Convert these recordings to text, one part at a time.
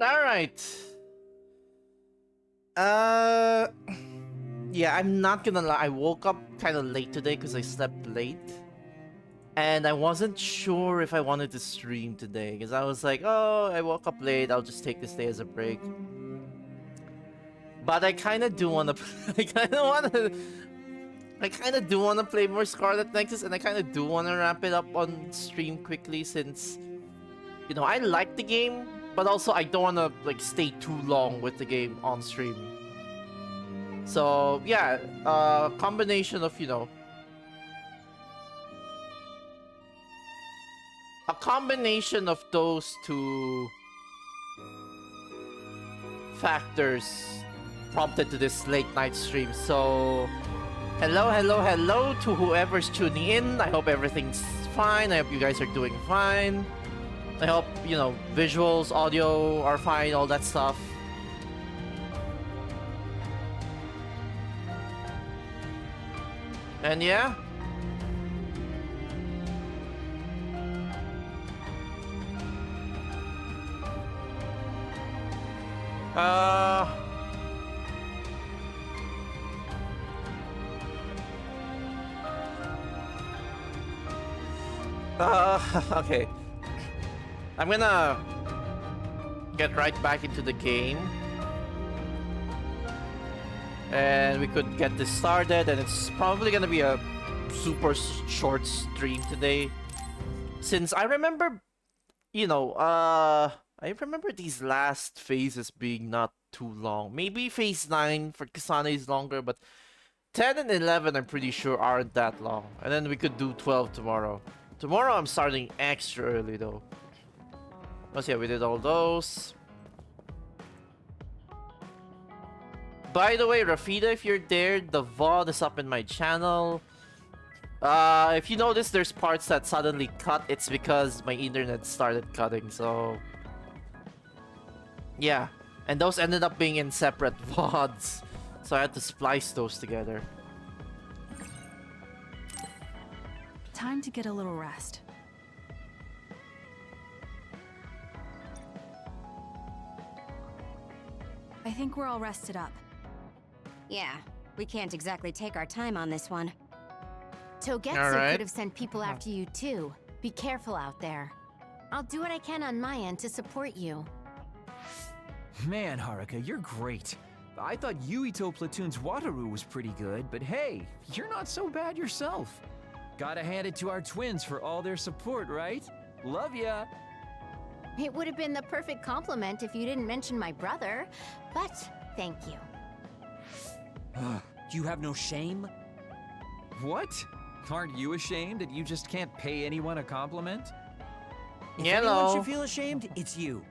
Alright. Yeah, I'm not gonna lie. I woke up kind of late today because I slept late. And I wasn't sure if I wanted to stream today because I was like, oh, I woke up late. I'll just take this day as a break. But I kind of do want to. I kind of do want to play more Scarlet Nexus, and I kind of do want to wrap it up on stream quickly since, you know, I like the game, but also I don't want to like stay too long with the game on stream. So yeah, combination of, you know, a combination of those two factors prompted to this late night stream. So hello to whoever's tuning in. I hope everything's fine. I hope you guys are doing fine. I hope, you know, visuals, audio are fine, all that stuff. And yeah. Okay. I'm gonna get right back into the game. And we could get this started, and it's probably gonna be a super short stream today. Since I remember, you know, I remember these last phases being not too long. Maybe phase 9 for Kasane is longer, but 10 and 11 I'm pretty sure aren't that long. And then we could do 12 tomorrow. Tomorrow I'm starting extra early though. Let's see, yeah, we did all those. By the way, Rafida, if you're there, the VOD is up in my channel. If you notice there's parts that suddenly cut, it's because my internet started cutting, so... yeah, and those ended up being in separate VODs, so I had to splice those together. Time to get a little rest. I think we're all rested up. Yeah, we can't exactly take our time on this one. Togetsu Alright. could have sent people after you too. Be careful out there. I'll do what I can on my end to support you. Man, Haruka, you're great. I thought Yuito Platoon's Wataru was pretty good, but hey, you're not so bad yourself. Gotta hand it to our twins for all their support, right? Love ya! It would have been the perfect compliment if you didn't mention my brother, but thank you. You have no shame? What? Aren't you ashamed that you just can't pay anyone a compliment? If anyone Hello. should feel ashamed, it's you.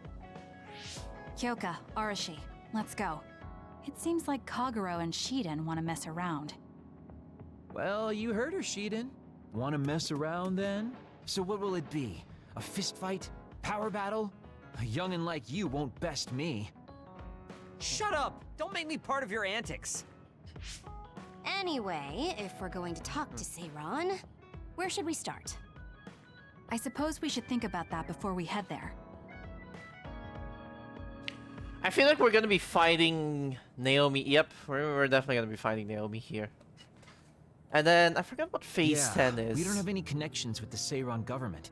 Kyoka, Arashi, let's go. It seems like Kagero and Shiden want to mess around. Well, you heard her, Shiden. Wanna mess around then? So what will it be? A fist fight? Power battle? A youngin' like you won't best me. Shut up! Don't make me part of your antics. Anyway, if we're going to talk to Seiran, where should we start? I suppose we should think about that before we head there. I feel like we're gonna be fighting Naomi. Yep, we're definitely gonna be fighting Naomi here. And then I forgot what phase 10 is. We don't have any connections with the Seiran government.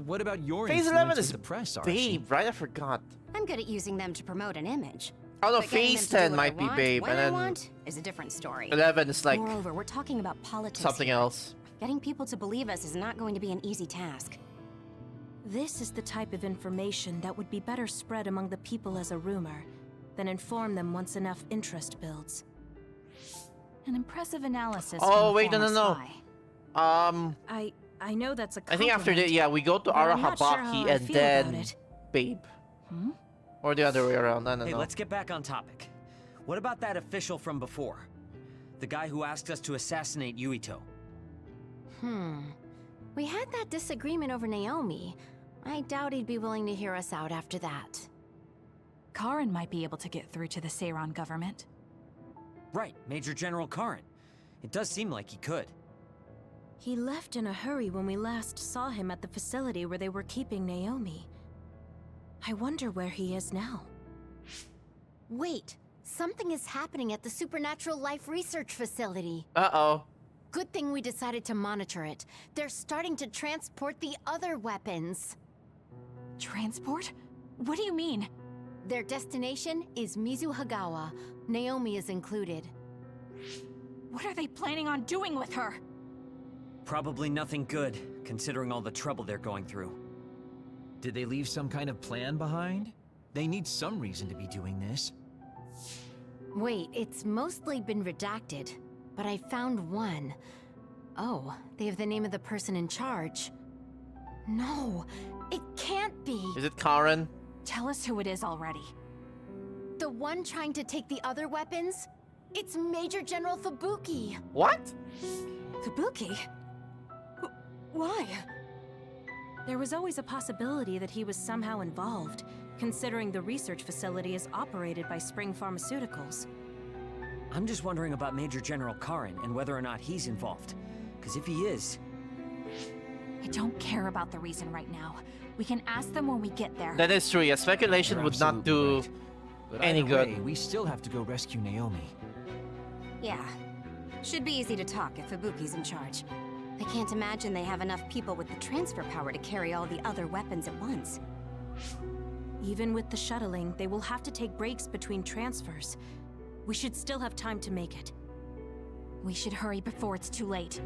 What about your Phase influence 11 with is the press, Arashi? Babe, right? I forgot. I'm good at using them to promote an image. Oh no, But getting phase them to 10 do what I might be want Babe, when and I then want is a different story. 11 is like Moreover, we're talking about politics something here. else. Getting people to believe us is not going to be an easy task. This is the type of information that would be better spread among the people as a rumor than inform them once enough interest builds. An impressive analysis. Oh, from a wait, no, former no, no. spy. I know that's a I think after that, yeah, we go to but I'm not sure how Arahabaki I and feel about then it. Babe. Hmm? Or the other way around, I don't Hey, know. let's get back on topic. What about that official from before? The guy who asked us to assassinate Yuito? We had that disagreement over Naomi. I doubt he'd be willing to hear us out after that. Karin might be able to get through to the Seiran government. Right, Major General Karin. It does seem like he could. He left in a hurry when we last saw him at the facility where they were keeping Naomi. I wonder where he is now. Wait, something is happening at the Supernatural Life Research Facility. Uh-oh. Good thing we decided to monitor it. They're starting to transport the other weapons. Transport? What do you mean? Their destination is Mizuhagawa. Naomi is included. What are they planning on doing with her? Probably nothing good, considering all the trouble they're going through. Did they leave some kind of plan behind? They need some reason to be doing this. Wait, it's mostly been redacted, but I found one. Oh, they have the name of the person in charge. No, it can't be. Is it Karen? Tell us who it is already. The one trying to take the other weapons? It's Major General Fubuki. What? Kabuki? Why? There was always a possibility that he was somehow involved, considering the research facility is operated by Spring Pharmaceuticals. I'm just wondering about Major General Karin and whether or not he's involved. Because if he is... I don't care about the reason right now. We can ask them when we get there. That is true. Yeah, speculation You're would not do absolutely right. But any either good. way, we still have to go rescue Naomi. Yeah. Should be easy to talk if Fubuki's in charge. I can't imagine they have enough people with the transfer power to carry all the other weapons at once. Even with the shuttling, they will have to take breaks between transfers. We should still have time to make it. We should hurry before it's too late.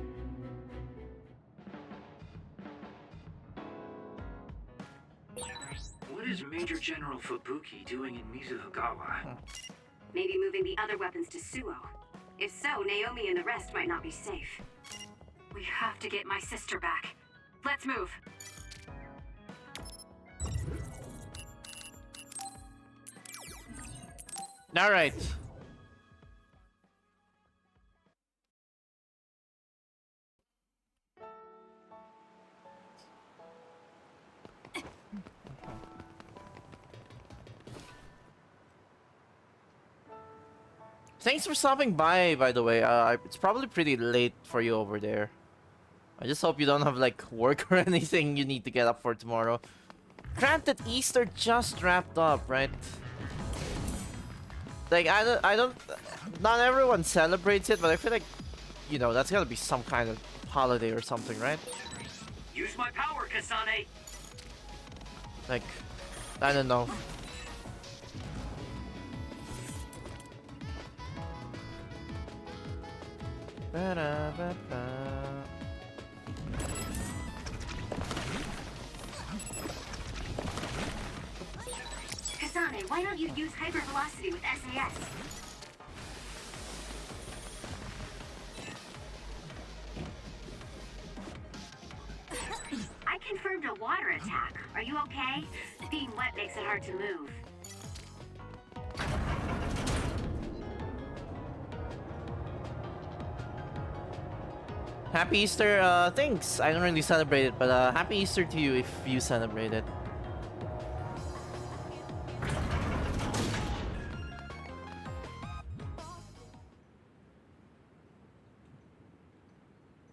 What is Major General Fubuki doing in Mizuhagawa? Maybe moving the other weapons to Suo. If so, Naomi and the rest might not be safe. We have to get my sister back. Let's move. All right. Thanks for stopping by the way. It's probably pretty late for you over there. I just hope you don't have like work or anything you need to get up for tomorrow. Granted, Easter just wrapped up, right? Like I don't, not everyone celebrates it, but I feel like, you know, that's gotta be some kind of holiday or something, right? Use my power, Kasane! Like, I don't know. Ba-da-ba-ba. Kasane, why don't you use hypervelocity with SAS? I confirmed a water attack. Are you okay? Being wet makes it hard to move. Happy Easter, thanks. I don't really celebrate it, but happy Easter to you if you celebrate it.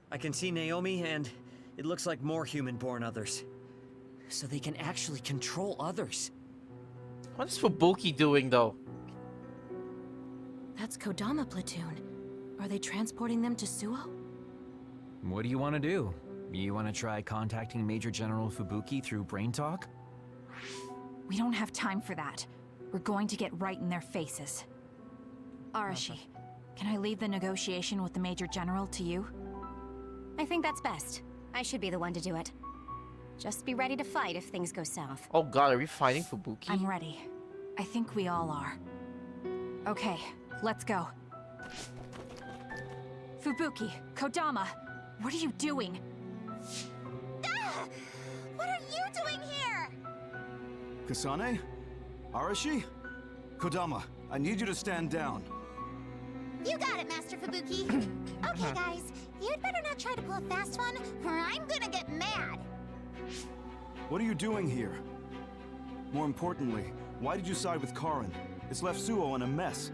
I can see Naomi, and it looks like more human-born others. So they can actually control others. What is Fubuki doing though? That's Kodama platoon. Are they transporting them to Suo? What do you want to do? You want to try contacting Major General Fubuki through Brain Talk? We don't have time for that. We're going to get right in their faces. Arashi, can I leave the negotiation with the Major General to you? I think that's best. I should be the one to do it. Just be ready to fight if things go south. Oh god, are we fighting Fubuki? I'm ready. I think we all are. Okay, let's go. Fubuki, Kodama, what are you doing? What are you doing here? Kasane? Arashi? Kodama, I need you to stand down. You got it, Master Fubuki. Okay, guys, you'd better not try to pull a fast one, or I'm gonna get mad. What are you doing here? More importantly, why did you side with Karin? It's left Suo in a mess.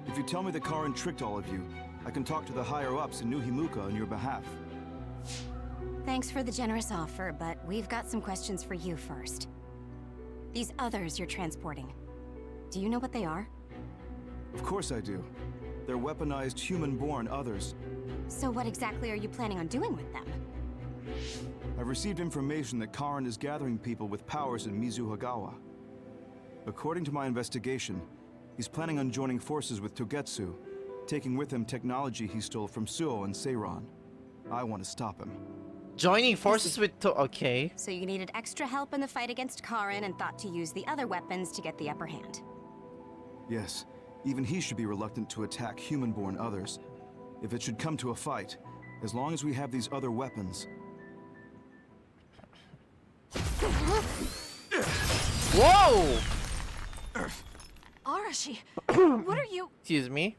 If you tell me that Karin tricked all of you, I can talk to the higher-ups in New Himuka on your behalf. Thanks for the generous offer, but we've got some questions for you first. These others you're transporting, Do you know what they are? Of course I do. They're weaponized human-born others. So what exactly are you planning on doing with them? I've received information that Karin is gathering people with powers in Mizuhagawa. According to my investigation, he's planning on joining forces with Togetsu, taking with him technology he stole from Suo and Seiran. I want to stop him. Joining forces with okay. So you needed extra help in the fight against Karin and thought to use the other weapons to get the upper hand. Yes, even he should be reluctant to attack human-born others. If it should come to a fight, as long as we have these other weapons... Whoa! Arashi, what are you? Excuse me.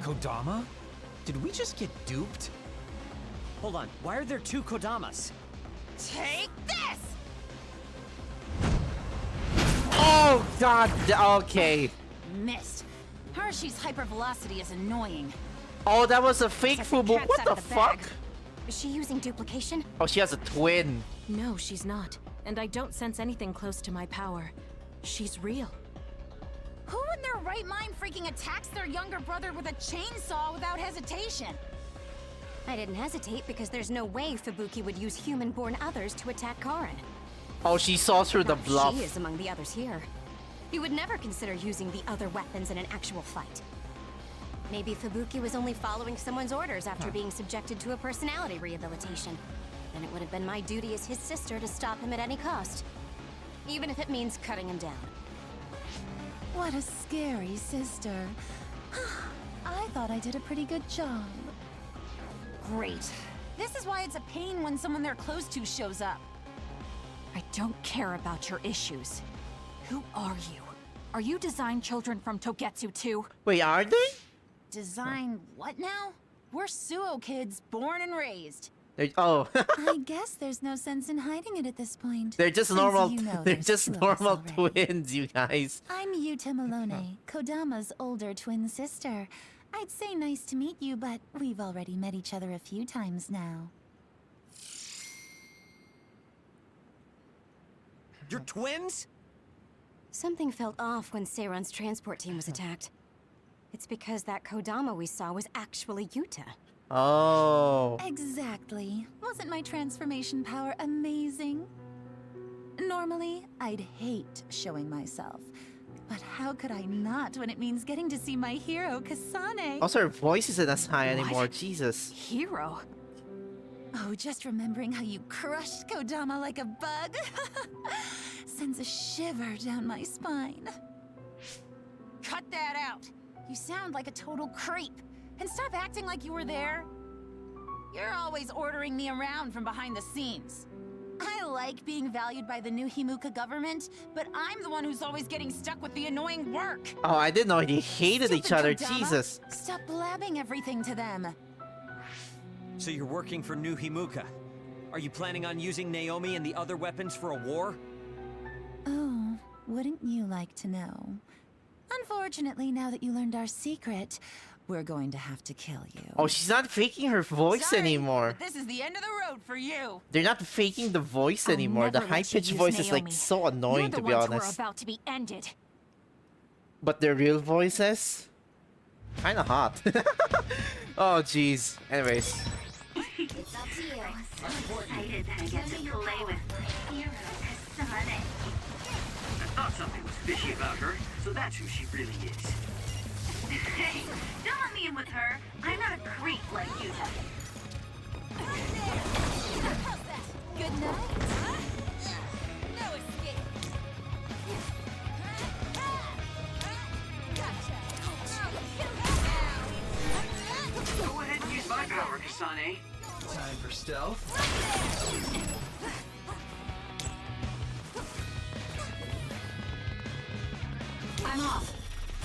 Kodama? Did we just get duped? Hold on, why are there two Kodamas? Take this! Oh god. Okay. Missed. Arashi's hypervelocity is annoying. Oh, that was a fake It's like Fubu. cat's What out the of the fuck? bag. Is she using duplication? Oh, she has a twin. No, she's not. And I don't sense anything close to my power. She's real. Who in their right mind freaking attacks their younger brother with a chainsaw without hesitation? I didn't hesitate because there's no way Fubuki would use human-born others to attack Karin. Oh, she saw through the Not bluff. She is among the others here. You would never consider using the other weapons in an actual fight. Maybe Fubuki was only following someone's orders after being subjected to a personality rehabilitation. Then it would have been my duty as his sister to stop him at any cost. Even if it means cutting him down. What a scary sister. I thought I did a pretty good job. Great. This is why it's a pain when someone they're close to shows up. I don't care about your issues. Who are you? Are you design children from Togetsu too? Wait, are they? Design what now? We're Suo kids, born and raised. Oh, I guess there's no sense in hiding it at this point. they're just since normal. you know They're there's just two of us normal already. twins, you guys. I'm Yuta Malone, Kodama's older twin sister. I'd say nice to meet you, but we've already met each other a few times now. You're twins? Something felt off when Seiran's transport team was attacked. It's because that Kodama we saw was actually Yuta. Oh. Exactly. Wasn't my transformation power amazing? Normally, I'd hate showing myself. But how could I not when it means getting to see my hero, Kasane? Also, her voice isn't as high What? anymore. Jesus. Hero? Oh, just remembering how you crushed Kodama like a bug sends a shiver down my spine. Cut that out! You sound like a total creep. And stop acting like you were there. You're always ordering me around from behind the scenes. I like being valued by the new Himuka government, but I'm the one who's always getting stuck with the annoying work. Oh, I didn't know they hated each Stupid other. Kodama. Jesus. Stop blabbing everything to them. So you're working for New Himuka. Are you planning on using Naomi and the other weapons for a war? Oh, wouldn't you like to know? Unfortunately, now that you learned our secret, we're going to have to kill you. Oh, she's not faking her voice Sorry, anymore. but this is the end of the road for you. They're not faking the voice anymore. The never let you high-pitched use voice is like Naomi. so annoying, You're the to be ones who are honest. about to be ended. But their real voices, kind of hot. Oh, jeez. Anyways. It's up to you. I'm so excited that I get to play with my hero, Kasane. I thought something was fishy about her, so that's who she really is. Hey, don't let me in with her. I'm not a creep like you. Good night. No escape. Go ahead and use my power, Kasane. Time for stealth. I'm off.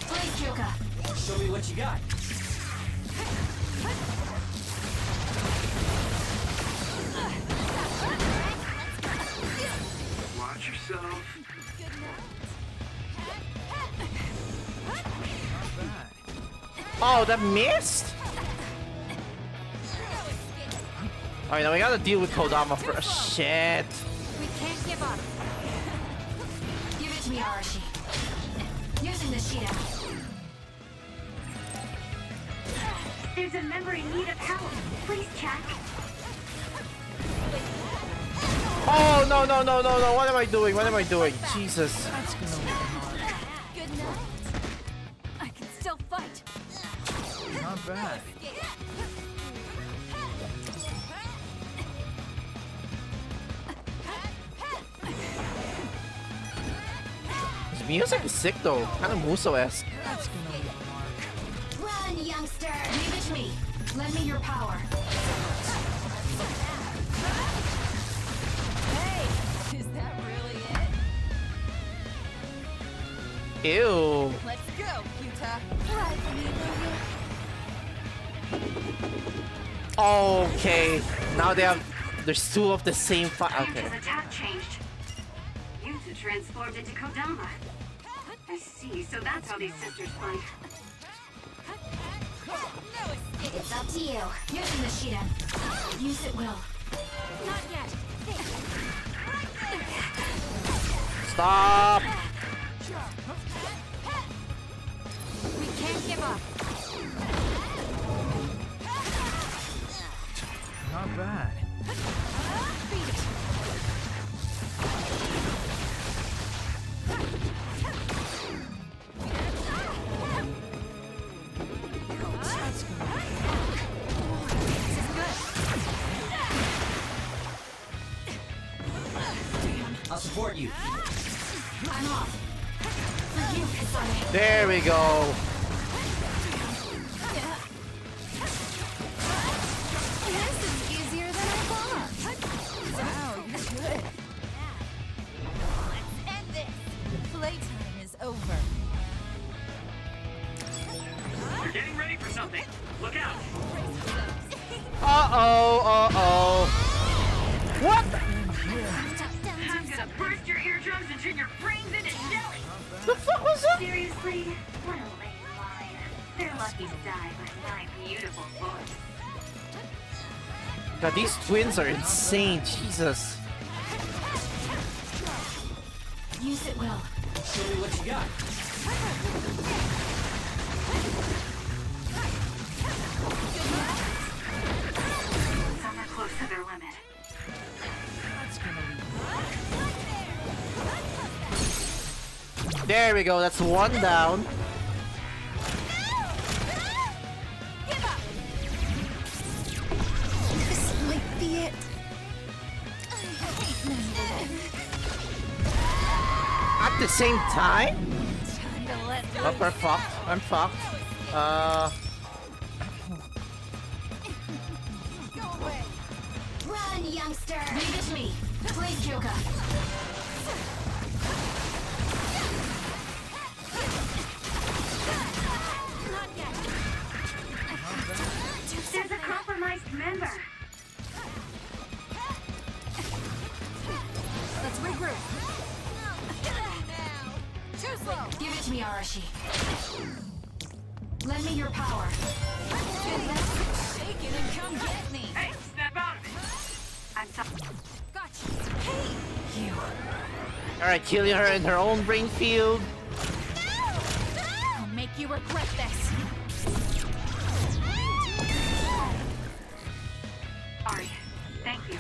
Blade Joker. Show me what you got. Watch yourself. Oh, that missed? Alright, now we gotta deal with Kodama first. Shit. We can't give up. Give it to me, Arashi. Using the Sheeta. There's a member in need of help. Please check. Oh, no, no, no, no, no. What am I doing? What am I doing? Jesus. Good night. I can still fight. Not bad. His music is sick though. Kind of Muso-esque. Run, youngster! Leave it to me. Lend me your power. Hey, is that really it? Ew. Let's go, Yuta. Ride for me, will you? Okay. Now they have. There's two of the same fight. Okay. His attack changed. Yuta transformed into Kodama. I see, so that's how these sisters fight. It's up to you. Using the Sheeta. Use it, Will. Not yet. Stop. We can't give up. Not bad. I'll support you. I'm off. For you, Kasane. There we go. This is easier than I thought. Wow, you're good. Let's end this. Playtime is over. You're getting ready for something. Look out. Uh-oh. What? I'm gonna burst your eardrums and turn your brains into jelly. The fuck was that? Seriously? What a lame line. They're lucky to die by my beautiful voice. God, these twins are insane. Jesus. Use it, Will. Show me what you got. Some are close to their limit. There we go. That's one down. This might be it. At the same time? Time to let Oh, we're fucked. I'm fucked. go away. Run, youngster! Leave it to me. Please, Kyoka. Not yet. There's a compromised member. Let's regroup. Too slow. Give it to me, Arashi. Lend me your power. Shake it and come get me. Hey, snap out of it. I'm sorry. Gotcha. Hey. You. Alright, killing her in her own brain field. I'll make you regret this. Sorry. Thank you.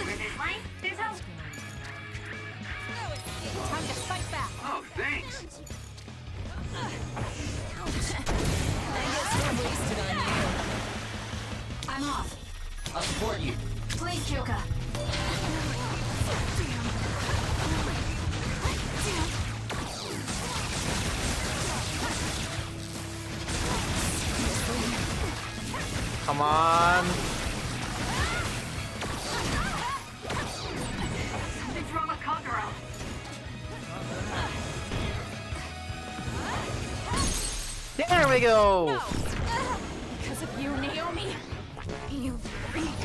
Where there's light, there's hope. Time to fight back. Oh, thanks. I guess we're wasted on you. I'm off. I'll support you. Please, Kyoka. Come on. Something's wrong with Kagura. There we go. Because of you, Naomi. You freak.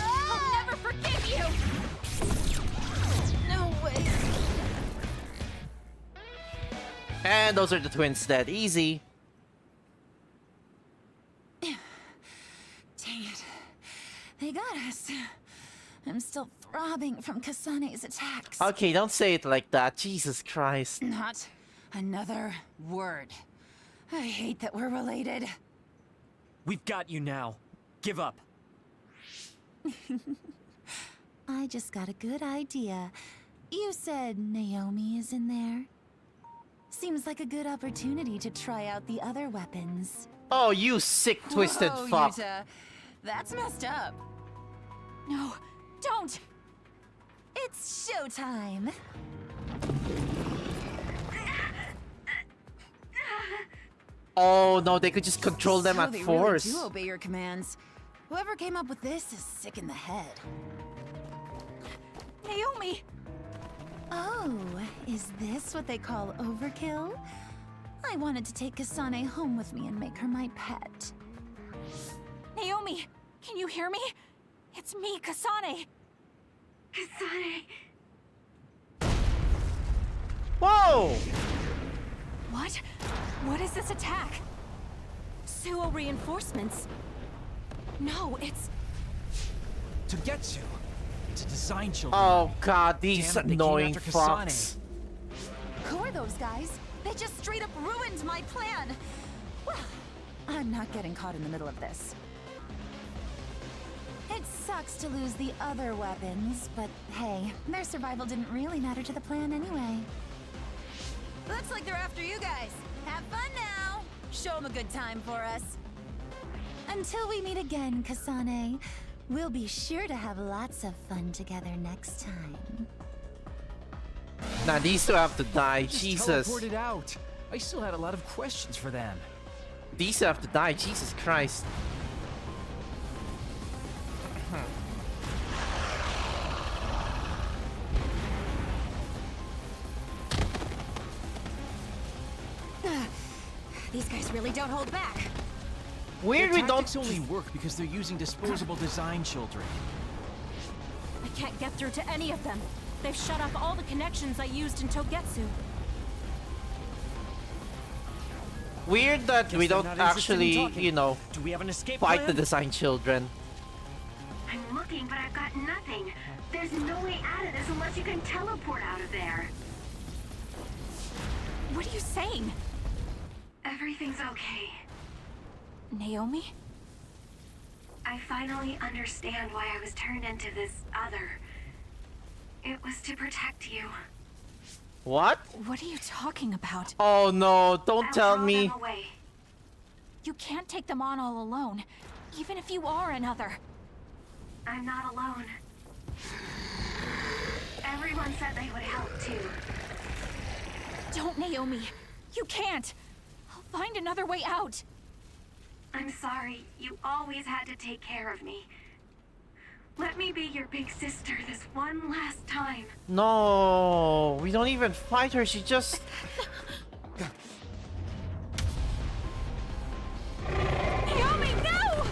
I'll never forgive you. No way. And those are the twins dead. Easy. Dang it. They got us. I'm still throbbing from Kasane's attacks. Okay, don't say it like that. Jesus Christ. Not another word. I hate that we're related. We've got you now. Give up. I just got a good idea. You said Naomi is in there? Seems like a good opportunity to try out the other weapons. Oh, you sick, twisted Whoa, fuck. Yuta. That's messed up. No, don't! It's showtime! Oh no, they could just control them So at they force. Really do obey your commands. Whoever came up with this is sick in the head. Naomi! Oh, is this what they call overkill? I wanted to take Kasane home with me and make her my pet. Naomi! Can you hear me? It's me, Kasane! Kasane. Whoa! What? What is this attack? Suo reinforcements. No, it's... Togetsu. It's a design children. Oh god, these Damn it, they came annoying after fucks. Kasane. Who are those guys? They just straight up ruined my plan! Well, I'm not getting caught in the middle of this. It sucks to lose the other weapons, but hey, their survival didn't really matter to the plan anyway. Looks like they're after you guys. Have fun now! Show them a good time for us. Until we meet again, Kasane, we'll be sure to have lots of fun together next time. Nah, these two have to die. Just Jesus. teleported out. I still had a lot of questions for them. These two have to die. Jesus Christ. These guys really don't hold back. Weird Their we don't... tactics only work because they're using disposable design children. I can't get through to any of them. They've shut off all the connections I used in Togetsu. Weird that Guess we they're don't not interested in actually, talking. you know, Do we have an escape fight plan? the design children. I'm looking, but I've got nothing. There's no way out of this unless you can teleport out of there. What are you saying? Everything's okay. Naomi? I finally understand why I was turned into this other. It was to protect you. What? What are you talking about? Oh no, don't I'll tell draw me. them away. You can't take them on all alone, even if you are another. I'm not alone. Everyone said they would help too. Don't, Naomi. You can't. I'll find another way out. I'm sorry. You always had to take care of me. Let me be your big sister this one last time. No, we don't even fight her. She just... Naomi, no!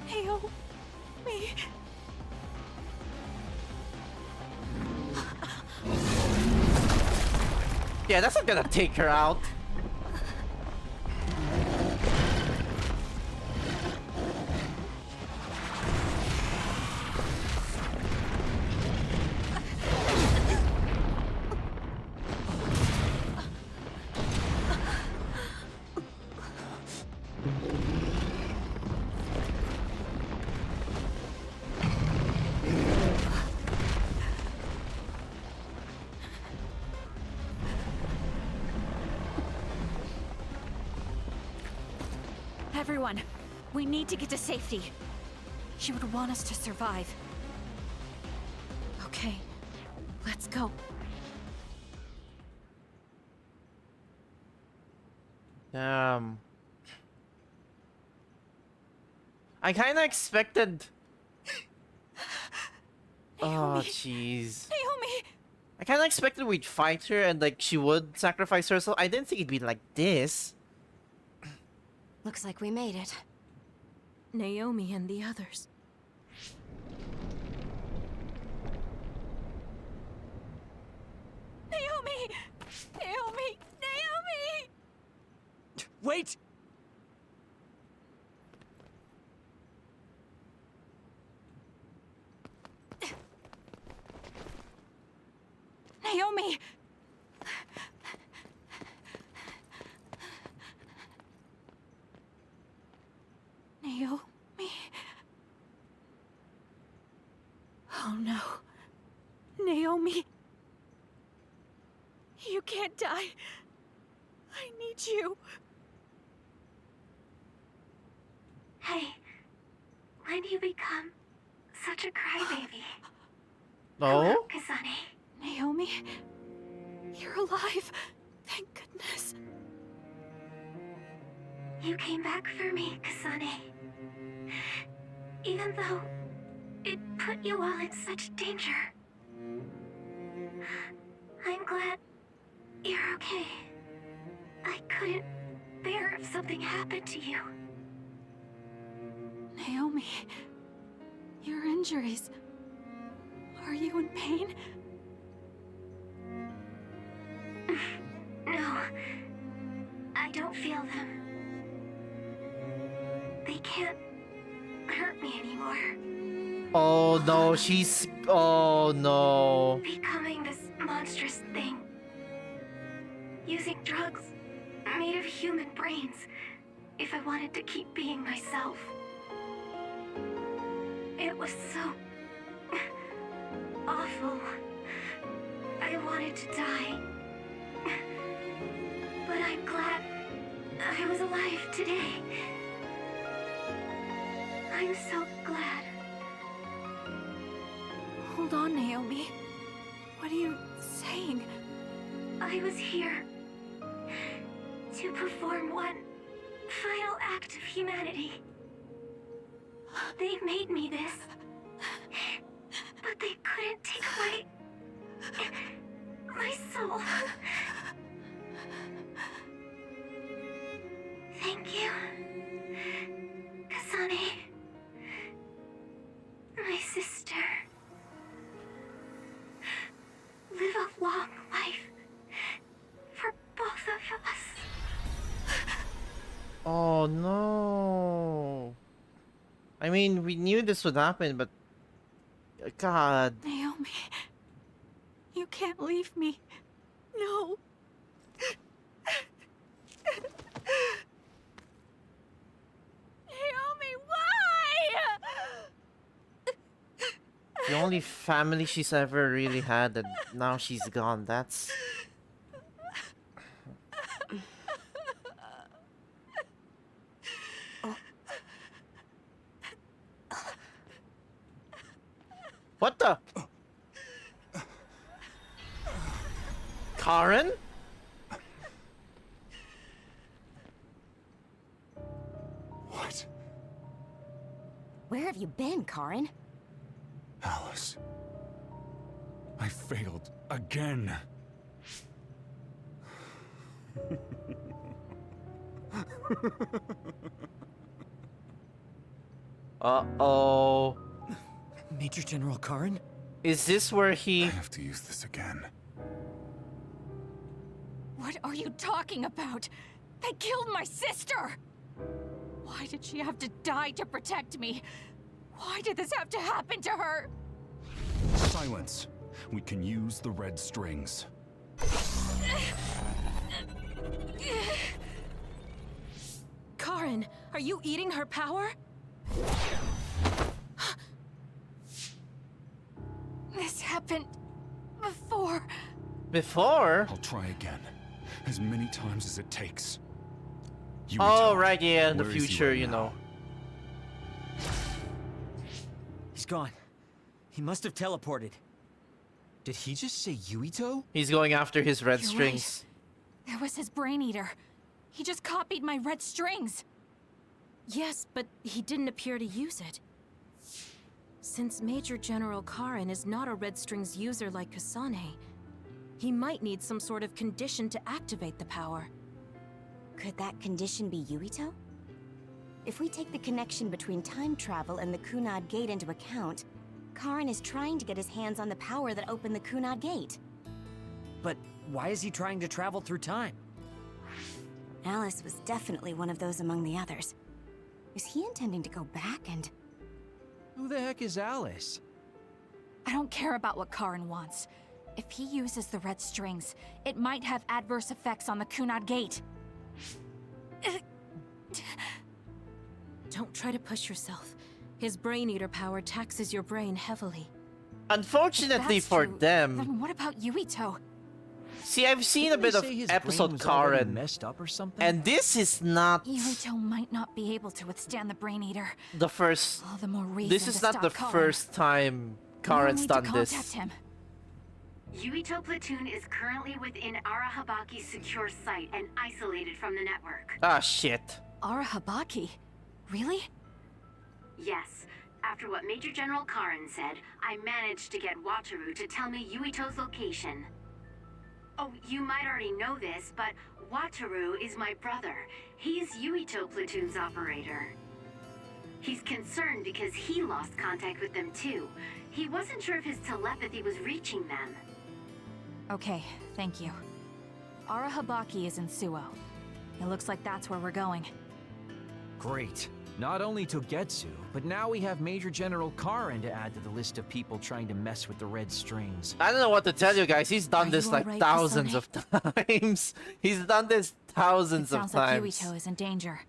Naomi. Yeah, that's not gonna take her out. Everyone, we need to get to safety. She would want us to survive. Okay, let's go. I kinda expected... Oh, jeez. Naomi! I kind of expected we'd fight her and like she would sacrifice herself. I didn't think it'd be like this. Looks like we made it. Naomi and the others. Naomi! Naomi! Naomi! Wait! Naomi! Naomi? Oh no. Naomi. You can't die. I need you. Hey, when do you become such a crybaby? No? Kasane. Naomi? You're alive. Thank goodness. You came back for me, Kasane. Even though it put you all in such danger. I'm glad you're okay. I couldn't bear if something happened to you. Naomi, your injuries. Are you in pain? No, I don't feel them. They can't hurt me anymore. Oh no, she's... Oh no. Becoming this monstrous thing. Using drugs made of human brains if I wanted to keep being myself. It was so awful. I wanted to die. But I'm glad I was alive today. I'm so glad. Hold on, Naomi. What are you saying? I was here to perform one final act of humanity. They made me this, but they couldn't take away my soul. Thank you, Kasane, my sister. Live a long life for both of us. Oh no. I mean, we knew this would happen, but... God. Naomi, you can't leave me. No. Naomi, why? The only family she's ever really had, and now she's gone. That's... What the? Karen? What? Where have you been, Karin? Alice. I failed again. Uh-oh. Major General Karin? Is this where I he... have to use this again. What are you talking about? They killed my sister! Why did she have to die to protect me? Why did this have to happen to her? Silence. We can use the red strings. Karin, are you eating her power? This happened before. Before? I'll try again. As many times as it takes. Oh, Yuito, right, yeah, in the where is he future, right you now? know. He's gone. He must have teleported. Did he just say Yuito? He's going after his red You're strings. right. There was his brain eater. He just copied my red strings. Yes, but he didn't appear to use it. Since Major General Karin is not a Red Strings user like Kasane, He might need some sort of condition to activate the power. Could that condition be Yuito? If we take the connection between time travel and the Kunad Gate into account, Karin is trying to get his hands on the power that opened the Kunad Gate. But why is he trying to travel through time? Alice was definitely one of those among the others. Is he intending to go back and... Who the heck is Alice? I don't care about what Karin wants. If he uses the red strings, it might have adverse effects on the Kunad Gate. Don't try to push yourself. His Brain Eater power taxes your brain heavily. Unfortunately That's for true. them, Then what about Yuito? see, I've seen a Didn't bit they of say his episode brain was already Karen, messed up or something? and this is not Yuito might not be able to withstand the Brain Eater. the first. All the more reason This to is not stop the Karin. first time Karen's We'll need done to this. contact him. Yuito Platoon is currently within Arahabaki's secure site and isolated from the network. Ah, shit. Arahabaki? Really? Yes. After what Major General Karin said, I managed to get Wataru to tell me Yuito's location. Oh, you might already know this, but Wataru is my brother. He's Yuito Platoon's operator. He's concerned because he lost contact with them too. He wasn't sure if his telepathy was reaching them. Okay, thank you. Arahabaki is in Suo. It looks like that's where we're going. Great. Not only Togetsu, but now we have Major General Karin to add to the list of people trying to mess with the red strings. I don't know what to tell you guys. He's done Are this you like alright, thousands Kasane? of times. He's done this thousands It of sounds like times. Yuito is in danger.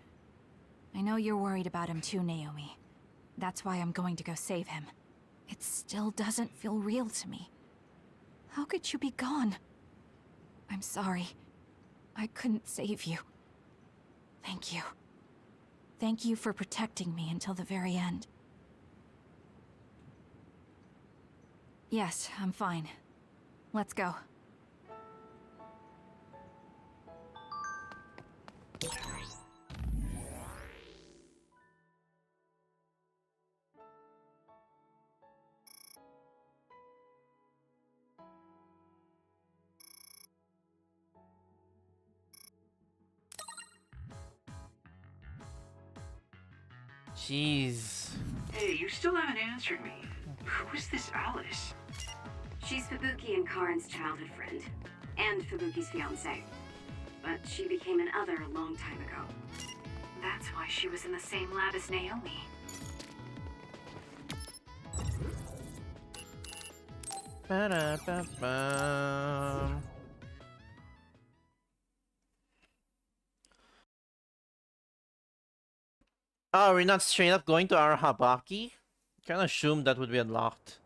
I know you're worried about him too, Naomi. That's why I'm going to go save him. It still doesn't feel real to me. How could you be gone? I'm sorry. I couldn't save you. Thank you. Thank you for protecting me until the very end. Yes, I'm fine. Let's go. Jeez. Hey, you still haven't answered me. Who is this Alice? She's Fubuki and Karin's childhood friend, and Fubuki's fiancée. But she became an other a long time ago. That's why she was in the same lab as Naomi. Ba-da-ba-bum. Oh, we're not straight up going to Arahabaki? Kinda assumed that would be unlocked.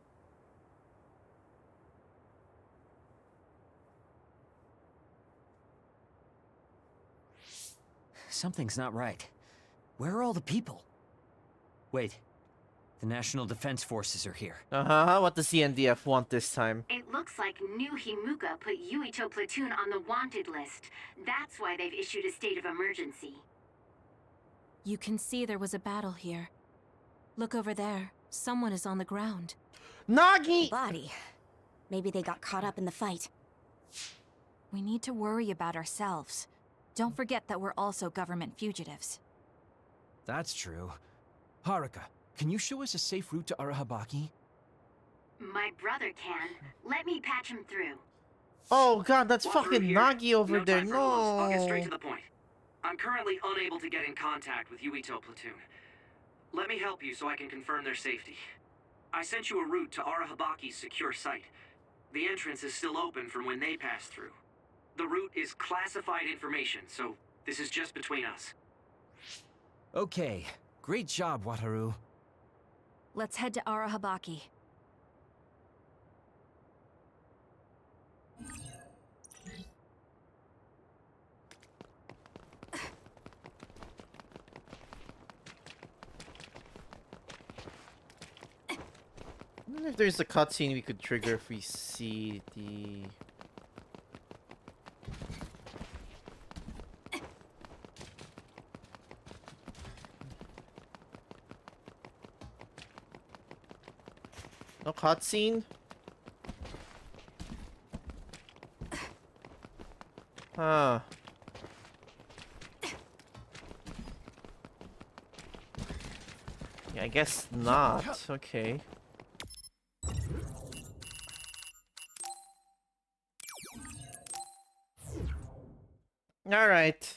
Something's not right. Where are all the people? Wait. The National Defense Forces are here. Uh-huh, what does the NDF want this time? It looks like New Himuka put Yuito Platoon on the wanted list. That's why they've issued a state of emergency. You can see there was a battle here. Look over there. Someone is on the ground. Nagi! Body. Maybe they got caught up in the fight. We need to worry about ourselves. Don't forget that we're also government fugitives. That's true. Haruka, can you show us a safe route to Arahabaki? My brother can. Let me patch him through. Oh god, that's Wataru fucking here. Nagi over No there. time for gloves. I'll get straight No. to the point. I'm currently unable to get in contact with Yuito Platoon. Let me help you so I can confirm their safety. I sent you a route to Arahabaki's secure site. The entrance is still open from when they passed through. The route is classified information, so this is just between us. Okay. Great job, Wataru. Let's head to Arahabaki. I wonder if there's a cutscene we could trigger if we see the... No cutscene? Huh. Yeah, I guess not. Okay. Alright.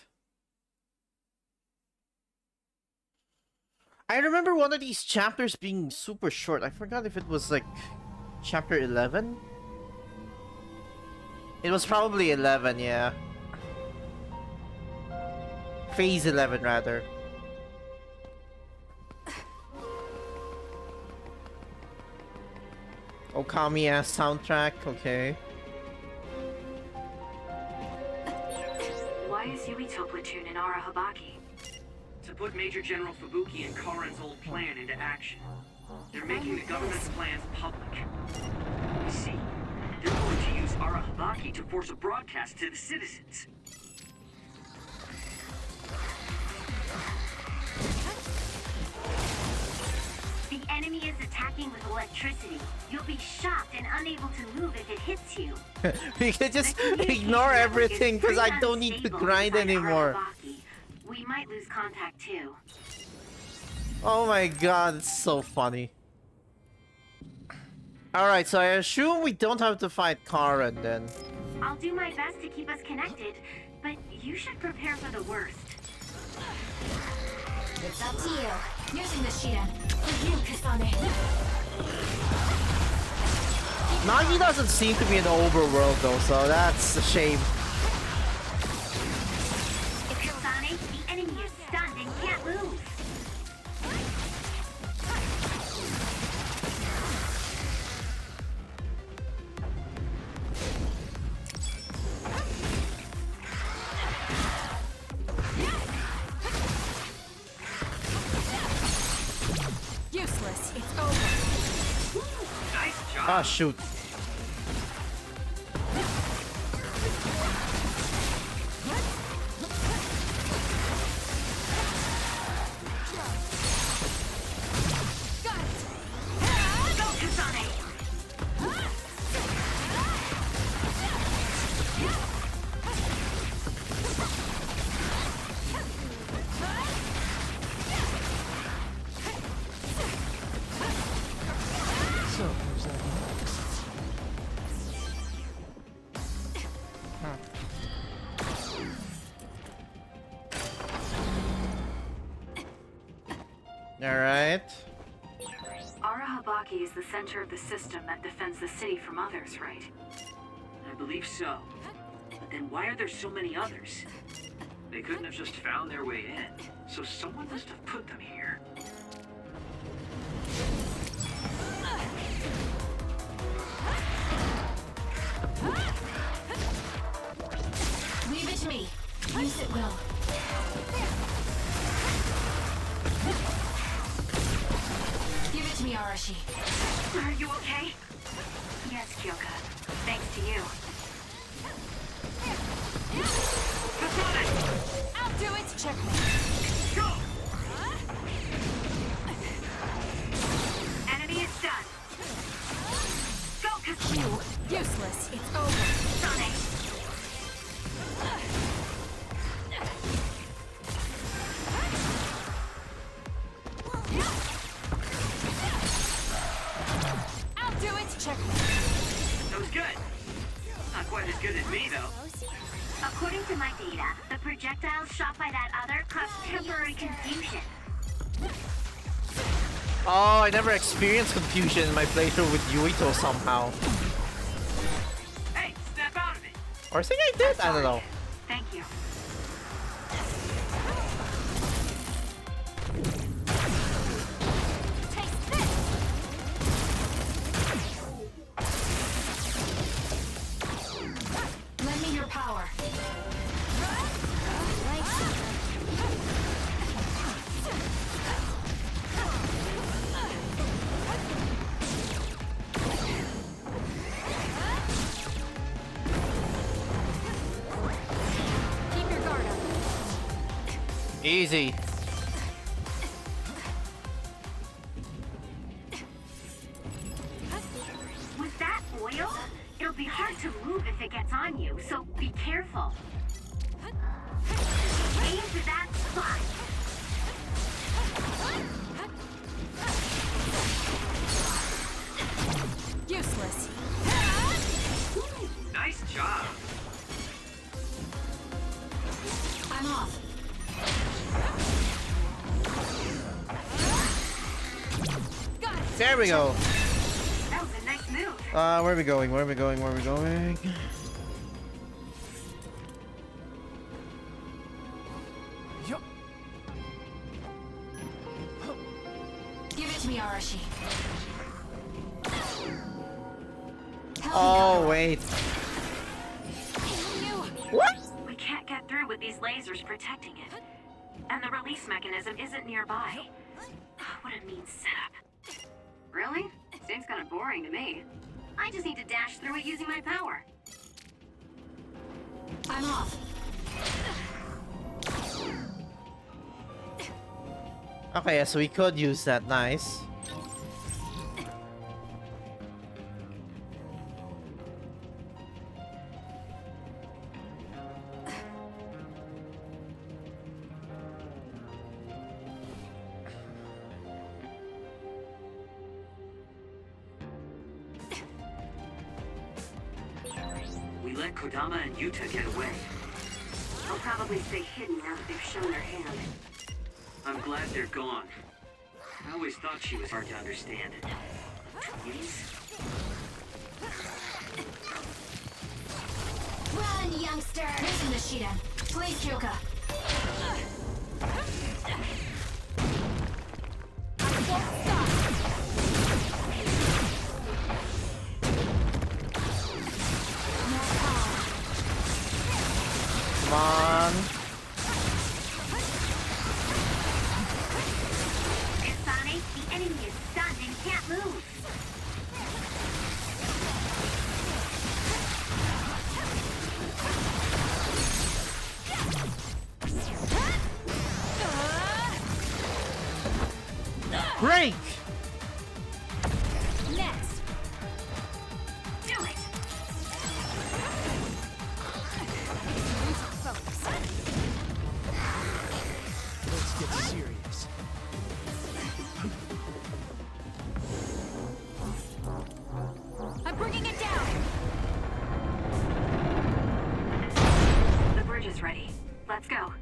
I remember one of these chapters being super short. I forgot if it was like chapter 11? It was probably 11, yeah. Phase 11, rather. Okamiya soundtrack, okay. Why is Yuito platoon in Arahabaki? To put Major General Fubuki and Karen's old plan into action. They're making the government's plans public. You see, they're going to use Arahabaki to force a broadcast to the citizens. The enemy is attacking with electricity. You'll be shocked and unable to move if it hits you. We can just ignore everything because I don't need to grind anymore. We might lose contact too. Oh my god, it's so funny. Alright, so I assume we don't have to fight Karen then. I'll do my best to keep us connected, but you should prepare for the worst. It's up to you. Using the Shiren. For you, Kasane. Nagi doesn't seem to be in the overworld though, so that's a shame. Kasane, the enemy is stunned and can't move. Useless. It's over. Nice job. Ah, shoot. Go, Kasane! So, who's that next? Alright. Arahabaki is the center of the system that defends the city from others, right? I believe so. But then why are there so many others? They couldn't have just found their way in, so someone must have put them here. Leave it to me. Use it well. Give it to me, Arashi. Are you okay? Yes, Kyoka. Thanks to you. I'll do it. Checkmate. Go! Enemy is done. Go, Kasane! You. Useless. It's over. I'll do it. Checkmate. That was good. Not quite as good as me, though. According to my data, the projectiles shot by that other caused temporary confusion. Oh, I never experienced confusion in my playthrough with Yuito somehow. Hey, snap out of it! Or I think I did, I don't know. Thank you. Taste this. Lend me your power. Keep your guard up. Easy. With that oil, it'll be hard to move if it gets on you, so be careful. Aim for that spot. Useless. Nice job. I'm off. Got it. There we go. That was a nice move. Where are we going? Where are we going? Where are we going? Yup. Give it to me, Arashi. Oh, wait. What? We can't get through with these lasers protecting it. And the release mechanism isn't nearby. What a mean setup. Really? Seems kind of boring to me. I just need to dash through it using my power. I'm off. Okay, so we could use that. Nice. We let Kodama and Yuta get away. They'll probably stay hidden now that they've shown their hand. I'm glad they're gone. I always thought she was hard to understand. Twins? Run, youngster! Mission Nishida. Please, Kyoka. Come on. Kasane, the enemy is stunned and can't move. Break! Next! Do it! Let's get serious. I'm bringing it down! The bridge is ready. Let's go.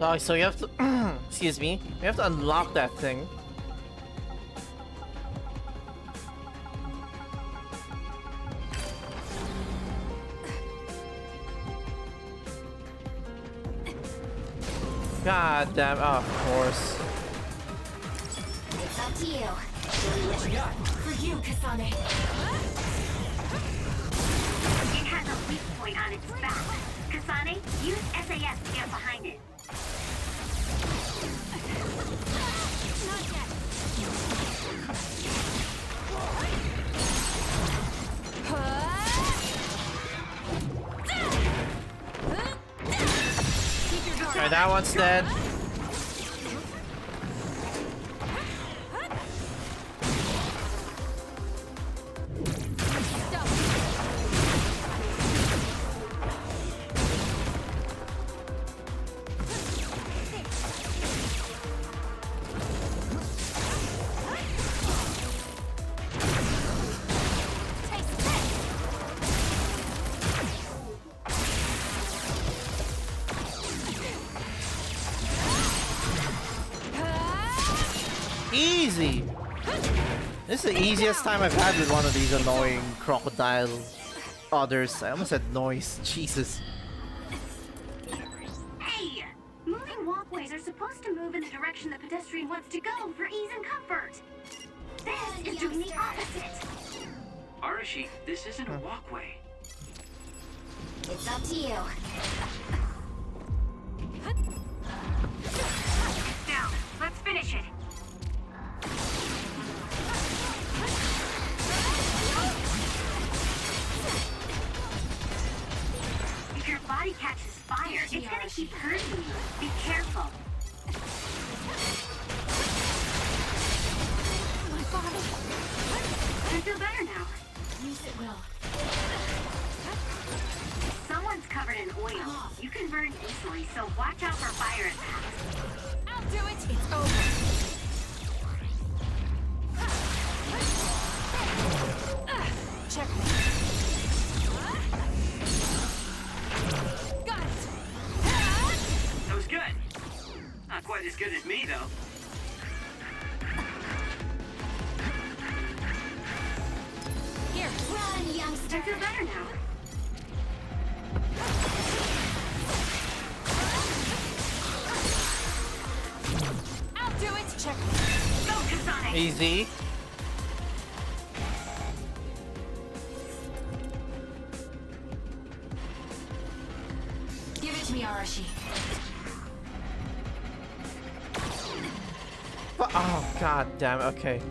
Oh, so you have to... excuse me. You have to unlock that thing. God damn. Oh, of course. It's up to you. What you got? For you, Kasane. It has a weak point on its back. Kasane, use SAS to get behind it. Not yet. Keep your guard. Alright, that one's dead. Easy! This is the easiest time I've had with one of these annoying crocodile others. I almost said noise. Jesus. Hey! Moving walkways are supposed to move in the direction the pedestrian wants to go for ease and comfort. This is doing the opposite. Arashi, this isn't a walkway. up to you. It's down. Let's finish it. If your body catches fire, it's gonna keep hurting you. Be careful. My body. I feel better now. Use it will. Someone's covered in oil. You can burn easily, so watch out for fire attacks. I'll do it. It's over. Check me. Got it. That was good. Not quite as good as me, though. Here, run, youngster. I feel better now. I'll do it. Check me. Focus on it. Easy. Give it to me, Arashi. Oh god damn. Okay.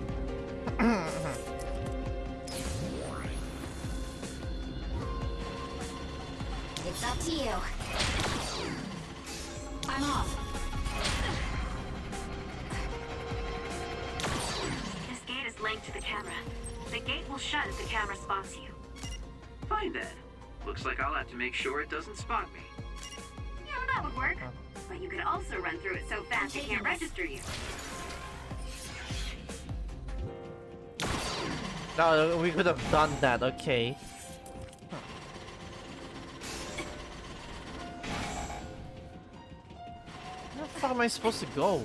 It's up to you. I'm off. This gate is linked to the camera. The gate will shut if the camera spots you. Fine then. Looks like I'll have to make sure it doesn't spot me. Yeah, that would work. But you could also run through it so fast it can't register you. No, we could have done that. Okay. Where the fuck am I supposed to go?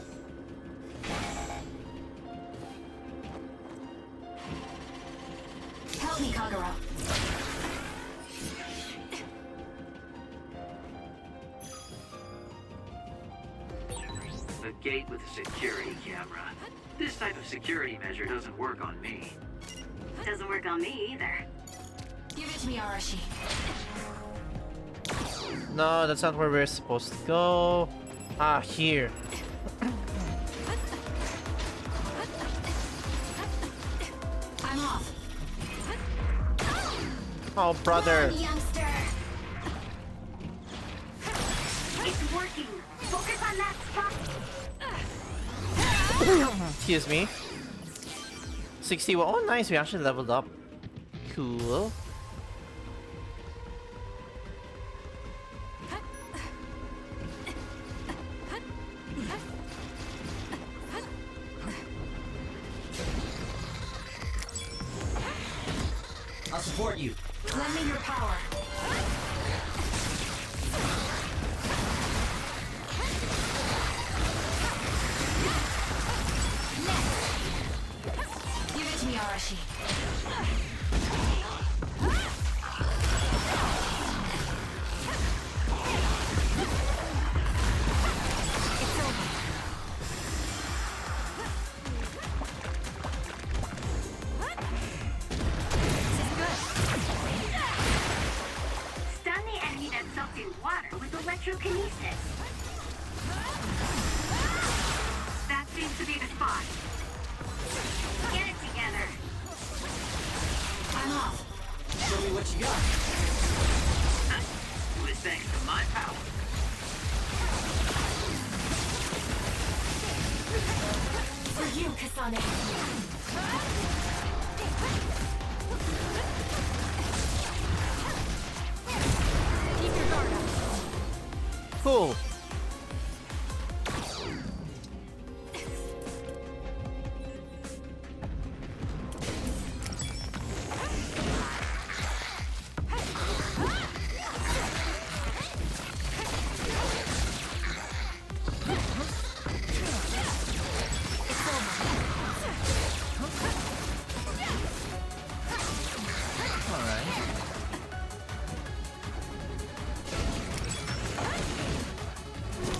Help me, Kagura. A gate with a security camera. This type of security measure doesn't work on me. Doesn't work on me either. Give it to me, Arashi. No, that's not where we're supposed to go. Ah, here. I'm off. Oh, brother. Run, youngster. It's working. Focus on that spot. Excuse me. 61. Oh, nice. We actually leveled up. Cool. I'll support you. Lend me your power. Give it to me, Arashi. It's over. This is good. Stun the enemy that's soaked in water with electrokinesis. That seems to be the spot. Get it together. I'm off. Show me what you got. It was thanks to my power. For you, Kasane. Keep your guard up. Cool.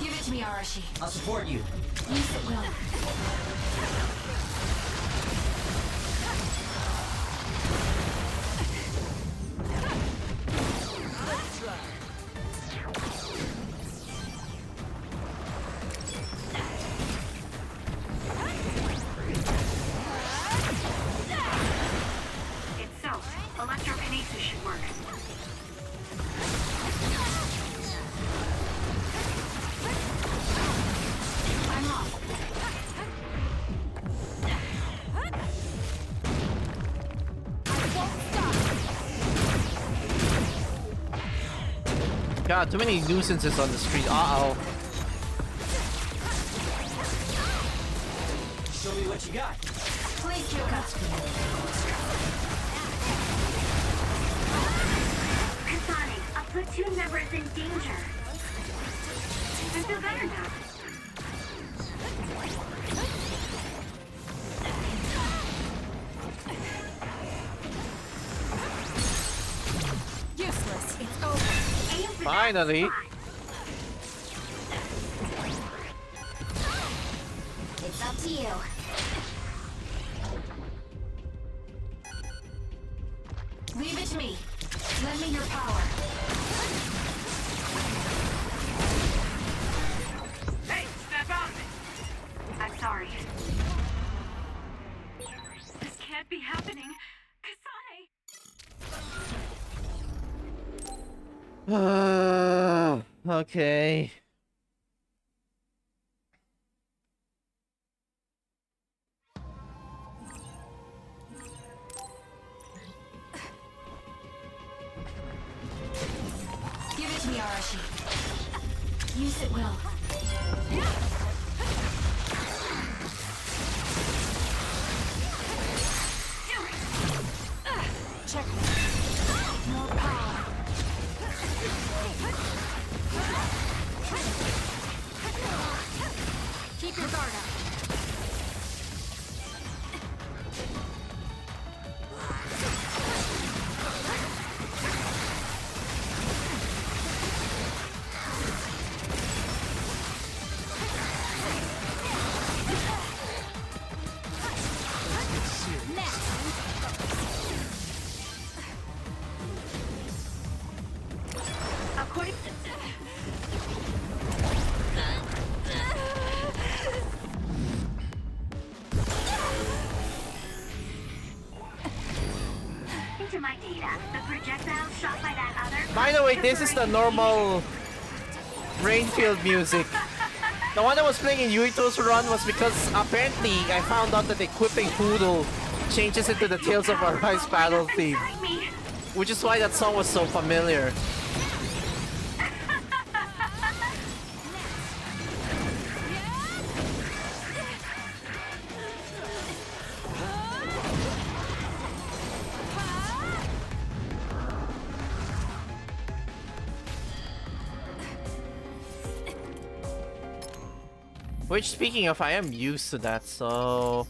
Give it to me, Arashi. I'll support you. Use it well. God, too many nuisances on the street. Uh-oh. Show me what you got. Please, Kasane, a platoon member is in danger. I feel better now. Useless. It's over. Aim for that Finally. spot. It's up to you. Leave it to me. Lend me your power. Hey, step out of it! I'm sorry. This can't be happening. Kasane! Okay. Give it to me, Arashi. Use it well. Check me. More power. Keep your guard up. According to my data, the projectile shot by that other... By the way, this is the normal Rainfield music. The one that was playing in Yuito's run was because apparently I found out that equipping Poodle changes into the Tales of Arise battle theme. Which is why that song was so familiar. Which, speaking of, I am used to that, so...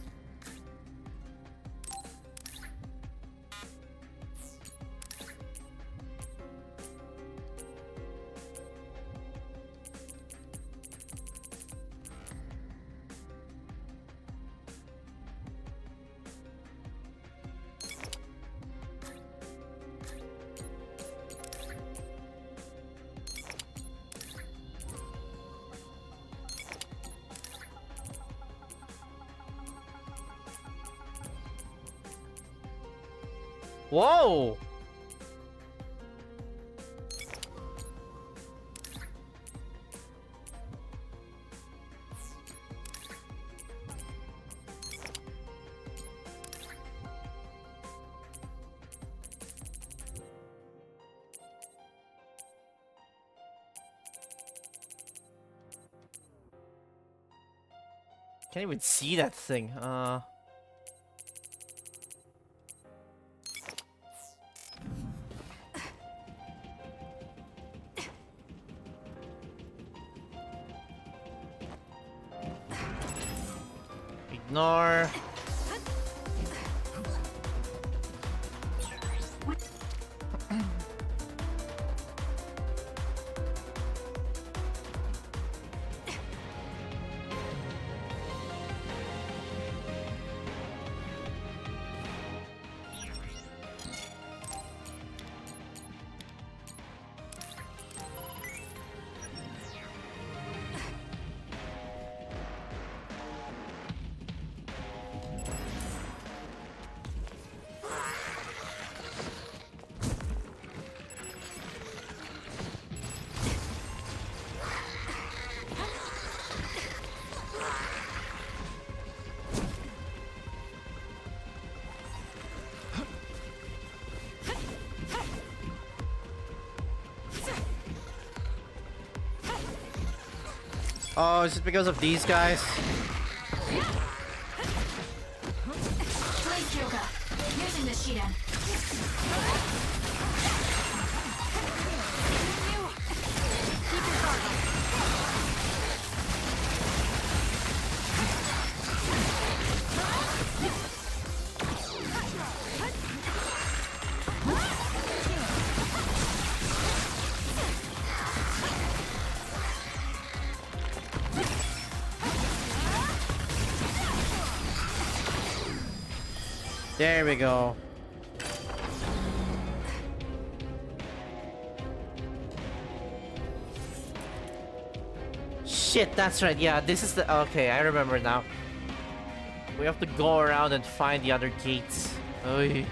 Whoa! Can't even see that thing. Ignore. Oh, is it because of these guys? Blaze Yoga. Using the Shiden. Keep your guard up. There we go. Shit, that's right. Yeah, this is the... Okay, I remember now. We have to go around and find the other gates. Oy.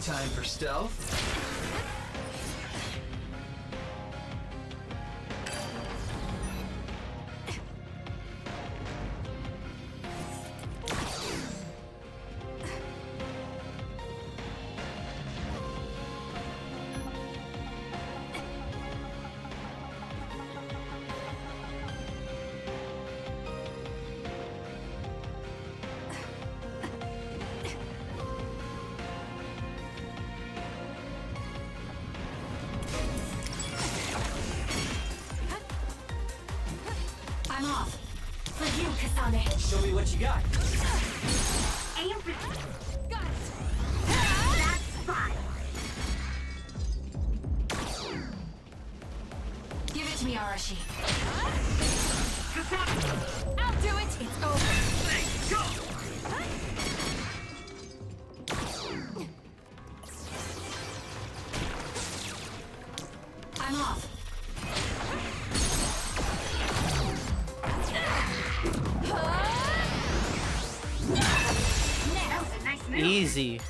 Time for stealth. I'm off. For you, Kasane. Show me what you got. Aim for Got it. that spot. Give it to me, Arashi. I'll do it. It's over. I'm off. That was a nice move. Easy.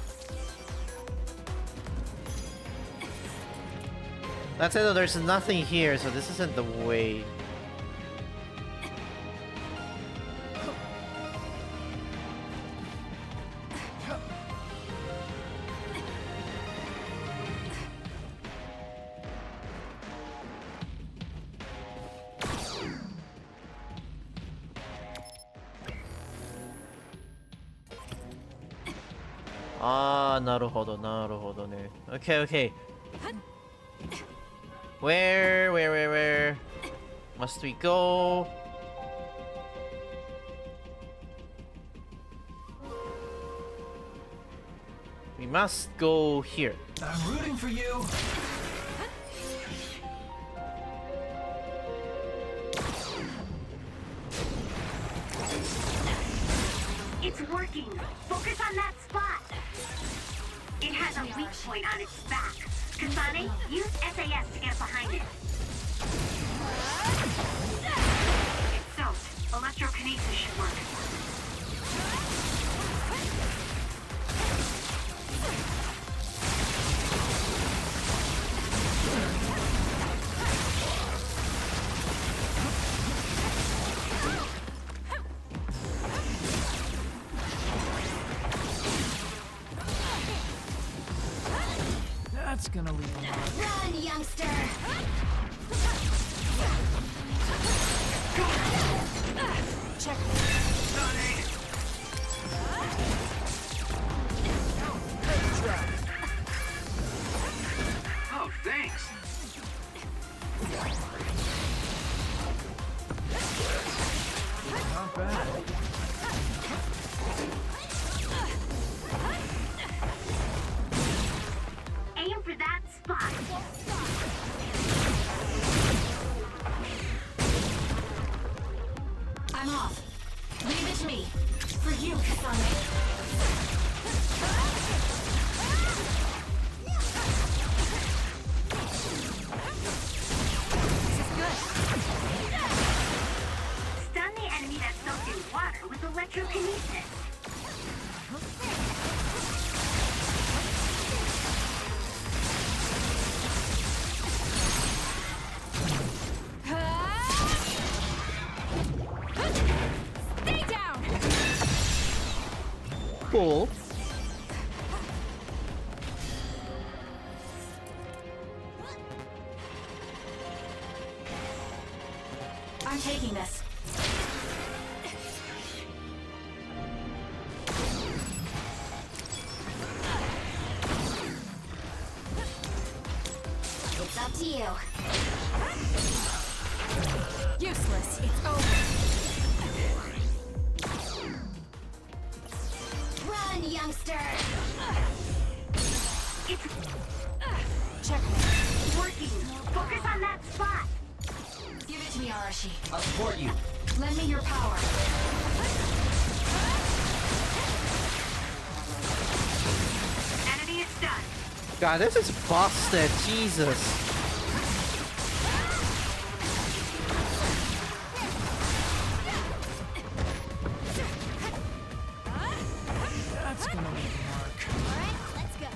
That's it though, there's nothing here, so this isn't the way. Ah, naruhodo, naruhodo ne. Okay, okay. Where must we go? We must go here. I'm rooting for you. It's working. Focus on that spot. It has a weak point on its back. Kasane, use SAS to get behind it. It's soaked. Electrokinesis should work. That's gonna leave a mark. Run, youngster. Check. Oh, thanks. Not bad. Aim for that spot. I'm off. Leave it to me. For you, Kasane. Stun the enemy that's soaked in water Cool. I'm taking this. It's up to you. Useless. It's over. Run, youngster! Checkmate. Working. Focus on that spot. Give it to me, Arashi. I'll support you. Lend me your power. Enemy is done. God, this is busted. Jesus. That's gonna leave a mark. Alright, let's go.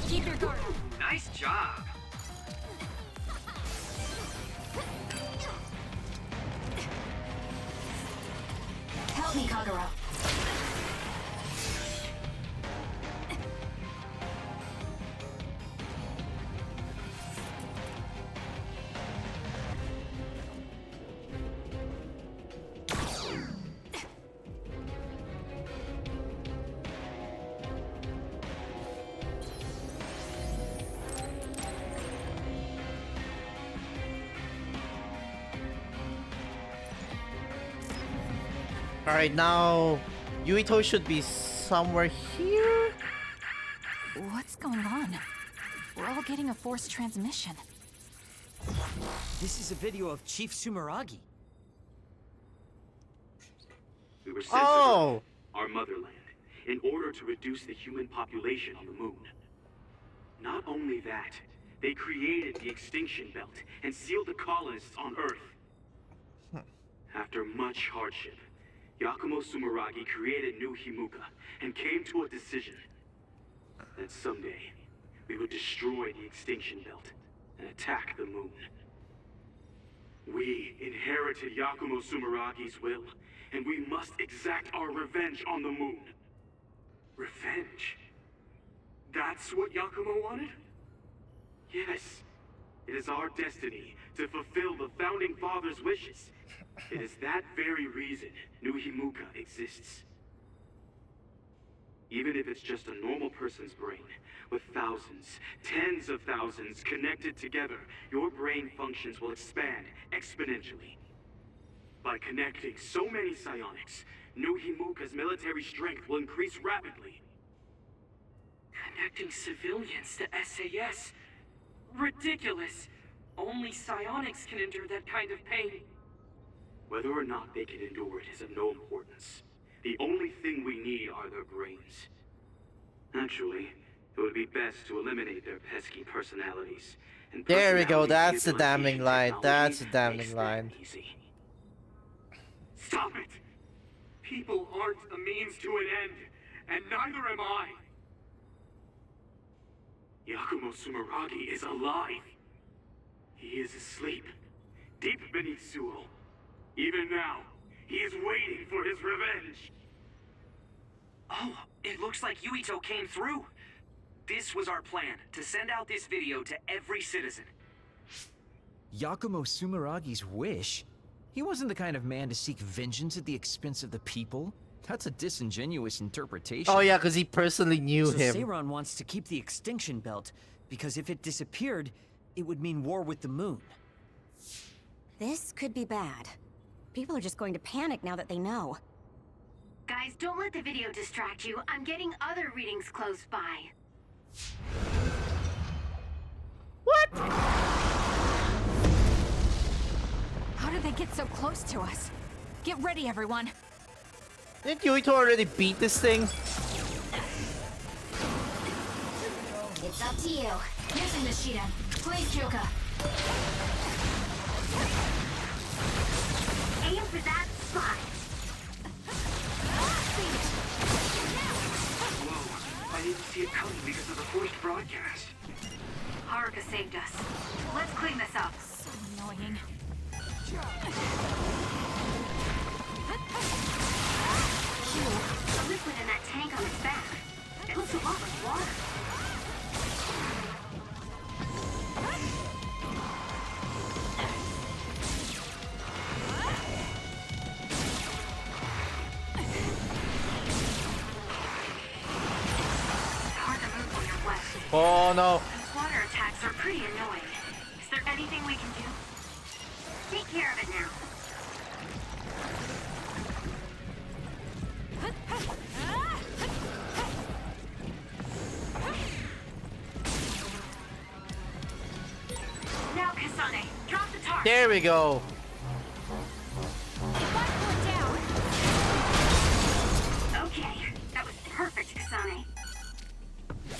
Keep your guard up. Nice job. Help me, Kagura. Alright, now Yuito should be somewhere here. What's going on? We're all getting a forced transmission. This is a video of Chief Sumeragi. We were sent to Oh! Earth, our motherland, in order to reduce the human population on the moon. Not only that, they created the extinction belt and sealed the colonists on Earth. After much hardship, Yakumo Sumeragi created New Himuka and came to a decision that someday we would destroy the extinction belt and attack the moon. We inherited Yakumo Sumeragi's will, and we must exact our revenge on the moon. Revenge? That's what Yakumo wanted? Yes. It is our destiny to fulfill the Founding Father's wishes. It is that very reason New Himuka exists. Even if it's just a normal person's brain, with thousands, tens of thousands connected together, your brain functions will expand exponentially. By connecting so many psionics, New Himuka's military strength will increase rapidly. Connecting civilians to SAS? Ridiculous! Only psionics can endure that kind of pain. Whether or not they can endure it is of no importance. The only thing we need are their brains. Actually, it would be best to eliminate their pesky personalities. And There we go, personality that's the implementation damning line, technology that's the makes damning that line. easy. Stop it! People aren't a means to an end, and neither am I. Yakumo Sumeragi is alive. He is asleep, deep beneath Suo. Even now, he is waiting for his revenge. Oh, it looks like Yuito came through. This was our plan, to send out this video to every citizen. Yakumo Sumeragi's wish? He wasn't the kind of man to seek vengeance at the expense of the people. That's a disingenuous interpretation. Oh yeah, because he personally knew So him. Seiron wants to keep the extinction belt, because if it disappeared, it would mean war with the moon. This could be bad. People are just going to panic now that they know. Guys, don't let the video distract you. I'm getting other readings close by. How did they get so close to us? Get ready, everyone. Didn't Yuito already beat this thing? It's up to you. Using the Shiden. Please, Kyoka. Aim for that spot. I didn't see it coming because of the forced broadcast. Haruka saved us. Let's clean this up. So annoying. The liquid in that tank on its back. It looks a lot like water. It's hard to move when you're wet. Oh no. Those water attacks are pretty annoying. Is there anything we can do? Take care of it now. Now, Kasane, drop the tarp. There we go. Okay, that was perfect, Kasane. The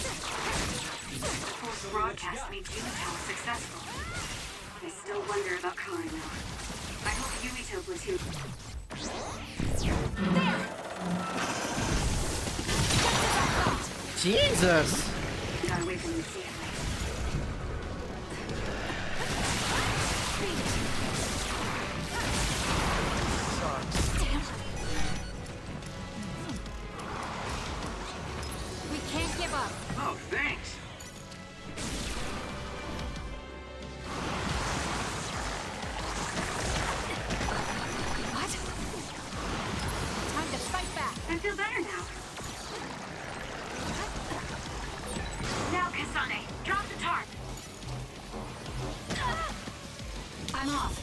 forced broadcast made Yumito successful. I still wonder about Karin, though. I hope Yumito platoon. Jesus. Got away from me safely. We can't give up. Oh, thanks. What? Time to fight back. I feel better now. Now, Kasane, drop the tarp. I'm off.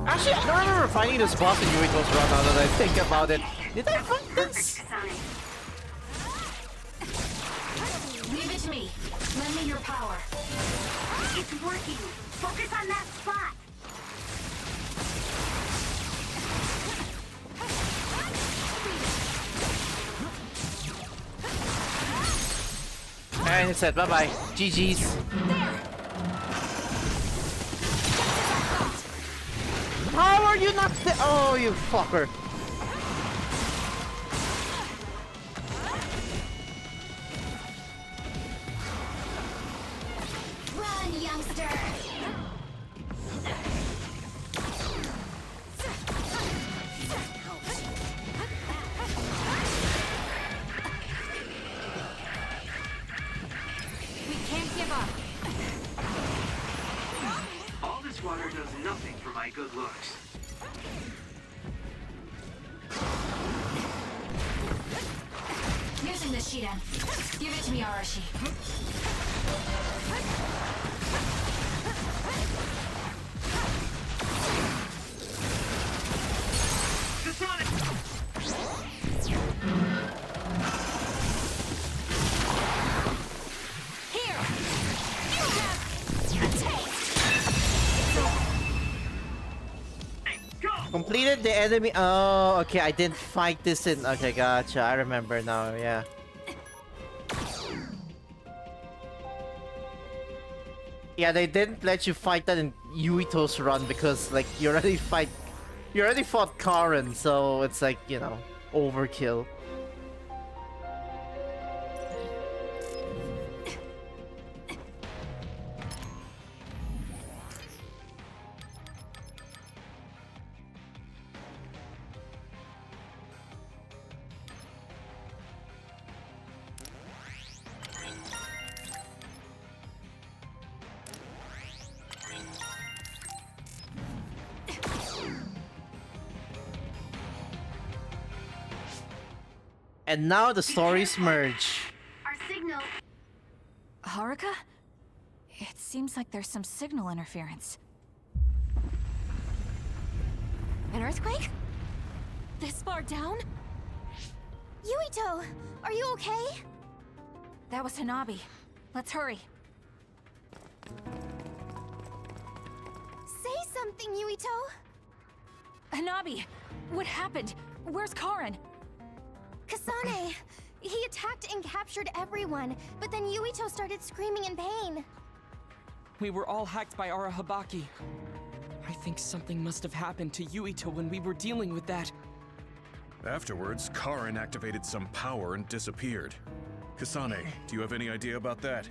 Actually, I don't remember finding this boss in Yuriko's run now that I think about it. Did I find this? Kasane. Leave it to me. Lend me your power. It's working. Focus on that spot. And it said bye bye. GG's. How are you not the— oh, you fucker. Run, youngster. We can't give up. All this water does nothing for my good looks. Using the Shiden. Give it to me, Arashi. Here! You have a taste! Completed the enemy— oh, okay, I didn't fight this in— okay, gotcha, I remember now, yeah. Yeah, they didn't let you fight that in Yuito's run because, like, you already fought Karin, so it's like, you know, overkill. And now the stories merge. Our signal. Haruka? It seems like there's some signal interference. An earthquake? This far down? Yuito, are you okay? That was Hanabi. Let's hurry. Say something, Yuito! Hanabi! What happened? Where's Karin? Kasane! He attacked and captured everyone, but then Yuito started screaming in pain. We were all hacked by Arahabaki. I think something must have happened to Yuito when we were dealing with that. Afterwards, Karin activated some power and disappeared. Kasane, do you have any idea about that?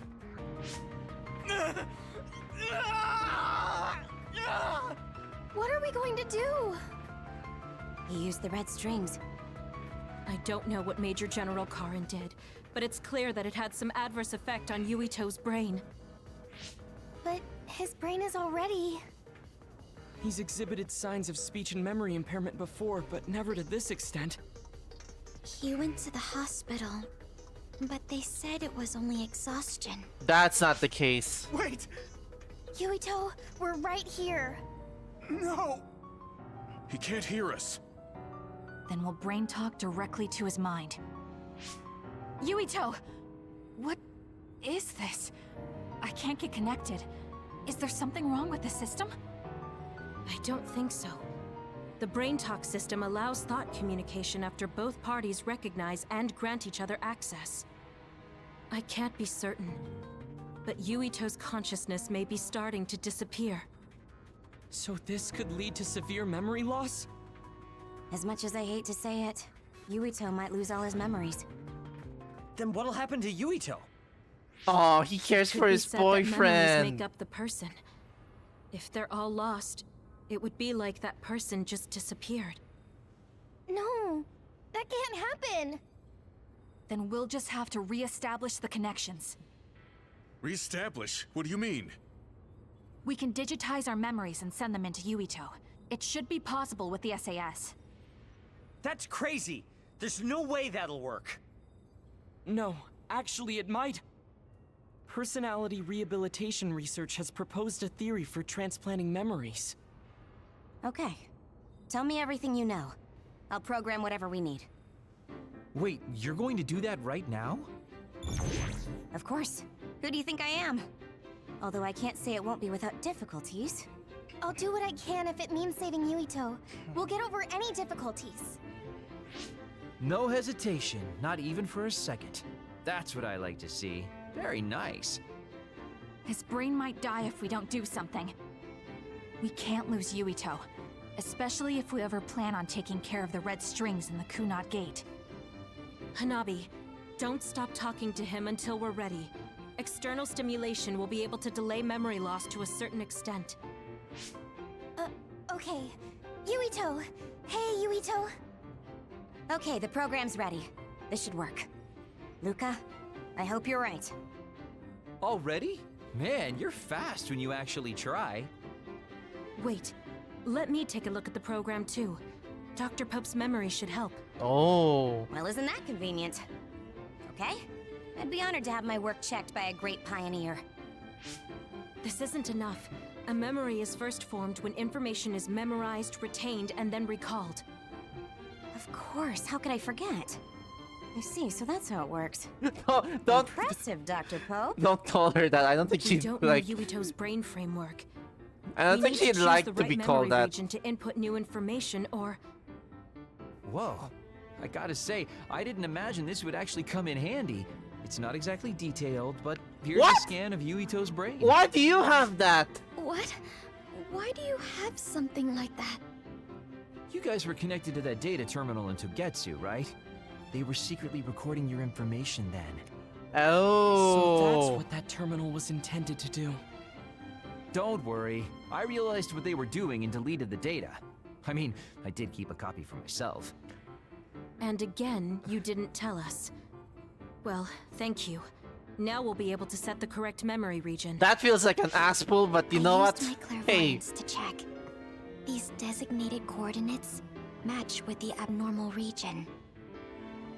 What are we going to do? He used the red strings. I don't know what Major General Karin did, but it's clear that it had some adverse effect on Yuito's brain. But his brain is already... He's exhibited signs of speech and memory impairment before, but never to this extent. He went to the hospital, but they said it was only exhaustion. That's not the case. Wait! Yuito, we're right here. No! He can't hear us. Then we'll brain talk directly to his mind. Yuito! What is this? I can't get connected. Is there something wrong with the system? I don't think so. The brain talk system allows thought communication after both parties recognize and grant each other access. I can't be certain, but Yuito's consciousness may be starting to disappear. So this could lead to severe memory loss? As much as I hate to say it, Yuito might lose all his memories. Then what'll happen to Yuito? Oh, he cares Could for be his said that memories boyfriend. make up the person. If they're all lost, it would be like that person just disappeared. No, that can't happen. Then we'll just have to re-establish the connections. Reestablish? What do you mean? We can digitize our memories and send them into Yuito. It should be possible with the SAS. That's crazy! There's no way that'll work! No, actually it might. Personality rehabilitation research has proposed a theory for transplanting memories. Okay. Tell me everything you know. I'll program whatever we need. Wait, you're going to do that right now? Of course. Who do you think I am? Although I can't say it won't be without difficulties. I'll do what I can if it means saving Yuito. We'll get over any difficulties. No hesitation, not even for a second. That's what I like to see. Very nice. His brain might die if we don't do something. We can't lose Yuito, especially if we ever plan on taking care of the red strings in the Kunad Gate. Hanabi, don't stop talking to him until we're ready. External stimulation will be able to delay memory loss to a certain extent. Okay. Yuito! Hey, Yuito! Okay, the program's ready. This should work. Luca, I hope you're right. Already? Man, you're fast when you actually try. Wait, let me take a look at the program too. Dr. Pope's memory should help. Oh. Well, isn't that convenient? Okay? I'd be honored to have my work checked by a great pioneer. This isn't enough. A memory is first formed when information is memorized, retained, and then recalled. Of course, how could I forget? I see, so that's how it works. Don't Impressive, Dr. Pope. don't call her that. I don't think We she'd don't like. know Yuito's brain framework. I don't We think need to she'd choose like the to right be called memory that. region to input new information, or Whoa. I gotta say, I didn't imagine this would actually come in handy. It's not exactly detailed, but here's What? a scan of Yuito's brain. Why do you have that? What? Why do you have something like that? You guys were connected to that data terminal in Togetsu, right? They were secretly recording your information then. Oh. So that's what that terminal was intended to do. Don't worry. I realized what they were doing and deleted the data. I mean, I did keep a copy for myself. and again, you didn't tell us. Well, thank you. Now we'll be able to set the correct memory region. That feels like an ass pull, but you know I what? used my Hey, clairvoyance to check. These designated coordinates match with the abnormal region.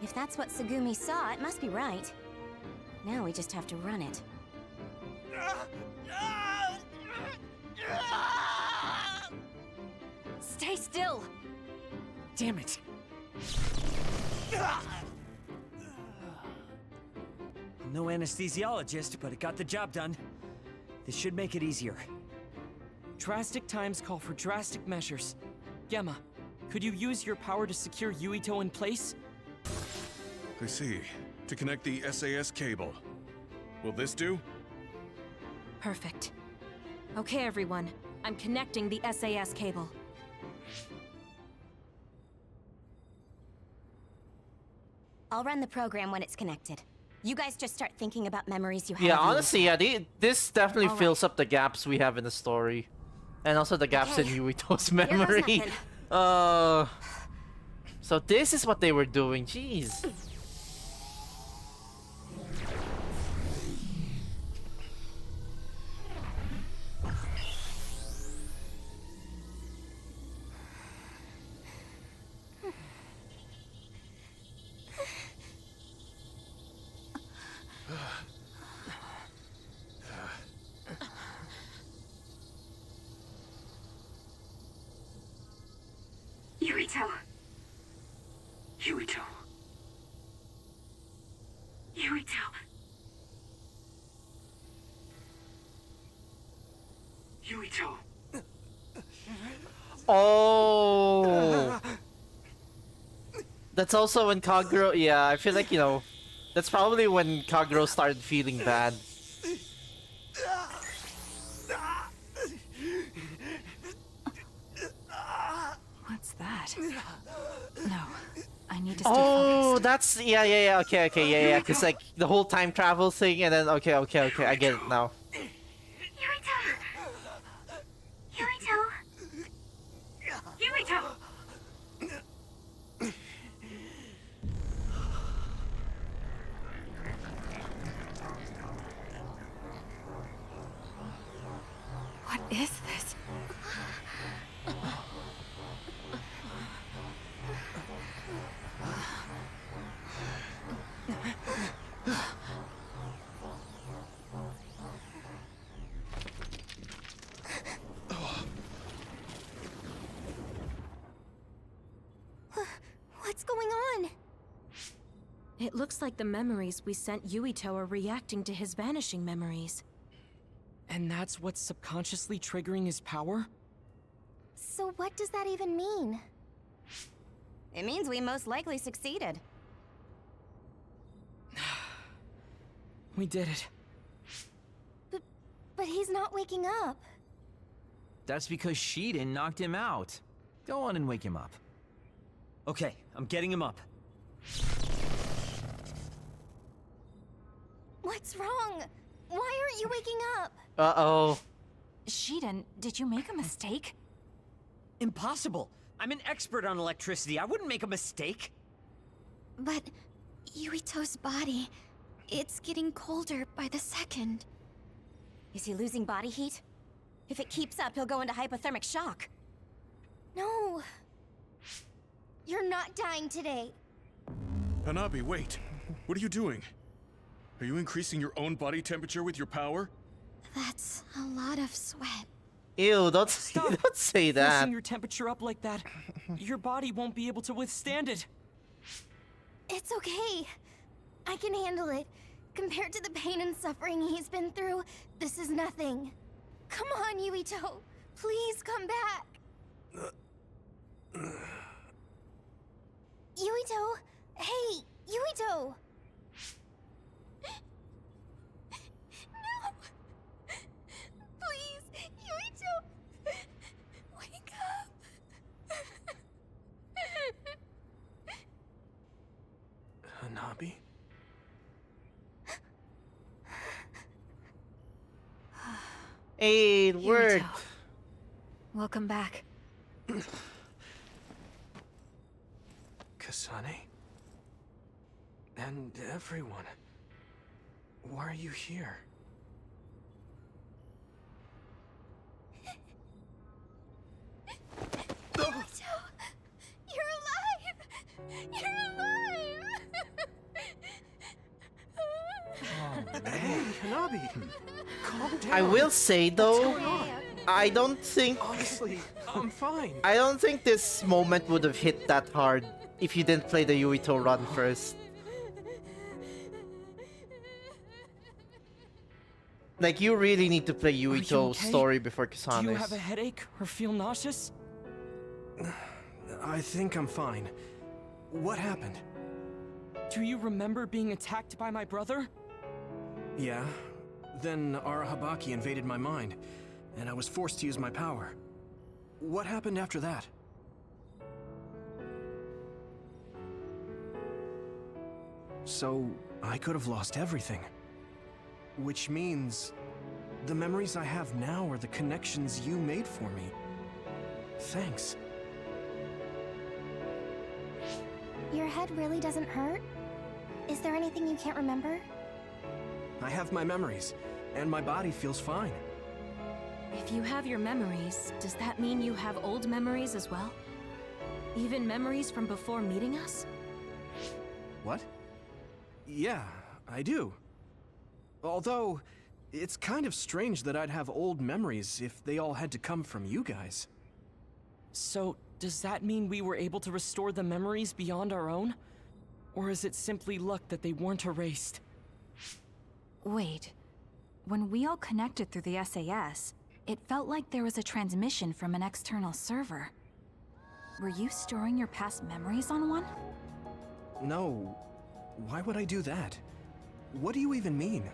If that's what Tsugumi saw, it must be right. Now we just have to run it. Stay still! Damn it! I'm no anesthesiologist, but it got the job done. This should make it easier. Drastic times call for drastic measures. Gemma, could you use your power to secure Yuito in place? I see. To connect the SAS cable. Will this do? Perfect. Okay, everyone. I'm connecting the SAS cable. I'll run the program when it's connected. You guys just start thinking about memories you have. Yeah, of me. honestly, yeah, this definitely All fills up the gaps we have in the story. And also the gaps in Okay. Yuito's goes memory. nothing. So this is what they were doing, jeez. Yuito. Yuito. Yuito. Yuito. Oh. That's also when Kagero, yeah, I feel like, you know, that's probably when Kagero started feeling bad. What's that? No, I need to stay Oh, focused. that's, yeah, okay, cause like the whole time travel thing and then, okay, I get it now. Yuito. Yuito. Yuito. What is this? What's going on? It looks like the memories we sent Yuito are reacting to his vanishing memories. And that's what's subconsciously triggering his power? So what does that even mean? It means we most likely succeeded. We did it. But he's not waking up. That's because Shiden knocked him out. Go on and wake him up. Okay, I'm getting him up. What's wrong? Why aren't you waking up? Uh-oh. Shiden, did you make a mistake? Impossible! I'm an expert on electricity. I wouldn't make a mistake. But Yuito's body, it's getting colder by the second. Is he losing body heat? If it keeps up, he'll go into hypothermic shock. No. You're not dying today. Hanabi, wait. What are you doing? Are you increasing your own body temperature with your power? That's a lot of sweat. Ew, don't Stop say that. Forcing your temperature up like that, your body won't be able to withstand it. It's okay. I can handle it. Compared to the pain and suffering he's been through, this is nothing. Come on, Yuito. Please come back. Yuito! Hey, Yuito! No! Please, Yuito! Wake up! Hanabi? Hey, it worked. Yuito. Welcome back. Kasane? And everyone. Why are you here? Yuito! You're alive! You're alive! Oh, man. Hanabi! Calm down. I will say though, I don't think Honestly, I'm fine. I don't think this moment would have hit that hard if you didn't play the Yuito run first. Like, you really need to play Yuito's okay? story before Do you have Kasane's. a headache or feel nauseous? I think I'm fine. What happened? Do you remember being attacked by my brother? Yeah. Then Arahabaki invaded my mind, and I was forced to use my power. What happened after that? So I could have lost everything. Which means the memories I have now are the connections you made for me. Thanks. Your head really doesn't hurt? Is there anything you can't remember? I have my memories, and my body feels fine. If you have your memories, does that mean you have old memories as well? Even memories from before meeting us? What? Yeah, I do. Although, it's kind of strange that I'd have old memories if they all had to come from you guys. So, does that mean we were able to restore the memories beyond our own? Or is it simply luck that they weren't erased? Wait. When we all connected through the SAS, it felt like there was a transmission from an external server. Were you storing your past memories on one? No. Why would I do that? What do you even mean?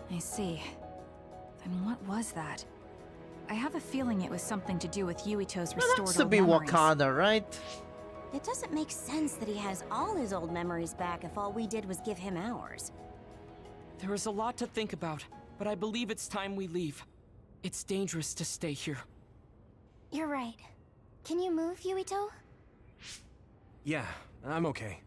I see. Then what was that? I have a feeling it was something to do with Yuito's That restored has to old be memories. Wakanda, right? It doesn't make sense that he has all his old memories back if all we did was give him ours. There is a lot to think about, but I believe it's time we leave. It's dangerous to stay here. You're right. Can you move, Yuito? Yeah, I'm okay.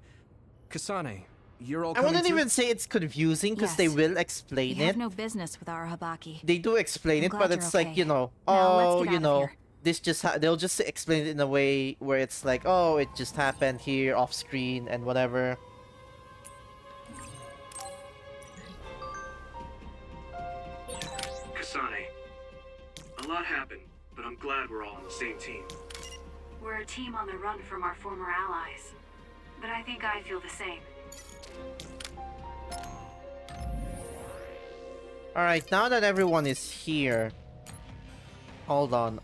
Kasane, you're all I coming wouldn't too? even say it's confusing because they Yes. will explain We have it. no business with Arahabaki. They do explain I'm it, glad but you're it's like, okay. you know, Now, let's oh, get you out of know, here. this just they'll just explain it in a way where it's like, oh, it just happened here off screen and whatever. Kasane, a lot happened, but I'm glad we're all on the same team. We're a team on the run from our former allies. But I think I feel the same. All right, now that everyone is here, hold on.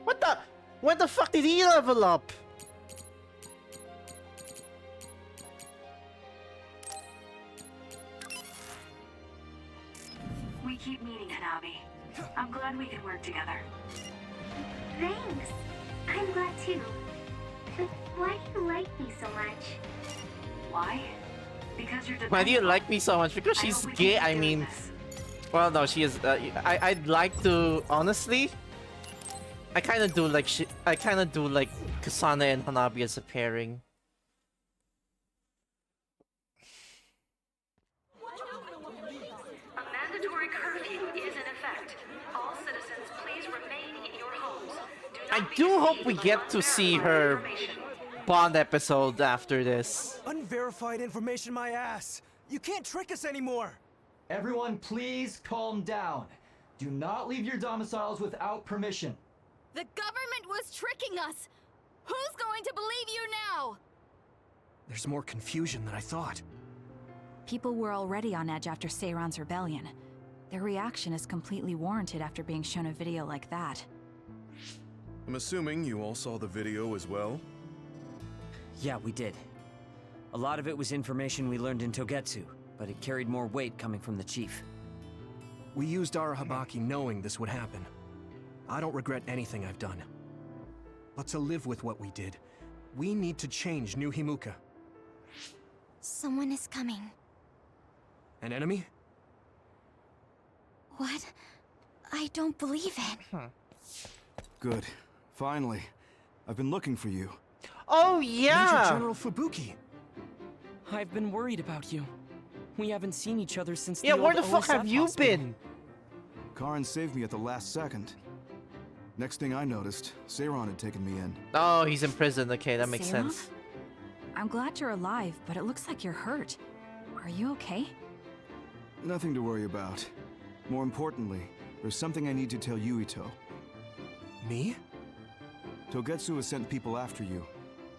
What the? When the fuck did he level up? We keep meeting, Hanabi. I'm glad we can work together. Thanks. I'm glad too. But why do you like me so much? Why? Because you're Why do you dependable. like me so much? Because I she's hope we gay. can keep I doing mean, this. well, no, she is. I'd like to honestly. I kind of do like I kind of do like Kasane and Hanabi as a pairing. A mandatory curfew is in effect. All citizens, please remain in your homes. I do hope we get to see her Bond episode after this. Unverified information, my ass! You can't trick us anymore! Everyone, please calm down. Do not leave your domiciles without permission. The government was tricking us! Who's going to believe you now? There's more confusion than I thought. People were already on edge after Seiron's rebellion. Their reaction is completely warranted after being shown a video like that. I'm assuming you all saw the video as well? Yeah, we did. A lot of it was information we learned in Togetsu, but it carried more weight coming from the chief. We used Arahabaki knowing this would happen. I don't regret anything I've done. But to live with what we did, we need to change New Himuka. Someone is coming. An enemy? What? I don't believe it. Good. Finally. I've been looking for you. Oh, yeah! Major General Fubuki! I've been worried about you. We haven't seen each other since Yeah, the where old the fuck have OSF you hospital. been? Karin saved me at the last second. Next thing I noticed, Seiron had taken me in. Oh, he's in prison. Okay, that makes Seiron? sense. I'm glad you're alive, but it looks like you're hurt. Are you okay? Nothing to worry about. More importantly, there's something I need to tell Yuito. Me? Togetsu has sent people after you.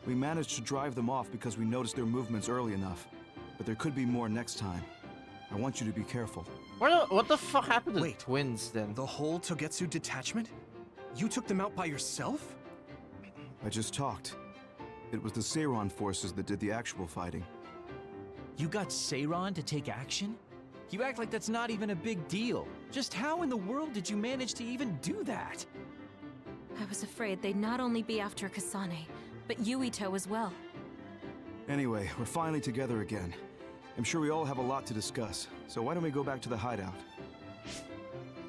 We managed to drive them off because we noticed their movements early enough. But there could be more next time. I want you to be careful. What the fuck happened to Wait, the twins then? The whole Togetsu detachment? You took them out by yourself? I just talked. It was the Seiron forces that did the actual fighting. You got Seiron to take action? You act like that's not even a big deal. Just how in the world did you manage to even do that? I was afraid they'd not only be after Kasane, but Yuito as well. Anyway, we're finally together again. I'm sure we all have a lot to discuss, so why don't we go back to the hideout?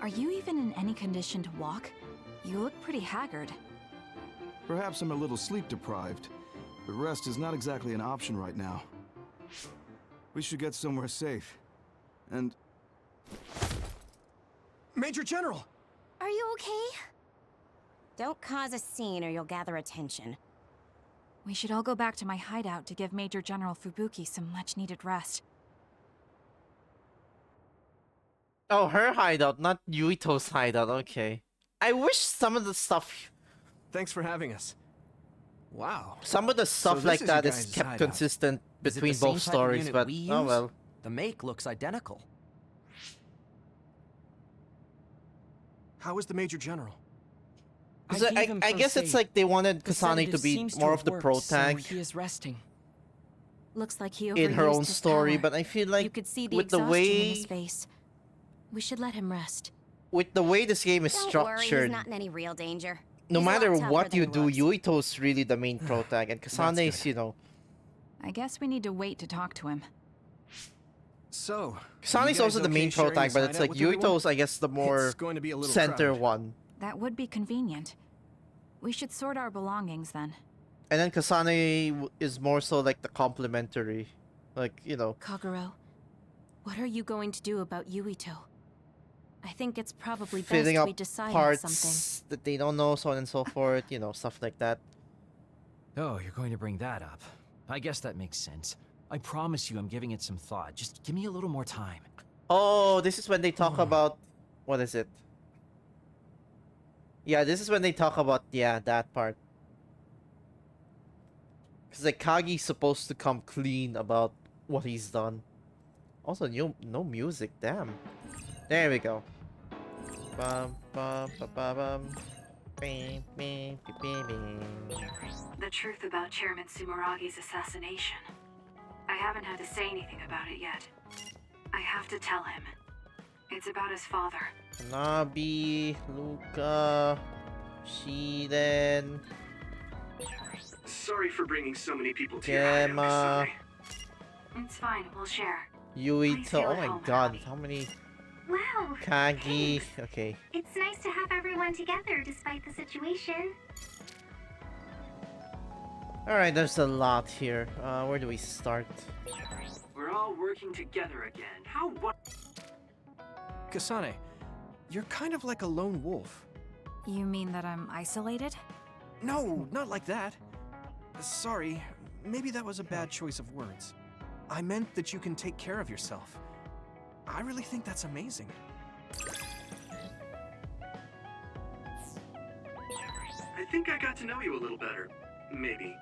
Are you even in any condition to walk? You look pretty haggard. Perhaps I'm a little sleep deprived, but rest is not exactly an option right now. We should get somewhere safe. And... Major General! Are you okay? Don't cause a scene or you'll gather attention. We should all go back to my hideout to give Major General Fubuki some much-needed rest. Oh, her hideout, not Yuito's hideout. Okay. I wish some of the stuff... Thanks for having us. Wow. Some of the stuff this like is that you is guys' kept hideout. consistent Is it between the same both type of stories, unit but we oh use? well. The make looks identical. How is the Major General? 'Cause I guess it's like they wanted The Kasane to sedative be seems to more have of the worked, pro so tag he is resting. Looks like he overused in her own his story, power. but I feel like You could see the with the exhaustion in way his face. We should let him rest. with the way this game is Don't structured, worry, he's not in any real danger. no He's a lot matter tougher what than you he do, looks. Yuito's really the main pro tag, and Kasane's, you know, I guess we need to wait to talk to him. So, Kasane's also the main pro tag, but it's like Yuito's, I guess, the more It's going to be a little center crowded. one. That would be convenient. We should sort our belongings then. And then Kasane is more so like the complementary, like, you know. Kaguro, what are you going to do about Yuito? I think it's probably Filling best up we decide on parts something. that they don't know, so on and so forth, you know, stuff like that. Oh, you're going to bring that up. I guess that makes sense. I promise you I'm giving it some thought. Just give me a little more time. Oh, this is when they talk about... What is it? Yeah, this is when they talk about, yeah, that part. Because like Kagi's supposed to come clean about what he's done. Also, no music, damn. There we go. Bum, bum, bum, bum, bum. Bing, bing, bing, bing. The truth about Chairman Sumeragi's assassination. I haven't had to say anything about it yet. I have to tell him. It's about his father. Nabi, Luca, Shiden, Sorry for bringing so many people to Gemma, It's fine, we'll share. Yuito. Oh my god, how many? Wow. Kagi. Okay. It's nice to have everyone together despite the situation. Alright, there's a lot here. Where do we start? We're all working together again. How what? Kasane, you're kind of like a lone wolf. You mean that I'm isolated? No, not like that. Sorry, maybe that was a bad choice of words. I meant that you can take care of yourself. I really think that's amazing. I think I got to know you a little better. Maybe.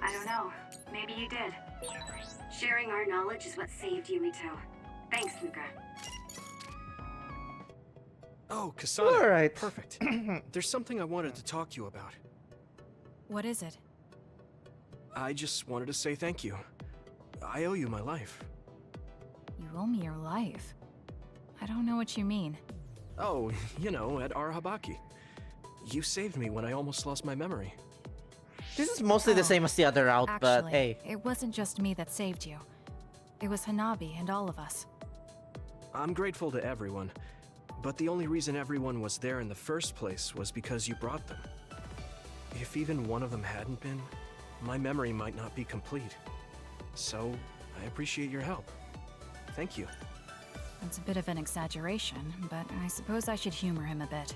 I don't know. Maybe you did. Sharing our knowledge is what saved Yuito. Thanks, Luca. Oh, Kasane. All right. Perfect. There's something I wanted to talk to you about. What is it? I just wanted to say thank you. I owe you my life. You owe me your life. I don't know what you mean. Oh, you know, at Arahabaki. You saved me when I almost lost my memory. This is mostly the same as the other route, but Actually, hey. it wasn't just me that saved you. It was Hanabi and all of us. I'm grateful to everyone, but the only reason everyone was there in the first place was because you brought them. If even one of them hadn't been, my memory might not be complete. So, I appreciate your help. Thank you. It's a bit of an exaggeration, but I suppose I should humor him a bit.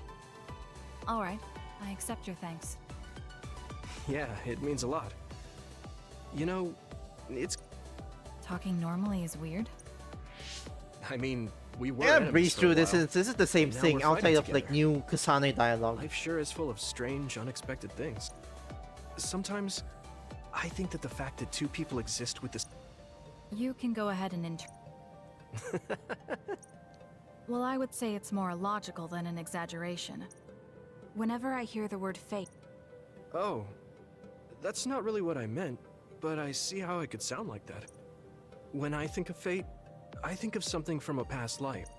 Alright, I accept your thanks. Yeah, it means a lot. You know, it's... Talking normally is weird? I mean, we were Yeah, enemies breeze for a through this. while, This is the same and now thing we're outside fighting of like together. new Kasane dialogue. Life sure is full of strange, unexpected things. Sometimes, I think that the fact that two people exist with this... You can go ahead and Well, I would say it's more logical than an exaggeration. Whenever I hear the word fate... Oh, that's not really what I meant, but I see how it could sound like that. When I think of fate, I think of something from a past life.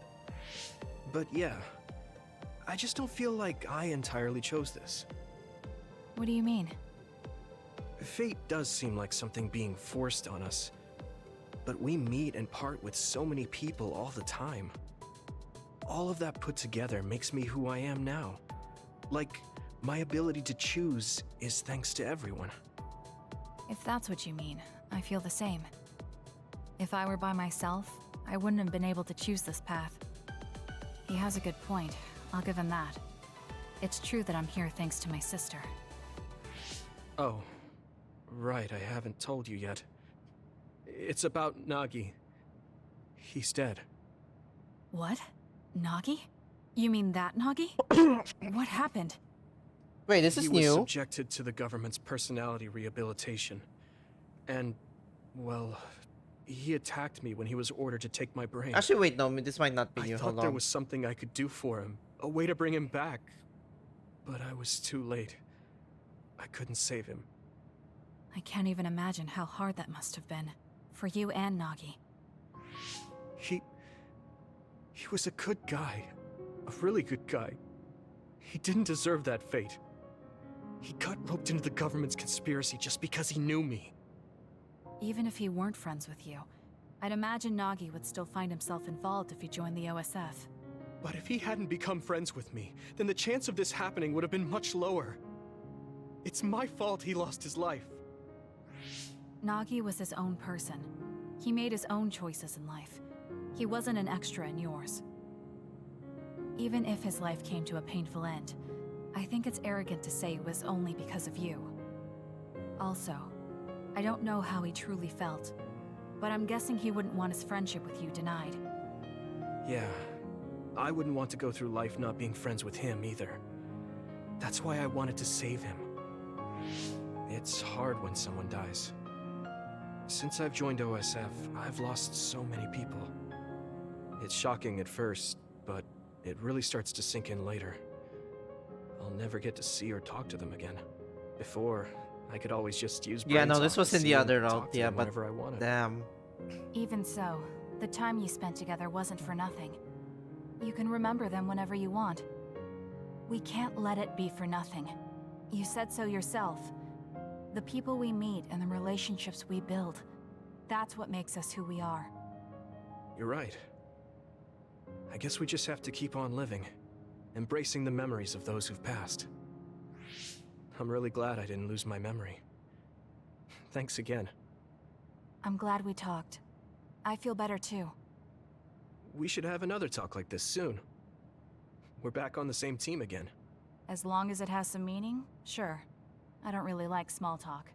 But yeah, I just don't feel like I entirely chose this. What do you mean? Fate does seem like something being forced on us. But we meet and part with so many people all the time. All of that put together makes me who I am now. Like, my ability to choose is thanks to everyone. If that's what you mean, I feel the same. If I were by myself, I wouldn't have been able to choose this path. He has a good point, I'll give him that. It's true that I'm here thanks to my sister. Oh, right, I haven't told you yet. It's about Nagi. He's dead. What? Nagi? You mean that Nagi? What happened? Wait, this is He new. was subjected to the government's personality rehabilitation. And, well, he attacked me when he was ordered to take my brain. Actually, wait, no, this might not be I new. thought Hold there on. was something I could do for him, a way to bring him back. But I was too late. I couldn't save him. I can't even imagine how hard that must have been. For you and Nagi. He was a good guy. A really good guy. He didn't deserve that fate. He got roped into the government's conspiracy just because he knew me. Even if he weren't friends with you, I'd imagine Nagi would still find himself involved if he joined the OSF. But if he hadn't become friends with me, then the chance of this happening would have been much lower. It's my fault he lost his life. Nagi was his own person. He made his own choices in life. He wasn't an extra in yours. Even if his life came to a painful end, I think it's arrogant to say it was only because of you. Also, I don't know how he truly felt, but I'm guessing he wouldn't want his friendship with you denied. Yeah, I wouldn't want to go through life not being friends with him either. That's why I wanted to save him. It's hard when someone dies. Since I've joined OSF, I've lost so many people. It's shocking at first, but it really starts to sink in later. I'll never get to see or talk to them again. Before, I could always just use Yeah, brain no, talk this was to in see the them other and route. talk to Yeah, them but whenever I wanted. damn. Even so, the time you spent together wasn't for nothing. You can remember them whenever you want. We can't let it be for nothing. You said so yourself. The people we meet and the relationships we build, that's what makes us who we are. You're right. I guess we just have to keep on living, embracing the memories of those who've passed. I'm really glad I didn't lose my memory. Thanks again. I'm glad we talked. I feel better too. We should have another talk like this soon. We're back on the same team again. As long as it has some meaning, sure. I don't really like small talk.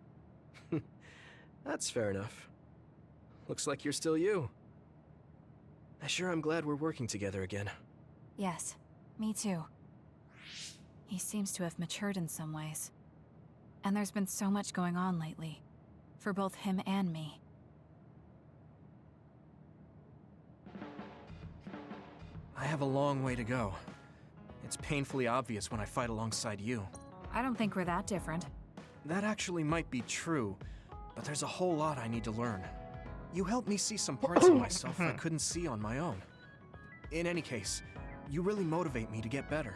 That's fair enough. Looks like you're still you. I sure am glad we're working together again. Yes, me too. He seems to have matured in some ways. And there's been so much going on lately. For both him and me. I have a long way to go. It's painfully obvious when I fight alongside you. I don't think we're that different. That actually might be true, but there's a whole lot I need to learn. You helped me see some parts of myself I couldn't see on my own. In any case, you really motivate me to get better.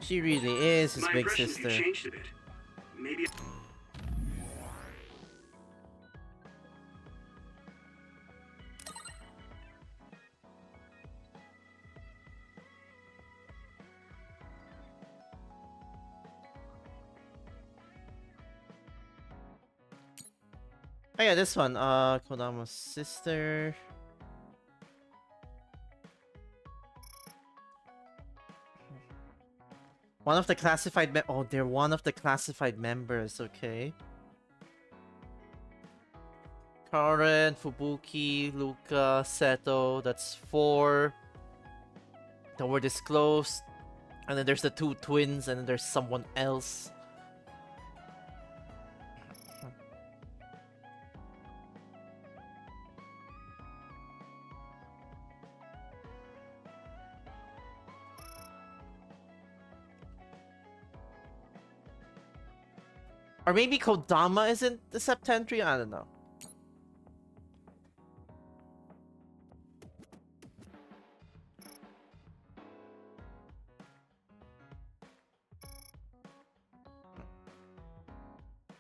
She really is his My big impression sister. of you changed a bit. Maybe. Oh yeah, this one. Kodama's sister. One of the classified oh, they're one of the classified members, okay. Karen, Fubuki, Luca, Seto, that's 4 that were disclosed. And then there's the 2 twins, and then there's someone else. Or maybe Kodama isn't the Septentry? I don't know.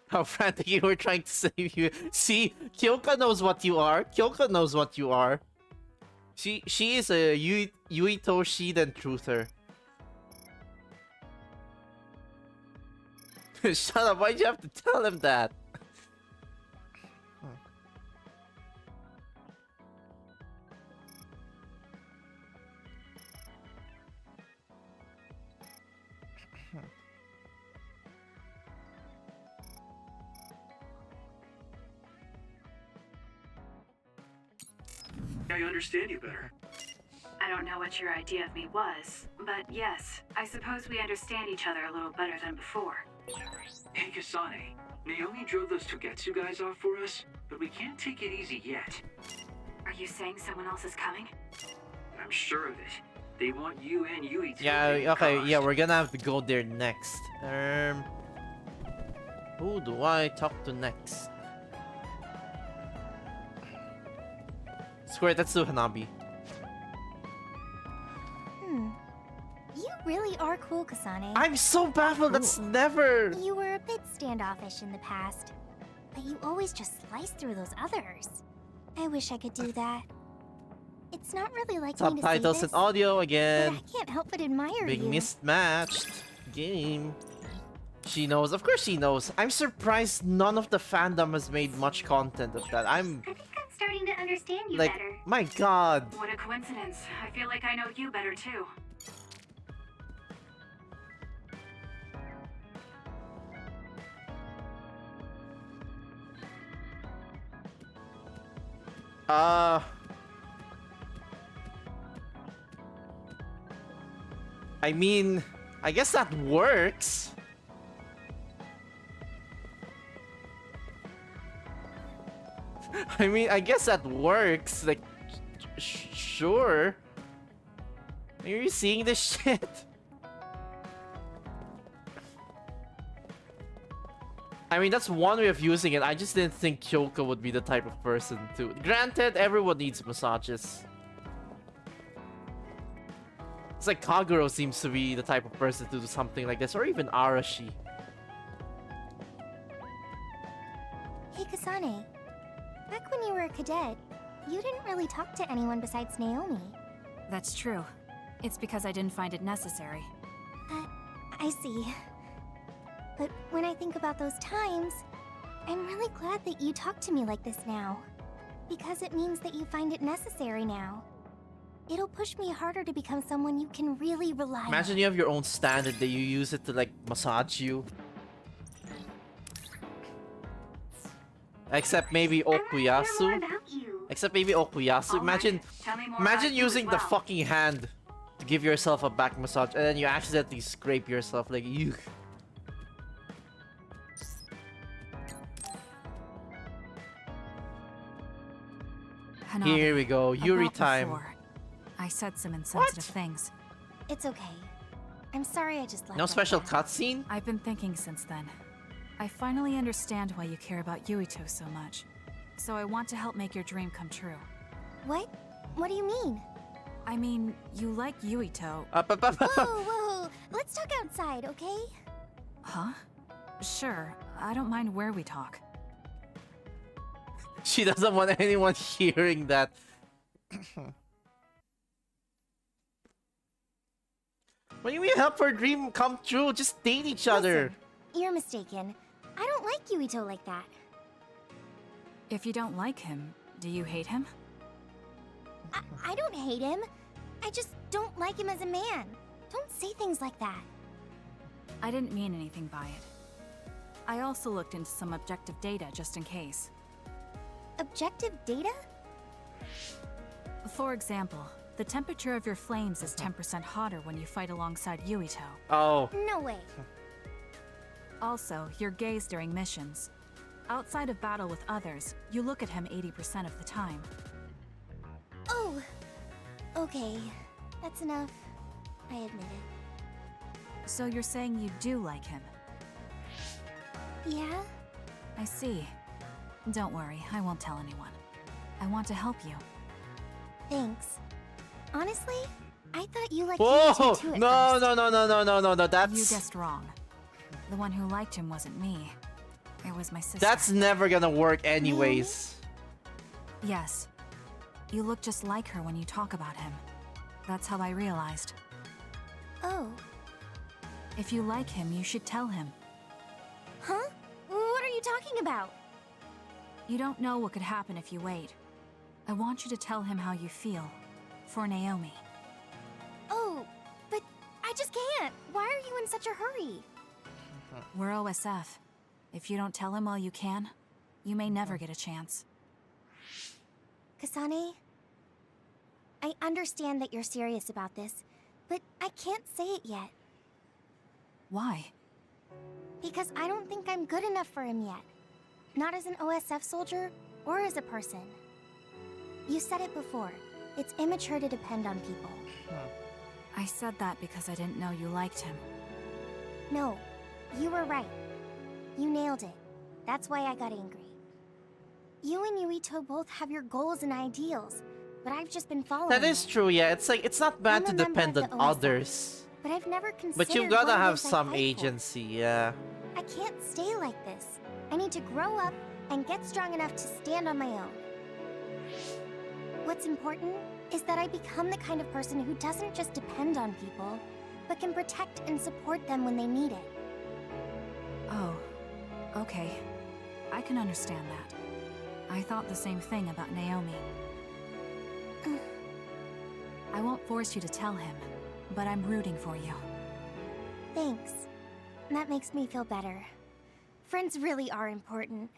How frantic you were trying to save you. See, Kyoka knows what you are. Kyoka knows what you are. She is a Yuito Shiden truther. Shut up, why'd you have to tell him that? I understand you better. I don't know what your idea of me was, but yes, I suppose we understand each other a little better than before. Hey Kasane, Naomi drove those Togetsu guys off for us, but we can't take it easy yet. Are you saying someone else is coming? I'm sure of it. They want you and Yui to. Yeah, okay, yeah, we're gonna have to go there next. Who do I talk to next? Square Tetsu Hanabi. You really are cool, Kasane. I'm so baffled, that's never... You were a bit standoffish in the past, but you always just slice through those others. I wish I could do that. It's not really like me to say Subtitles this, and audio again. but I can't help but admire Big you. mismatched game. She knows, of course she knows. I'm surprised none of the fandom has made much content of that. I'm starting to understand you like, better. my god. What a coincidence. I feel like I know you better too. I mean, I guess that works. I mean, I guess that works. Like, sure. Are you seeing this shit? I mean, that's one way of using it. I just didn't think Kyoko would be the type of person to... Granted, everyone needs massages. It's like Kaguro seems to be the type of person to do something like this, or even Arashi. Hey, Kasane. Back when you were a cadet, you didn't really talk to anyone besides Naomi. That's true. It's because I didn't find it necessary. I see. But when I think about those times, I'm really glad that you talk to me like this now. Because it means that you find it necessary now. It'll push me harder to become someone you can really rely on. Imagine you have your own standard that you use it to like massage you. Except maybe Okuyasu. Except maybe Okuyasu. Imagine using the fucking hand to give yourself a back massage and then you accidentally scrape yourself like you. Here we go, Yuri time. Before, I said some insensitive things. It's okay. I'm sorry I just left. No special cutscene? I've been thinking since then. I finally understand why you care about Yuito so much. So I want to help make your dream come true. What? What do you mean? I mean, you like Yuito. Whoa. Let's talk outside, okay? Huh? Sure. I don't mind where we talk. She doesn't want anyone hearing that. What do you mean help her dream come true? Just date each other. Listen, you're mistaken. I don't like Yuito like that. If you don't like him, do you hate him? I don't hate him. I just don't like him as a man. Don't say things like that. I didn't mean anything by it. I also looked into some objective data just in case. Objective data? For example, the temperature of your flames is 10% hotter when you fight alongside Yuito. Oh. No way. Also, your gaze during missions. Outside of battle with others, you look at him 80% of the time. Oh. Okay. That's enough. I admit it. So you're saying you do like him? Yeah? I see. Don't worry, I won't tell anyone. I want to help you. Thanks. Honestly, I thought you liked Whoa! Yuito too at No, first. that's... You guessed wrong. The one who liked him wasn't me. It was my sister. That's never gonna work anyways. Yes. You look just like her when you talk about him. That's how I realized. Oh. If you like him, you should tell him. Huh? What are you talking about? You don't know what could happen if you wait. I want you to tell him how you feel. For Naomi. Oh, but I just can't. Why are you in such a hurry? We're OSF. If you don't tell him while you can, you may never get a chance. Kasane, I understand that you're serious about this, but I can't say it yet. Why? Because I don't think I'm good enough for him yet. Not as an OSF soldier, or as a person. You said it before. It's immature to depend on people. I said that because I didn't know you liked him. No, you were right. You nailed it. That's why I got angry. You and Yuito both have your goals and ideals, but I've just been following That is true, yeah. It's like, it's not bad to I'm a member depend of on the OSF, others. But I've never considered But you gotta what it have is I some fight for. agency, yeah. I can't stay like this. I need to grow up and get strong enough to stand on my own. What's important is that I become the kind of person who doesn't just depend on people, but can protect and support them when they need it. Oh, okay. I can understand that. I thought the same thing about Naomi. I won't force you to tell him, but I'm rooting for you. Thanks. That makes me feel better. Friends really are important.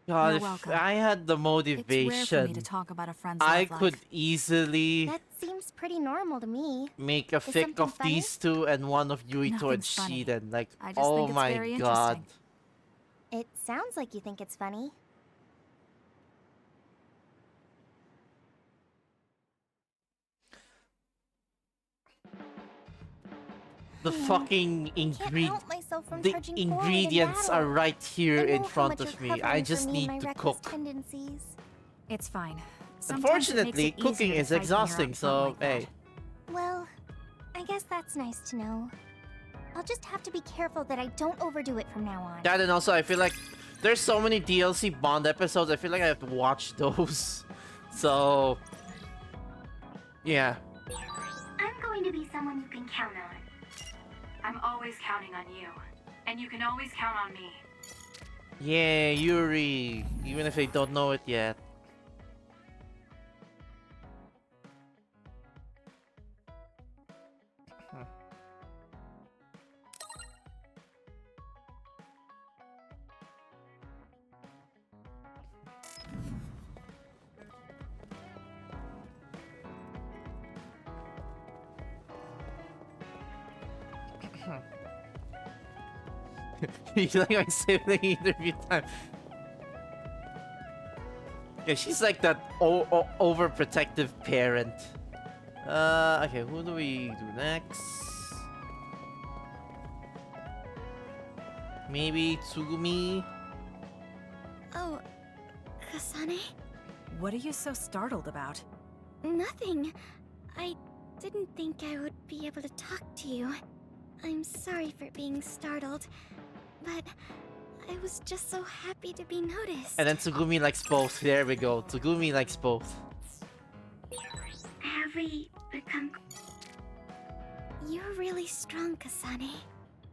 God, You're if welcome. I had the It's rare for me motivation, to talk about a friend's I love could life. easily That seems pretty normal to me. make a Is fic something of funny? these two and one of Yuito and Nothing's funny. Shiden. Like, I just oh think it's my very god. interesting. It sounds like you think it's funny. The fucking Can't help myself from the charging forward in ingredients battle. are right here I know in how front much of you're me. I covering for just me need and my to reckless cook. tendencies. It's fine. Sometimes it Unfortunately, makes it cooking easier to is fight when you're exhausting, up front so like that. hey. Well, I guess that's nice to know. I'll just have to be careful that I don't overdo it from now on. That and also I feel like there's so many DLC Bond episodes, I feel like I have to watch those. So yeah. I'm going to be someone you can count on. I'm always counting on you. And you can always count on me. Yeah, Yuri. Even if they don't know it yet. You like my sibling interview time. Yeah, she's like that overprotective parent. Okay, who do we do next? Maybe Tsugumi? Oh, Kasane? What are you so startled about? Nothing. I didn't think I would be able to talk to you. I'm sorry for being startled, but I was just so happy to be noticed. And then Tsugumi likes both. There we go. Tsugumi likes both. Have we become... You're really strong, Kasane.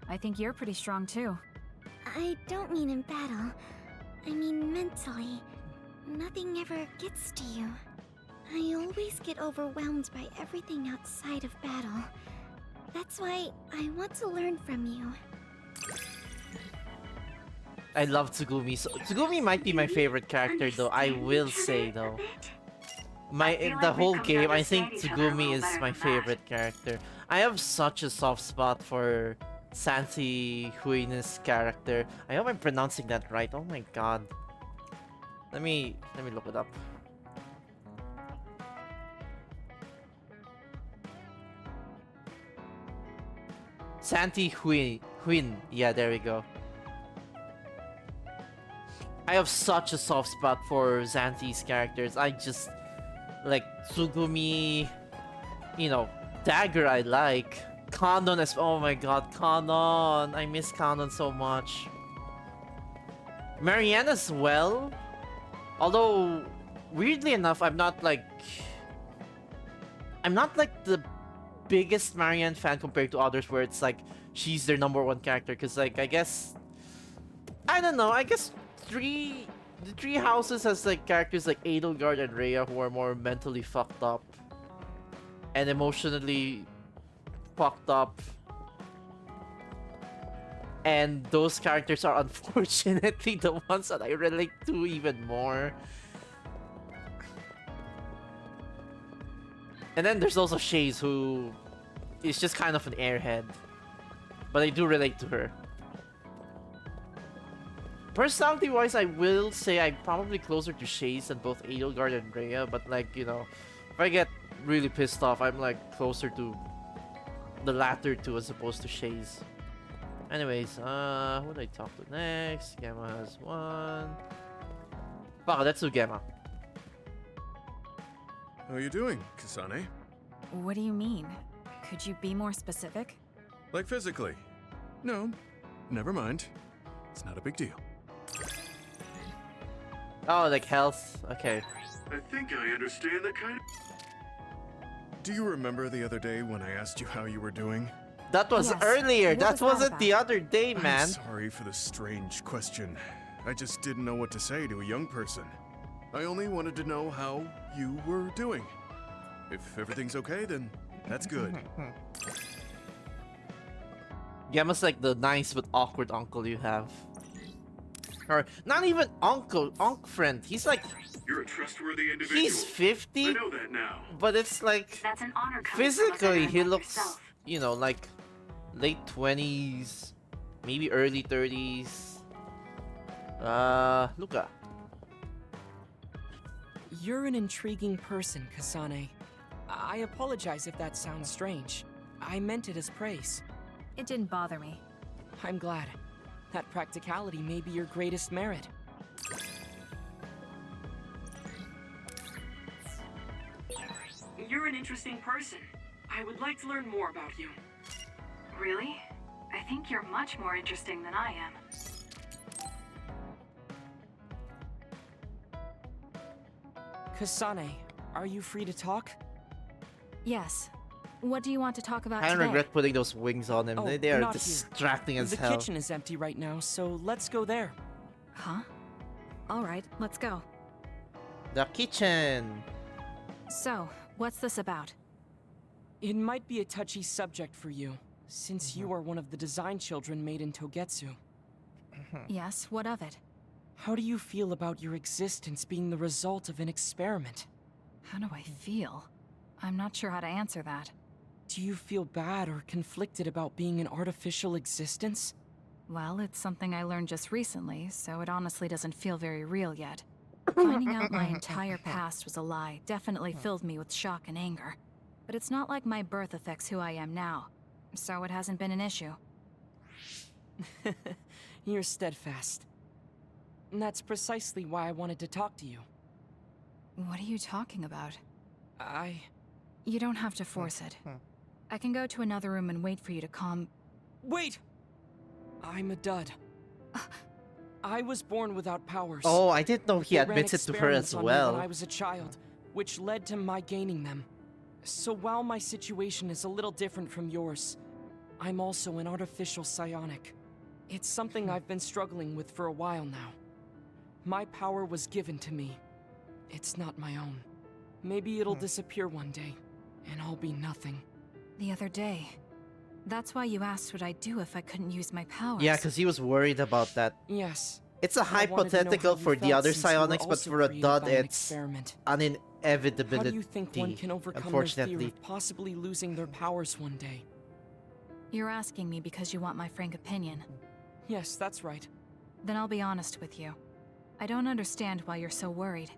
I think you're pretty strong too. I don't mean in battle. I mean mentally. Nothing ever gets to you. I always get overwhelmed by everything outside of battle. That's why I want to learn from you. I love Tsugumi. So, Tsugumi might be my favorite character though, I will say though. The whole game, I think Tsugumi is my favorite character. I have such a soft spot for Santi Huina's character. I hope I'm pronouncing that right. Oh my god. Let me look it up. Santi Huin. Yeah, there we go. I have such a soft spot for Santi's characters. I just like Tsugumi, you know, Dagger I like. Kanon as oh my god, Kanon. I miss Kanon so much. Marianne as well. Although weirdly enough, I'm not like the biggest Marianne fan compared to others where it's like she's their #1 character, because like I guess I don't know, I guess the three houses has like characters like Edelgard and Rhea who are more mentally fucked up and emotionally fucked up, and those characters are unfortunately the ones that I relate to even more. And then there's also Shaze, who is just kind of an airhead, but I do relate to her. Personality-wise, I will say I'm probably closer to Shaze than both Edelgard and Rhea, but like, you know, if I get really pissed off, I'm like closer to the latter two as opposed to Shaze. Anyways, who do I talk to next? Gamma has one. Fuck, let's do Gamma. How are you doing, Kasane? What do you mean? Could you be more specific? Like physically? No, never mind. It's not a big deal. Oh, like health? Okay. I think I understand that kind of... Do you remember the other day when I asked you how you were doing? That was earlier. That wasn't the other day, man. I'm sorry for the strange question. I just didn't know what to say to a young person. I only wanted to know how you were doing. If everything's okay, then that's good. Gamma's like the nice but awkward uncle you have. Or not even uncle, friend. He's like... You're a trustworthy individual. He's 50. I know that now. But it's like... That's an honor coming from a physically, veteran he like looks, yourself. you know, like late 20s, maybe early 30s. Luca. You're an intriguing person, Kasane. I apologize if that sounds strange. I meant it as praise. It didn't bother me. I'm glad. That practicality may be your greatest merit. You're an interesting person. I would like to learn more about you. Really? I think you're much more interesting than I am. Kasane, are you free to talk? Yes. What do you want to talk about I today? regret putting those wings on him. Oh, They are not distracting here. as the hell. The kitchen is empty right now, so let's go there. Huh? All right, let's go. The kitchen. So, what's this about? It might be a touchy subject for you, since you are one of the design children made in Togetsu. Yes, what of it? How do you feel about your existence being the result of an experiment? How do I feel? I'm not sure how to answer that. Do you feel bad or conflicted about being an artificial existence? Well, it's something I learned just recently, so it honestly doesn't feel very real yet. Finding out my entire past was a lie definitely filled me with shock and anger. But it's not like my birth affects who I am now, so it hasn't been an issue. You're steadfast. And that's precisely why I wanted to talk to you. What are you talking about? You don't have to force it. I can go to another room and wait for you to calm... Wait! I'm a dud. I was born without powers. Oh, I didn't know he They ran admits it to her as experiments on me well. when I was a child, which led to my gaining them. So while my situation is a little different from yours, I'm also an artificial psionic. It's something I've been struggling with for a while now. My power was given to me. It's not my own. Maybe it'll disappear one day, and I'll be nothing. The other day. That's why you asked what I'd do if I couldn't use my powers. Yeah, because he was worried about that. Yes. It's a hypothetical for the other psionics, but for a dud, it's an inevitability. How do you think one can overcome their fear of possibly losing their powers one day? You're asking me because you want my frank opinion. Yes, that's right. Then I'll be honest with you. I don't understand why you're so worried.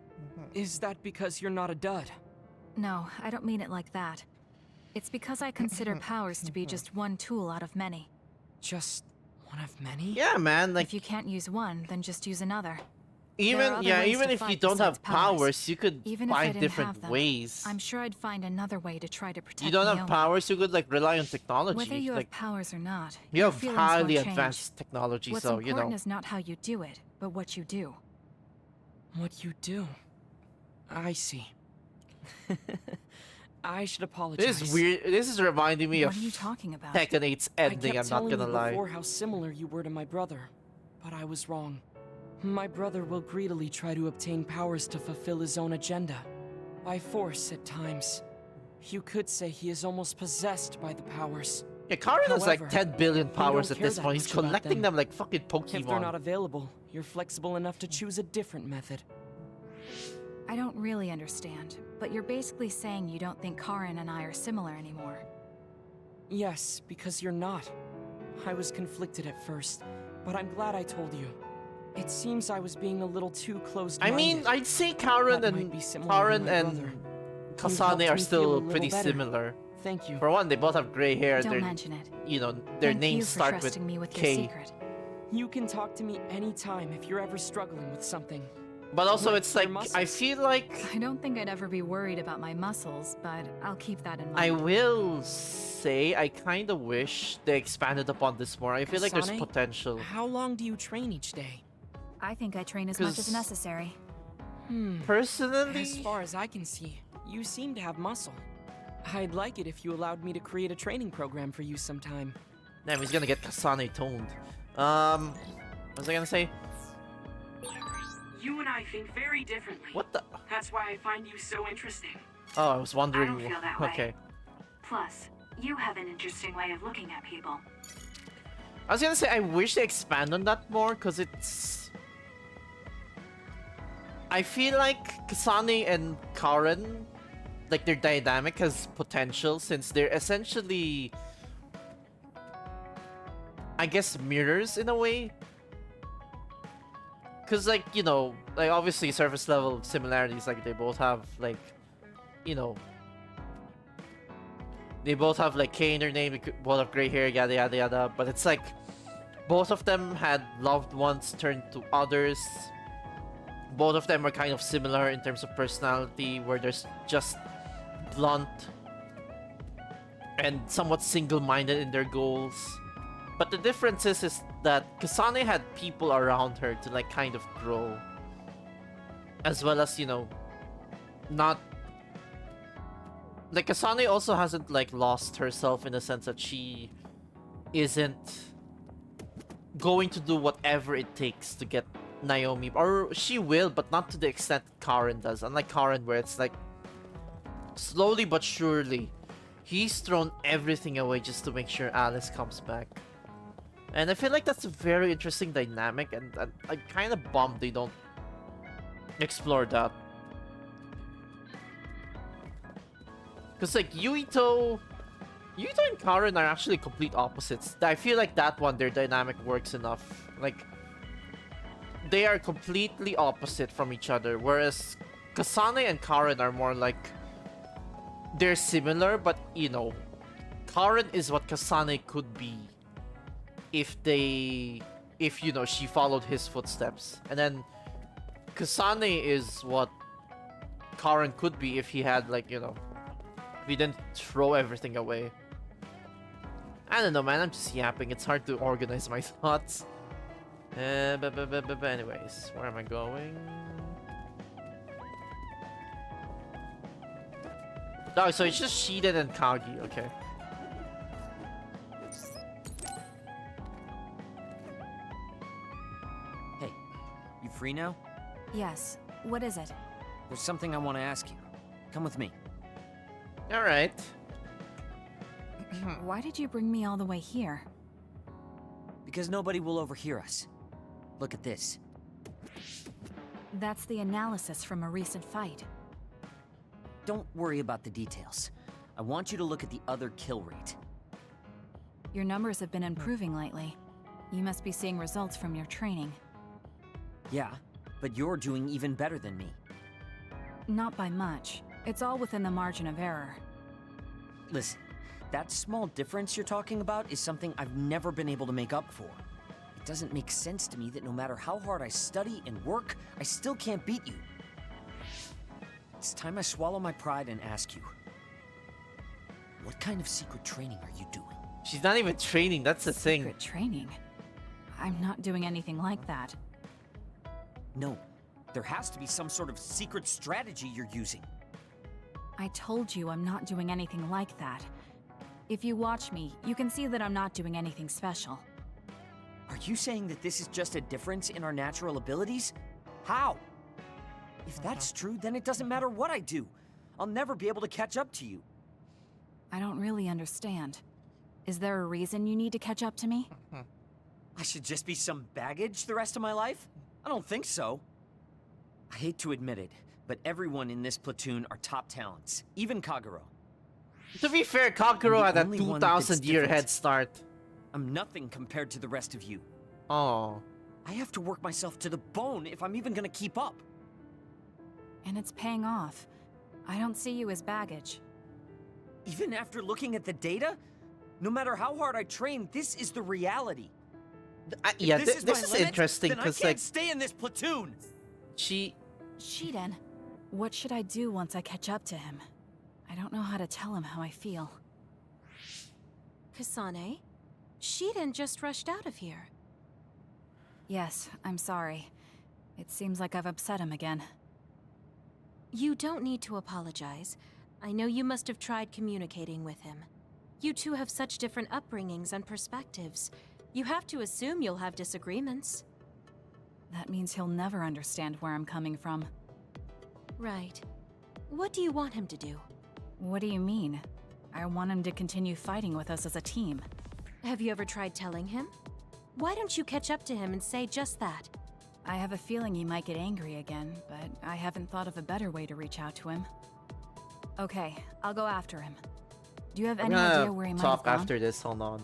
Is that because you're not a dud? No, I don't mean it like that. It's because I consider powers to be just one tool out of many. Just one of many? Yeah, man, like... If you can't use one, then just use another. Even if you don't have powers, you could find different ways. I'm sure I'd find another way to try to protect You don't have Naomi. powers, you could like rely on technology. Whether you like, have powers or not, you have your feelings highly won't advanced change. technology, What's so you know. important is not how you do it, but what you do. What you do? I see. I should apologize. This is weird. This is reminding me What of are you talking about? Tekken 8's ending, I'm not gonna I kept telling you lie. before how similar you were to my brother, but I was wrong. My brother will greedily try to obtain powers to fulfill his own agenda. By force, at times. You could say he is almost possessed by the powers. Yeah, Karen has like However, 10 billion you powers don't at care this that point. He's much about collecting them like fucking If they're not Pokemon. available, you're flexible enough to choose a different method. I don't really understand, but you're basically saying you don't think Karen and I are similar anymore. Yes, because you're not. I was conflicted at first, but I'm glad I told you. It seems I was being a little too closed-minded. I mean, I'd say Karen That might be and similar to my brother. You helped Kasane me are feel a still little pretty better. similar. Thank you. For one, they both have gray hair. Don't They're, mention it. you know, their Thank you names for start with trusting me with your K. secret. You can talk to me anytime if you're ever struggling with something. But also, Like it's like your muscles. I feel like I don't think I'd ever be worried about my muscles, but I'll keep that in mind. I will say I kind of wish they expanded upon this more. I feel like there's Kasane, potential. How long do you train each day? I think I train as much as 'Cause- necessary. Personally, As far as I can see, you seem to have muscle. I'd like it if you allowed me to create a training program for you sometime. damn, he's gonna get Kasane toned. What was I gonna say? You and I think very differently. What the? That's why I find you so interesting. Oh, I was wondering. I don't feel that way. Okay. Plus, you have an interesting way of looking at people. I was gonna say I wish they expand on that more, cause it's. I feel like Kasane and Karen, like their dynamic has potential since they're essentially, I guess, mirrors in a way. Cause like, you know, like obviously surface level similarities, like they both have like, you know, they both have like K in their name, they both have gray hair, yada yada yada. But it's like both of them had loved ones turned to others. Both of them are kind of similar in terms of personality, where there's just blunt and somewhat single-minded in their goals. But the difference is that Kasane had people around her to like kind of grow, as well as, you know, not like Kasane also hasn't like lost herself in the sense that she isn't going to do whatever it takes to get Naomi, or she will, but not to the extent that Karen does. Unlike Karen, where it's like slowly but surely he's thrown everything away just to make sure Alice comes back. And I feel like that's a very interesting dynamic, and I'm kind of bummed they don't explore that. Because like Yuito Yuito and Karen are actually complete opposites. I feel like that one, their dynamic works enough. Like, they are completely opposite from each other, whereas Kasane and Karen are more like, they're similar, but you know, Karen is what Kasane could be if you know, she followed his footsteps. And then Kasane is what Karen could be if he had, like, you know, if he didn't throw everything away. I don't know, man, I'm just yapping. It's hard to organize my thoughts. But anyways, where am I going? Oh, so it's just Shiden and Kagi, okay. Hey, you free now? Yes. What is it? There's something I want to ask you. Come with me. Alright. Why did you bring me all the way here? Because nobody will overhear us. Look at this. That's the analysis from a recent fight. Don't worry about the details. I want you to look at the other kill rate. Your numbers have been improving lately. You must be seeing results from your training. Yeah, but you're doing even better than me. Not by much. It's all within the margin of error. Listen, that small difference you're talking about is something I've never been able to make up for. It doesn't make sense to me that no matter how hard I study and work, I still can't beat you. It's time I swallow my pride and ask you, what kind of secret training are you doing? She's not even training, that's the thing. Secret training? I'm not doing anything like that. No, there has to be some sort of secret strategy you're using. I told you I'm not doing anything like that. If you watch me, you can see that I'm not doing anything special. Are you saying that this is just a difference in our natural abilities? How? If that's true, then it doesn't matter what I do. I'll never be able to catch up to you. I don't really understand. Is there a reason you need to catch up to me? I should just be some baggage the rest of my life? I don't think so. I hate to admit it, but everyone in this platoon are top talents, even Kagero. To be fair, Kagero had a 2,000-year head start. I'm nothing compared to the rest of you. Oh. I have to work myself to the bone if I'm even gonna keep up. And it's paying off. I don't see you as baggage. Even after looking at the data? No matter how hard I train, this is the reality. Yeah, this is interesting because I can't stay in this platoon. Shiden, what should I do once I catch up to him? I don't know how to tell him how I feel. Kasane, Shiden just rushed out of here. Yes, I'm sorry. It seems like I've upset him again. You don't need to apologize. I know you must have tried communicating with him. You two have such different upbringings and perspectives. You have to assume you'll have disagreements. That means he'll never understand where I'm coming from. Right. What do you want him to do? What do you mean? I want him to continue fighting with us as a team. Have you ever tried telling him? Why don't you catch up to him and say just that? I have a feeling he might get angry again, but I haven't thought of a better way to reach out to him. Okay, I'll go after him. Do you have any idea where he might have talk gone? after this, hold on.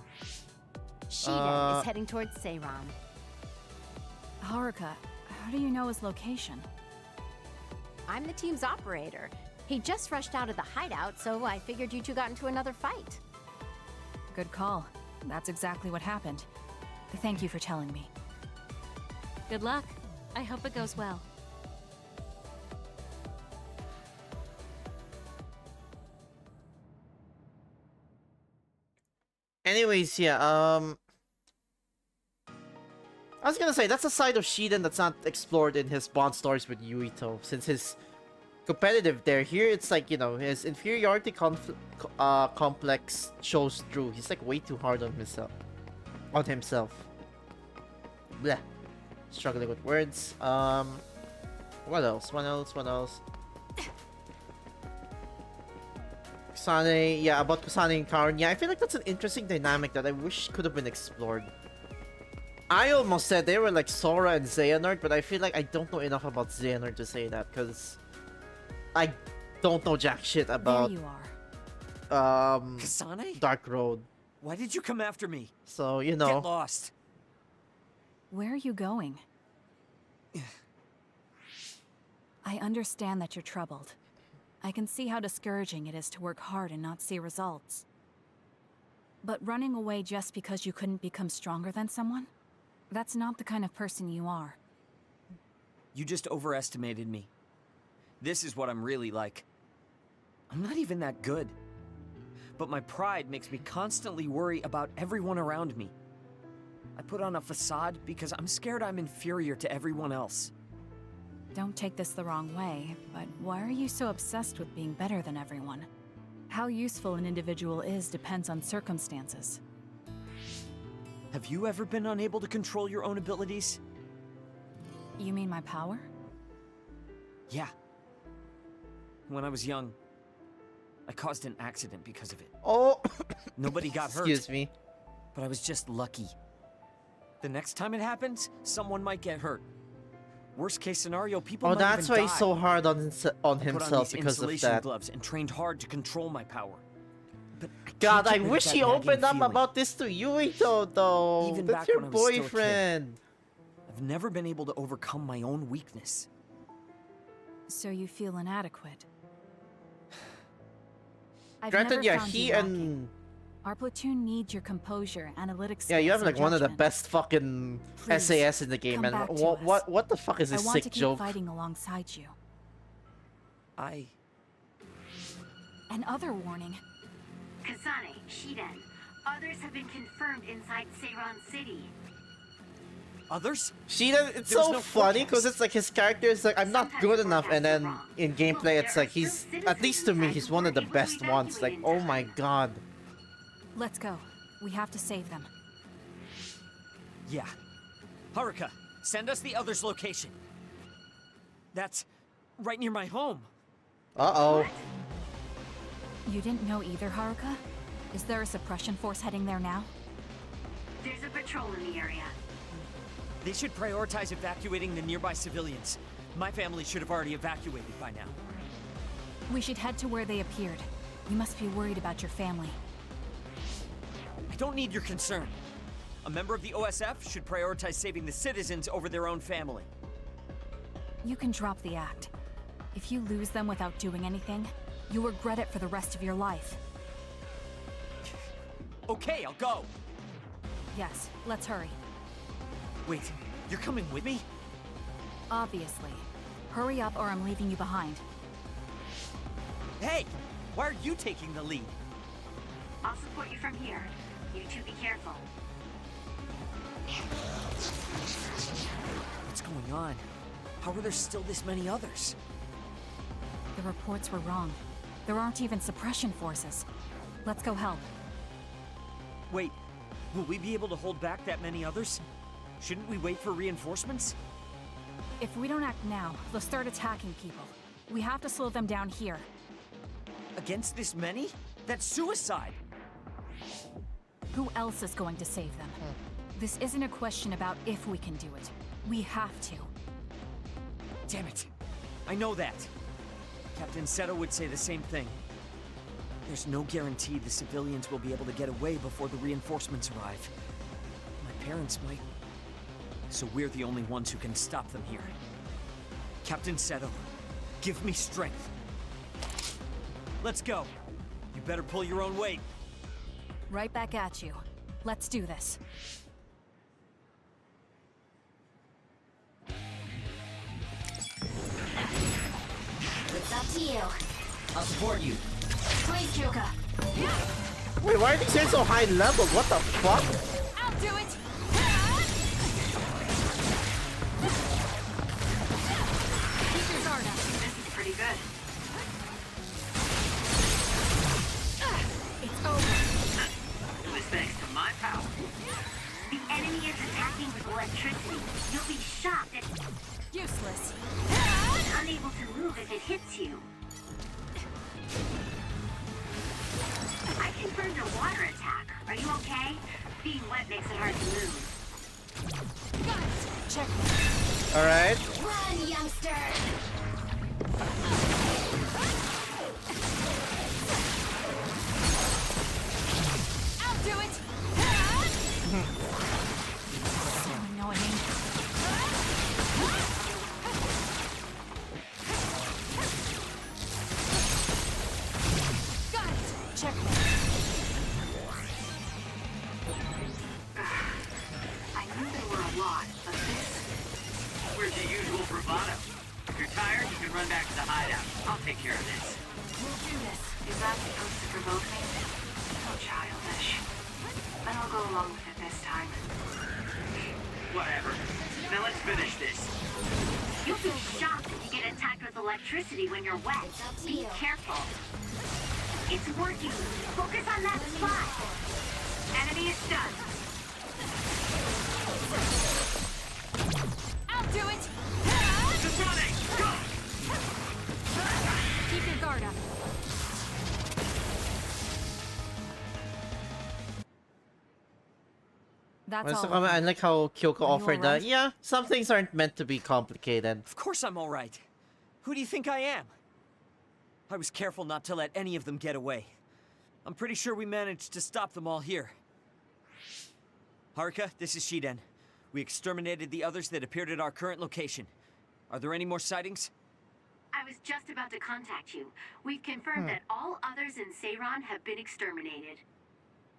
Shiden is heading towards Seiram. Haruka, how do you know his location? I'm the team's operator. He just rushed out of the hideout, so I figured you two got into another fight. Good call. That's exactly what happened. Thank you for telling me. Good luck. I hope it goes well. Anyways, yeah, I was gonna say, that's a side of Shiden that's not explored in his bond stories with Yuito, since his competitive there. Here, it's like, you know, his inferiority complex shows through. He's like way too hard on himself. Bleh. Struggling with words. What else? Kusane, yeah, about Kusane and Karen. Yeah, I feel like that's an interesting dynamic that I wish could have been explored. I almost said they were like Sora and Xehanort, but I feel like I don't know enough about Xehanort to say that, because I don't know jack shit about... There you are. Kasane? dark road. Why did you come after me? So, you Get know. lost. Where are you going? I understand that you're troubled. I can see how discouraging it is to work hard and not see results. But running away just because you couldn't become stronger than someone? That's not the kind of person you are. You just overestimated me. This is what I'm really like. I'm not even that good. But my pride makes me constantly worry about everyone around me. I put on a facade because I'm scared I'm inferior to everyone else. Don't take this the wrong way, but why are you so obsessed with being better than everyone? How useful an individual is depends on circumstances. Have you ever been unable to control your own abilities? You mean my power? Yeah. When I was young, I caused an accident because of it. Oh! Nobody got hurt. Excuse me. But I was just lucky. The next time it happens, someone might get hurt. Worst case scenario, people might that's even why die. he's so hard on I put himself on these because of insulation that. gloves and trained hard to control my power. But God, can't I get rid of wish that he nagging opened up feeling. about this to Yuito, though. Even That's back your when I was still a kid. boyfriend. I've never been able to overcome my own weakness. So you feel inadequate. I've Granted, never yeah, found he you lacking. and Our platoon needs your composure, analytics. yeah, you have skills, like and one of the judgment. best fucking Please, SAS in the game, come and back to what the fuck is I this want sick to keep joke? fighting alongside you. Another warning. Kasane, Shiden, others have been confirmed inside Seiron City. Others? It's There was so no funny because it's like his character is like, I'm not good enough, and then in gameplay it's like he's, at least to me, he's one of the best ones. Like, oh my god. Let's go. We have to save them. Yeah. Haruka, send us the other's location. That's right near my home. Uh-oh. You didn't know either, Haruka? Is there a suppression force heading there now? There's a patrol in the area. They should prioritize evacuating the nearby civilians. My family should have already evacuated by now. We should head to where they appeared. You must be worried about your family. I don't need your concern. A member of the OSF should prioritize saving the citizens over their own family. You can drop the act. If you lose them without doing anything, you'll regret it for the rest of your life. Okay, I'll go. Yes, let's hurry. Wait, you're coming with me? Obviously. Hurry up or I'm leaving you behind. Hey, why are you taking the lead? I'll support you from here. You two be careful. What's going on? How are there still this many others? The reports were wrong. There aren't even suppression forces. Let's go help. Wait, will we be able to hold back that many others? Shouldn't we wait for reinforcements? If we don't act now, they'll start attacking people. We have to slow them down here. Against this many? That's suicide! Who else is going to save them? This isn't a question about if we can do it. We have to. Damn it! I know that! Captain Seto would say the same thing. There's no guarantee the civilians will be able to get away before the reinforcements arrive. My parents might... So we're the only ones who can stop them here. Captain Seto, give me strength. Let's go. You better pull your own weight. Right back at you. Let's do this. It's up to you. I'll support you. Please, Kyoka. Wait, why are these here so high level? What the fuck? I'll do it! This is pretty good. It's over. It was thanks to my power. The enemy is attacking with electricity. You'll be shocked and Useless. unable to move if it hits you. I confirmed a water attack. Are you okay? Being wet makes it hard to move. Got it. Check. Alright. Run, youngster! electricity when you're wet. Be careful. It's working. Focus on that spot. Enemy is stunned. I'll do it! Go! Keep your guard up. That's What's the all. comment? I like how Kyoko Are you offered that. alright? Yeah, some things aren't meant to be complicated. Of course I'm all right. Who do you think I am? I was careful not to let any of them get away. I'm pretty sure we managed to stop them all here. Haruka, this is Shiden. We exterminated the others that appeared at our current location. Are there any more sightings? I was just about to contact you. We've confirmed that all others in Seiron have been exterminated.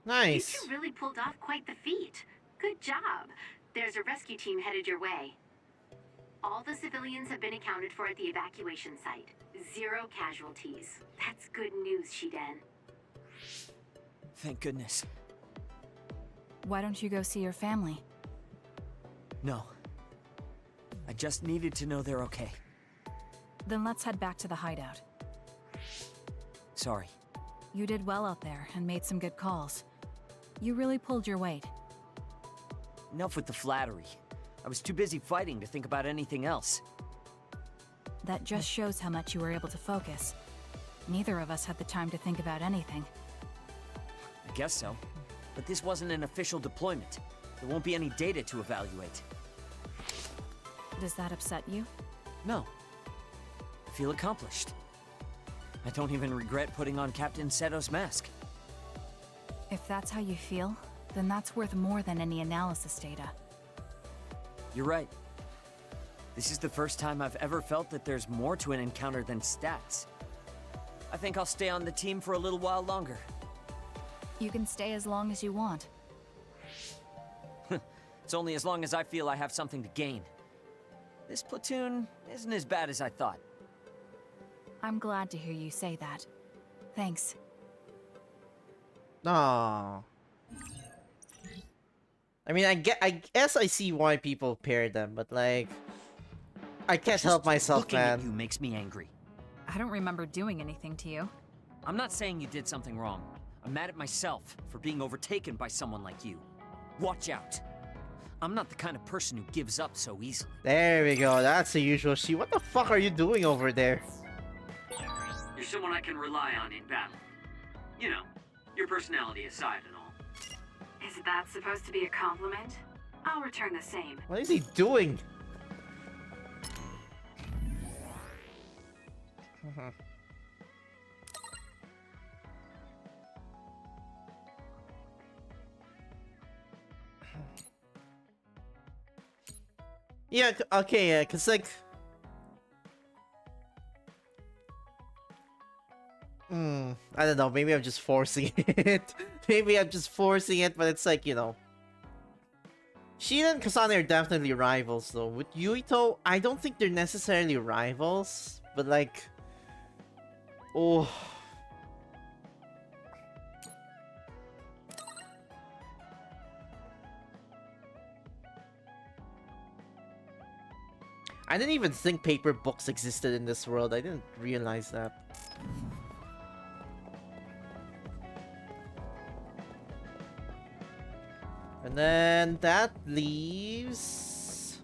Nice. You two really pulled off quite the feat. Good job. There's a rescue team headed your way. All the civilians have been accounted for at the evacuation site. 0 casualties. That's good news, Shiden. Thank goodness. Why don't you go see your family? No. I just needed to know they're okay. Then let's head back to the hideout. Sorry. You did well out there and made some good calls. You really pulled your weight. Enough with the flattery. I was too busy fighting to think about anything else. That just shows how much you were able to focus. Neither of us had the time to think about anything. I guess so. But this wasn't an official deployment. There won't be any data to evaluate. Does that upset you? No. I feel accomplished. I don't even regret putting on Captain Seto's mask. If that's how you feel, then that's worth more than any analysis data. You're right. This is the first time I've ever felt that there's more to an encounter than stats. I think I'll stay on the team for a little while longer. You can stay as long as you want. It's only as long as I feel I have something to gain. This platoon isn't as bad as I thought. I'm glad to hear you say that. Thanks. Aww. I mean, I guess I see why people pair them, but like, I can't help myself, Looking man. at you makes me angry. I don't remember doing anything to you. I'm not saying you did something wrong. I'm mad at myself for being overtaken by someone like you. Watch out. I'm not the kind of person who gives up so easily. There we go. That's the usual she. What the fuck are you doing over there? You're someone I can rely on in battle. You know, your personality aside and all. Is that supposed to be a compliment? I'll return the same. What is he doing? Yeah, okay, yeah, cause like... I don't know, maybe I'm just forcing it. Maybe I'm just forcing it, but it's like, you know... Sheena and Kasane are definitely rivals, though. With Yuito, I don't think they're necessarily rivals, but like... Oh... I didn't even think paper books existed in this world. I didn't realize that. And then that leaves...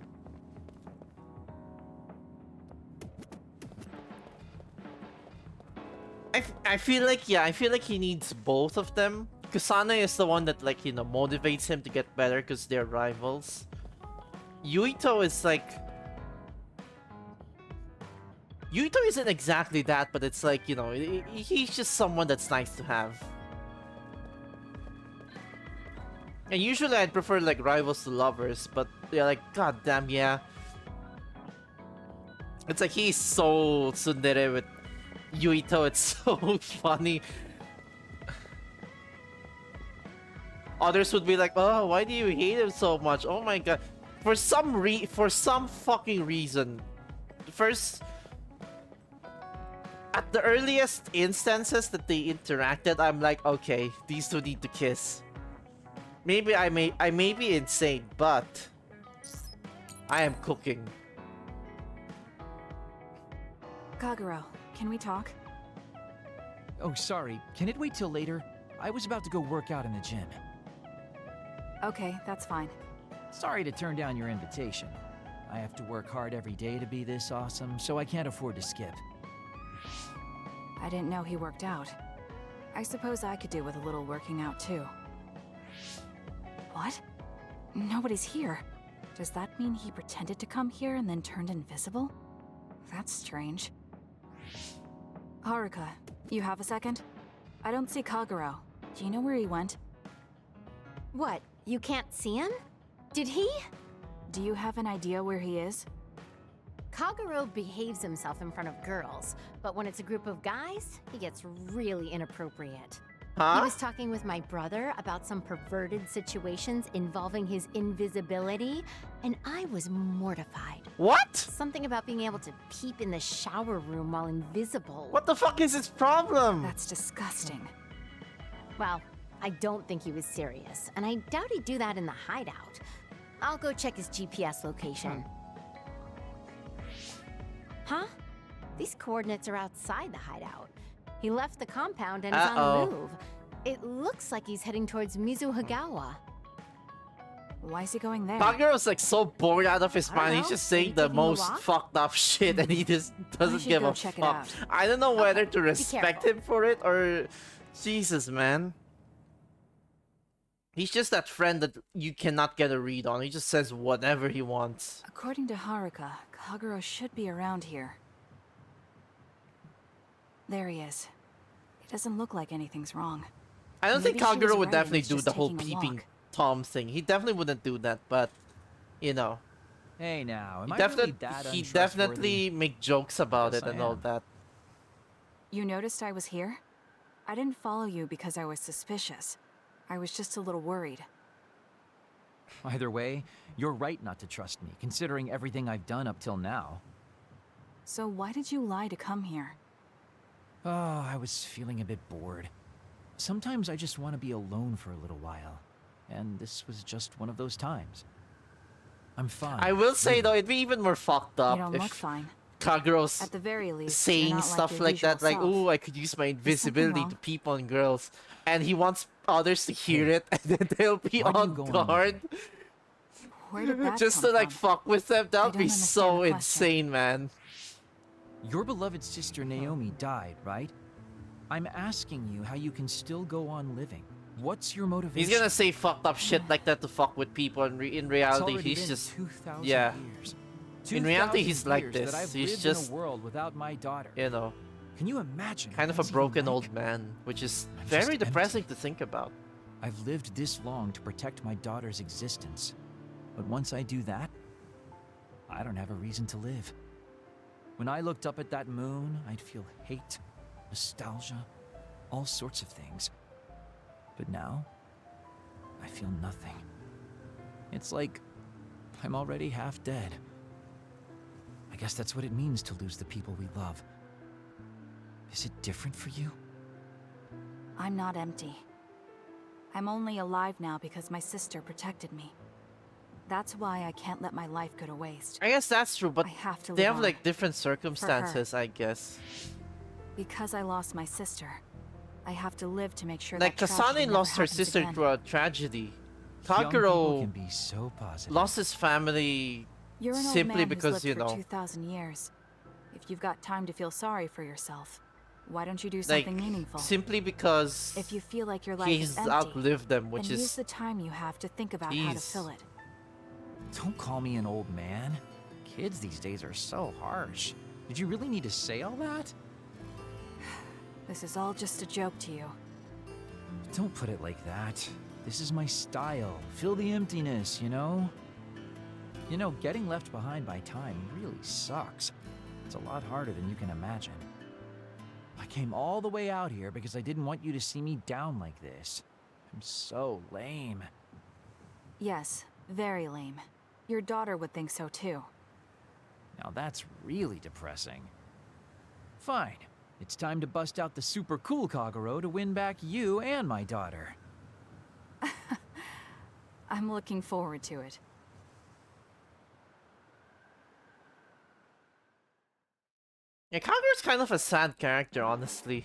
I feel like, yeah, I feel like he needs both of them. Kasane is the one that, like, you know, motivates him to get better because they're rivals. Yuito is like... Yuito isn't exactly that, but it's like, you know, he's just someone that's nice to have. And usually I'd prefer like rivals to lovers, but they're like, god damn, yeah. It's like he's so tsundere with Yuito, it's so funny. Others would be like, oh, why do you hate him so much? Oh my god. For some fucking reason. First... At the earliest instances that they interacted, I'm like, okay, these two need to kiss. Maybe I may be insane, but I am cooking. Kagero, can we talk? Oh, sorry. Can it wait till later? I was about to go work out in the gym. Okay, that's fine. Sorry to turn down your invitation. I have to work hard every day to be this awesome, so I can't afford to skip. I didn't know he worked out. I suppose I could do with a little working out too. What? Nobody's here. Does that mean he pretended to come here and then turned invisible? That's strange. Haruka, you have a second? I don't see Kagero. Do you know where he went? What? You can't see him? Did he? Do you have an idea where he is? Kagero behaves himself in front of girls, but when it's a group of guys, he gets really inappropriate. Huh? He was talking with my brother about some perverted situations involving his invisibility, and I was mortified. What? Something about being able to peep in the shower room while invisible. What the fuck is his problem? That's disgusting. Well, I don't think he was serious, and I doubt he'd do that in the hideout. I'll go check his GPS location. Huh? These coordinates are outside the hideout. He left the compound and is on the move. It looks like he's heading towards Mizuhagawa. Why is he going there? Kagero's like so bored out of his I don't mind. He's know. just Maybe saying the taking a most walk? fucked up shit and he just doesn't should give go a check it fuck. out. I don't know whether to Be respect careful. him for it or... Jesus, man. He's just that friend that you cannot get a read on. He just says whatever he wants. According to Haruka, Kagero should be around here. There he is. It doesn't look like anything's wrong. I don't think Maybe she was Kagero would right and definitely he's do just the whole taking a peeping walk. Tom thing. He definitely wouldn't do that, but... You know. Hey now, am He, I really that he untrustworthy? definitely make jokes about Yes, it I and all am. that. You noticed I was here? I didn't follow you because I was suspicious. I was just a little worried. Either way, you're right not to trust me, considering everything I've done up till now. So why did you lie to come here? Oh, I was feeling a bit bored. Sometimes I just want to be alone for a little while. And this was just one of those times. I'm fine. I will say though, it'd be even more fucked up You don't if look fine. Kagero's At the very least, saying you're not stuff your like that, usual like, self. "Oh, I could use my invisibility to wrong? peep on girls," and he wants others to hear it, and then they'll be Why do you on go on guard Where did that just to come like from? fuck with them. That would don't be understand so the question. insane, man. Your beloved sister Naomi died, right? I'm asking you how you can still go on living. What's your motivation? He's gonna say fucked up shit like that to fuck with people, and in reality, already he's been just 2,000 yeah. years. In reality, 2,000 he's like years this. That I've He's lived just, in a world without my daughter. you know, Can you imagine? kind of a what that's even broken like? old man, which is I'm just very empty. depressing to think about. I've lived this long to protect my daughter's existence. But once I do that, I don't have a reason to live. When I looked up at that moon, I'd feel hate, nostalgia, all sorts of things. But now, I feel nothing. It's like I'm already half dead. I guess that's what it means to lose the people we love. Is it different for you? I'm not empty. I'm only alive now because my sister protected me. That's why I can't let my life go to waste. I guess that's true, but I have to they live have on. like different circumstances, I guess. Because I lost my sister, I have to live to make sure Like that tragedy Kasane never lost her happens sister again. through a tragedy. Young people Kagero can be so positive. lost his family You're an simply old man because, who's you lived for know, 2,000 years. If you've got time to feel sorry for yourself, why don't you do like, something meaningful? simply because If you feel like your life he's is empty, outlived them, which then use is the time you have to think about how to Jeez. fill it. Don't call me an old man. Kids these days are so harsh. Did you really need to say all that? This is all just a joke to you. Don't put it like that. This is my style. Fill the emptiness, you know? You know, getting left behind by time really sucks. It's a lot harder than you can imagine. I came all the way out here because I didn't want you to see me down like this. I'm so lame. Yes, very lame. Your daughter would think so too. Now that's really depressing. Fine. It's time to bust out the super cool Kagero to win back you and my daughter. I'm looking forward to it. Yeah, Kaguro's kind of a sad character, honestly.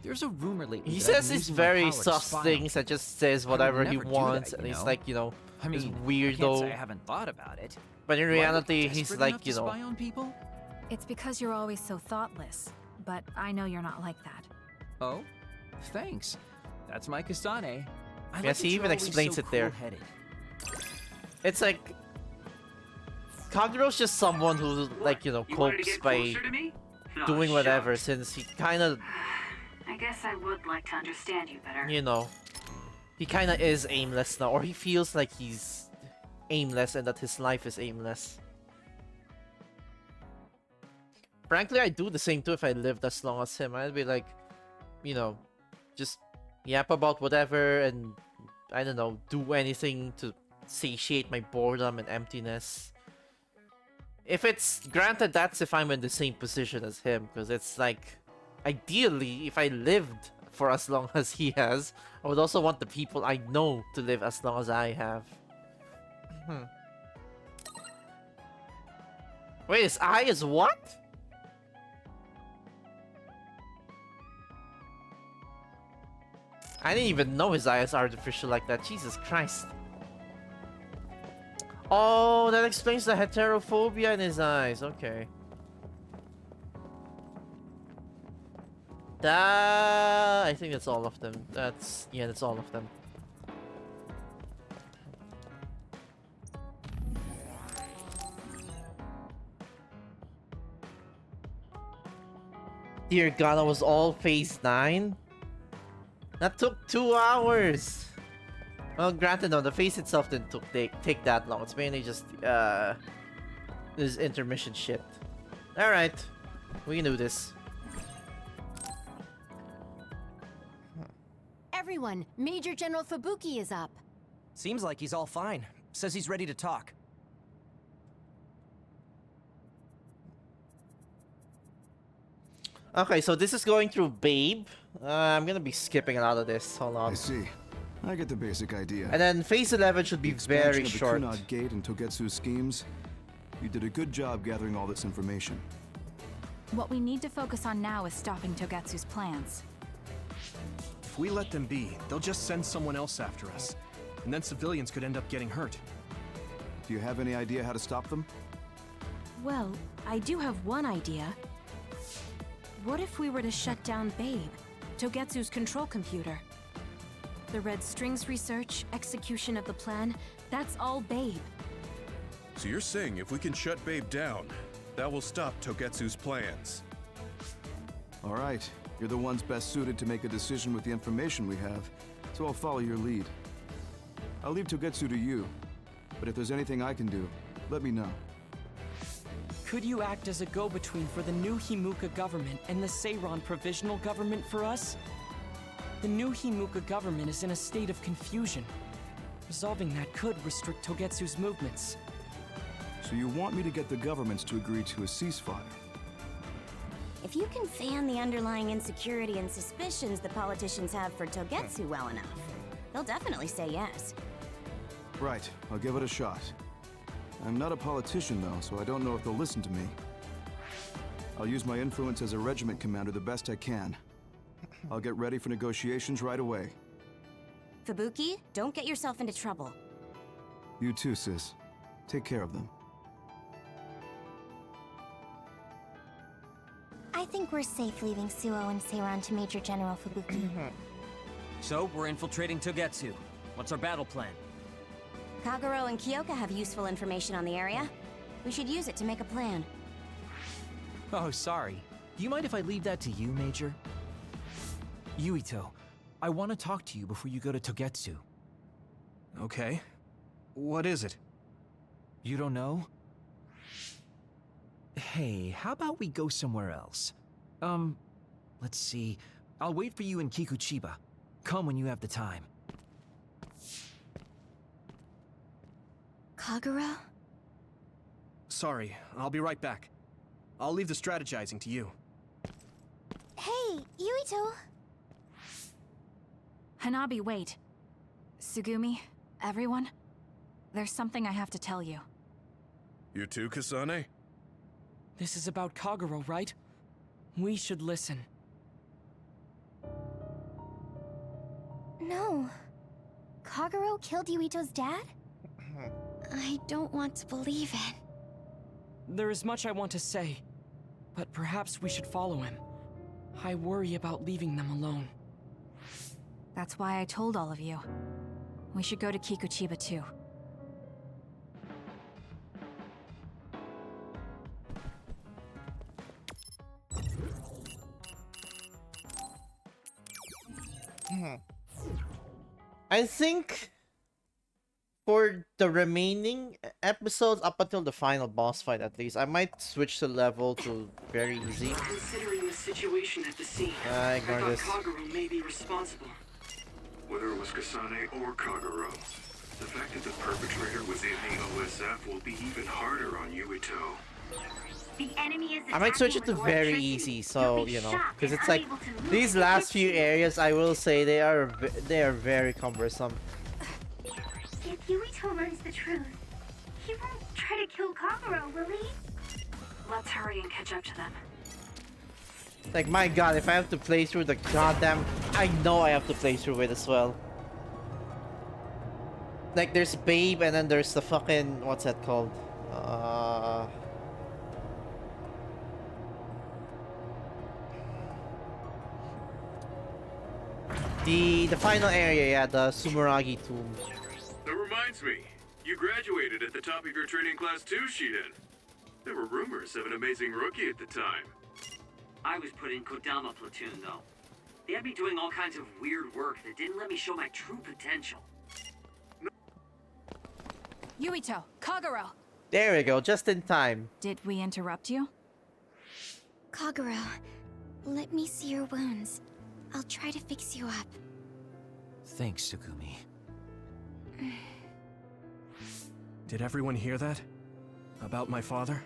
There's a rumor lately He that I've says been these using my very power to sus spy on things and just says whatever he never do wants, that, and you he's know? like, you know, I this mean, I weirdo. can't say I haven't thought about it. But in Do I look reality, he's desperate like, enough to you know. spy on people? It's because you're always so thoughtless, but I know you're not like that. Oh, thanks. That's my Kasane. I Yes, he even explains it there. It's like Kaguro's just someone who, like, you know, You wanted to copes get by closer to me? Oh, doing whatever, shucks. since he kind of, I guess I would like to understand you better. you know, he kind of is aimless now, or he feels like he's aimless and that his life is aimless. Frankly, I'd do the same too if I lived as long as him. I'd be like, you know, just yap about whatever and, I don't know, do anything to satiate my boredom and emptiness. If it's, granted, that's if I'm in the same position as him, because it's like, ideally, if I lived for as long as he has, I would also want the people I know to live as long as I have. Wait, his eye is what? I didn't even know his eye is artificial like that. Jesus Christ. Oh, that explains the heterophobia in his eyes. Okay. I think that's all of them. Yeah, that's all of them. Dear God, that was all phase 9? That took 2 hours! Well, granted, no, the phase itself didn't take that long. It's mainly just, this intermission shit. Alright, we can do this. Everyone, Major General Fubuki is up. Seems like he's all fine. Says he's ready to talk. Okay, so this is going through Babe. I'm gonna be skipping a lot of this. Hold on. I see. I get the basic idea. And then phase 11 should be very Expansion short. of the Kunad Gate and Togetsu's schemes. You did a good job gathering all this information. What we need to focus on now is stopping Togetsu's plans. If we let them be, they'll just send someone else after us. And then civilians could end up getting hurt. Do you have any idea how to stop them? Well, I do have one idea. What if we were to shut down Babe, Togetsu's control computer? The Red Strings research, execution of the plan, that's all Babe. So you're saying if we can shut Babe down, that will stop Togetsu's plans? All right. You're the ones best suited to make a decision with the information we have, so I'll follow your lead. I'll leave Togetsu to you, but if there's anything I can do, let me know. Could you act as a go-between for the new Himuka government and the Seiran provisional government for us? The new Himuka government is in a state of confusion. Resolving that could restrict Togetsu's movements. So you want me to get the governments to agree to a ceasefire? If you can fan the underlying insecurity and suspicions the politicians have for Togetsu well enough, they'll definitely say yes. Right, I'll give it a shot. I'm not a politician though, so I don't know if they'll listen to me. I'll use my influence as a regiment commander the best I can. I'll get ready for negotiations right away. Fubuki, don't get yourself into trouble. You too, sis. Take care of them. I think we're safe leaving Suo and Seiran to Major General Fubuki. So, we're infiltrating Togetsu. What's our battle plan? Kagero and Kyoka have useful information on the area. We should use it to make a plan. Oh, sorry. Do you mind if I leave that to you, Major? Yuito, I want to talk to you before you go to Togetsu. Okay. What is it? You don't know? Hey, how about we go somewhere else? Let's see. I'll wait for you in Kikuchiba. Come when you have the time. Kagero? Sorry, I'll be right back. I'll leave the strategizing to you. Hey, Yuito! Hanabi, wait. Sugumi, everyone, there's something I have to tell you. You too, Kasane? This is about Kagero, right? We should listen. No. Kagero killed Yuito's dad? I don't want to believe it. There is much I want to say, but perhaps we should follow him. I worry about leaving them alone. That's why I told all of you. We should go to Kikuchiba too. I think for the remaining episodes up until the final boss fight, at least, I might switch the level to very easy. Considering the situation at the scene, I I ignore thought this. Kagero may be responsible. Whether it was Kasane or Kagero, the fact that the perpetrator was in the OSF will be even harder on Yuito. The enemy is I might switch it to attacking with very electricity. easy, so You'll be you know, shocked because and it's like unable to move these if last it few hits you. areas, I will say they are very cumbersome. If Yuito learns the truth, he won't try to kill Kagero, will he? Let's hurry and catch up to them. Like, my god, if I have to play through the goddamn... I know I have to play through it as well. Like, there's Babe, and then there's the fucking... What's that called? The final area, yeah, the Sumeragi tomb. That reminds me, you graduated at the top of your training class too, Shiden. There were rumors of an amazing rookie at the time. I was put in Kodama platoon, though. They had me doing all kinds of weird work that didn't let me show my true potential. Yuito, Kagero! There we go, just in time. Did we interrupt you? Kagero, let me see your wounds. I'll try to fix you up. Thanks, Sugumi. Did everyone hear that? About my father?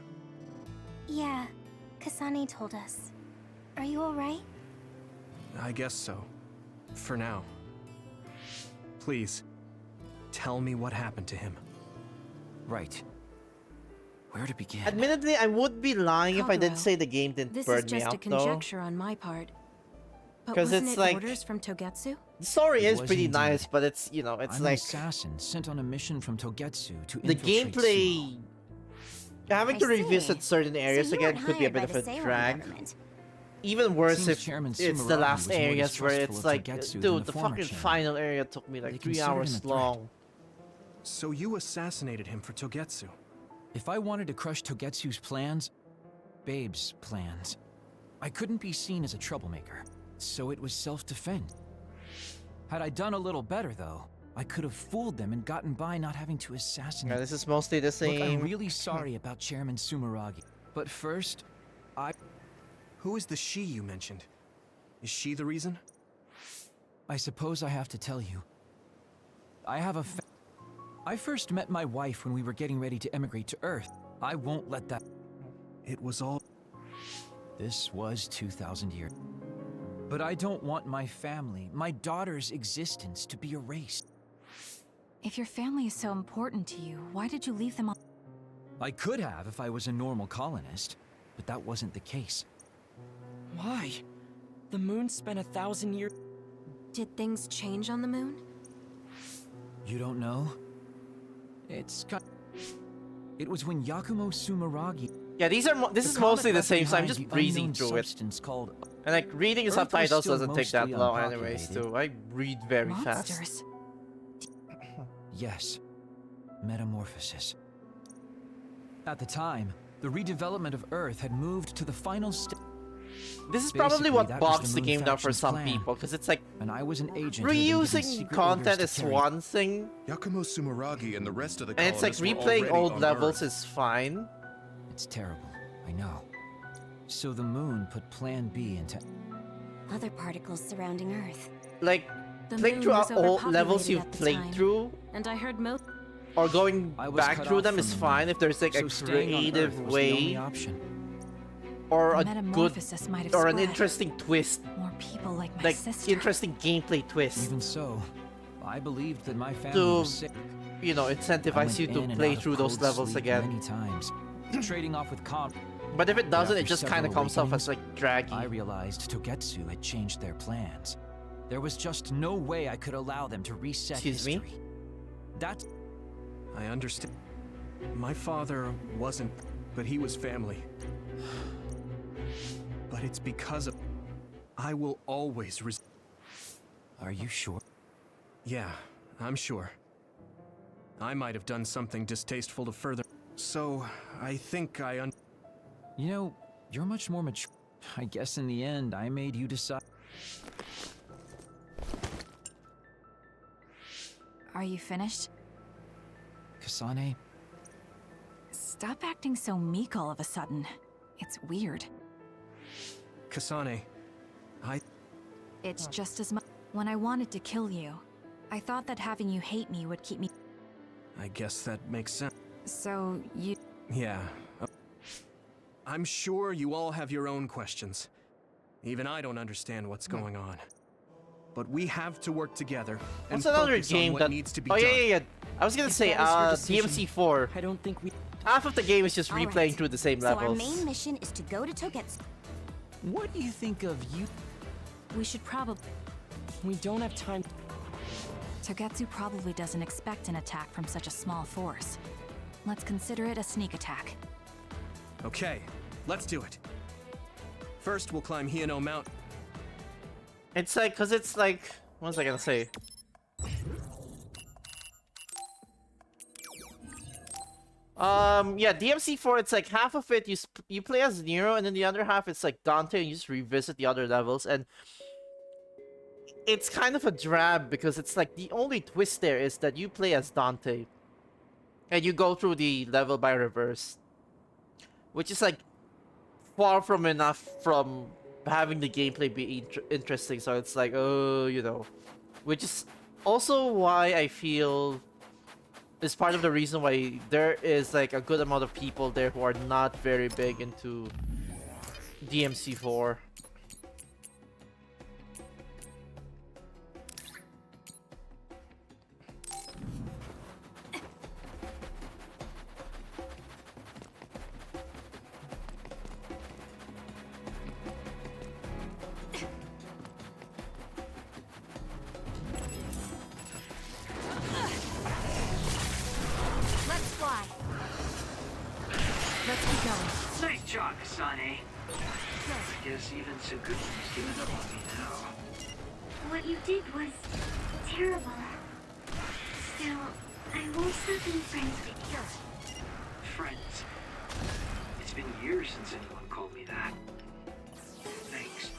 Yeah, Kasane told us. Are you alright? I guess so. For now. Please, tell me what happened to him. Right. Where to begin? Admittedly, I would be lying if I didn't Kagero, say the game didn't This burn is me just a out, though. conjecture on my part. But 'Cause wasn't it's it like- orders from Togetsu? The story It is was pretty indeed. nice, but it's, you know, it's I'm like... an assassin sent on a mission from Togetsu to The infiltrate gameplay... Sumo. Having to I see. revisit certain areas So you again weren't could be a hired bit by of the a Ceylon drag. government. Even worse Seems if Chairman it's the Sumeragi last was more areas where distrustful it's of like, Togetsu than dude, the the former fucking chairman. final area took me They like 3 considered him hours a threat. long. So you assassinated him for Togetsu? If I wanted to crush Togetsu's plans, Babe's plans, I couldn't be seen as a troublemaker, so it was self-defense. Had I done a little better, though, I could have fooled them and gotten by not having to assassinate. Yeah, this is mostly the Look, I'm same. really sorry about Chairman Sumeragi, but first, Who is the she you mentioned? Is she the reason? I suppose I have to tell you. I have a I first met my wife when we were getting ready to emigrate to Earth. I won't let that... It was all... This was 2,000 years. But I don't want my family, my daughter's existence to be erased. If your family is so important to you, why did you leave them on? I could have if I was a normal colonist, but that wasn't the case. Why? The moon spent 1,000 years... Did things change on the moon? You don't know? It was when Yakumo Sumeragi... Yeah, these are this is comet mostly the left same, so I'm behind just the breezing unknown through it. substance called... And like, reading Earth was subtitles still doesn't take that mostly long anyways, unpopulated. too. I read very fast. Monsters. Yes. Metamorphosis. At the time, the redevelopment of Earth had moved to the final step. This is probably Basically, what that was bogs the the Moon game down for Faction's some plan. people, because it's like, And I was an agent who had been given reusing secret content orders is to carry. one thing, Yakumo Sumeragi and the rest of the and it's like colonists were replaying already old on levels Earth. is fine. It's terrible, I know. So the moon put Plan B into... Other particles surrounding Earth. Like, The playing moon through was old levels overpopulated you've at the played time, through, and I heard most... or going I was back cut through off them from is the moon, fine if there's like so a staying on creative Earth was the only way, option. or a good, Metamorphosis might have or an spread. interesting twist, More people like my like sister. interesting gameplay twist Even so, I believed that my family to, was sick. you know, I incentivize went you to in and play out of through those cold levels sleep again. many times. trading off with Com. But if it doesn't, it After just kind of several comes off awakenings, as like draggy. I realized Togetsu had changed their plans. There was just no way I could allow them to reset Excuse me? history. That's... I understand. My father wasn't, but he was family. But it's because of... I will always Are you sure? Yeah, I'm sure. I might have done something distasteful to further... So, I think You know, you're much more mature. I guess in the end, I made you decide. Are you finished? Kasane, Stop acting so meek all of a sudden. It's weird. Kasane, It's just as much. When I wanted to kill you, I thought that having you hate me would keep me. I guess that makes sense. So you. Yeah. I'm sure you all have your own questions. Even I don't understand what's going on. But we have to work together and What's another focus on game what that... needs to be Oh done. yeah. I was gonna say, DMC4. I don't think we... Half of the game is just All replaying right. through the same So our levels. main mission is to go to Togetsu. what do you think of you? We should probably. We don't have time... Togetsu probably doesn't expect an attack from such a small force. Let's consider it a sneak attack. Okay, let's do it. First, we'll climb Hiano Mountain. It's like, cause it's like, what was I gonna say? Yeah, DMC4. It's like half of it you play as Nero, and then the other half it's like Dante, and you just revisit the other levels, and it's kind of a drab because it's like the only twist there is that you play as Dante, and you go through the level by reverse, which is like far from enough from having the gameplay be interesting. So it's like, oh, you know, which is also why I feel is part of the reason why there is like a good amount of people there who are not very big into DMC4. Let's fly. Let's keep going. Nice job, Kasane. I guess even Suguki's giving up on me now. What you did was terrible. Still, I won't stop being friends with you. Friends. It's been years since anyone called me that. Thanks.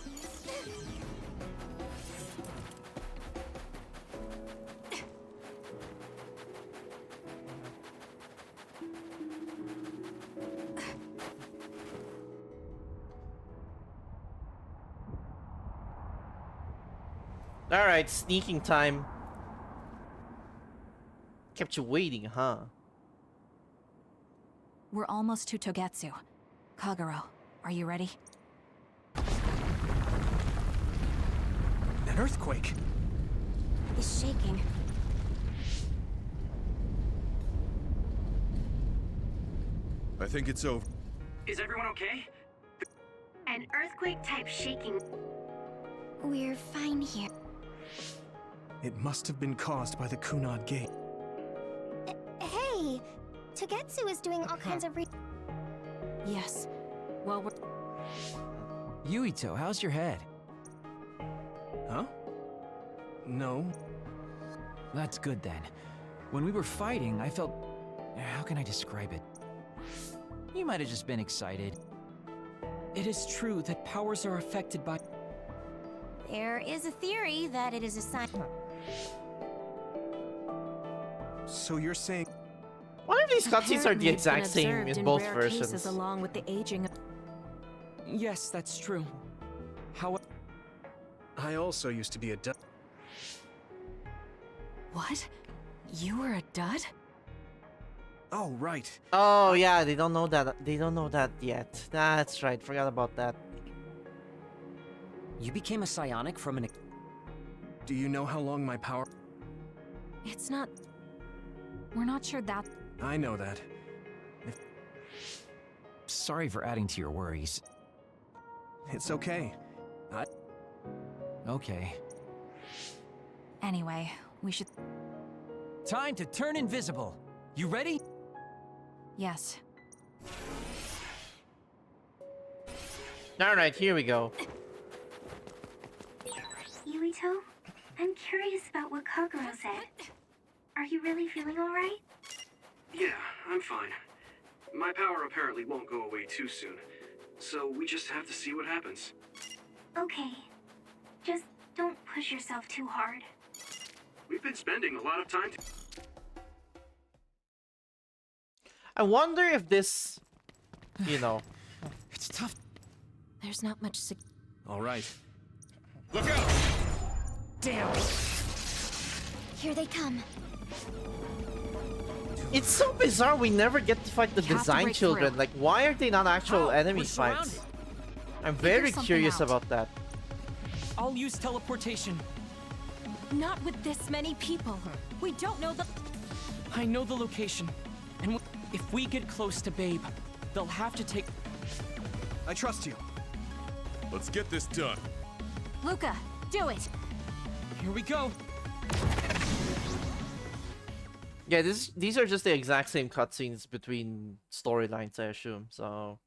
Alright, sneaking time. Kept you waiting, huh? We're almost to Togetsu. Kagero, are you ready? An earthquake. It's shaking. I think it's over. Is everyone okay? An earthquake-type shaking. We're fine here. It must have been caused by the Kunad Gate. Hey! Togetsu is doing all kinds of Yes. Well, we're. Yuito, how's your head? Huh? No. That's good then. When we were fighting, I felt... How can I describe it? You might have just been excited. It is true that powers are affected by... There is a theory that it is a sign. So you're saying... One of these cutscenes are Apparently the it's been exact same observed in both rare versions. cases along with the aging of... Yes, that's true. How... I also used to be a dud. What? You were a dud? Oh, right. Oh yeah, they don't know that. They don't know that yet. That's right. Forgot about that. You became a psionic from an... Do you know how long my power... It's not. We're not sure that. I know that. sorry for adding to your worries. It's okay. Okay. Anyway, we should... Time to turn invisible. You ready? Yes. Alright, here we go. Yuito, I'm curious about what Kaguro said. Are you really feeling alright? Yeah, I'm fine. My power apparently won't go away too soon, so we just have to see what happens. Okay. Just don't push yourself too hard. We've been spending a lot of time I wonder if this, you know... It's tough. There's not much All right. Look out! Damn. Here they come. It's so bizarre we never get to fight the design children. Like, why are they not actual enemy fights? I'm very curious about that. I'll use teleportation. Not with this many people. We don't know the... I know the location. And if we get close to Babe, they'll have to take... I trust you. Let's get this done. Luca, do it! Here we go. Yeah, these are just the exact same cutscenes between storylines, I assume, so...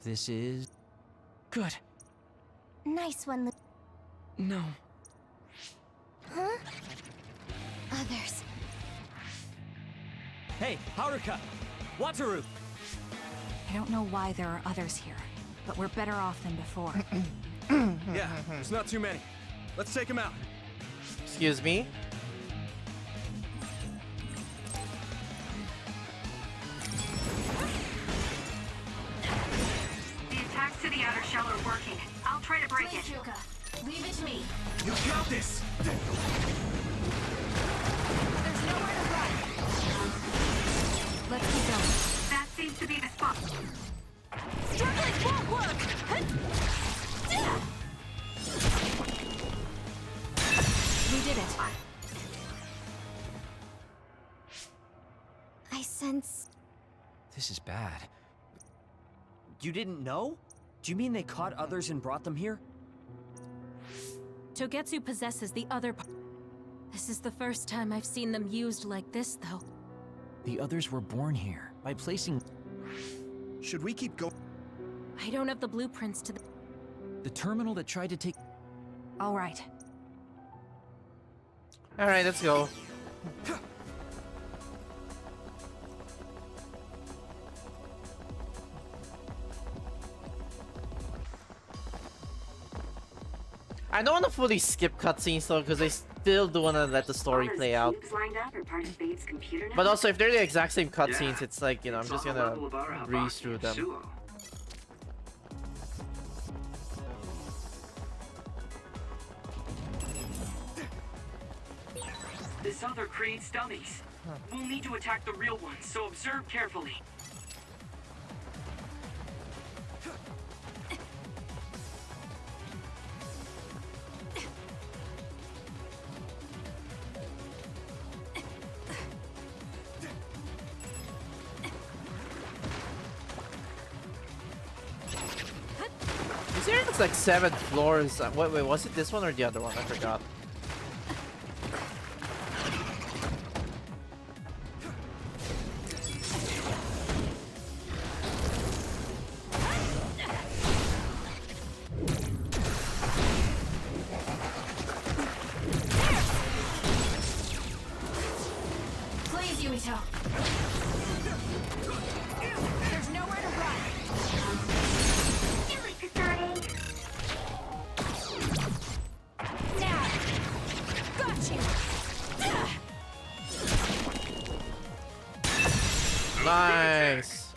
This is... Good. Nice one, Luca. No. Huh? Others. Hey, Haruka! Wataru! I don't know why there are others here, but we're better off than before. Yeah, there's not too many. Let's take them out. Excuse me? The attacks to the outer shell are working. I'll try to break it. Yuka, leave it to me. You got this! There's nowhere to run. Let's keep going. That seems to be the spot. Struggling won't work! We did it. I sense... This is bad. You didn't know? Do you mean they caught others and brought them here? Togetsu possesses the other part. This is the first time I've seen them used like this, though. The others were born here by placing Should we keep going? I don't have the blueprints to the terminal that tried to take... All right. Alright, let's go. I don't want to fully skip cutscenes though, because I still do want to let the story play out. But also, if they're the exact same cutscenes, it's like, you know, I'm just gonna breeze through them. This other creates dummies. We'll need to attack the real ones, so observe carefully. Is there like 7 floors? Wait, was it this one or the other one? I forgot. Please, Yuito. There's nowhere to run. Do it, Kasane! Now! Got you! Nice.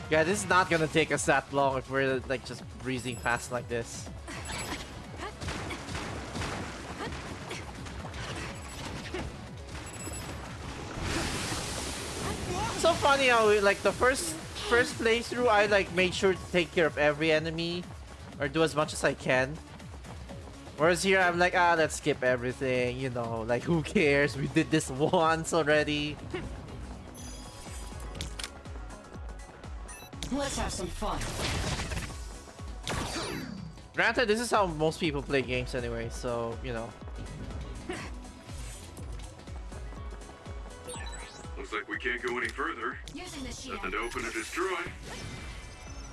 Yeah, this is not gonna take us that long if we're like just breezing past like this. So funny how like the first playthrough I like made sure to take care of every enemy or do as much as I can. Whereas here I'm like, let's skip everything, you know, like who cares? We did this once already. Let's have some fun. Granted, this is how most people play games anyway, so, you know. Looks like we can't go any further. Using the shield. Nothing to open or destroy.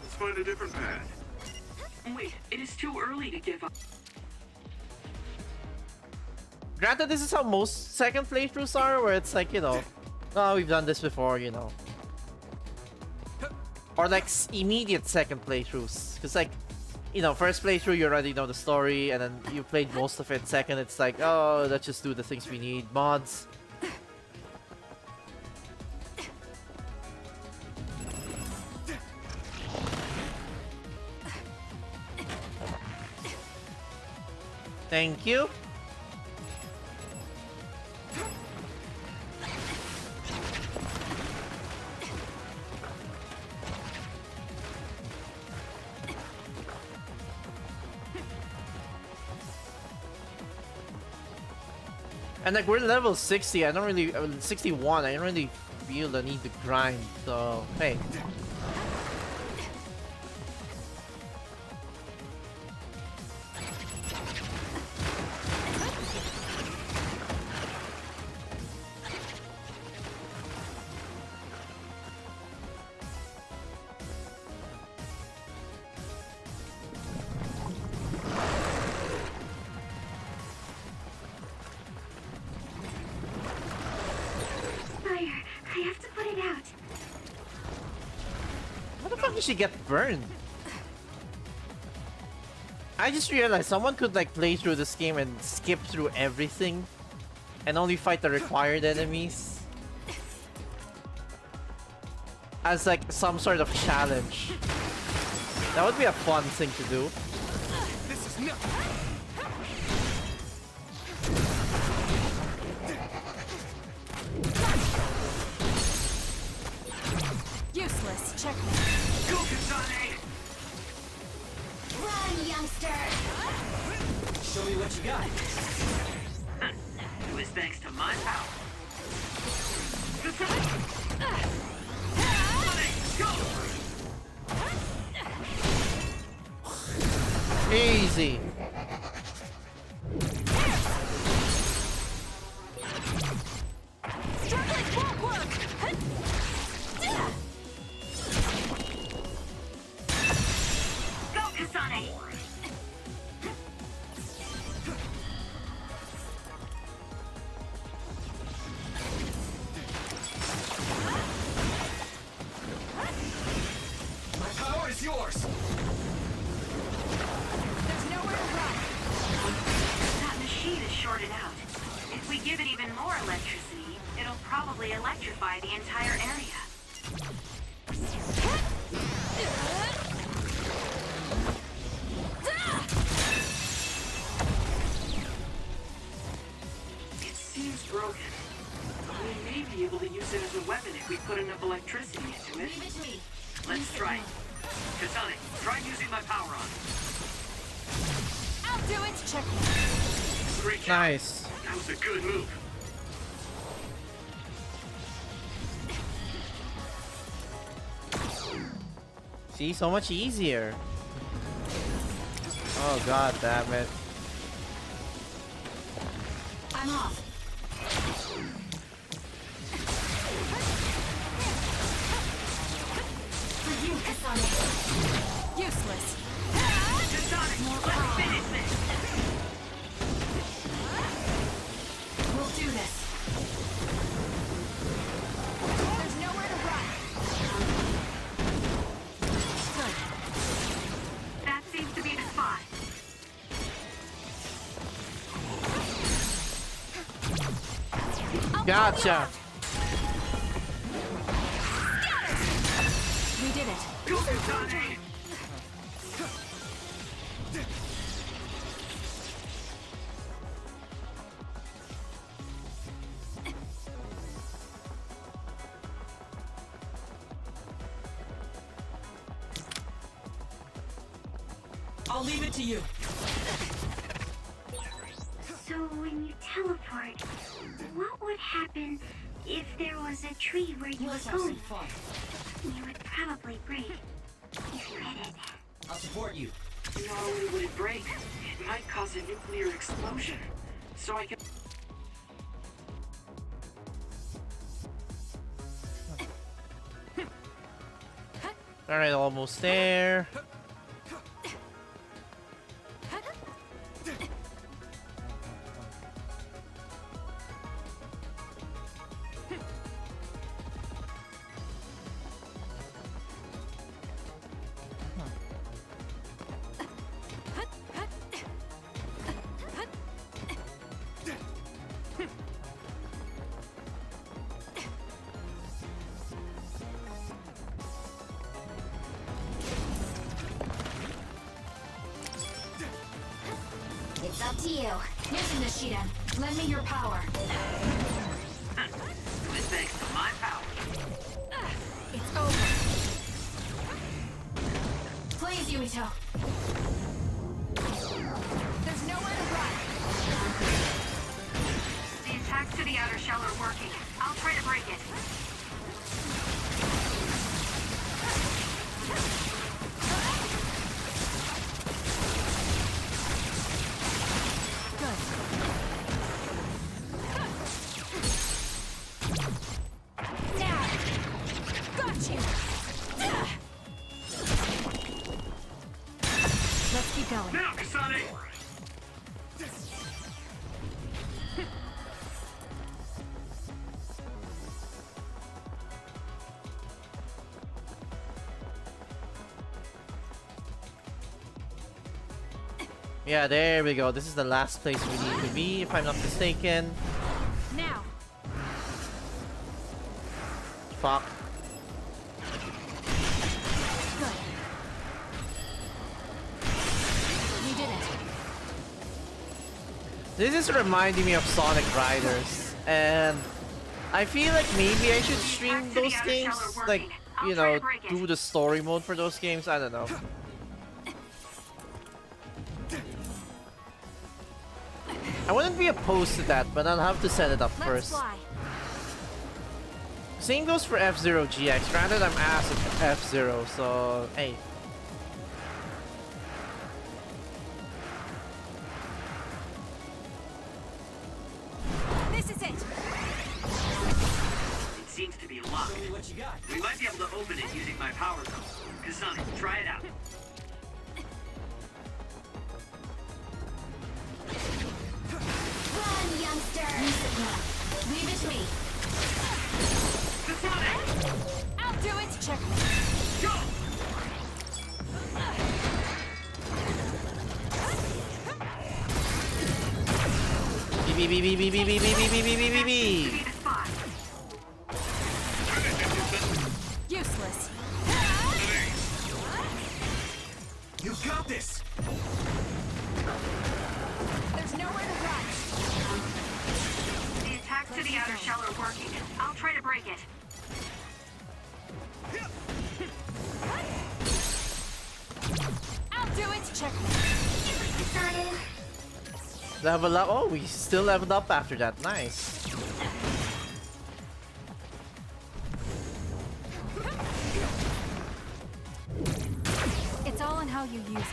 Let's find a different path. Wait, it is too early to give up. Granted, this is how most second playthroughs are, where it's like, you know, oh, we've done this before, you know. Or like immediate second playthroughs. Because like, you know, first playthrough you already know the story, and then you played most of it. Second, it's like, oh, let's just do the things we need. Mods. Thank you. And like we're level 60, I don't really 61, I don't really feel the need to grind, so hey. She get burned. I just realized someone could like play through this game and skip through everything and only fight the required enemies as like some sort of challenge. That would be a fun thing to do. This is not. Useless. Check. Go, Kasane! Run, youngster! Show me what you got. It was thanks to my power. Go! Easy. Struggling won't work! Go, Kasane! My power is yours. There's nowhere to run. That machine is shorted out. If we give it even more electricity, it'll probably electrify the entire area. It seems broken. We may be able to use it as a weapon if we put enough electricity into it. Leave it to me. Let's try. Kasane, try using my power on. I'll do it. Check. Great job. Nice. That was a good move. See, so much easier. Oh god damn it. I'm off. For you, Kasane. Useless. Kasane, let's finish this. We'll do this. There's nowhere to run. That seems to be the spot. Gotcha. We did it. Go, Kasane! I'll leave it to you. So when you teleport, what would happen if there was a tree where you Let's were have some going? fun. You would probably break if you hit it. I'll support you. Not only would it break, it might cause a nuclear explosion. So I can... Alright, almost there. It's up to you. Mission Nishida, lend me your power. With thanks to my power. It's over. Please, Yuito. There's nowhere to run. The attacks to the outer shell are working. I'll try to break it. Now! Got you! Let's keep going. Now, Kasane! Yeah, there we go. This is the last place we need to be, if I'm not mistaken. Now! Fuck. Good. We did it. This is reminding me of Sonic Riders, and I feel like maybe I should stream those games, like, you know, do the story mode for those games. I don't know. I wouldn't be opposed to that, but I'll have to set it up first. Fly. Same goes for F-Zero GX. Granted, I'm ass at F-Zero, so hey. This is it. It seems to be locked. What you got? We might be able to open it using my power zone. Kasane, try it out. Run, youngster! Leave it to me. Kasane! I'll do it. Check. Go! B. Useless. You got this! There's nowhere to run. The attacks to the outer shell are working. I'll try to break it. I'll do it. Check. Level up. Oh, we still leveled up after that. Nice. It's all in how you use it.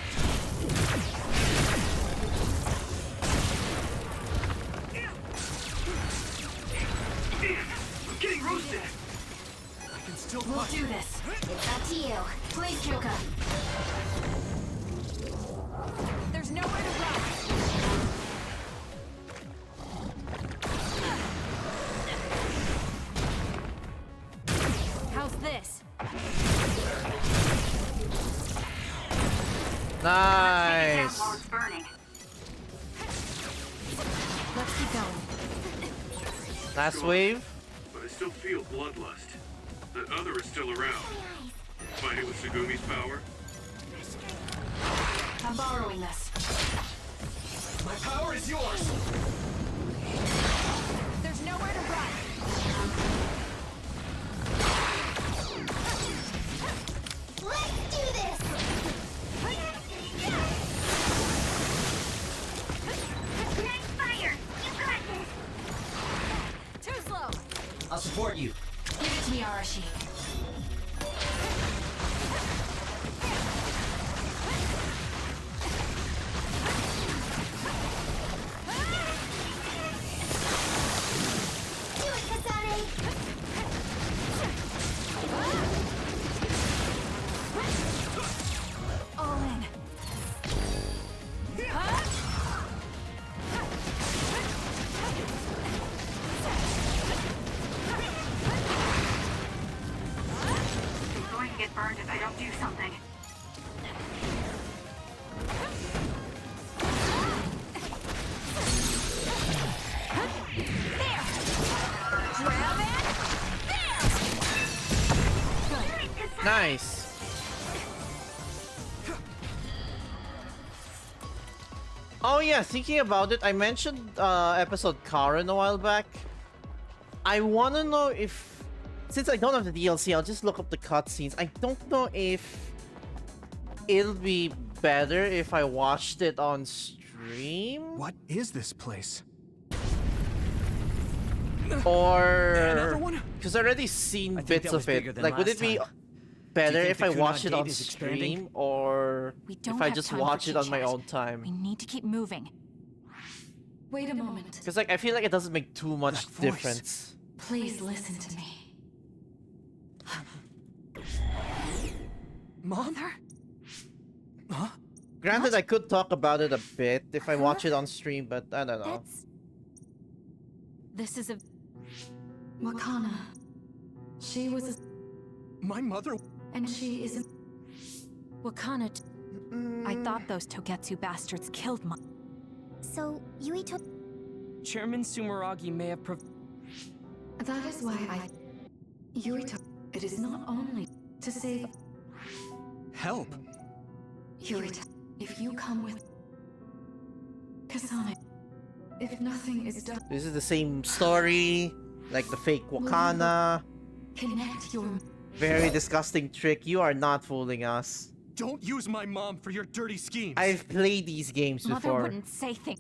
Damn, I'm getting roasted. I can still We'll do this. It's up to you. Please, Kyoka. There's nowhere to run. How's this? Nice. While it's burning. Let's keep going. Last wave. But I still feel bloodlust. That other is still around. fight it with Segumi's power? I'm borrowing this. My power is yours! There's nowhere to run. Let's do this! Nice fire! You got this! Too slow. I'll support you. Give it to me, Arashi. Do it, Kasane! All in. I'm going to get burned if I don't do something. Grab it. Nice. Oh yeah, thinking about it, I mentioned episode Karen a while back. I wanna know if, since I don't have the DLC, I'll just look up the cutscenes. I don't know if it'll be better if I watched it on stream. What is this place? Or Another one? because I already seen think bits that was of bigger it. than Like, would last it be time. better think if the I Kunad watched it gate on is expanding? stream, or We don't if I have just time for watch it on my chit-chat. own time? We need to keep moving. Wait a moment. Because like I feel like it doesn't make too much voice. difference. Please listen to me. Mother? Huh? Granted, I could talk about it a bit if I watch it on stream, but I don't know. That's... This is a... Wakana. She was a... My mother? And she is a... Wakana... I thought those Togetsu bastards killed my... So, Yui took... Chairman Sumeragi may have That is why I... Yurito... It is not only to save... Help! Yurito, if you come with... Kasane... If nothing is done... This is the same story, like the fake Wakana. Connect your... Very disgusting trick. You are not fooling us. Don't use my mom for your dirty schemes! I've played these games Mother before. wouldn't say things.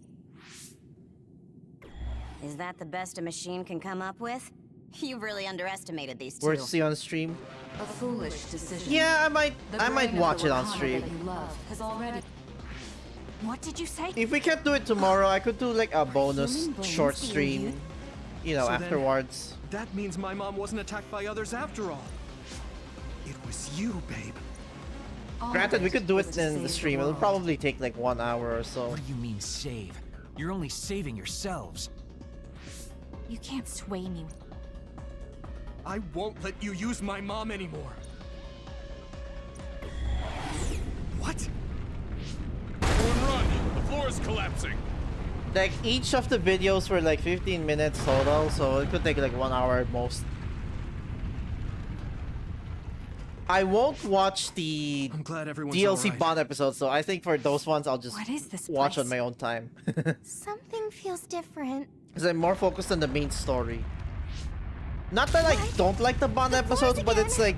Is that the best a machine can come up with? You've really underestimated these two. Where's to see on stream? A foolish decision. Yeah, I might watch it on Wakana stream. that you love has already... What did you say? If we can't do it tomorrow, I could do like a bonus human brains short being stream, used? you know, So then- afterwards. That means my mom wasn't attacked by others after all. It was you, babe. Granted, we could do it in the stream. It'll probably take like 1 hour or so. What do you mean save? You're only saving yourselves. You can't sway me. I won't let you use my mom anymore. What? Everyone run! The floor is collapsing! Like, each of the videos were like 15 minutes total, so it could take like 1 hour at most. I won't watch the I'm glad everyone's DLC alright. Bond episodes, so I think for those ones I'll just What is this watch place? on my own time. Something feels different. Because I'm more focused on the main story. Not that I don't like the Bond episodes, but it's like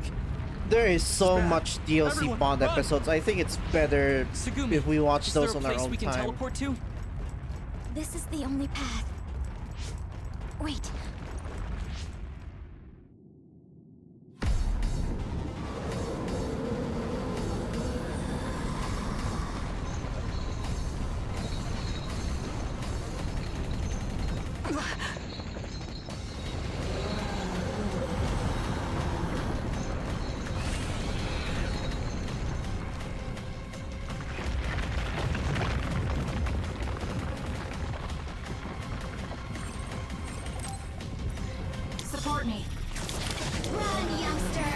there is so much DLC Everyone, Bond run! episodes. I think it's better Segumi, if we watch is those there on a our place own we can time. teleport to? This is the only path. Wait. Support me. Run, youngster!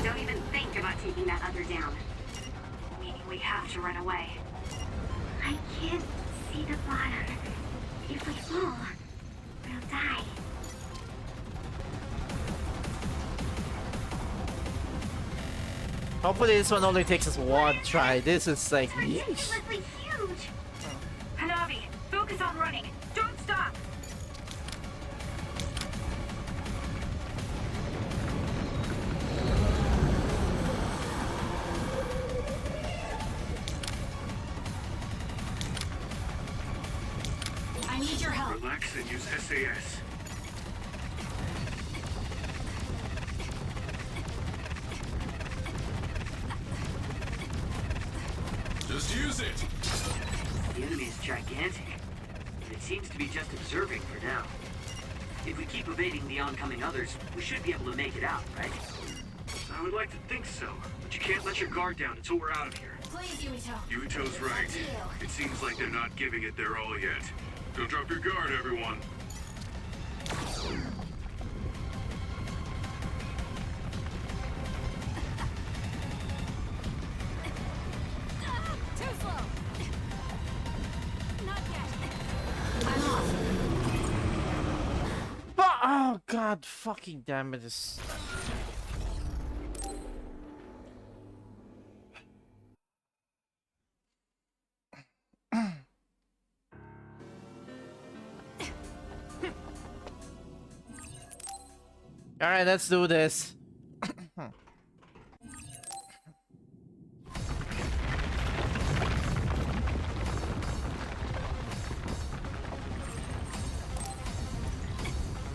Don't even think about taking that other down. Meaning we have to run away. I can't see the bottom. If we fall, we'll die. Hopefully this one only takes us one try. This is like, yeesh. Ridiculously huge! Hanabi, focus on running. Don't stop! I need your help. Relax and use SAS. Just use it! The enemy is gigantic, and it seems to be just observing for now. If we keep evading the oncoming others, we should be able to make it out, right? I would like to think so, but you can't let your guard down until we're out of here. Please, Yuito. Yuito's right. It seems like they're not giving it their all yet. Don't drop your guard, everyone. Too slow. Not yet. I'm off. Oh god, fucking damn it. This... Alright, let's do this.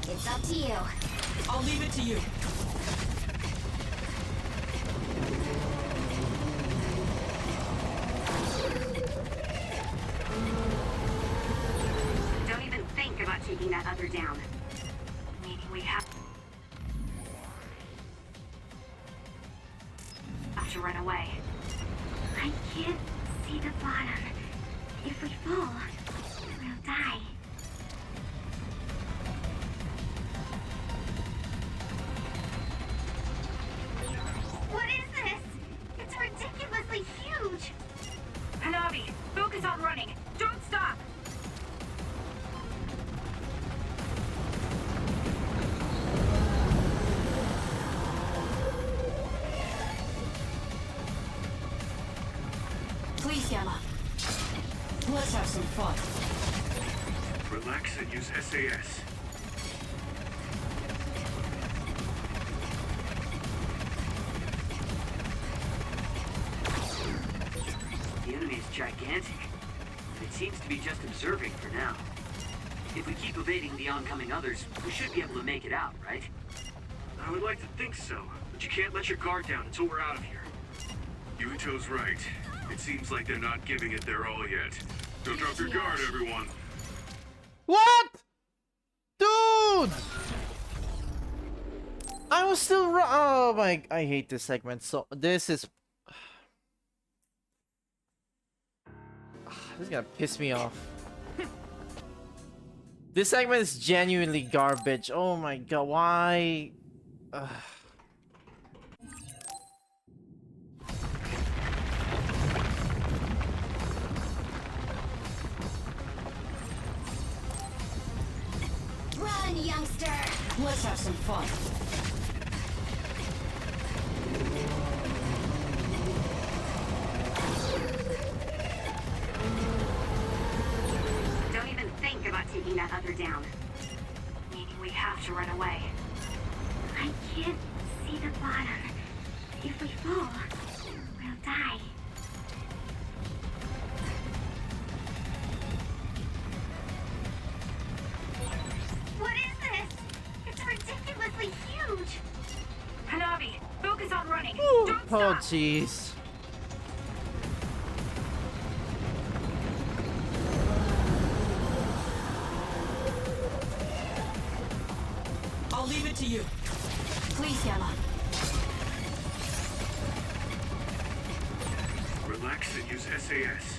It's up to you. I'll leave it to you. Don't even think about taking that other down. Meaning we have to run away. I can't see the bottom. If we fall, we'll die. What is this? It's ridiculously huge! Hanabi, focus on running. Don't stop! Please, Yama. Let's have some fun. Relax and use SAS. The enemy is gigantic, and it seems to be just observing for now. If we keep evading the oncoming others, we should be able to make it out, right? I would like to think so, but you can't let your guard down until we're out of here. Yuito's right. It seems like they're not giving it their all yet. Don't drop your guard, everyone. What? Dude! I was still oh my, I hate this segment. So this is this is gonna piss me off. This segment is genuinely garbage. Oh my god, why? Run, youngster! Let's have some fun. Don't even think about taking that other down. Meaning we have to run away. I can't see the bottom. If we fall, we'll die. What is this? It's ridiculously huge! Hanabi, focus on running. Oh Don't stop! jeez. I'll leave it to you. Please, Yama. Relax and use SAS.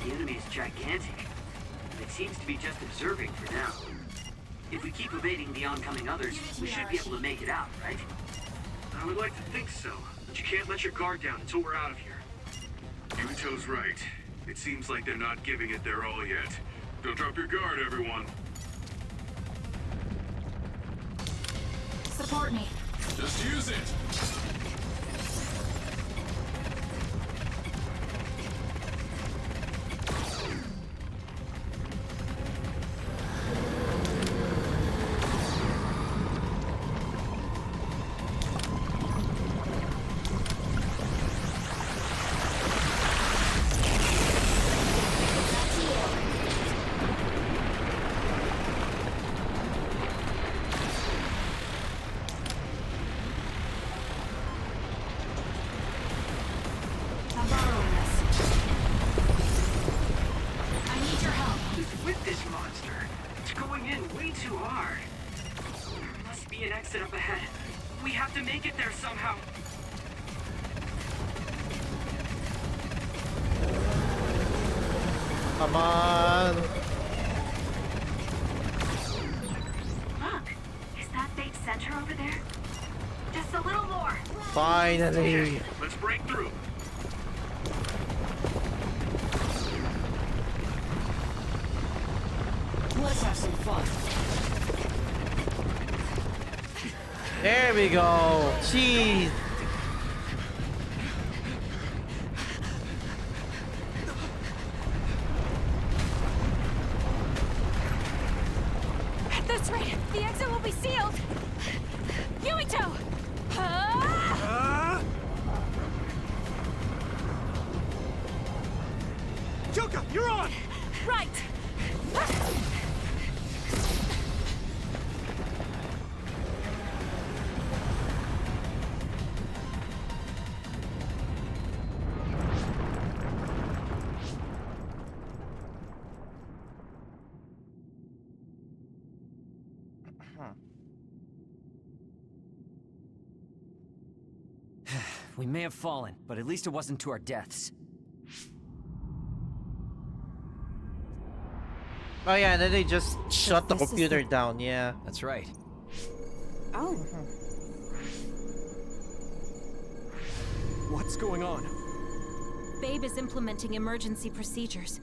The enemy is gigantic, and it seems to be just observing for now. If we keep evading the oncoming others, we should be able to make it out, right? I would like to think so, but you can't let your guard down until we're out of here. Yuito's right. It seems like they're not giving it their all yet. Don't drop your guard, everyone. Support me. Just use it! I'm borrowing this. I need your help. With this monster, it's going in way too hard. There must be an exit up ahead. We have to make it there somehow. Come on. Look, is that big center over there? Just a little more. Finally. Let's break through. Let's have some fun. There we go. Jeez. At this rate, the exit will be sealed. Yuito! Ah! Joka, you're on! Right! We may have fallen, but at least it wasn't to our deaths. Oh yeah, and then they just shut the computer down, yeah. That's right. Oh. What's going on? Babe is implementing emergency procedures.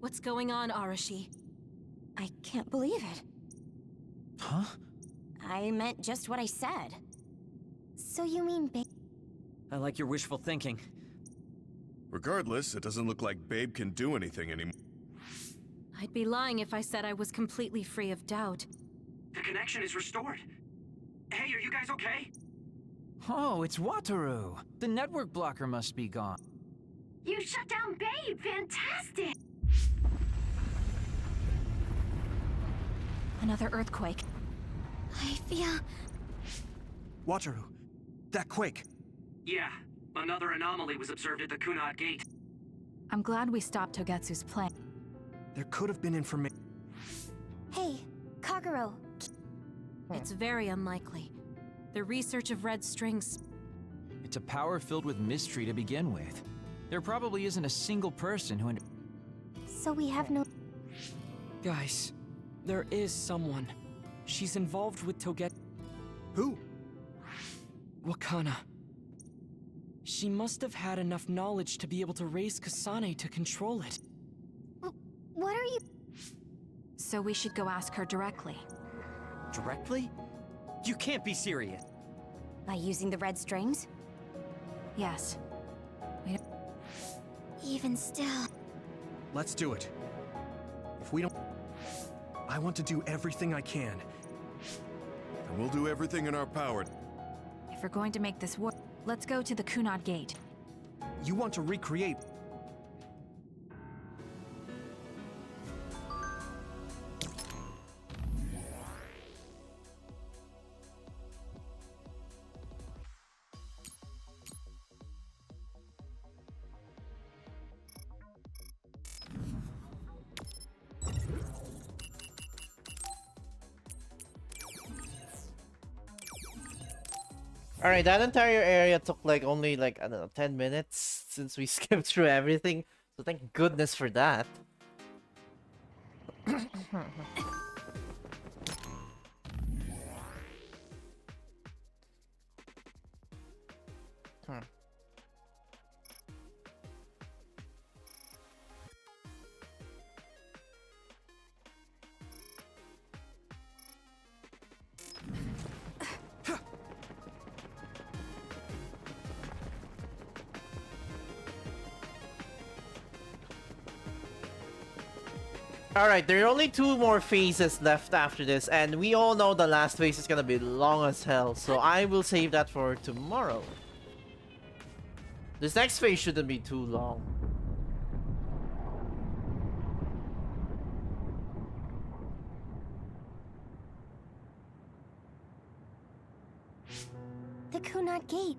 What's going on, Arashi? I can't believe it. Huh? I meant just what I said. So you mean Babe? I like your wishful thinking. Regardless, it doesn't look like Babe can do anything anymore. I'd be lying if I said I was completely free of doubt. The connection is restored. Hey, are you guys okay? Oh, it's Wataru. The network blocker must be gone. You shut down Babe! Fantastic! Another earthquake. I feel... Wataru, that quake. Yeah, another anomaly was observed at the Kunad Gate. I'm glad we stopped Togetsu's plan. There could have been information. Hey, Kagero. It's very unlikely. The research of red strings... It's a power filled with mystery to begin with. There probably isn't a single person who... So we have no... Guys, there is someone. She's involved with Toget. Who? Wakana. She must have had enough knowledge to be able to raise Kasane to control it. What are you... So we should go ask her directly. Directly? You can't be serious. By using the red strings? Yes. Even still... Let's do it. If we don't... I want to do everything I can. And we'll do everything in our power. If we're going to make this work, let's go to the Kunad Gate. You want to recreate... Alright, that entire area took like only like, I don't know, 10 minutes since we skipped through everything. So thank goodness for that. Huh. Alright, there are only 2 more phases left after this, and we all know the last phase is gonna be long as hell, so I will save that for tomorrow. This next phase shouldn't be too long. The Kunad Gate.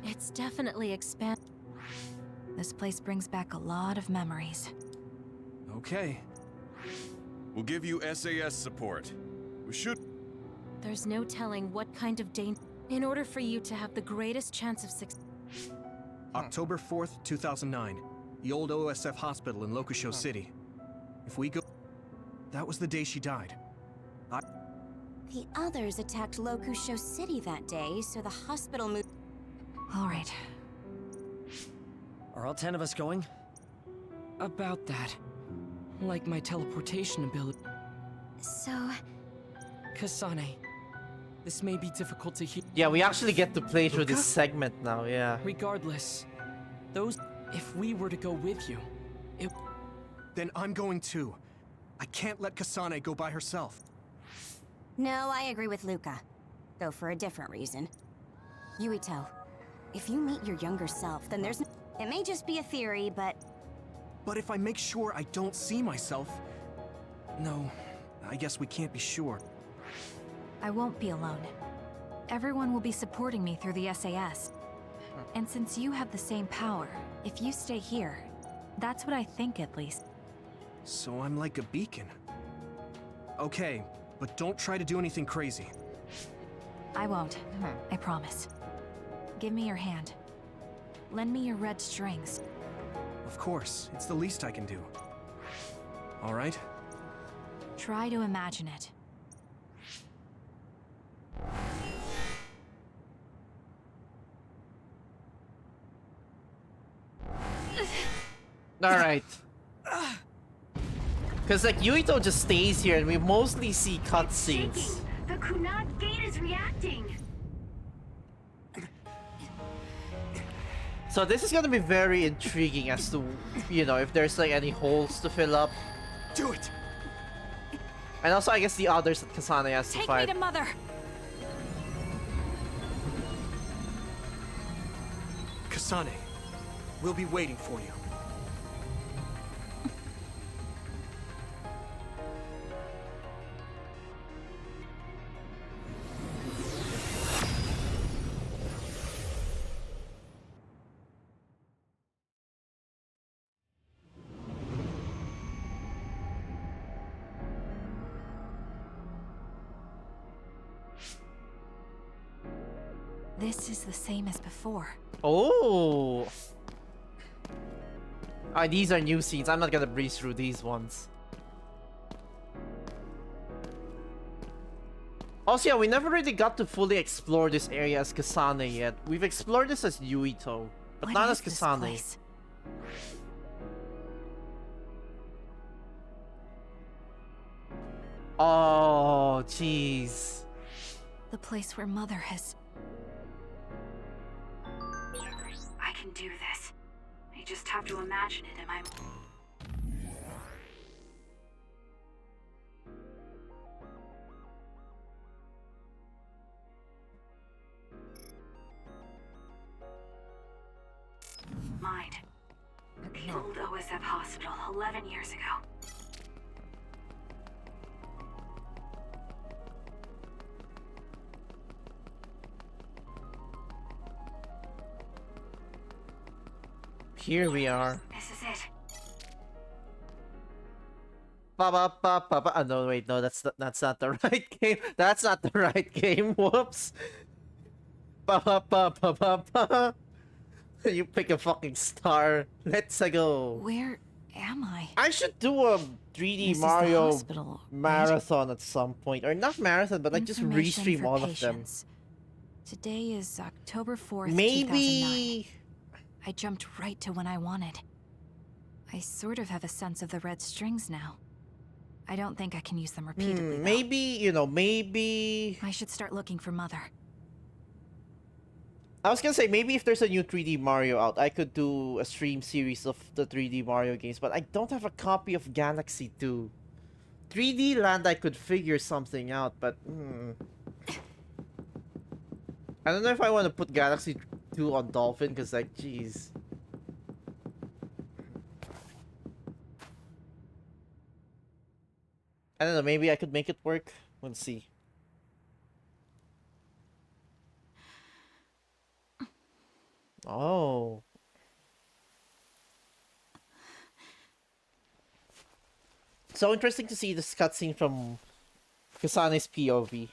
It's definitely expand. This place brings back a lot of memories. Okay. We'll give you SAS support. We should... There's no telling what kind of danger. In order for you to have the greatest chance of success. October 4th, 2009. The old OSF hospital in Lokusho City. If we go... That was the day she died. The others attacked Lokusho City that day, so the hospital moved. All right. Are all 10 of us going? About that. Like my teleportation ability. So... Kasane, this may be difficult to hear. Yeah, we actually get to play through this segment now, yeah. Regardless, those... If we were to go with you, it... Then I'm going too. I can't let Kasane go by herself. No, I agree with Luca. Though for a different reason. Yuito, if you meet your younger self, then there's... It may just be a theory, but... But if I make sure I don't see myself... No, I guess we can't be sure. I won't be alone. Everyone will be supporting me through the SAS. And since you have the same power, if you stay here, that's what I think at least. So I'm like a beacon. Okay, but don't try to do anything crazy. I won't. I promise. Give me your hand. Lend me your red strings. Of course, it's the least I can do. All right? Try to imagine it. Alright. Because, like, Yuito just stays here and we mostly see cutscenes. The Kunad Gate is reacting. So this is gonna be very intriguing as to, you know, if there's like any holes to fill up. Do it! And also, I guess the others that Kasane has to fight. Take me to Mother! Kasane, we'll be waiting for you. This is the same as before. Oh! Ah, these are new scenes. I'm not gonna breeze through these ones. Also, yeah, we never really got to fully explore this area as Kasane yet. We've explored this as Yuito, but not as Kasane. Oh, jeez. The place where Mother has... I can do this. I just have to imagine it in my... mind. The old OSF hospital 11 years ago. Here we are. This is it. Ba ba ba ba ba. Oh, no, wait, no, that's not the right game. That's not the right game. Whoops. Ba ba ba ba ba ba. You pick a fucking star. Let's go. Where am I? I should do a 3D This is the Mario hospital, right? marathon at some point, or not marathon, but like just Information restream for all of them. patients. Today is October 4th, 2009. Maybe. I jumped right to when I wanted. I sort of have a sense of the red strings now. I don't think I can use them repeatedly, though. Maybe, you know, maybe... I should start looking for Mother. I was gonna say, maybe if there's a new 3D Mario out, I could do a stream series of the 3D Mario games, but I don't have a copy of Galaxy 2. 3D Land, I could figure something out, but... I don't know if I want to put Galaxy 2 on Dolphin, because, like, jeez. I don't know, maybe I could make it work. Let's see. Oh. So interesting to see this cutscene from Kasane's POV.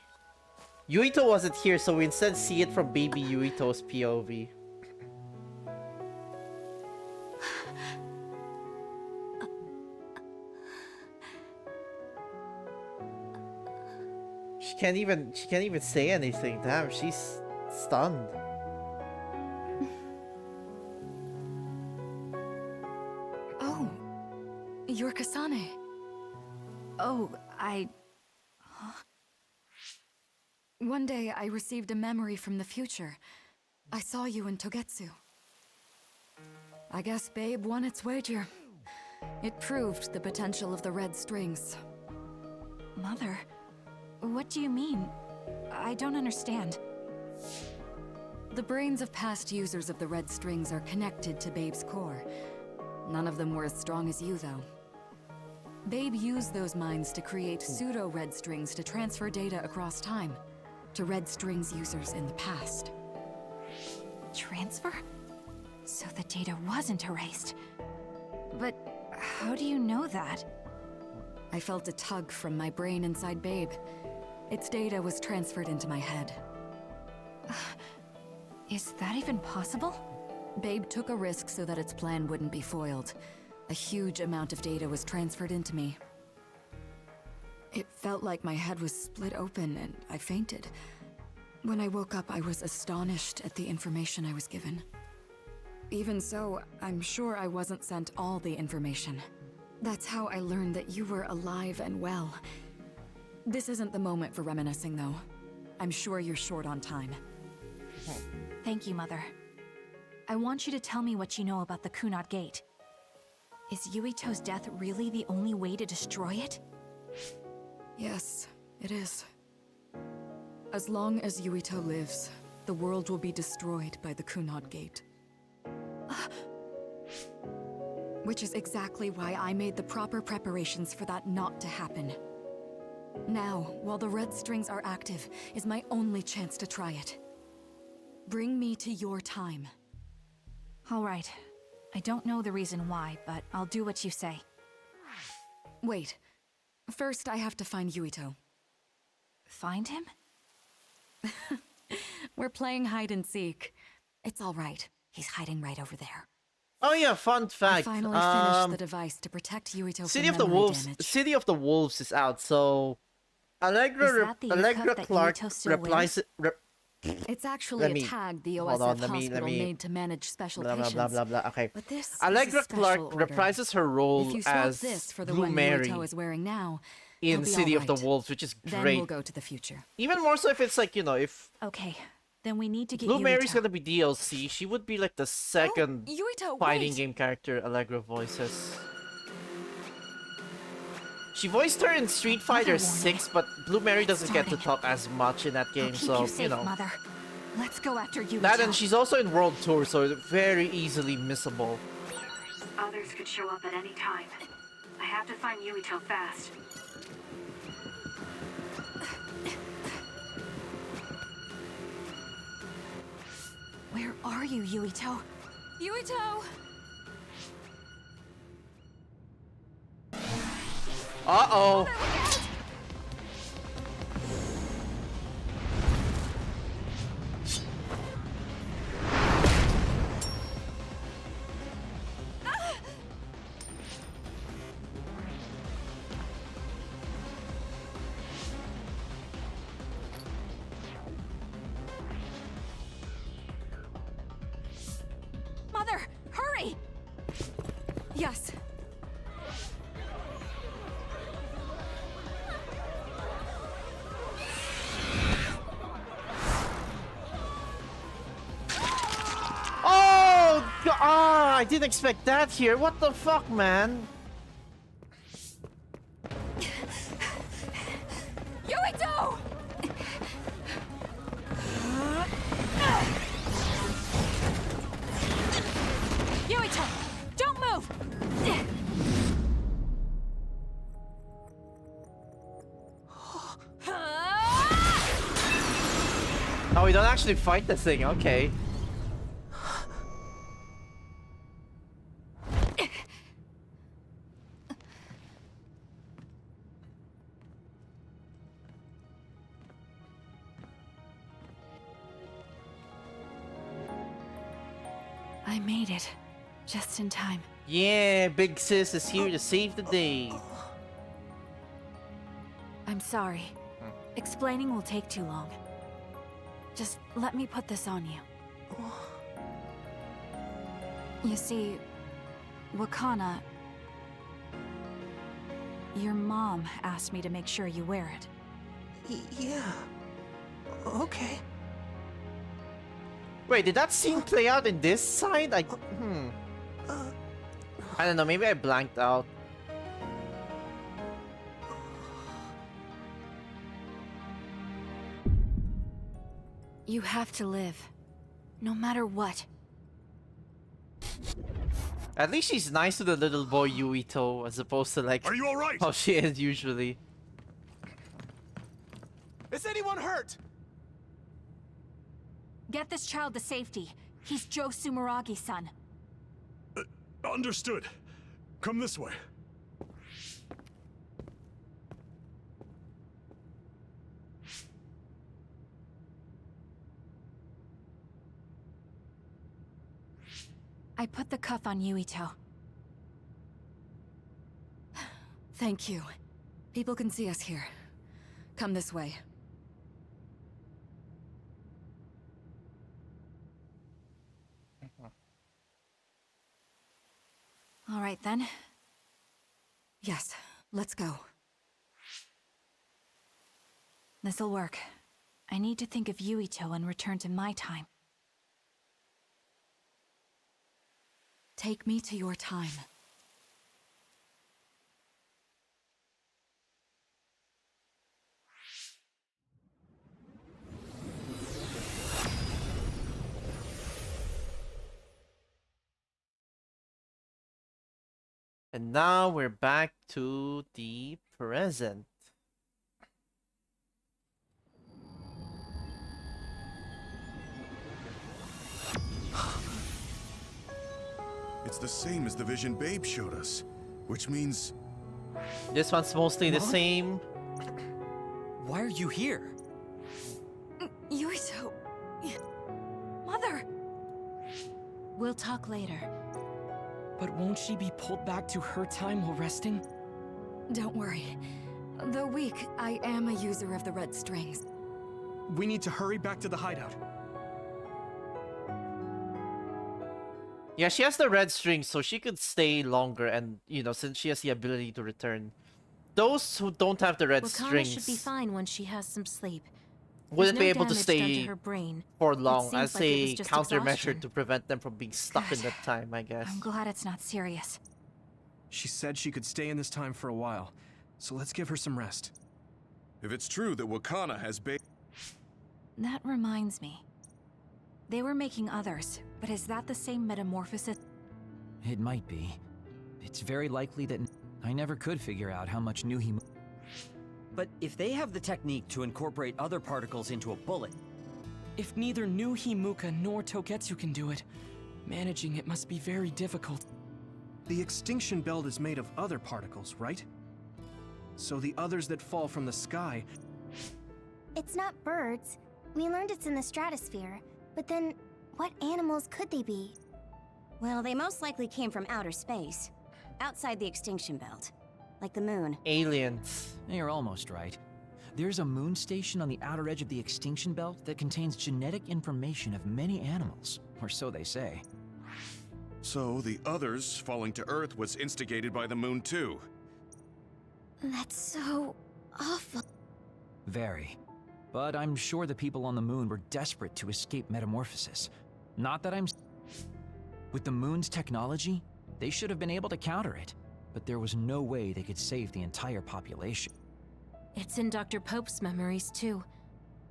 Yuito wasn't here, so we instead see it from baby Yuito's POV. She can't even say anything. Damn, she's stunned. Oh, you're Kasane. Oh, Huh? One day I received a memory from the future. I saw you in Togetsu. I guess Babe won its wager. It proved the potential of the red strings. Mother, what do you mean? I don't understand. The brains of past users of the red strings are connected to Babe's core. None of them were as strong as you, though. Babe used those minds to create pseudo-red strings to transfer data across time to red strings users in the past. Transfer? So the data wasn't erased. But how do you know that? I felt a tug from my brain inside Babe. Its data was transferred into my head. Is that even possible? Babe took a risk so that its plan wouldn't be foiled. A huge amount of data was transferred into me. It felt like my head was split open and I fainted. When I woke up, I was astonished at the information I was given. Even so, I'm sure I wasn't sent all the information. That's how I learned that you were alive and well. This isn't the moment for reminiscing, though. I'm sure you're short on time. Thank you, Mother. I want you to tell me what you know about the Kunad Gate. Is Yuito's death really the only way to destroy it? Yes, it is. As long as Yuito lives, the world will be destroyed by the Kunad Gate. Which is exactly why I made the proper preparations for that not to happen. Now, while the red strings are active, is my only chance to try it. Bring me to your time. All right. I don't know the reason why, but I'll do what you say. Wait. First, I have to find Yuito. Find him? We're playing hide and seek. It's all right. He's hiding right over there. Oh yeah, fun fact. I finally finished the device to protect Yuito City from of the memory Wolves. damage. City of the Wolves is out, so Allegra Clark replies. It's actually a tag the OSF hospital made to manage special blah, patients. blah, blah, blah, blah. Okay. But this Allegra is a Clark special order. reprises her role If you swap as this for the Blue one Mary Yuito is wearing now, in he'll be City all of the right. Wolves, which is Then great. we'll go to the future. Even more so if it's like, you know, if Okay, then we need to get Blue Yuito. Mary's gonna be DLC, she would be like the second Yuito, fighting wait! game character Allegra voices. She voiced her in Street Fighter 6, but Blue Mary doesn't get to talk as much in that game, I'll keep so, you safe, you know. Mother. Let's go after Yuito. That and she's also in World Tour, so very easily missable. Others could show up at any time. I have to find Yuito fast. Where are you, Yuito? Yuito! Uh-oh. Mother, hurry! Yes. Oh, I didn't expect that here. What the fuck, man? Yuito! Yuito, don't move! Oh, we don't actually fight the thing. Okay. I made it. Just in time. Yeah, Big Sis is here to save the day. I'm sorry. Explaining will take too long. Just let me put this on you. You see, Wakana... Your mom asked me to make sure you wear it. Yeah. Okay. Wait, did that scene play out in this side? I don't know, maybe I blanked out. You have to live. No matter what. At least she's nice to the little boy Yuito, as opposed to like... Are you alright? How she is usually. Is anyone hurt? Get this child to safety. He's Joe Sumeragi's son. Understood. Come this way. I put the cuff on Yuito. Thank you. People can see us here. Come this way. All right then. Yes, let's go. This'll work. I need to think of Yuito and return to my time. Take me to your time. And now we're back to the present. It's the same as the vision Babe showed us, which means... This one's mostly the Mom? same. Why are you here? Yuito... Mother! We'll talk later. But won't she be pulled back to her time while resting? Don't worry. Though weak, I am a user of the red strings. We need to hurry back to the hideout. Yeah, she has the red string, so she could stay longer, and you know, since she has the ability to return. Those who don't have the red Wakana strings should be fine when she has some sleep. wouldn't There's be no able to damage done stay to her brain. for It long seems as like it was a just countermeasure exhaustion. to prevent them from being stuck in that time, I guess. I'm glad it's not serious. She said she could stay in this time for a while, so let's give her some rest. If it's true that Wakana has Babe... That reminds me. They were making others, but is that the same metamorphosis? It might be. It's very likely that I never could figure out how much new he... But if they have the technique to incorporate other particles into a bullet... If neither New Himuka nor Togetsu can do it, managing it must be very difficult. The extinction belt is made of other particles, right? So the others that fall from the sky... It's not birds. We learned it's in the stratosphere. But then, what animals could they be? Well, they most likely came from outer space. Outside the extinction belt. Like the moon. Aliens. You're almost right. There's a moon station on the outer edge of the extinction belt that contains genetic information of many animals, or so they say. So the others falling to Earth was instigated by the moon too. That's so awful. Very. But I'm sure the people on the moon were desperate to escape metamorphosis. Not that I'm... With the moon's technology, they should have been able to counter it. But there was no way they could save the entire population. It's in Dr. Pope's memories, too.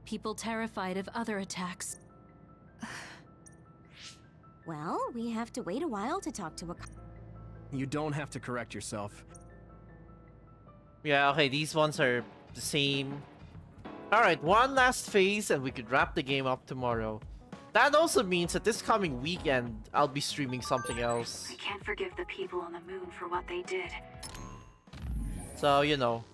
People terrified of other attacks. Well, we have to wait a while to talk to a... You don't have to correct yourself. Yeah, okay, these ones are the same. Alright, one last phase and we could wrap the game up tomorrow. That also means that this coming weekend, I'll be streaming something else. I can't forgive the people on the moon for what they did. So, you know.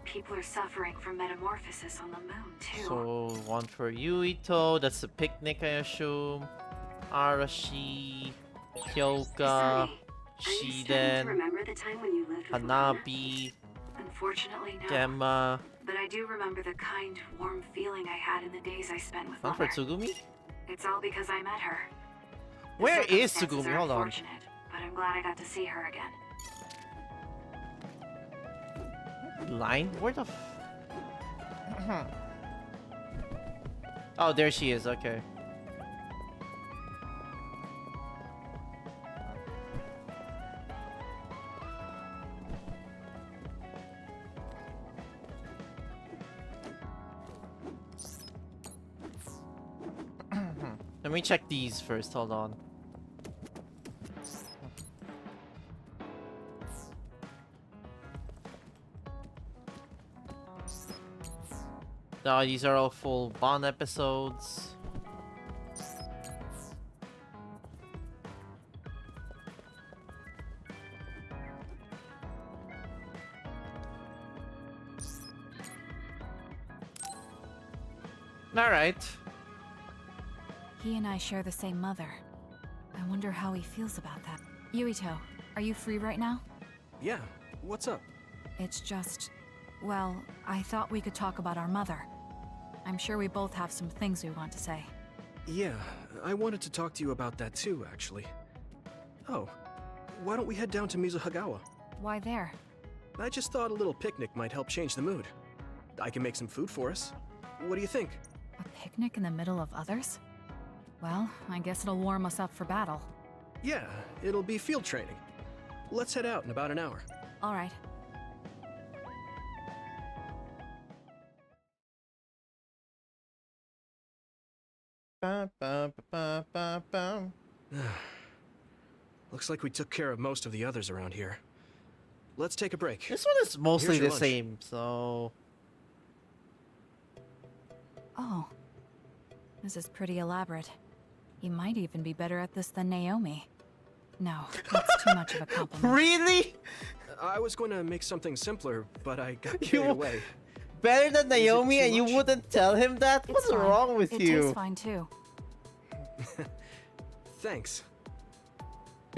People are suffering from metamorphosis on the moon, too. So, one for Yuito, that's a picnic, I assume. Arashi, Hyoka, Shiden, remember the time when you lived with Hanabi, Unfortunately, no. Gemma. But I do remember the kind, warm feeling I had in the days I spent with One for Mother. Tsugumi? It's all because I met her. The Where is circumstances Tsugumi? are Hold on. unfortunate, but I'm glad I got to see her again. Line? Where the Oh, there she is, okay. Let me check these first, hold on. No, these are all full Bond episodes. Alright. He and I share the same mother. I wonder how he feels about that. Yuito, are you free right now? Yeah, what's up? It's just... well, I thought we could talk about our mother. I'm sure we both have some things we want to say. Yeah, I wanted to talk to you about that too, actually. Oh, why don't we head down to Mizuhagawa? Why there? I just thought a little picnic might help change the mood. I can make some food for us. What do you think? A picnic in the middle of others? Well, I guess it'll warm us up for battle. Yeah, it'll be field training. Let's head out in about an hour. All right. Looks like we took care of most of the others around here. Let's take a break. This one is mostly Here's your the lunch. same, so... Oh. This is pretty elaborate. He might even be better at this than Naomi. No, that's too much of a compliment. Really? I was going to make something simpler, but I got carried You away. better than Naomi too and you much? wouldn't tell him that? It's What's fine. wrong with it you? tastes fine too. Thanks.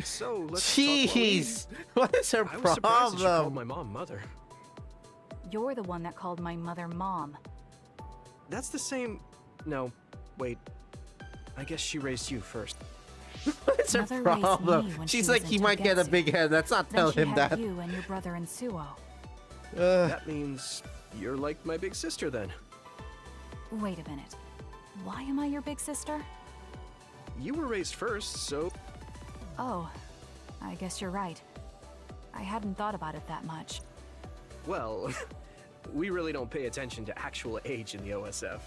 So, let's talk about Jeez! What is her I was surprised that you called problem? my mom mother. You're the one that called my mother Mom. That's the same... No, wait. I guess she raised you first. What's her Mother raised me problem? when she She's was like, in he might get a Togetsu. big head. Let's not Then tell she him had that. you and your brother in Suo. That means you're like my big sister then. Wait a minute. Why am I your big sister? You were raised first, so... Oh, I guess you're right. I hadn't thought about it that much. Well, we really don't pay attention to actual age in the OSF.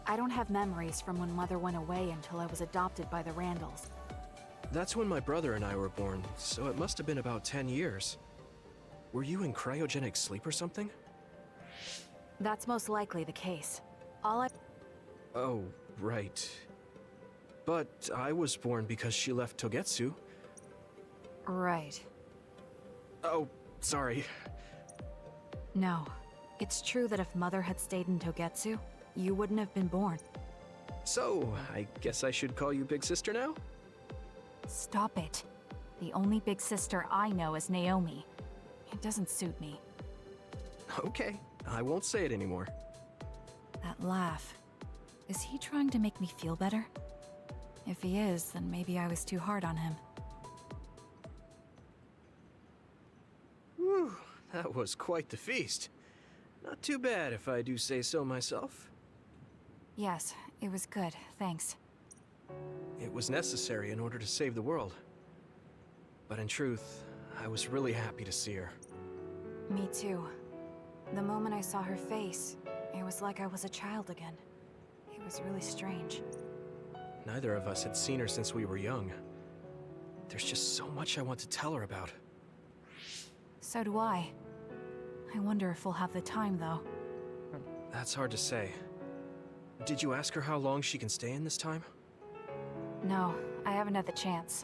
I don't have memories from when Mother went away until I was adopted by the Randalls. That's when my brother and I were born, so it must have been about 10 years. Were you in cryogenic sleep or something? That's most likely the case. All I... Oh, right. But I was born because she left Togetsu. Right. Oh, sorry. No. It's true that if Mother had stayed in Togetsu, you wouldn't have been born. So, I guess I should call you Big Sister now? Stop it. The only big sister I know is Naomi. It doesn't suit me. Okay, I won't say it anymore. That laugh. Is he trying to make me feel better? If he is, then maybe I was too hard on him. Whew, that was quite the feast. Not too bad if I do say so myself. Yes, it was good, thanks. It was necessary in order to save the world. But in truth, I was really happy to see her. Me too. The moment I saw her face, it was like I was a child again. It was really strange. Neither of us had seen her since we were young. There's just so much I want to tell her about. So do I. I wonder if we'll have the time, though. That's hard to say. Did you ask her how long she can stay in this time? No, I haven't had the chance.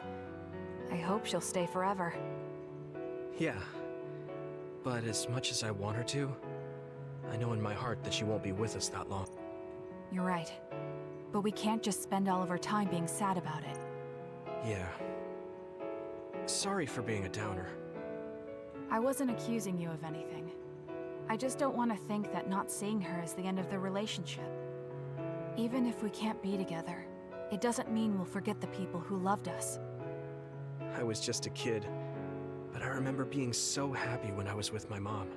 I hope she'll stay forever. Yeah. But as much as I want her to, I know in my heart that she won't be with us that long. You're right. But we can't just spend all of our time being sad about it. Yeah. Sorry for being a downer. I wasn't accusing you of anything. I just don't want to think that not seeing her is the end of the relationship. Even if we can't be together, it doesn't mean we'll forget the people who loved us. I was just a kid, but I remember being so happy when I was with my mom.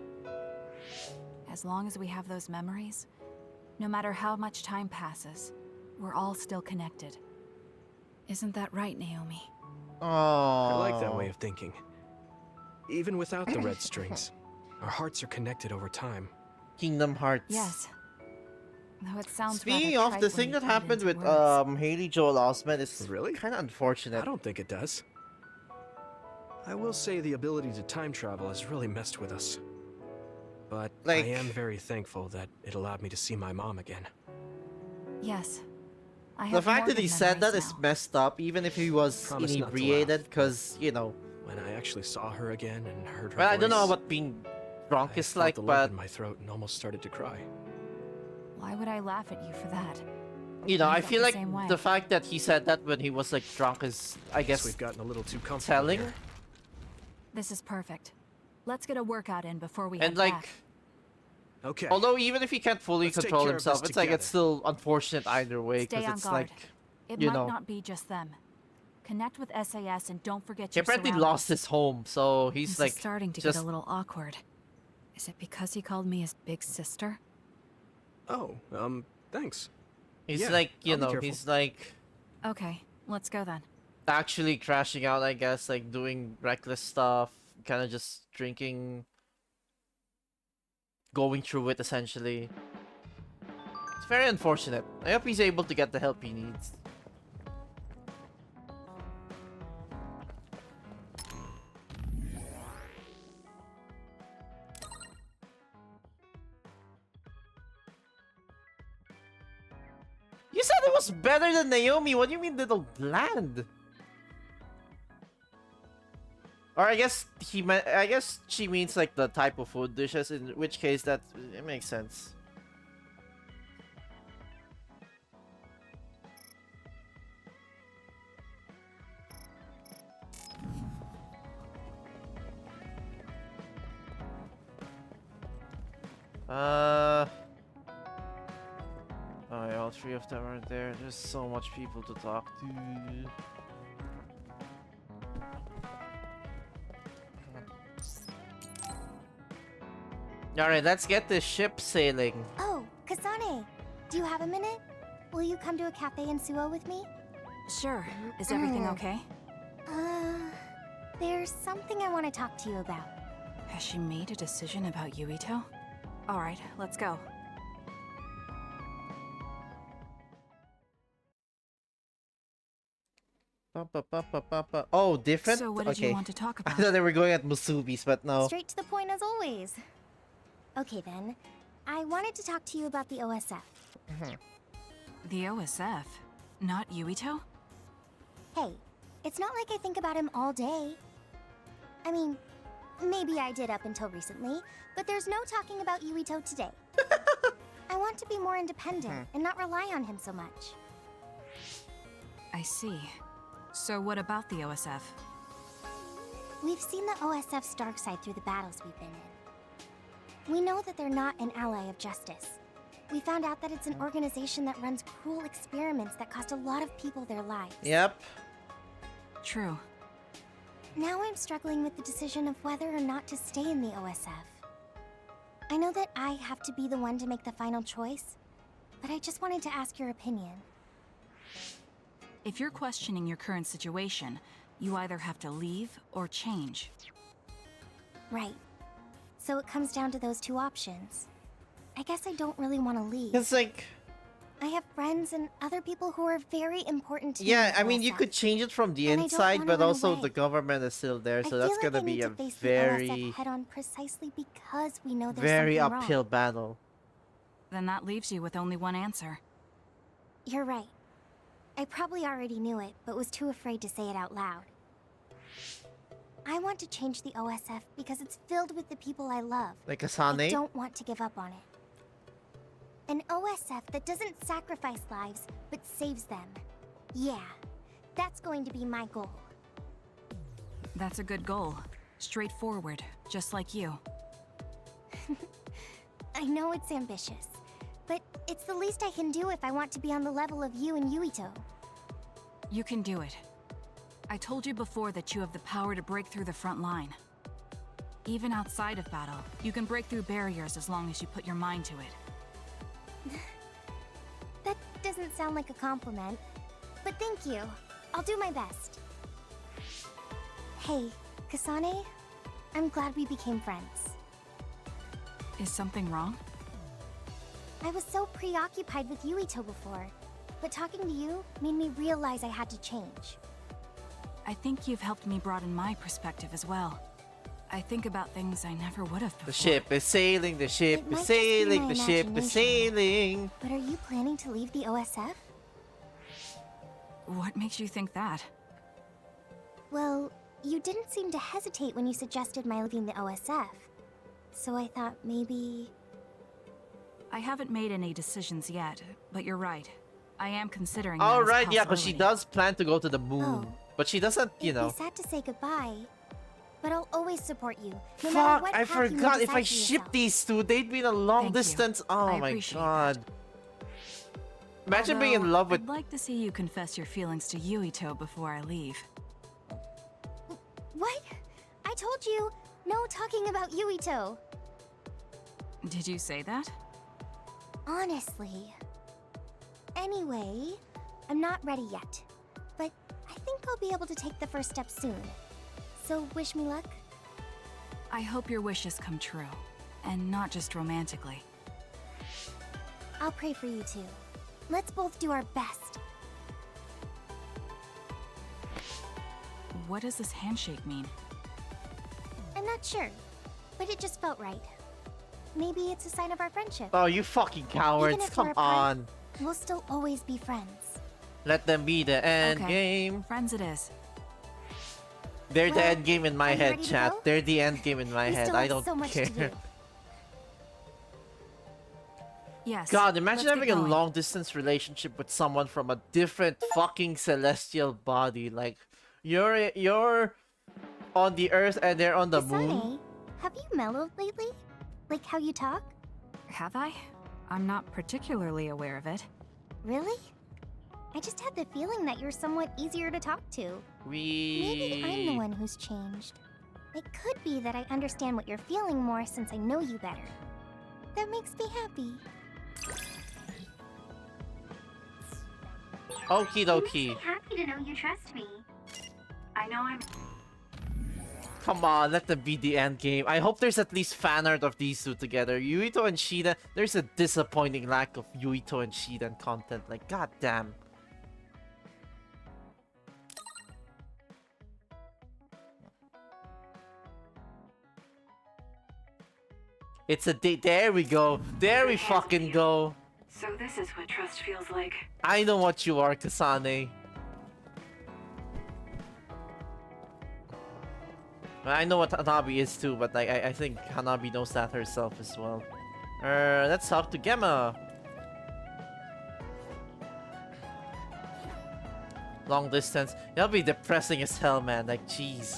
As long as we have those memories, no matter how much time passes, we're all still connected. Isn't that right, Naomi? I like that way of thinking. Even without the red strings, our hearts are connected over time. Kingdom Hearts. Yes. Though it sounds Speaking rather of, trite the when thing you that put it happened into with words. Haley Joel Osment is really kind of unfortunate. I don't think it does. I will say the ability to time travel has really messed with us. But Like- I am very thankful that it allowed me to see my mom again. Yes. I The have fact more that he good said that memories is now. messed up, even if he was Promise not to inebriated, laugh, because, you know. When I actually saw her again and heard her Well, I don't know voice, what being drunk I is felt like, the lump but, in my throat and almost started to cry. Why would I laugh at you for that? you know, I felt feel the like same way. the fact that he said that when he was, like, drunk is, I guess, We've gotten a little too comfortable telling. here. This is perfect. Let's get a workout in before we And, head like, back. Okay. although even if he can't fully Let's take control care of this himself, it's like, it's together. still unfortunate either way, Stay because on it's guard. like, It you might know. not be just them. Connect with SAS and don't forget He your apparently surroundings. lost his home, so he's This like, is starting to just, get a little awkward. Is it because he called me his big sister? Oh, thanks. he's Yeah, like, you I'll be know, careful. he's like, Okay, let's go then. actually crashing out, I guess, like doing reckless stuff, kind of just drinking, going through it essentially. It's very unfortunate. I hope he's able to get the help he needs. You said it was better than Naomi. What do you mean little bland? Or I guess I guess she means like the type of food dishes, in which case that it makes sense. Oh, yeah, all three of them are there. There's so much people to talk to. Alright, let's get this ship sailing. Oh, Kasane, do you have a minute? Will you come to a cafe in Suo with me? Sure. Is everything okay? There's something I want to talk to you about. Has she made a decision about Yuito? Alright, let's go. Oh, different? So what did okay. you want to talk I about? thought they were going at Musubis, but no. Straight to the point as always. Okay then, I wanted to talk to you about the OSF. The OSF? Not Yuito? Hey, it's not like I think about him all day. I mean, maybe I did up until recently, but there's no talking about Yuito today. I want to be more independent and not rely on him so much. I see. So what about the OSF? We've seen the OSF's dark side through the battles we've been in. We know that they're not an ally of justice. We found out that it's an organization that runs cruel experiments that cost a lot of people their lives. Yep. True. Now I'm struggling with the decision of whether or not to stay in the OSF. I know that I have to be the one to make the final choice, but I just wanted to ask your opinion. If you're questioning your current situation, you either have to leave or change. Right. So it comes down to those two options. I guess I don't really want to leave. It's like... I have friends and other people who are very important to me. Yeah, I mean, you could change it from the inside, but also away. the government is still there, so I that's feel gonna like I be need a to face the very, OSF head-on precisely because we know there's very something uphill wrong. battle. Then that leaves you with only one answer. You're right. I probably already knew it, but was too afraid to say it out loud. I want to change the OSF because it's filled with the people I love. Like I Asane? don't want to give up on it. An OSF that doesn't sacrifice lives, but saves them. Yeah, that's going to be my goal. That's a good goal. Straightforward, just like you. I know it's ambitious, but it's the least I can do if I want to be on the level of you and Yuito. You can do it. I told you before that you have the power to break through the front line. Even outside of battle, you can break through barriers as long as you put your mind to it. That doesn't sound like a compliment, but thank you. I'll do my best. Hey, Kasane, I'm glad we became friends. Is something wrong? I was so preoccupied with Yuito before, but talking to you made me realize I had to change. I think you've helped me broaden my perspective as well. I think about things I never would have before. The ship is sailing, the ship It is might just be sailing, my the ship is imagination. sailing. But are you planning to leave the OSF? What makes you think that? Well, you didn't seem to hesitate when you suggested my leaving the OSF. So I thought maybe... I haven't made any decisions yet, but you're right. I am considering All that as a right, yeah, because she possibility. does plan to go to the moon, but she doesn't, you It'd know. be sad to say goodbye, but I'll always support you. No matter Fuck, what I path you may forgot. If decide I for ship yourself. these two, they'd be in a long Thank you. distance. Oh I my appreciate god. Imagine being in Although, love with. I'd like to see you confess your feelings to Yuito before I leave. What? I told you, no talking about Yuito. Did you say that? Honestly. Anyway, I'm not ready yet, but I think I'll be able to take the first step soon. So wish me luck. I hope your wishes come true, and not just romantically. I'll pray for you too. Let's both do our best. What does this handshake mean? I'm not sure, but it just felt right. Maybe it's a sign of our friendship. Oh, you fucking Even cowards! if we're Come apart, on. We'll still always be friends. Let them be the end Okay. game. Friends it is. They're the Well, end game in my are you head, ready to chat. go? They're the end game in my We head. still I have don't so much to care. do. Yes. God, imagine let's get having a going. long distance relationship with someone from a different fucking celestial body. Like, you're on the Earth and they're on the moon. Kasane, have you mellowed lately? Like how you talk? Have I? I'm not particularly aware of it. Really? I just had the feeling that you're somewhat easier to talk to. Maybe I'm the one who's changed. It could be that I understand what you're feeling more since I know you better. That makes me happy. Okie dokie. I'm happy to know you trust me. I know I'm... Come on, let them be the end game. I hope there's at least fan art of these two together. Yuito and Shiden. There's a disappointing lack of Yuito and Shiden content. Like, goddamn. It's a date. There we go. There we fucking go. So this is what trust feels like. I know what you are, Kasane. I know what Hanabi is too, but like I think Hanabi knows that herself as well. Let's talk to Gemma. Long distance. That'll be depressing as hell, man. Like, jeez.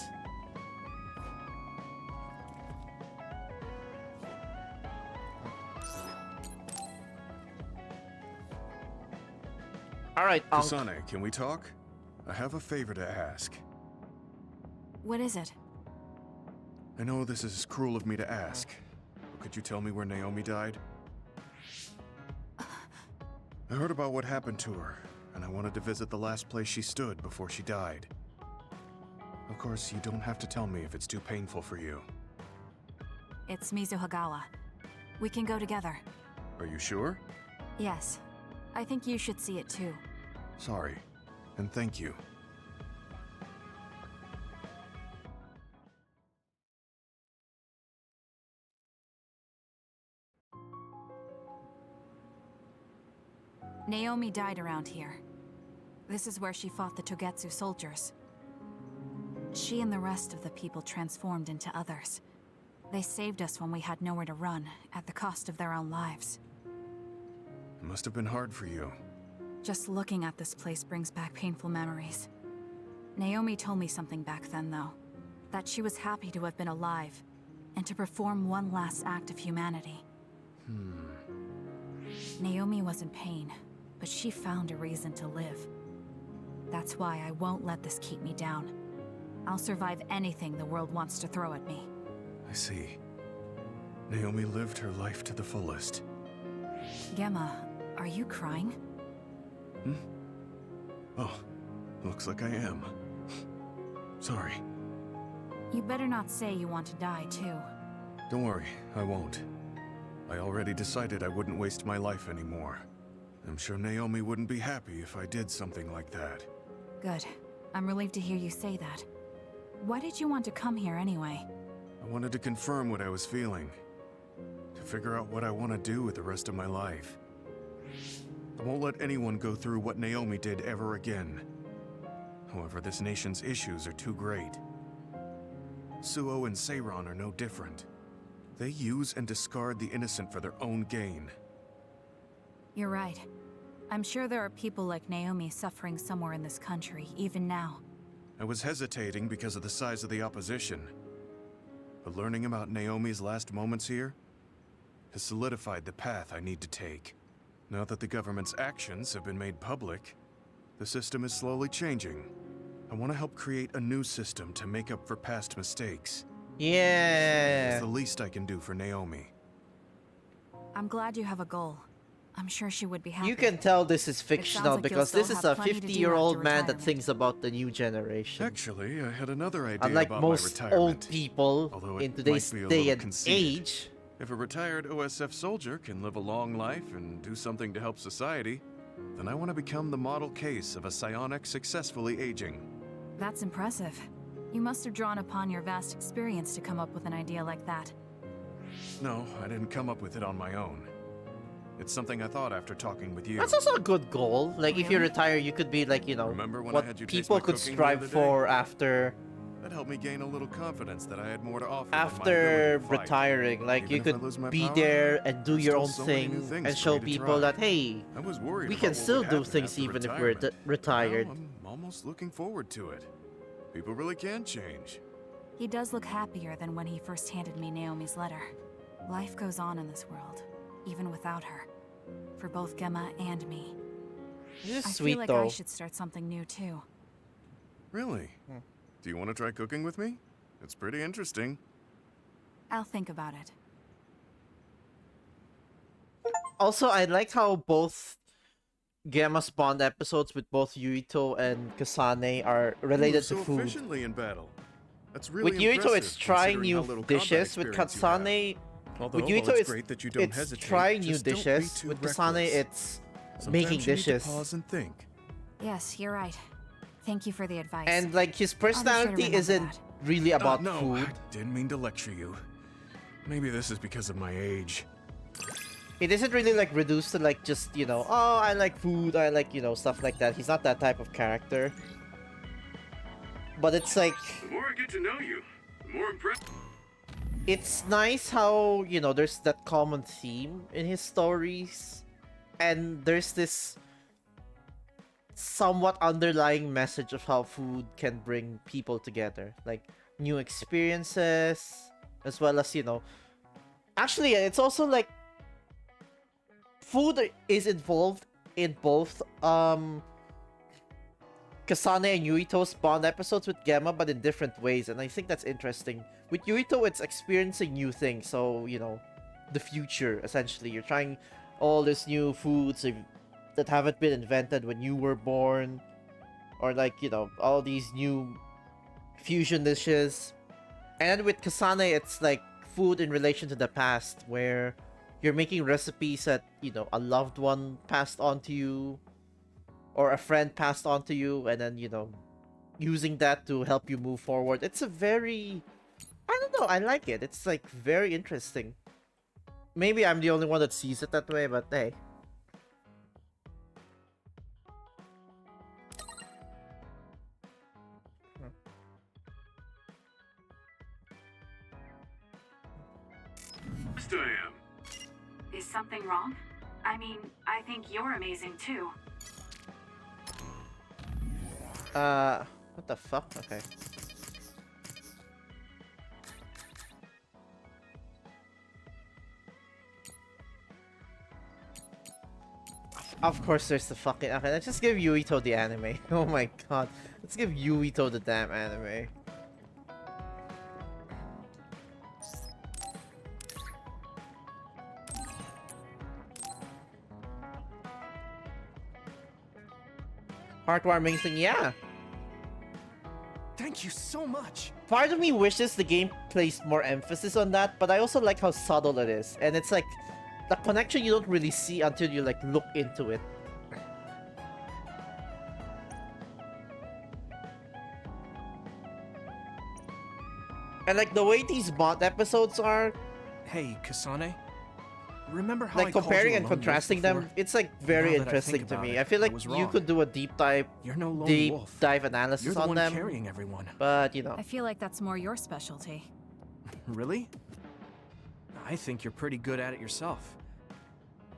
Alright, Kasane, can we talk? I have a favor to ask. What is it? I know this is cruel of me to ask, but could you tell me where Naomi died? I heard about what happened to her, and I wanted to visit the last place she stood before she died. Of course, you don't have to tell me if it's too painful for you. It's Mizuhagawa. We can go together. Are you sure? Yes. I think you should see it too. Sorry, and thank you. Naomi died around here. This is where she fought the Togetsu soldiers. She and the rest of the people transformed into others. They saved us when we had nowhere to run, at the cost of their own lives. It must have been hard for you. Just looking at this place brings back painful memories. Naomi told me something back then, though. That she was happy to have been alive, and to perform one last act of humanity. Naomi was in pain, but she found a reason to live. That's why I won't let this keep me down. I'll survive anything the world wants to throw at me. I see. Naomi lived her life to the fullest. Gemma, are you crying? Oh, looks like I am. Sorry. You better not say you want to die, too. Don't worry, I won't. I already decided I wouldn't waste my life anymore. I'm sure Naomi wouldn't be happy if I did something like that. Good. I'm relieved to hear you say that. Why did you want to come here anyway? I wanted to confirm what I was feeling. To figure out what I want to do with the rest of my life. I won't let anyone go through what Naomi did ever again. However, this nation's issues are too great. Suo and Seiron are no different. They use and discard the innocent for their own gain. You're right. I'm sure there are people like Naomi suffering somewhere in this country, even now. I was hesitating because of the size of the opposition. But learning about Naomi's last moments here has solidified the path I need to take. Now that the government's actions have been made public, the system is slowly changing. I want to help create a new system to make up for past mistakes. Yeah. It's the least I can do for Naomi. I'm glad you have a goal. I'm sure she would be happy. You can tell this is fictional like you'll because still this is have a plenty to do 50-year-old after man that retirement. thinks about the new generation. Actually, I had another idea Unlike about most my retirement. old people Although in it today's might be a day little and conceited. age. If a retired OSF soldier can live a long life and do something to help society, then I want to become the model case of a psionic successfully aging. That's impressive. You must have drawn upon your vast experience to come up with an idea like that. No, I didn't come up with it on my own. It's something I thought after talking with you. That's also a good goal. Like, if you retire, you could be like, you know, Remember when I what had you taste people my could cooking the strive other day? for after That helped me gain a little confidence that I had more to offer than my after ability to fight. retiring. Like, Even you if I could lose my be power, there and do there's your still own so many new thing things and for show me to people try. that, hey, I was worried we about can what still would do happen things after even if retirement. we're retired. Now I'm almost looking forward to it. People really can change. He does look happier than when he first handed me Naomi's letter. Life goes on in this world, even without her. For both Gemma and me. This is I sweet, feel like though. I should start something new too. Really? Do you want to try cooking with me? It's pretty interesting. I'll think about it. Also, I like how both Gamma spawned episodes with both Yuito and Kasane are You related move so to food. efficiently in battle. That's really With Yuito, impressive, it's trying considering how new little dishes. combat With experience you have. Kasane, Although, with Yuito, while it's great that you don't it's hesitate, trying new just don't be dishes. too With reckless. Kasane, it's Sometimes making you need to dishes. pause and think. Yes, you're right. Thank you for the advice. And like his I'll be sure to personality remember isn't that. really about no, food. I didn't mean to lecture you. Maybe this is because of my age. It isn't really like reduced to like just, you know, oh, I like food, I like, you know, stuff like that. He's not that type of character. But it's like, The more I get to know you, More impressive. It's nice how, you know, there's that common theme in his stories, and there's this somewhat underlying message of how food can bring people together, like new experiences, as well as, you know, actually, it's also like food is involved in both Kasane and Yuito's bond episodes with Gemma, but in different ways, and I think that's interesting. With Yuito, it's experiencing new things, so, you know, the future, essentially. You're trying all these new foods that haven't been invented when you were born, or like, you know, all these new fusion dishes. And with Kasane, it's like food in relation to the past, where you're making recipes that, you know, a loved one passed on to you, or a friend passed on to you, and then, you know, using that to help you move forward. It's a very... I don't know, I like it. It's like very interesting. Maybe I'm the only one that sees it that way, but hey. Yes, I am. Is something wrong? I mean, I think you're amazing too. What the fuck? Okay. Of course there's the fucking... Okay, let's just give Yuito the anime. Oh my god. Let's give Yuito the damn anime. Heartwarming thing, yeah. Thank you so much. Part of me wishes the game placed more emphasis on that, but I also like how subtle it is. And it's like, the connection you don't really see until you like look into it. And like the way these bond episodes are... Hey, Kasane. Remember how like I called comparing you a and lone wolf contrasting before? them, it's like very Now that I interesting think to about me. it, I feel like was you wrong. could do a deep dive wolf. analysis You're the on one them. carrying everyone. But you know. I feel like that's more your specialty. Really? I think you're pretty good at it yourself.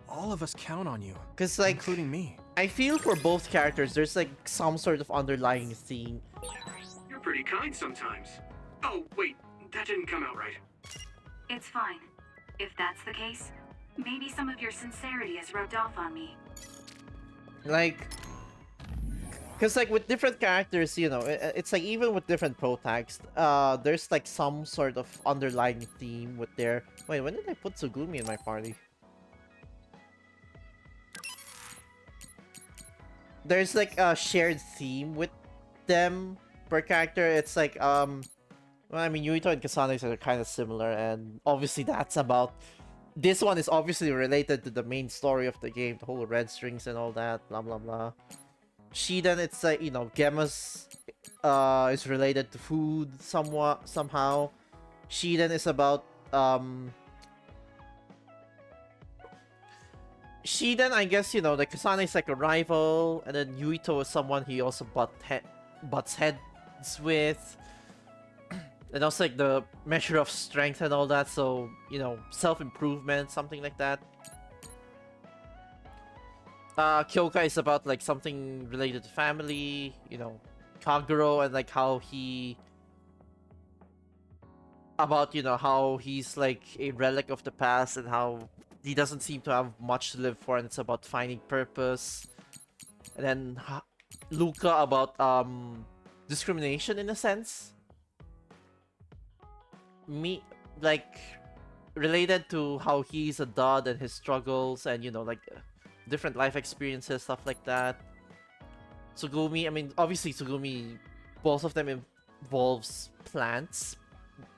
All of us count on you. Cause like, including me. I feel for both characters, there's like some sort of underlying theme. You're pretty kind sometimes. Oh, wait, that didn't come out right. It's fine. If that's the case, maybe some of your sincerity has rubbed off on me. Like, cause like with different characters, you know, it's like even with different protagonists, there's like some sort of underlying theme with their... Wait, when did I put Tsugumi in my party? There's like a shared theme with them per character. It's like, well, I mean, Yuito and Kasane are kind of similar, and obviously that's about... This one is obviously related to the main story of the game, the whole red strings and all that, blah blah blah. Shiden, it's like, you know, Gemma's is related to food somewhat, somehow. Shiden is about, Shiden, I guess, you know, like Kasane is like a rival, and then Yuito is someone he also butts heads with. And also like the measure of strength and all that, so, you know, self-improvement, something like that. Kyoka is about like something related to family, you know, Kaguro and like how he... About, you know, how he's like a relic of the past and how he doesn't seem to have much to live for, and it's about finding purpose. And then Luca about discrimination in a sense. Me, like, related to how he's a dad and his struggles and, you know, like different life experiences, stuff like that. Tsugumi, I mean, obviously Tsugumi, both of them involves plants,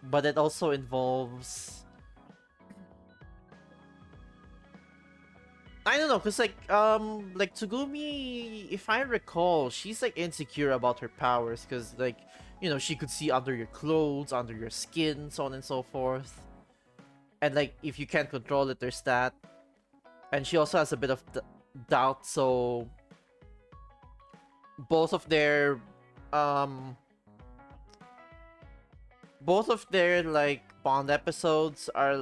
but it also involves... I don't know, cause like Tsugumi, if I recall, she's like insecure about her powers, cause like, you know, she could see under your clothes, under your skin, so on and so forth. And like, if you can't control it, there's that. And she also has a bit of doubt, so... Both of their, both of their like Bond episodes are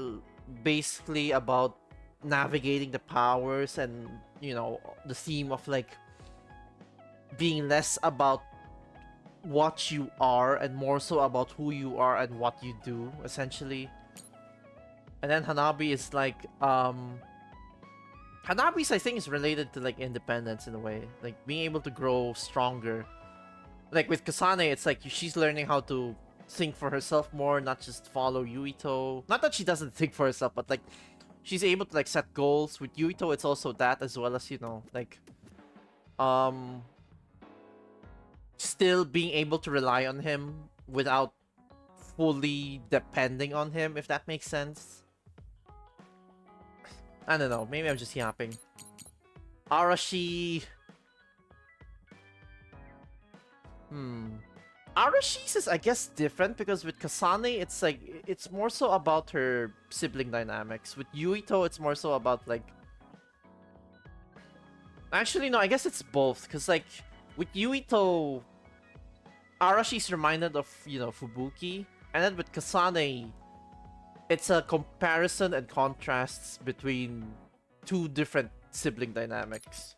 basically about navigating the powers and, you know, the theme of like being less about what you are and more so about who you are and what you do, essentially. And then Hanabi is like, Hanabi's, I think, is related to like independence in a way, like being able to grow stronger. Like with Kasane, it's like she's learning how to think for herself more, not just follow Yuito. Not that she doesn't think for herself, but like she's able to like set goals. With Yuito, it's also that, as well as, you know, like still being able to rely on him without fully depending on him, if that makes sense. I don't know, maybe I'm just yapping. Arashi... Arashi's is, I guess, different because with Kasane, it's like, it's more so about her sibling dynamics. With Yuito, it's more so about like... Actually, no, I guess it's both, because like, with Yuito, Arashi's reminded of, you know, Fubuki, and then with Kasane, it's a comparison and contrasts between two different sibling dynamics.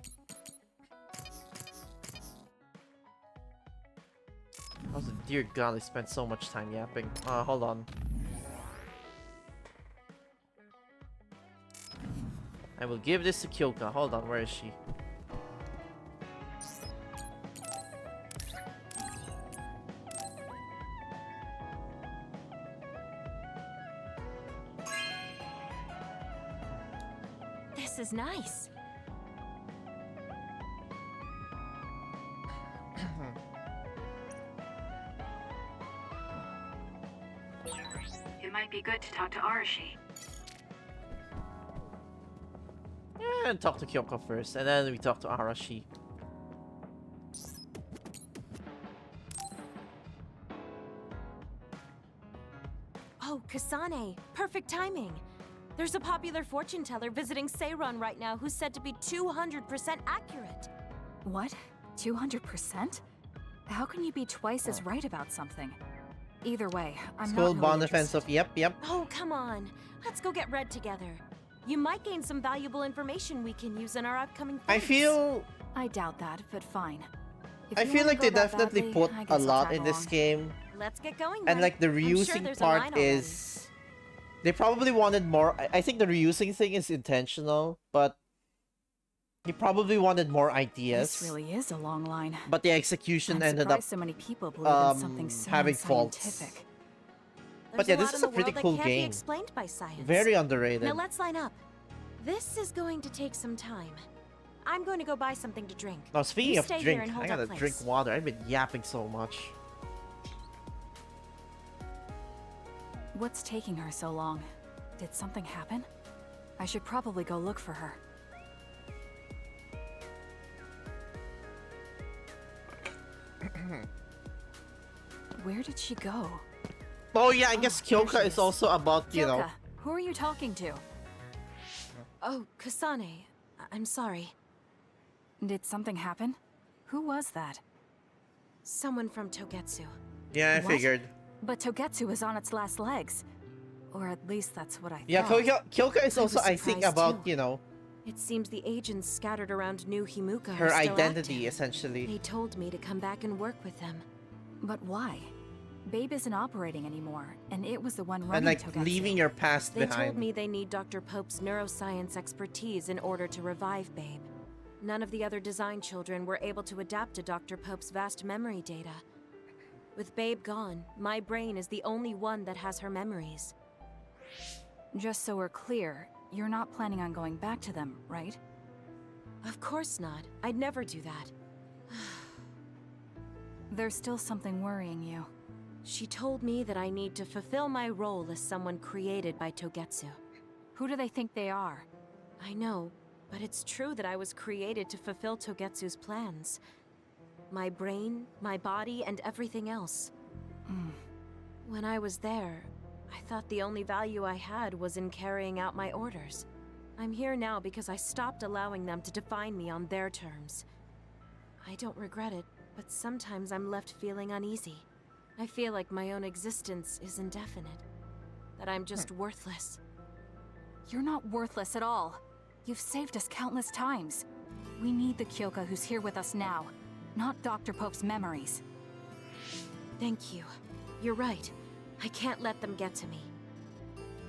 Oh, dear God, I spent so much time yapping. Hold on. I will give this to Kyoka. Hold on, where is she? This is nice. It might be good to talk to Arashi. And talk to Kyoko first, and then we talk to Arashi. Oh, Kasane, perfect timing. There's a popular fortune teller visiting Seiron right now who's said to be 200% accurate. What? 200%? How can you be twice as right about something? Either way, I'm School not really bond interested. offensive. Yep. Oh, come on. Let's go get Red together. You might gain some valuable information we can use in our upcoming I fights. feel... I doubt that, but fine. If I you feel wanna like go they that definitely badly, put I a guess I'll lot tag in this along. game. Let's get going And then. like the I'm sure reusing there's a part line already. is... They probably wanted more... I think the reusing thing is intentional, but... He probably wanted more ideas. This really is a long line. But the execution I'm ended up surprised so many people believe in something so having faults. unscientific. But There's yeah, a this lot is in a the pretty world cool that can't be game. explained by science. Very underrated. Now let's line up. This is going to take some time. I'm going to go buy something to drink. Now, speaking You of stay drink, here and hold I gotta our place. drink water. I've been yapping so much. What's taking her so long? Did something happen? I should probably go look for her. Where did she go? Oh yeah, I guess there Kyoka she is also about, you know... Kyoka, who are you talking to? Oh, Kasane. I'm sorry. Did something happen? Who was that? Someone from Togetsu. Yeah, I What? figured. But Togetsu is on its last legs. Or at least that's what I Yeah, thought. Kyoka is I also, was I think, surprised, about, too. you know, It seems the agents scattered around New Himuka her are still identity, active. essentially. They told me to come back and work with them. But why? Babe isn't operating anymore, and it was the one running And like, Togetsu. leaving your past They behind. told me they need Dr. Pope's neuroscience expertise in order to revive Babe. None of the other design children were able to adapt to Dr. Pope's vast memory data. With Babe gone, my brain is the only one that has her memories. Just so we're clear, you're not planning on going back to them, right? Of course not. I'd never do that. There's still something worrying you. She told me that I need to fulfill my role as someone created by Togetsu. Who do they think they are? I know, but it's true that I was created to fulfill Togetsu's plans. My brain, my body, and everything else. When I was there, I thought the only value I had was in carrying out my orders. I'm here now because I stopped allowing them to define me on their terms. I don't regret it, but sometimes I'm left feeling uneasy. I feel like my own existence is indefinite. That I'm just worthless. You're not worthless at all. You've saved us countless times. We need the Kyoka who's here with us now, not Dr. Pope's memories. Thank you. You're right. I can't let them get to me.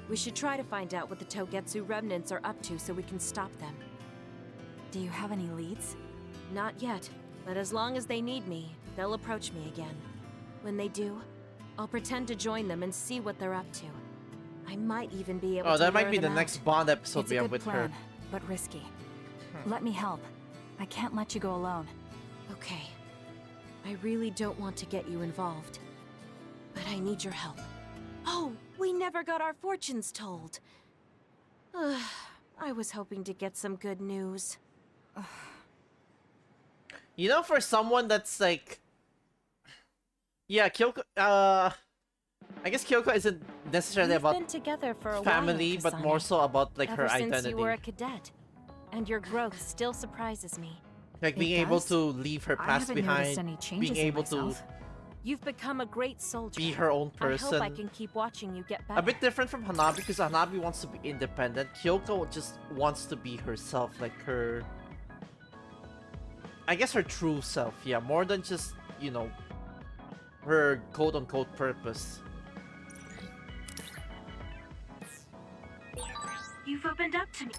We should try to find out what the Togetsu remnants are up to so we can stop them. Do you have any leads? Not yet, but as long as they need me, they'll approach me again. When they do, I'll pretend to join them and see what they're up to. I might even be able to. Oh, that might lure be the them next out. Bond episode It's we a have good with plan, her. but risky. Let me help. I can't let you go alone. Okay. I really don't want to get you involved. But I need your help. Oh, we never got our fortunes told. I was hoping to get some good news. You know, for someone that's like... Yeah, Kyoko... I guess Kyoko isn't necessarily We've about been together for a family, while, but more so about like Ever her since identity. you were a cadet. And your growth still surprises me. Like being It able does? to leave her I past haven't noticed behind, any changes being in able myself. You've become a great soldier. be her own I hope I person. can keep watching you get better. A bit different from Hanabi because Hanabi wants to be independent. Kyoko just wants to be herself, like her... I guess her true self, yeah. More than just, you know, her quote-unquote purpose. You've opened up to me.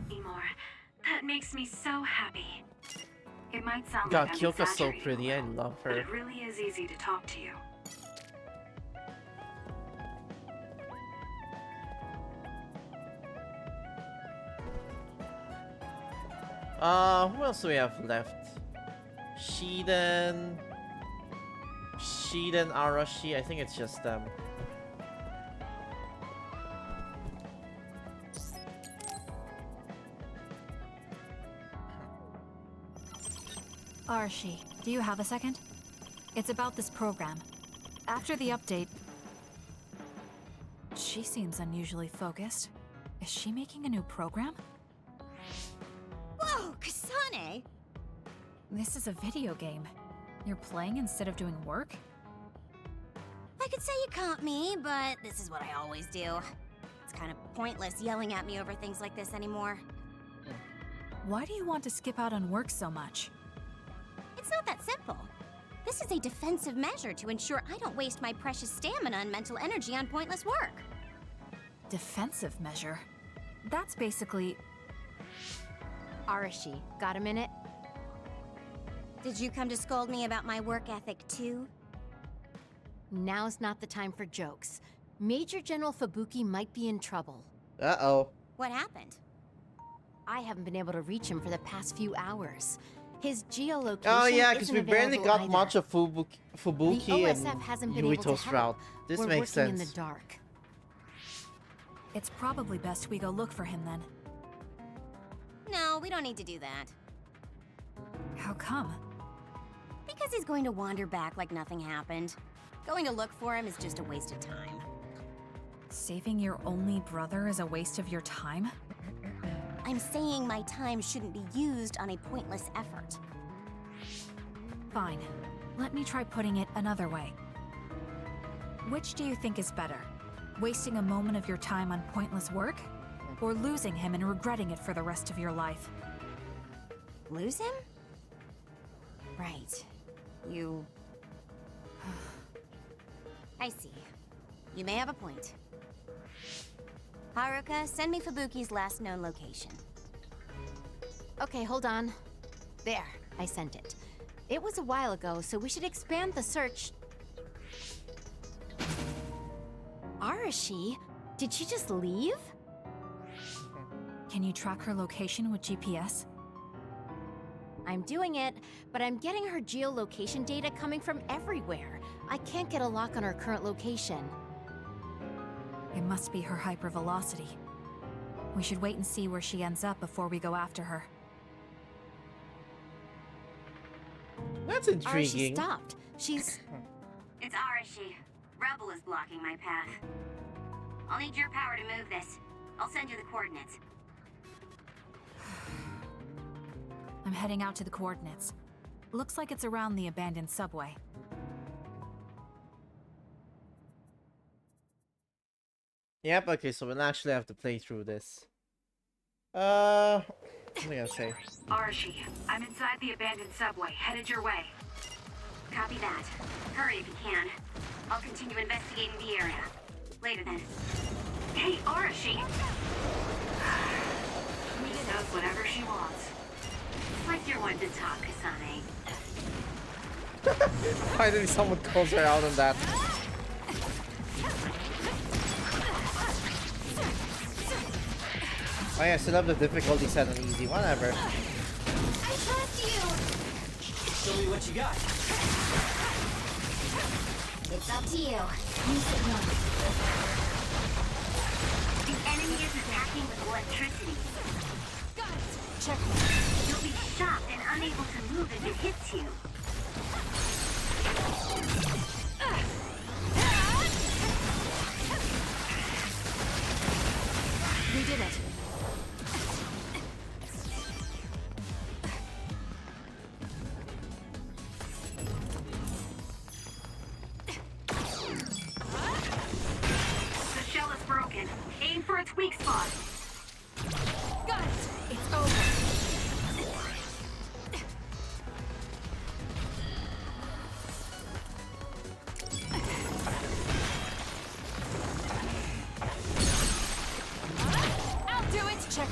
Anymore. That makes me so happy. It might sound God, like I'm Kyoko's so exaggerating a pretty. I little, love but her. it really is easy to talk to you. Who else do we have left? Shiden, Arashi. I think it's just them. Arashi, do you have a second? It's about this program. After the update... She seems unusually focused. Is she making a new program? Whoa, Kasane! This is a video game. You're playing instead of doing work? I could say you caught me, but this is what I always do. It's kind of pointless yelling at me over things like this anymore. Why do you want to skip out on work so much? It's not that simple. This is a defensive measure to ensure I don't waste my precious stamina and mental energy on pointless work. Defensive measure? That's basically... Arashi, got a minute? Did you come to scold me about my work ethic too? Now's not the time for jokes. Major General Fubuki might be in trouble. Uh-oh. What happened? I haven't been able to reach him for the past few hours. His geolocation Oh yeah, because isn't we barely available got either. much of Fubuki The OSF hasn't and been able to Yuito's help. route. This We're makes working in sense. the dark. It's probably best we go look for him then. No, we don't need to do that. How come? Because he's going to wander back like nothing happened. Going to look for him is just a waste of time. Saving your only brother is a waste of your time? I'm saying my time shouldn't be used on a pointless effort. Fine. Let me try putting it another way. Which do you think is better? Wasting a moment of your time on pointless work? Or losing him and regretting it for the rest of your life? Lose him? Right. You... I see. You may have a point. Haruka, send me Fubuki's last known location. Okay, hold on. There, I sent it. It was a while ago, so we should expand the search. Arashi? Did she just leave? Can you track her location with GPS? I'm doing it, but I'm getting her geolocation data coming from everywhere. I can't get a lock on her current location. It must be her hypervelocity. We should wait and see where she ends up before we go after her. That's Arashi intriguing. stopped. She's... It's Arashi. Rebel is blocking my path. I'll need your power to move this. I'll send you the coordinates. I'm heading out to the coordinates. Looks like it's around the abandoned subway. Yep, okay, so we'll actually have to play through this. What am I gonna say? Arashi, I'm inside the abandoned subway, headed your way. Copy that. Hurry if you can. I'll continue investigating the area. Later then. Hey, Arashi! She does whatever she wants. Like you're one to talk, Kasane. Finally someone calls her out on that. Oh yeah, I still have the difficulty set on easy, whatever. I trust you! Show me what you got. It's up to you. Use it once. The enemy is attacking with electricity. Got it! Check. You'll be shocked and unable to move if it hits you. We did it. The shell is broken. Aim for its weak spot. Got it. It's over. I'll do it. Check.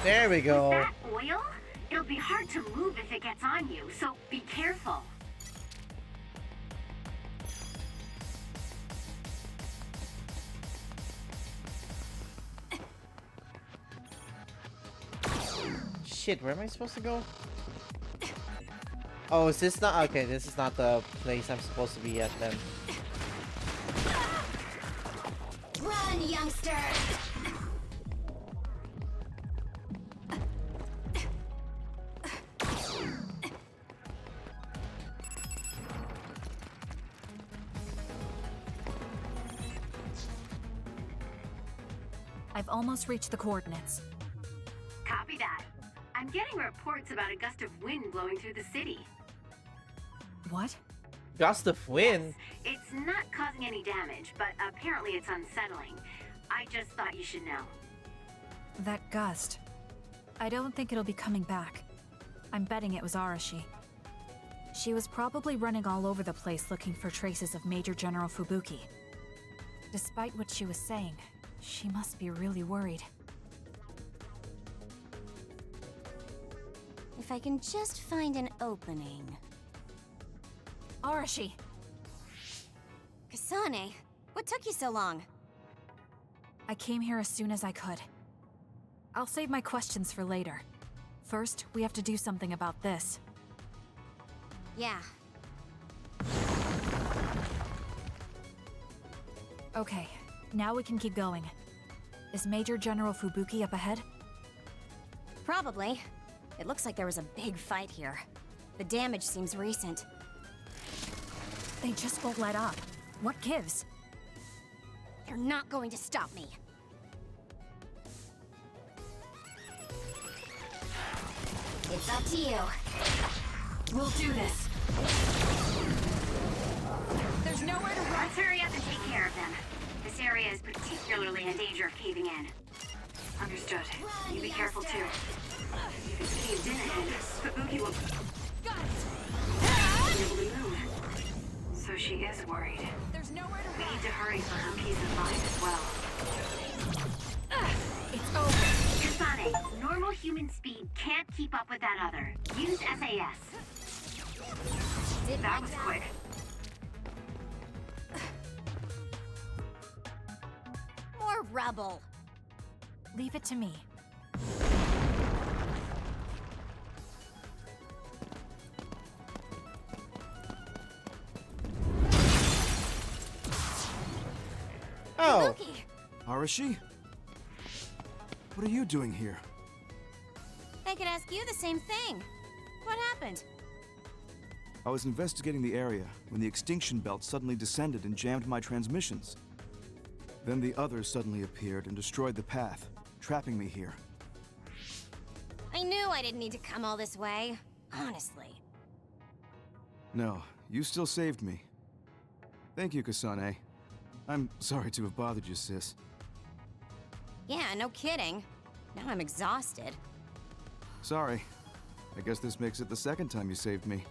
There we go. That oil? It'll be hard to move if it gets on you, so be careful. Shit, where am I supposed to go? Oh, is this not... Okay, this is not the place I'm supposed to be at then. Run, youngster! I've almost reached the coordinates. Copy that. I'm getting reports about a gust of wind blowing through the city. What? Gust of wind? It's not causing any damage, but apparently it's unsettling. I just thought you should know. That gust. I don't think it'll be coming back. I'm betting it was Arashi. She was probably running all over the place looking for traces of Major General Fubuki. Despite what she was saying, she must be really worried. If I can just find an opening. Arashi! Kasane, what took you so long? I came here as soon as I could. I'll save my questions for later. First, we have to do something about this. Yeah. Okay, now we can keep going. Is Major General Fubuki up ahead? Probably. It looks like there was a big fight here. The damage seems recent. They just won't let up. What gives? You're not going to stop me. It's up to you. We'll do this. There's nowhere to run. Let's hurry up and take care of them. This area is particularly in danger of caving in. Understood. You be careful too. If it's caved in ahead, Fubuki will be able to move. So she is worried. There's nowhere to We need to hurry for her peace of mind as well. It's over. Kasane, normal human speed can't keep up with that other. Use SAS. That was quick. More rubble. Leave it to me. Oh. Fubuki, Arashi? What are you doing here? I could ask you the same thing. What happened? I was investigating the area when the extinction belt suddenly descended and jammed my transmissions. Then the others suddenly appeared and destroyed the path, trapping me here. I knew I didn't need to come all this way. Honestly. No, you still saved me. Thank you, Kasane. I'm sorry to have bothered you, sis. Yeah, no kidding. Now I'm exhausted. Sorry. I guess this makes it the second time you saved me.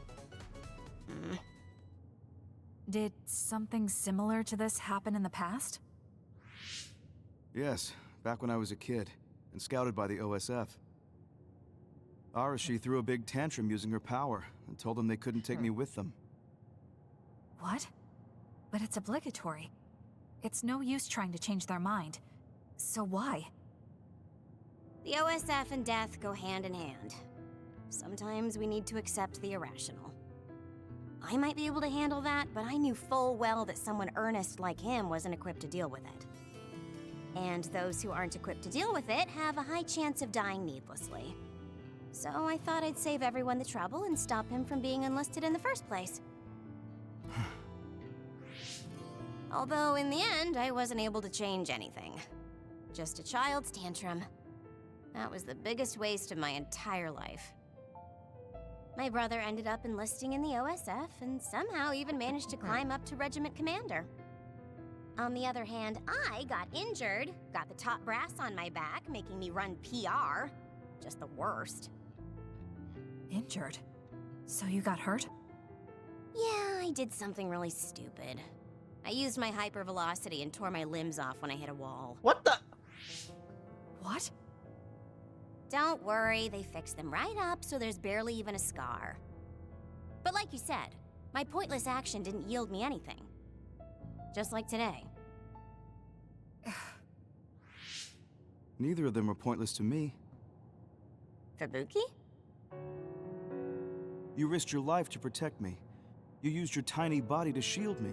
Did something similar to this happen in the past? Yes, back when I was a kid, and scouted by the OSF. Arashi threw a big tantrum using her power, and told them they couldn't take me with them. What? But it's obligatory. It's no use trying to change their mind. So why? The OSF and death go hand in hand. Sometimes we need to accept the irrational. I might be able to handle that, but I knew full well that someone earnest like him wasn't equipped to deal with it. And those who aren't equipped to deal with it have a high chance of dying needlessly. So I thought I'd save everyone the trouble and stop him from being enlisted in the first place. Although in the end, I wasn't able to change anything. Just a child's tantrum. That was the biggest waste of my entire life. My brother ended up enlisting in the OSF and somehow even managed to climb up to regiment commander. On the other hand, I got injured, got the top brass on my back, making me run PR. Just the worst. Injured? So you got hurt? Yeah, I did something really stupid. I used my hypervelocity and tore my limbs off when I hit a wall. What the? What? Don't worry, they fixed them right up so there's barely even a scar. But like you said, my pointless action didn't yield me anything. Just like today. Neither of them were pointless to me. Fubuki? You risked your life to protect me. You used your tiny body to shield me.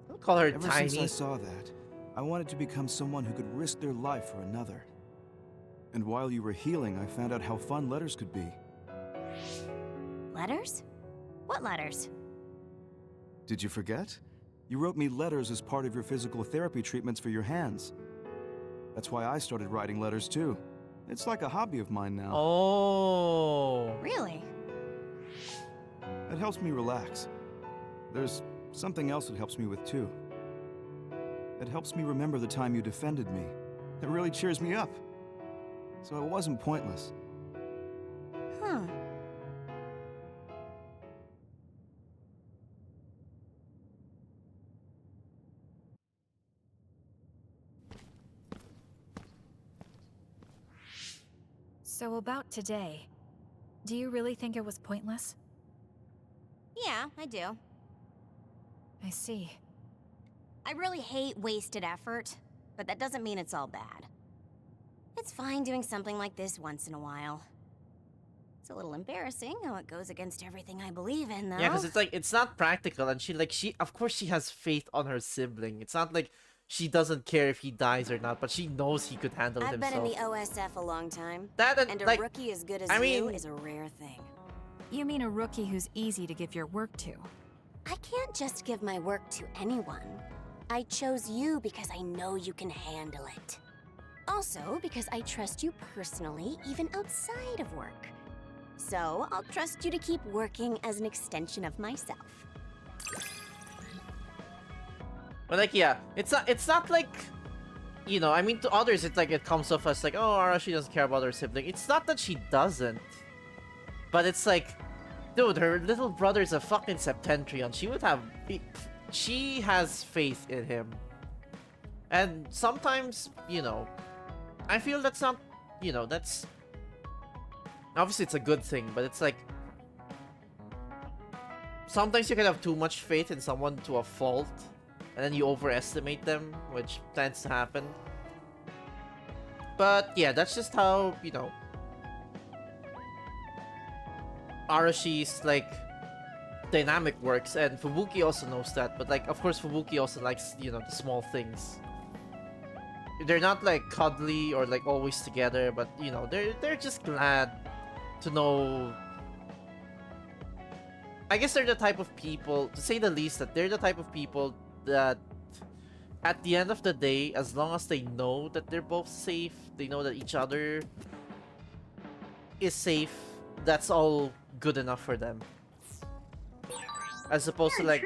Don't call her Ever tiny. since I saw that, I wanted to become someone who could risk their life for another. And while you were healing, I found out how fun letters could be. Letters? What letters? Did you forget? You wrote me letters as part of your physical therapy treatments for your hands. That's why I started writing letters too. It's like a hobby of mine now. Oh. Really? It helps me relax. There's something else it helps me with too. It helps me remember the time you defended me. It really cheers me up. So it wasn't pointless. Huh. So about today, do you really think it was pointless? Yeah, I do. I see. I really hate wasted effort, but that doesn't mean it's all bad. It's fine doing something like this once in a while. It's a little embarrassing how it goes against everything I believe in, though. Yeah, because it's like, it's not practical, and of course she has faith on her sibling. It's not like she doesn't care if he dies or not, but she knows he could handle I've himself. been in the OSF a long time, That and a like, rookie as good as I you mean, is a rare thing. You mean a rookie who's easy to give your work to? I can't just give my work to anyone. I chose you because I know you can handle it. Also, because I trust you personally, even outside of work. So, I'll trust you to keep working as an extension of myself. But like, yeah, it's not like, you know, I mean, to others, it's like, it comes off as like, oh, Arashi doesn't care about her sibling. It's not that she doesn't, but it's like, dude, her little brother's a fucking Septentrion. She has faith in him. And sometimes, you know, I feel that's not, you know, that's, obviously it's a good thing, but it's like, sometimes you can have too much faith in someone to a fault, and then you overestimate them, which tends to happen. But yeah, that's just how, you know, Arashi's like dynamic works, and Fubuki also knows that. But like, of course, Fubuki also likes, you know, the small things. they're not like cuddly or like always together, but you know, they're just glad to know. I guess they're the type of people, to say the least, that they're the type of people that at the end of the day, as long as they know that they're both safe, they know that each other is safe, that's all good enough for them. As opposed to like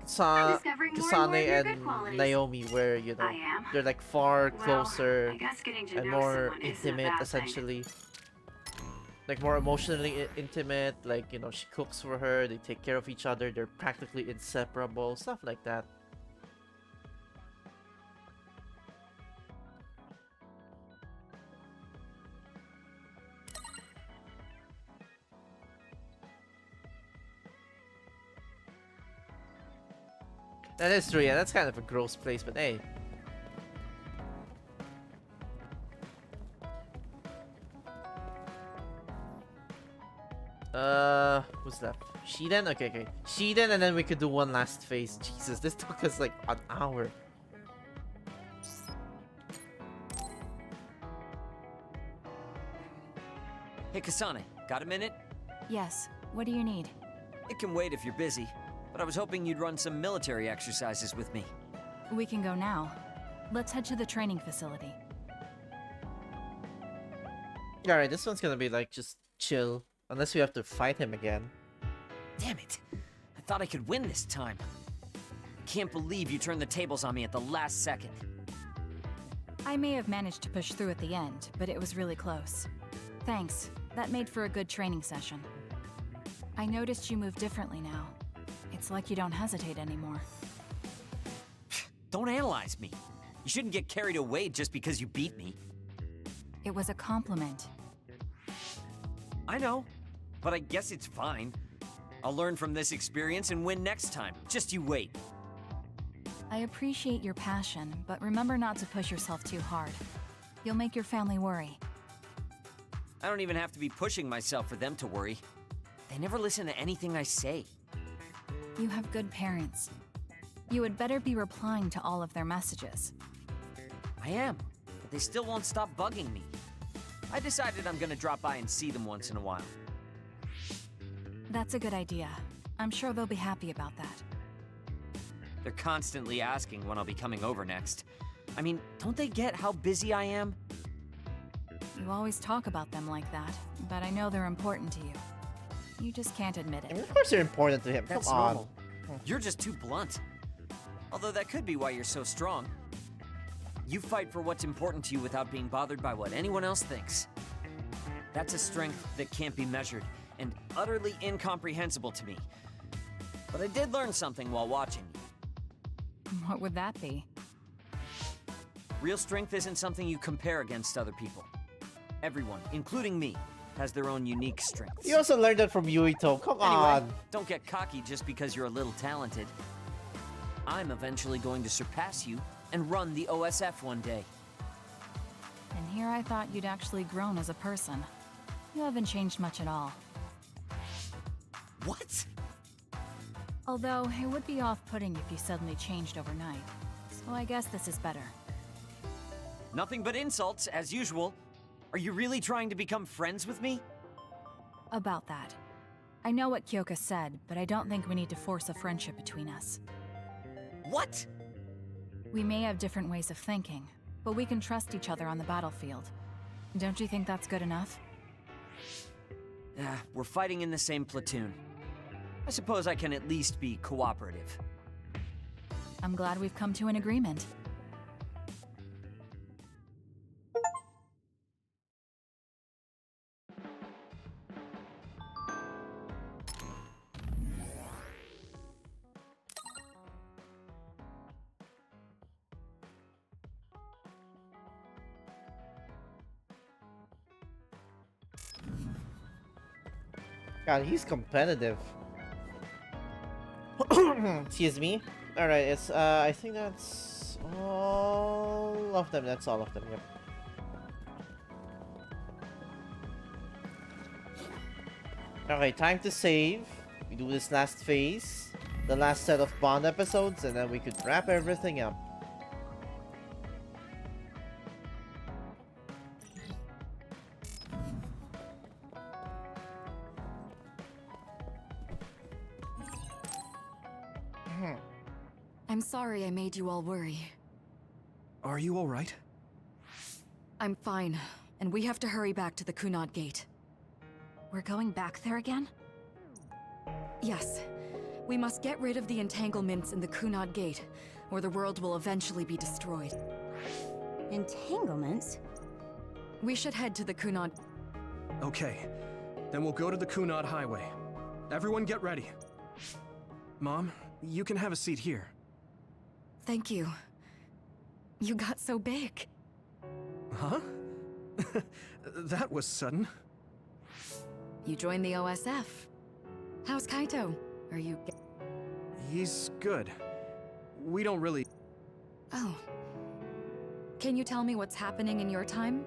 Kasane and Naomi, where you know they're like far closer and more intimate, essentially. Like more emotionally intimate. Like, you know, she cooks for her, they take care of each other, they're practically inseparable, stuff like that. That is true, yeah, that's kind of a gross place, but hey. Who's left? Shiden? Okay. Shiden, and then we could do one last phase. Jesus, this took us like an hour. Hey, Kasane, got a minute? Yes. What do you need? It can wait if you're busy, but I was hoping you'd run some military exercises with me. We can go now. Let's head to the training facility. Alright, this one's gonna be like just chill. Unless we have to fight him again. Damn it! I thought I could win this time. Can't believe you turned the tables on me at the last second. I may have managed to push through at the end, but it was really close. Thanks. That made for a good training session. I noticed you move differently now. It's like you don't hesitate anymore. Don't analyze me. You shouldn't get carried away just because you beat me. It was a compliment. I know, but I guess it's fine. I'll learn from this experience and win next time. Just you wait. I appreciate your passion, but remember not to push yourself too hard. You'll make your family worry. I don't even have to be pushing myself for them to worry. They never listen to anything I say. You have good parents. You had better be replying to all of their messages. I am, but they still won't stop bugging me. I decided I'm gonna drop by and see them once in a while. That's a good idea. I'm sure they'll be happy about that. They're constantly asking when I'll be coming over next. I mean, don't they get how busy I am? You always talk about them like that, but I know they're important to you. You just can't admit it. Of course they're important to him. That's Come on. normal. You're just too blunt. Although that could be why you're so strong. You fight for what's important to you without being bothered by what anyone else thinks. That's a strength that can't be measured, and utterly incomprehensible to me. But I did learn something while watching you. What would that be? Real strength isn't something you compare against other people. Everyone, including me, has their own unique strengths. You also learned that from Yuito. Come Anyway, on. don't get cocky just because you're a little talented. I'm eventually going to surpass you and run the OSF one day. And here I thought you'd actually grown as a person. You haven't changed much at all. What? Although, it would be off-putting if you suddenly changed overnight. So I guess this is better. Nothing but insults, as usual. Are you really trying to become friends with me? About that. I know what Kyoka said, but I don't think we need to force a friendship between us. What? We may have different ways of thinking, but we can trust each other on the battlefield. Don't you think that's good enough? We're fighting in the same platoon. I suppose I can at least be cooperative. I'm glad we've come to an agreement. God, he's competitive. Excuse me. Alright, it's I think that's all of them. That's all of them, yep. Okay, time to save. We do this last phase, the last set of Bond episodes, and then we could wrap everything up. I'm sorry I made you all worry. Are you alright? I'm fine, and we have to hurry back to the Kunad Gate. We're going back there again? Yes. We must get rid of the entanglements in the Kunad Gate, or the world will eventually be destroyed. Entanglements? We should head to the Kunad... Okay, then we'll go to the Kunad Highway. Everyone get ready. Mom, you can have a seat here. Thank you. You got so big. Huh? That was sudden. You joined the OSF. How's Kaito? Are you... He's good. We don't really... Oh. Can you tell me what's happening in your time?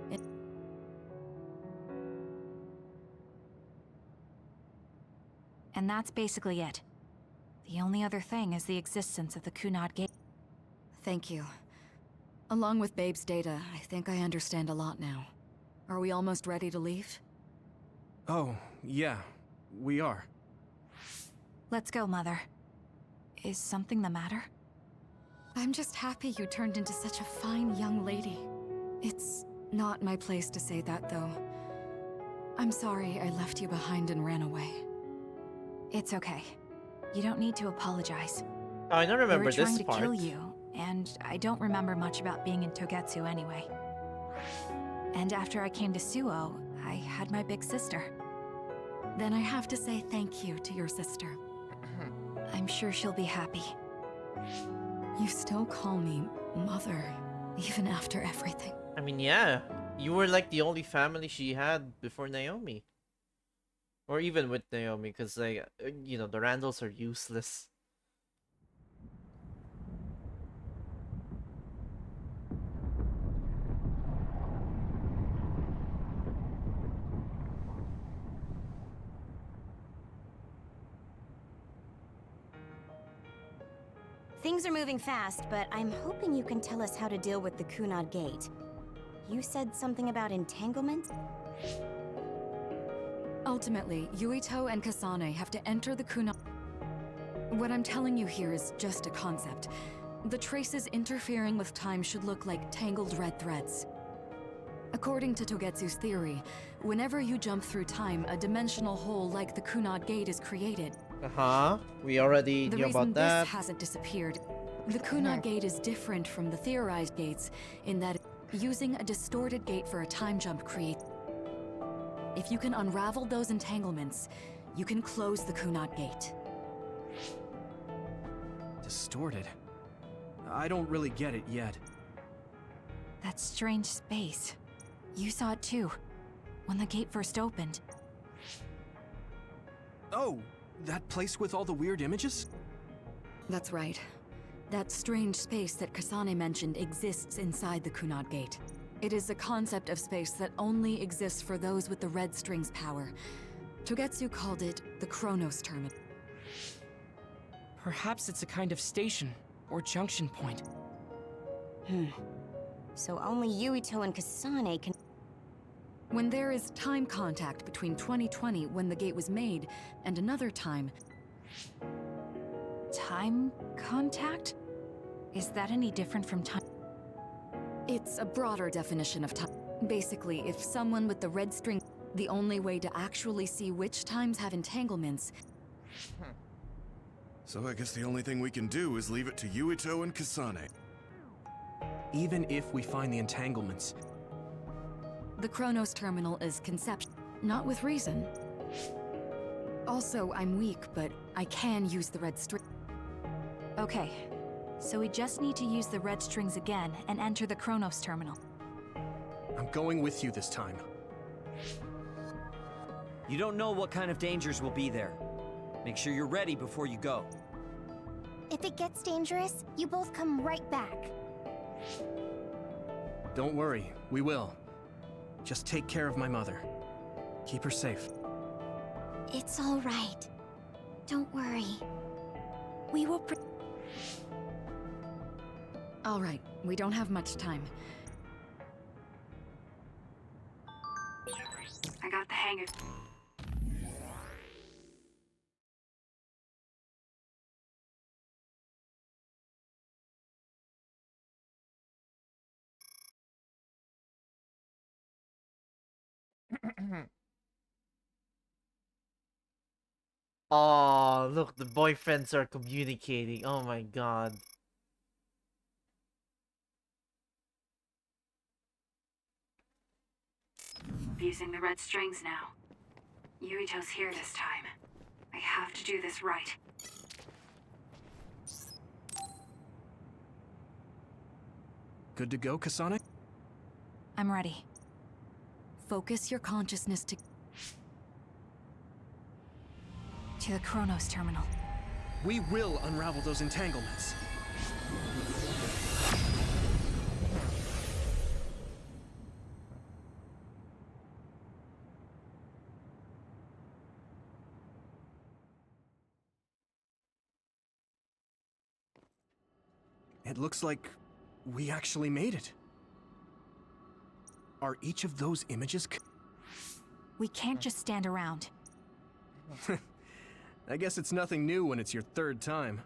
And that's basically it. The only other thing is the existence of the Kunad Gate. Thank you. Along with Babe's data, I think I understand a lot now. Are we almost ready to leave? Oh, yeah. We are. Let's go, Mother. Is something the matter? I'm just happy you turned into such a fine young lady. It's not my place to say that, though. I'm sorry I left you behind and ran away. It's okay. You don't need to apologize. Oh, I don't remember They were this trying part. to kill you, and I don't remember much about being in Togetsu anyway. And after I came to Suo, I had my big sister. Then I have to say thank you to your sister. I'm sure she'll be happy. You still call me Mother, even after everything. I mean, yeah. You were like the only family she had before Naomi. Or even with Naomi, because, like, you know, the Randalls are useless. Things are moving fast, but I'm hoping you can tell us how to deal with the Kunad Gate. You said something about entanglement? Ultimately, Yuito and Kasane have to enter the Kunad... What I'm telling you here is just a concept. The traces interfering with time should look like tangled red threads. According to Togetsu's theory, whenever you jump through time, a dimensional hole like the Kunad Gate is created. We already The knew reason about that. this hasn't disappeared, the Kunad Gate is different from the theorized gates in that using a distorted gate for a time jump creates... If you can unravel those entanglements, you can close the Kunad Gate. Distorted? I don't really get it yet. That strange space. You saw it too, when the gate first opened. Oh, that place with all the weird images? That's right. That strange space that Kasane mentioned exists inside the Kunad Gate. It is a concept of space that only exists for those with the red string's power. Togetsu called it the Chronos Terminal. Perhaps it's a kind of station, or junction point. So only Yuito and Kasane can... When there is time contact between 2020, when the gate was made, and another time... Time contact? Is that any different from time? It's a broader definition of time. Basically, if someone with the red string... The only way to actually see which times have entanglements... So I guess the only thing we can do is leave it to Yuito and Kasane. Even if we find the entanglements... The Chronos Terminal is conception, not with reason. Also, I'm weak, but I can use the red string. Okay, so we just need to use the red strings again and enter the Chronos Terminal. I'm going with you this time. You don't know what kind of dangers will be there. Make sure you're ready before you go. If it gets dangerous, you both come right back. Don't worry, we will. Just take care of my mother. Keep her safe. It's all right. Don't worry. We will All right, we don't have much time. I got the hang of... Oh, look, the boyfriends are communicating. Oh my god. Using the red strings now. Yuito's here this time. I have to do this right. Good to go, Kasane? I'm ready. Focus your consciousness to the Chronos terminal. We will unravel those entanglements. It looks like we actually made it. Are each of those images We can't just stand around. I guess it's nothing new when it's your third time.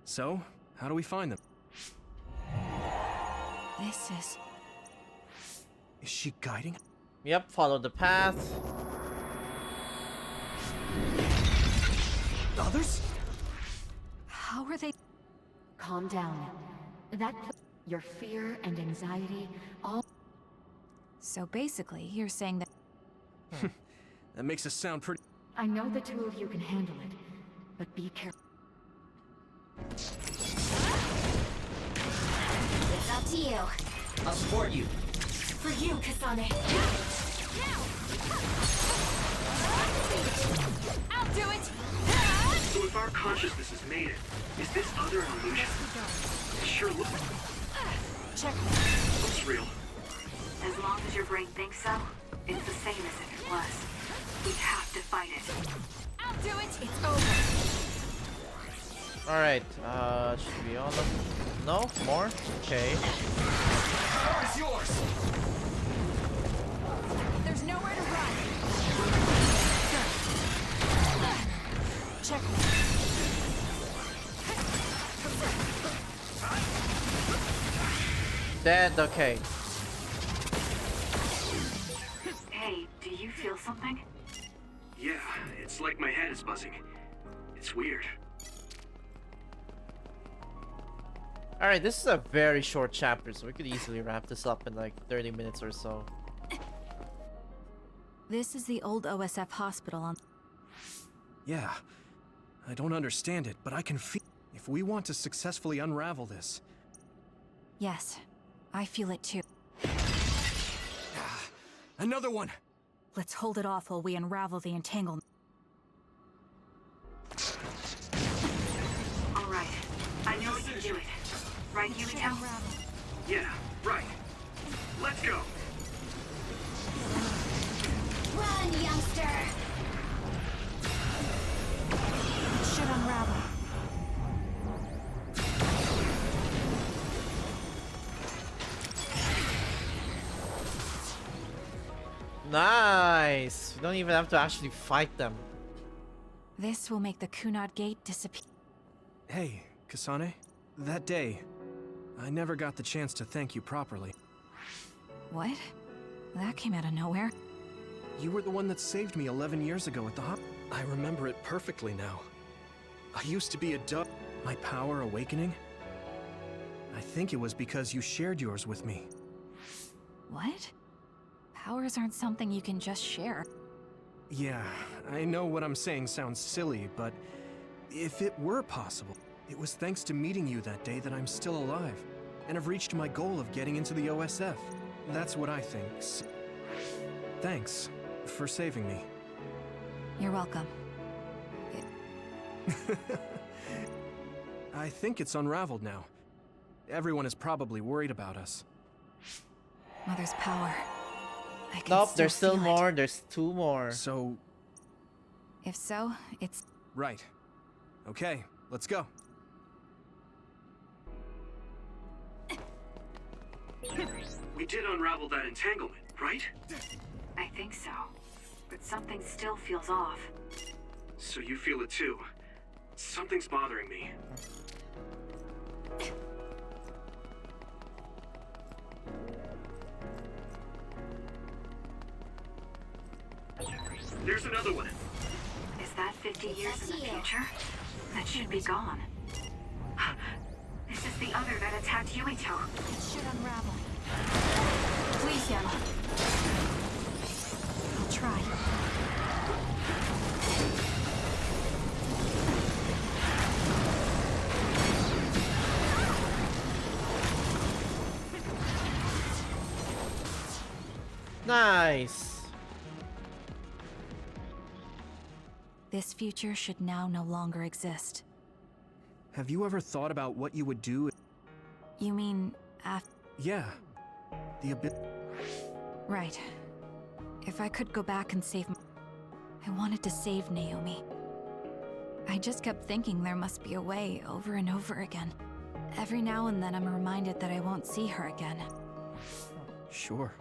So, how do we find them? This is... Is she guiding? Yep, follow the path. Others? How are they... Calm down. Your fear and anxiety, all... So basically, you're saying that... That makes us sound pretty... I know the two of you can handle it, but be careful. It's up to you. I'll support you. For you, Kasane. I'll do it! So if our consciousness has made it, is this other an illusion? It sure looks... Check. Looks real. As long as your brain thinks so, it's the same as if it was. We have to fight it. I'll do it! It's over. Alright, should be all of... No? More? Okay. Power is yours! There's nowhere to run. Check. Dead, okay. Hey, do you feel something? Yeah, it's like my head is buzzing. It's weird. Alright, this is a very short chapter, so we could easily wrap this up in like 30 minutes or so. This is the old OSF hospital on... Yeah. I don't understand it, but I can feel... If we want to successfully unravel this... Yes, I feel it too. Another one! Let's hold it off while we unravel the entanglement. All right. I know we can do it. Right, Yuito? Yeah, right. Let's go. Run, youngster! It should unravel. Nice! You don't even have to actually fight them. This will make the Kunad Gate disappear. Hey, Kasane. That day, I never got the chance to thank you properly. What? That came out of nowhere. You were the one that saved me 11 years ago at the hop. I remember it perfectly now. I used to be a dub. My power awakening? I think it was because you shared yours with me. What? Powers aren't something you can just share. Yeah, I know what I'm saying sounds silly, but if it were possible, it was thanks to meeting you that day that I'm still alive, and have reached my goal of getting into the OSF. That's what I think. Thanks for saving me. You're welcome. I think it's unraveled now. Everyone is probably worried about us. Mother's power. I can Nope, there's still feel it. more. There's 2 more. So... If so, it's... Right. Okay, let's go. We did unravel that entanglement, right? I think so. But something still feels off. So you feel it too. Something's bothering me. There's another one. Is that 50 years in the future? That should be gone. This is the other that attacked Yuito. It should unravel. Please, Yama. I'll try. Nice. This future should now no longer exist. Have you ever thought about what you would do? You mean after? Yeah. Right. If I could go back and save I wanted to save Naomi. I just kept thinking there must be a way over and over again. Every now and then I'm reminded that I won't see her again. Sure.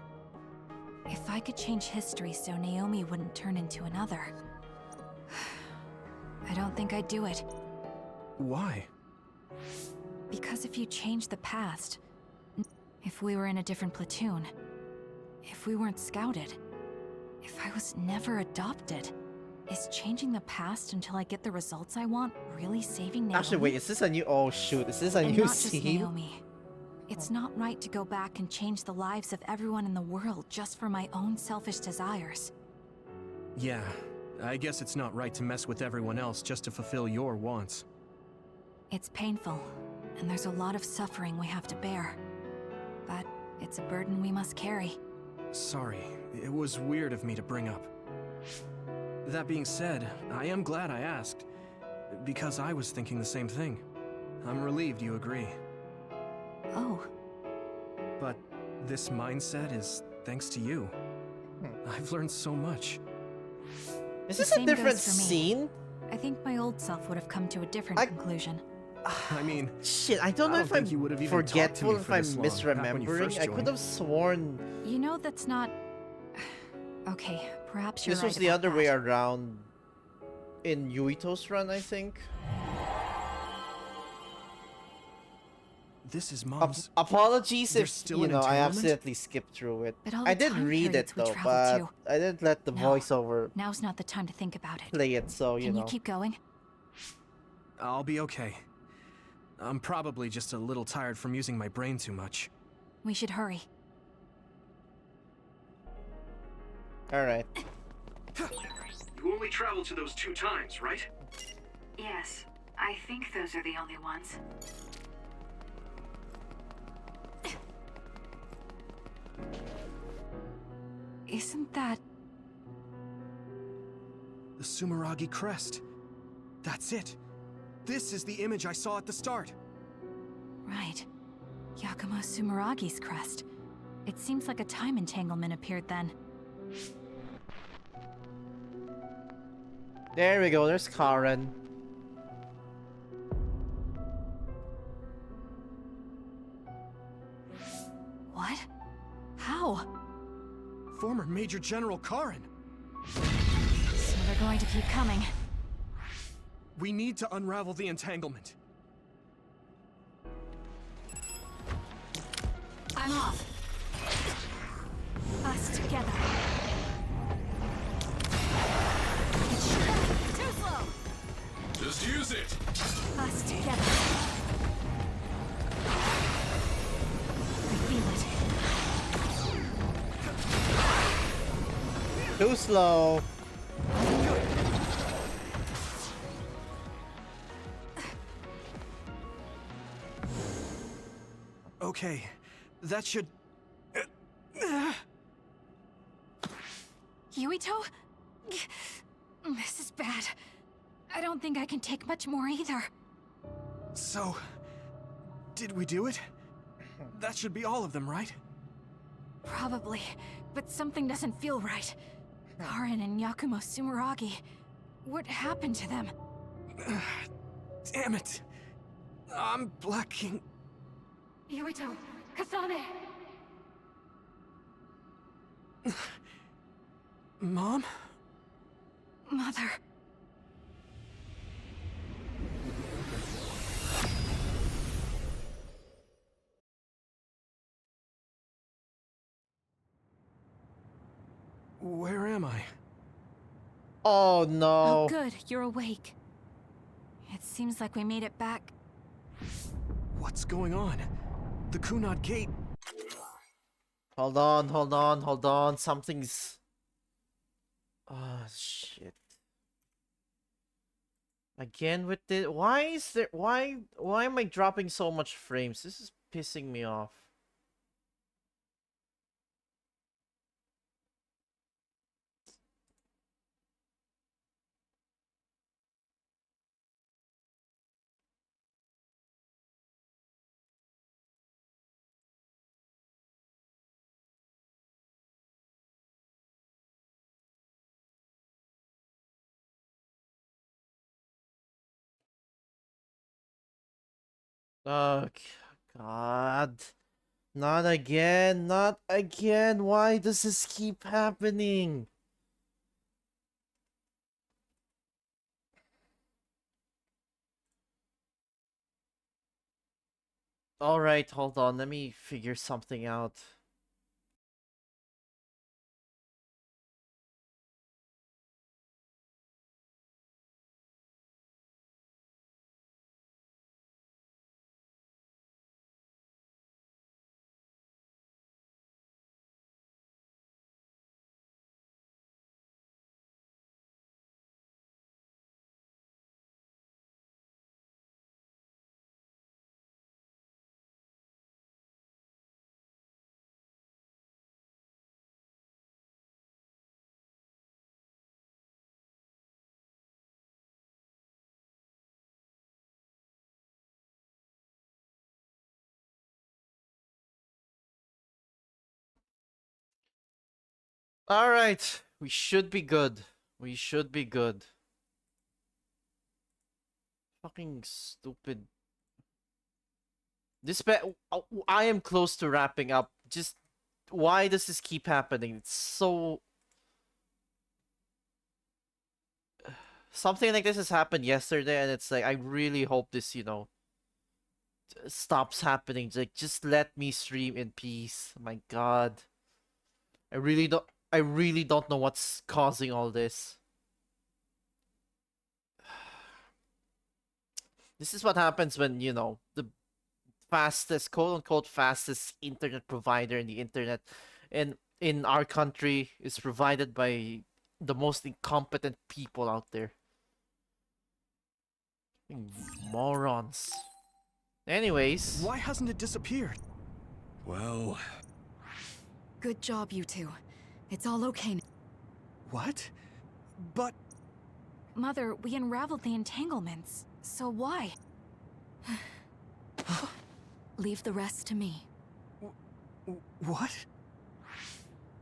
If I could change history so Naomi wouldn't turn into another, I don't think I'd do it. Why? Because if you change the past, if we were in a different platoon, if we weren't scouted, if I was never adopted, is changing the past until I get the results I want really saving Naomi? Actually, wait, is this a new... Oh, shoot. Is this a And new not just scene? Naomi. It's not right to go back and change the lives of everyone in the world just for my own selfish desires. Yeah, I guess it's not right to mess with everyone else just to fulfill your wants. It's painful, and there's a lot of suffering we have to bear. But it's a burden we must carry. Sorry, it was weird of me to bring up. That being said, I am glad I asked, because I was thinking the same thing. I'm relieved you agree. Oh. But this mindset is thanks to you. I've learned so much. Is The this a same different goes for me. scene? I think my old self would have come to a different conclusion. I mean, Shit, I don't know if I'm think you would have even talked to forgetful, me if for I'm this long, back when you misremembering. first I could joined. have sworn You know, that's not... Okay, perhaps you're this right was the about other that. way around in Yuito's run, I think. This is Mom's... Apologies There's if, still you an know, I entanglement? accidentally skipped through it. But all I the did time read it periods we though, traveled but to. I didn't let the No. voiceover Now's not the time to think about it. play it, so, you Can know. you keep going? I'll be okay. I'm probably just a little tired from using my brain too much. We should hurry. Alright. You only traveled to those 2 times, right? Yes, I think those are the only ones. Isn't that... The Sumeragi crest. That's it. This is the image I saw at the start. Right. Yakumo Sumeragi's crest. It seems like a time entanglement appeared then. There we go, there's Karen. What? How? Former Major General Karen. So they're going to keep coming. We need to unravel the entanglement. I'm off. Us together. Too slow! Just use it! Us together. I feel it. Too slow. Okay, that should... Yuito? This is bad. I don't think I can take much more either. So, did we do it? That should be all of them, right? Probably, but something doesn't feel right. Karen and Yakumo Sumeragi. What happened to them? Damn it. I'm blacking... Yuito, Kasane! Mom? Mother. Where am I? Oh Oh, no. good, you're awake. It seems like we made it back. What's going on? The Kunad Gate. Hold on, hold on, hold on. Something's... Oh, shit. Again with this? Why is there... Why am I dropping so much frames? This is pissing me off. Oh, God. Not again, not again. Why does this keep happening? Alright, hold on. Let me figure something out. Alright, we should be good. We should be good. Fucking stupid. I am close to wrapping up. Just why does this keep happening? It's so... Something like this has happened yesterday, and it's like, I really hope this, you know, stops happening. Like, just let me stream in peace. My God. I really don't know what's causing all this. This is what happens when, you know, the fastest, quote-unquote fastest internet provider in the internet and in our country is provided by the most incompetent people out there. Morons. Anyways. Why hasn't it disappeared? Well... Good job, you two. It's all okay now. What? But... Mother, we unraveled the entanglements. So why? Leave the rest to me. What?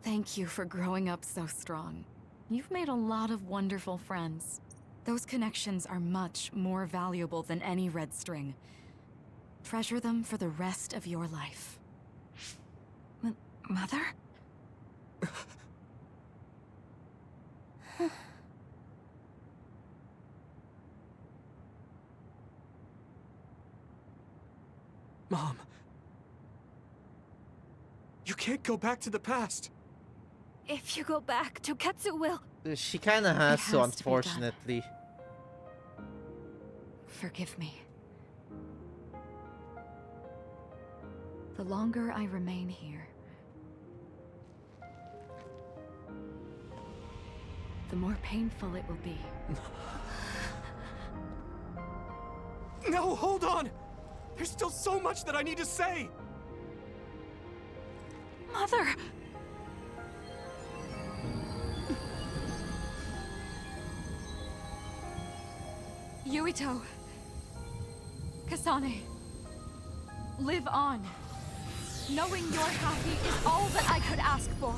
Thank you for growing up so strong. You've made a lot of wonderful friends. Those connections are much more valuable than any red string. Treasure them for the rest of your life. Mother? Mom. You can't go back to the past. If you go back, Toketsu will... She kinda has to, be done. unfortunately. Forgive me. The longer I remain here, the more painful it will be. No, hold on! There's still so much that I need to say! Mother! Yuito. Kasane. Live on. Knowing you're happy is all that I could ask for.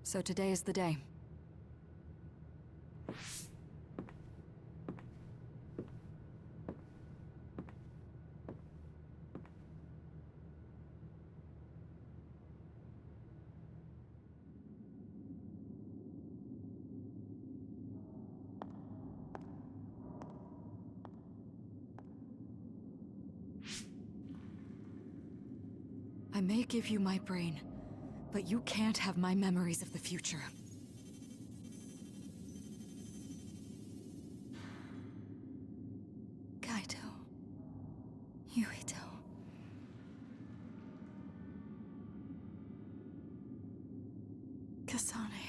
So today is the day. I may give you my brain, but you can't have my memories of the future. Kaito. Yuito. Kasane.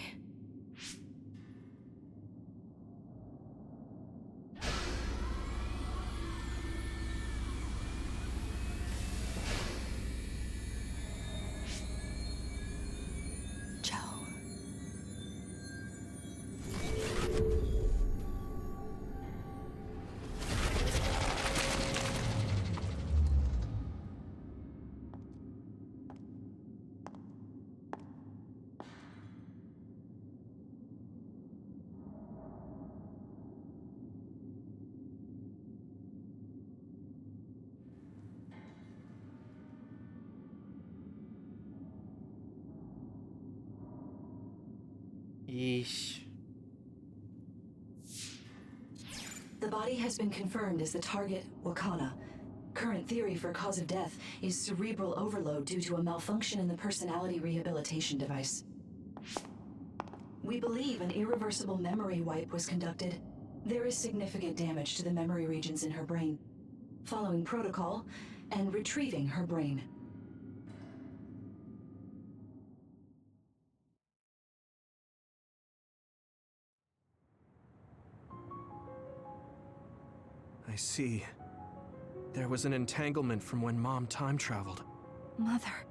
Yeesh. The body has been confirmed as the target, Wakana. Current theory for cause of death is cerebral overload due to a malfunction in the personality rehabilitation device. We believe an irreversible memory wipe was conducted. There is significant damage to the memory regions in her brain. Following protocol and retrieving her brain. I see. There was an entanglement from when Mom time traveled. Mother.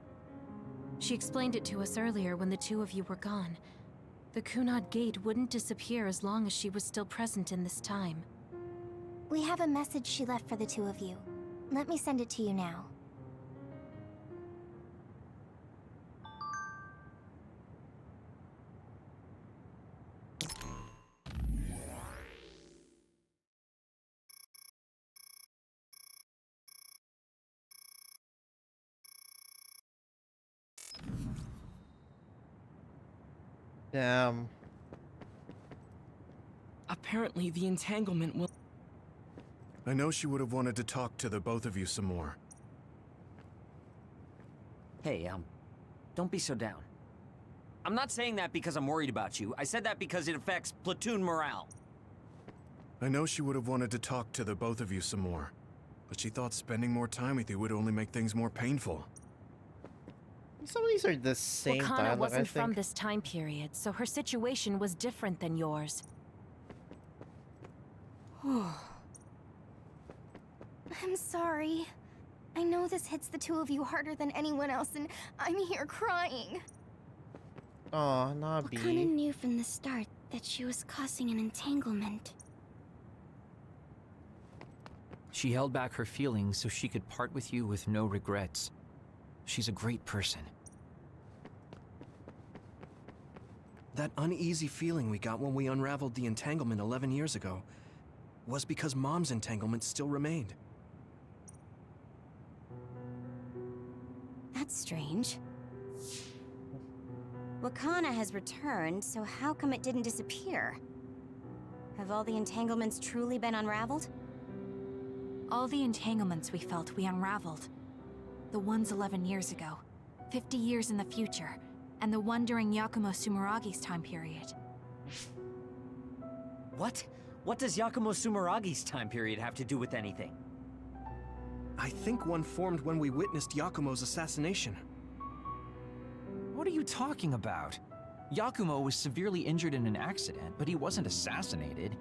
She explained it to us earlier when the two of you were gone. The Kunad Gate wouldn't disappear as long as she was still present in this time. We have a message she left for the two of you. Let me send it to you now. Damn. Apparently, the entanglement will. I know she would have wanted to talk to the both of you some more. Hey, don't be so down. I'm not saying that because I'm worried about you. I said that because it affects platoon morale. I know she would have wanted to talk to the both of you some more, but she thought spending more time with you would only make things more painful. Some of these are the same Wakana dialogue, wasn't I from think. this time period, so her situation was different than yours. I'm sorry. I know this hits the two of you harder than anyone else, and I'm here crying. Aw, Nabi. Wakana knew from the start that she was causing an entanglement. She held back her feelings so she could part with you with no regrets. She's a great person. That uneasy feeling we got when we unraveled the entanglement 11 years ago was because Mom's entanglement still remained. That's strange. Wakana has returned, so how come it didn't disappear? Have all the entanglements truly been unraveled? All the entanglements we felt, we unraveled. The ones 11 years ago, 50 years in the future, and the one during Yakumo Sumeragi's time period. What? What does Yakumo Sumeragi's time period have to do with anything? I think one formed when we witnessed Yakumo's assassination. What are you talking about? Yakumo was severely injured in an accident, but he wasn't assassinated.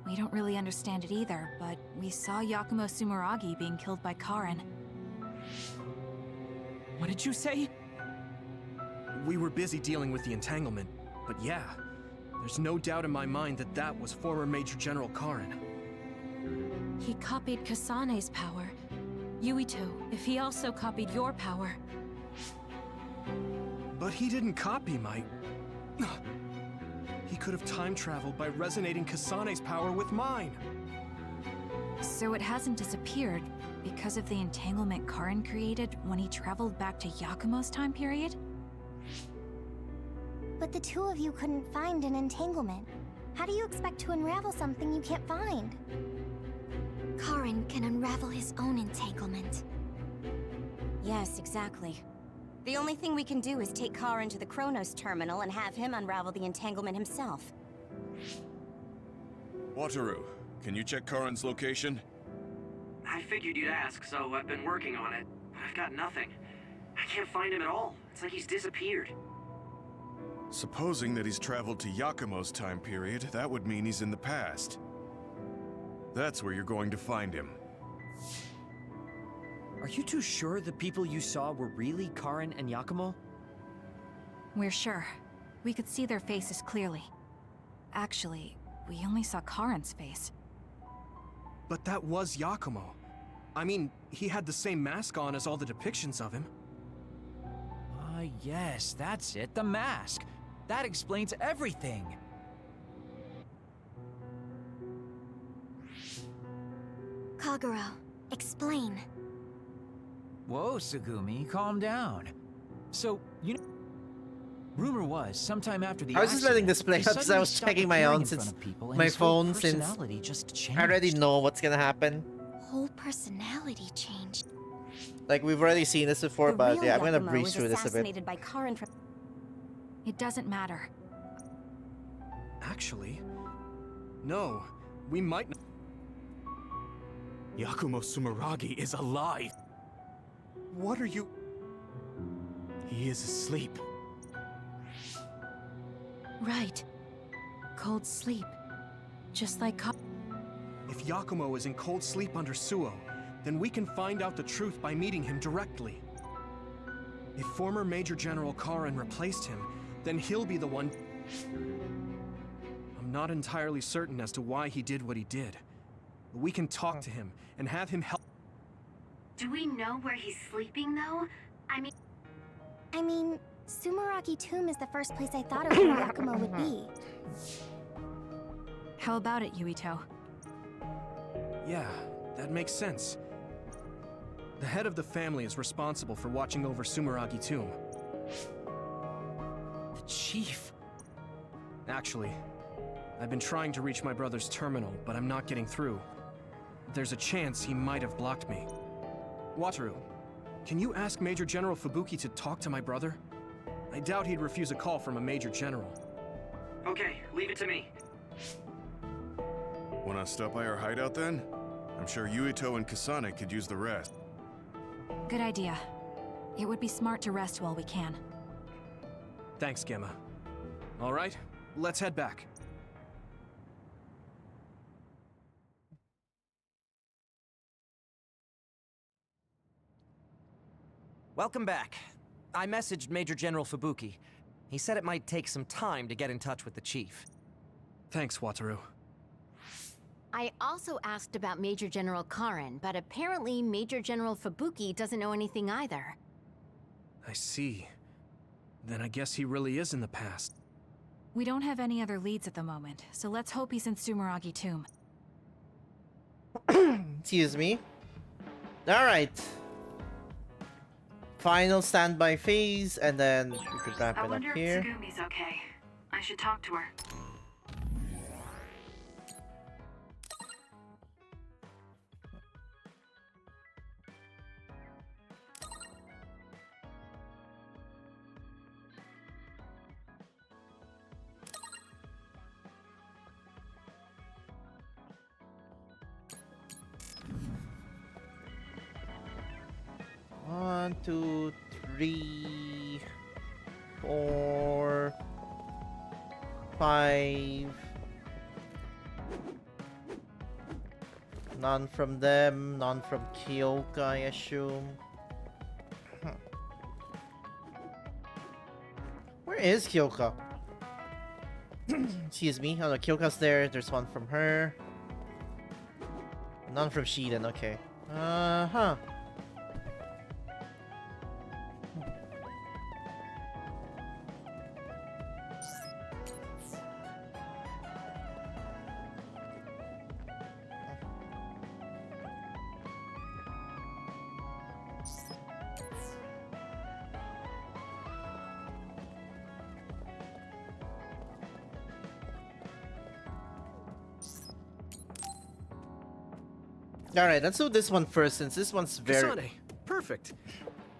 We don't really understand it either, but we saw Yakumo Sumeragi being killed by Karen. What did you say? We were busy dealing with the entanglement, but yeah, there's no doubt in my mind that that was former Major General Karen. He copied Kasane's power. Yuito, if he also copied your power. But he didn't copy my... He could have time traveled by resonating Kasane's power with mine. So it hasn't disappeared because of the entanglement Karen created when he traveled back to Yakumo's time period? But the two of you couldn't find an entanglement. How do you expect to unravel something you can't find? Karen can unravel his own entanglement. Yeah, Yes, exactly. The only thing we can do is take Karin to the Kronos terminal and have him unravel the entanglement himself. Wataru, can you check Karin's location? I figured you'd ask, so I've been working on it, but I've got nothing. I can't find him at all. It's like he's disappeared. Supposing that he's traveled to Yakumo's time period, that would mean he's in the past. That's where you're going to find him. Are you two sure the people you saw were really Karin and Yakumo? We're sure. We could see their faces clearly. Actually, we only saw Karin's face. But that was Yakumo. I mean, he had the same mask on as all the depictions of him. Ah, yes, that's it, the mask. That explains everything. Kagero, explain. Whoa, Tsugumi, calm down. So, you know, rumor was sometime after the I was just letting this play he out because I suddenly was stopped checking my appearing own in front since of people, and my his whole phone, since personality just changed. I already know what's gonna happen. Whole personality changed. Like, we've already seen this before, The but real yeah, I'm gonna Yakumo breeze was through this a bit. assassinated by Karin from... It doesn't matter. Actually, no. We might not. Yakumo Sumeragi is alive. What are you... He is asleep. Right. Cold sleep. Just like If Yakumo is in cold sleep under Suo, then we can find out the truth by meeting him directly. If former Major General Karin replaced him, then he'll be the one... I'm not entirely certain as to why he did what he did. But we can talk to him and have him help... Do we know where he's sleeping, though? I mean, Sumeragi Tomb is the first place I thought of where Yakumo would be. How about it, Yuito? Yeah, that makes sense. The head of the family is responsible for watching over Sumeragi Tomb. The chief. Actually, I've been trying to reach my brother's terminal, but I'm not getting through. There's a chance he might have blocked me. Wataru, can you ask Major General Fubuki to talk to my brother? I doubt he'd refuse a call from a Major General. Okay, leave it to me. Wanna stop by our hideout then? I'm sure Yuito and Kasane could use the rest. Good idea. It would be smart to rest while we can. Thanks, Gemma. All right, let's head back. Welcome back. I messaged Major General Fubuki. He said it might take some time to get in touch with the chief. Thanks, Wataru. I also asked about Major General Karin, but apparently Major General Fubuki doesn't know anything either. I see. Then I guess he really is in the past. We don't have any other leads at the moment, so let's hope he's in Sumeragi Tomb. Excuse me. Alright. Final standby phase, and then we could wrap I it up wonder if here. Tsugumi's okay. I should talk to her. One, 2, 3, 4, 5. None from them, none from Kyoka, I assume. Where is Kyoka? Excuse me. Oh no, Kyoka's there. There's one from her. None from Shiden, okay. Uh-huh. Alright, let's do this one first, since this one's very... Kasane, perfect.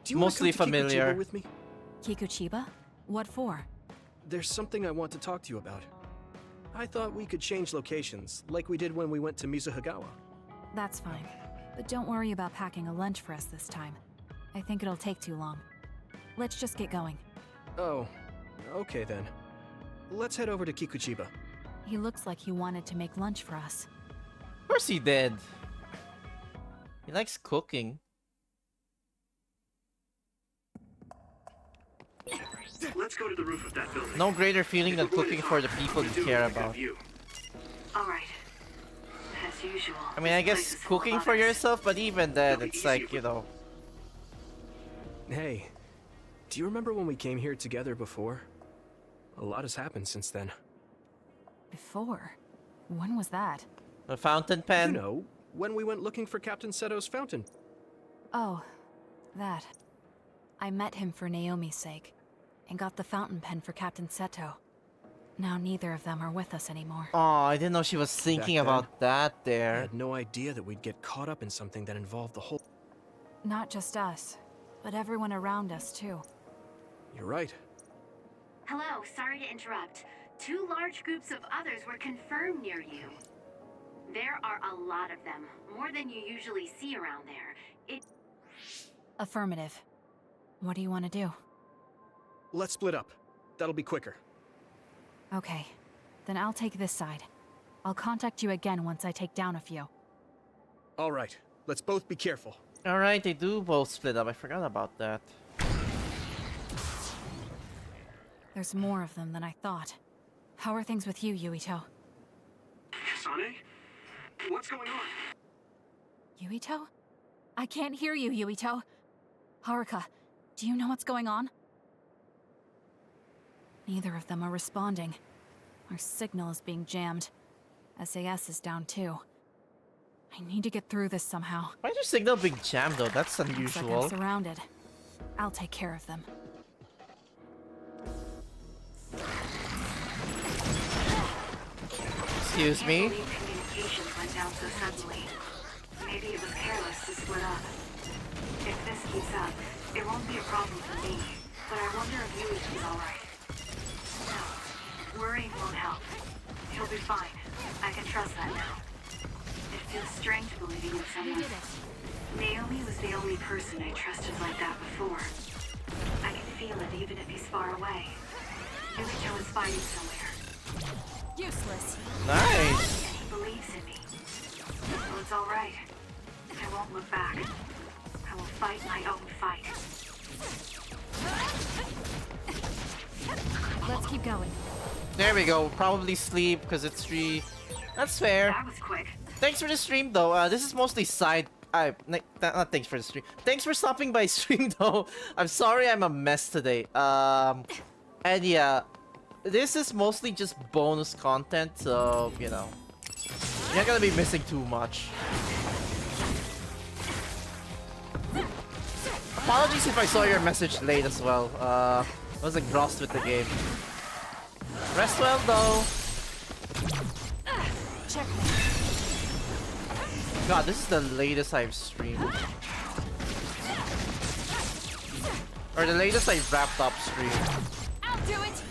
Do you want Mostly to come to Kikuchiba familiar. with me? Kikuchiba? What for? There's something I want to talk to you about. I thought we could change locations, like we did when we went to Mizuhagawa. That's fine. But don't worry about packing a lunch for us this time. I think it'll take too long. Let's just get going. Oh, okay then. Let's head over to Kikuchiba. He looks like he wanted to make lunch for us. Of course he did. He likes cooking. Let's go to the roof of that building. No greater feeling than cooking for the people you care about. All right. As usual. I mean, I guess cooking for yourself, but even then, it's like, you know. Hey, do you remember when we came here together before? A lot has happened since then. Before? When was that? A fountain pen? You know, when we went looking for Captain Seto's fountain. Oh, that. I met him for Naomi's sake, and got the fountain pen for Captain Seto. Now neither of them are with us anymore. Oh, I didn't know she was thinking about that I there. had no idea that we'd get caught up in something that involved the whole... Not just us, but everyone around us too. You're right. Hello, sorry to interrupt. 2 large groups of others were confirmed near you. There are a lot of them, more than you usually see around there. Affirmative. What do you want to do? Let's split up. That'll be quicker. Okay, then I'll take this side. I'll contact you again once I take down a few. All right, let's both be careful. Alright, they do both split up. I forgot about that. There's more of them than I thought. How are things with you, Yuito? Kasane? What's going on? Yuito? I can't hear you, Yuito. Haruka, do you know what's going on? Neither of them are responding. Our signal is being jammed. SAS is down too. I need to get through this somehow. Why is your signal being jammed though? That's Looks like unusual. I'm surrounded. I'll take care of them. Excuse me? Communications went down so suddenly. Maybe it was careless to split up. If this keeps up, it won't be a problem for me. But I wonder if Yuichi's alright. No, worrying won't help. He'll be fine. I can trust that now. It feels strange believing in someone. Naomi was the only person I trusted like that before. I can feel it even if he's far away. Yuicho is fighting somewhere. Useless. Nice. And he believes in me. Well, it's all right. I won't look back. I will fight my own fight. Let's keep going. There we go. Probably sleep because it's 3. That's fair. That was quick. Thanks for the stream though. This is mostly side. Not thanks for the stream. Thanks for stopping by stream though. I'm sorry I'm a mess today. And yeah, this is mostly just bonus content, so you know, you're not gonna be missing too much. Apologies if I saw your message late as well. I was engrossed with the game. Rest well though. Check. God, this is the latest I've streamed. Or the latest I've wrapped up stream. I'll do it!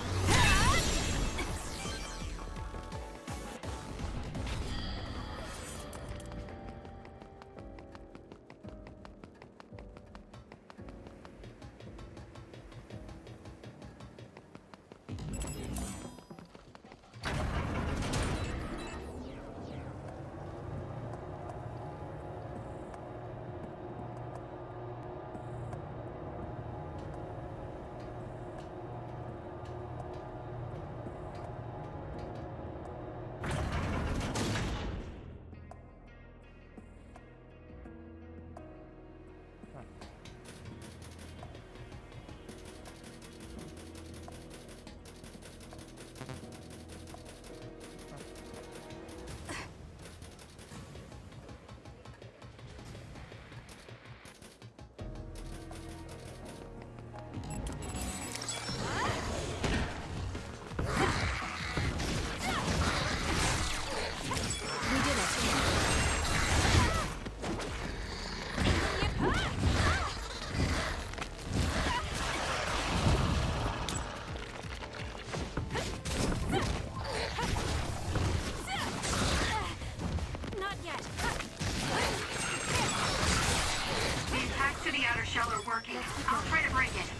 shell are working. I'll try to break it.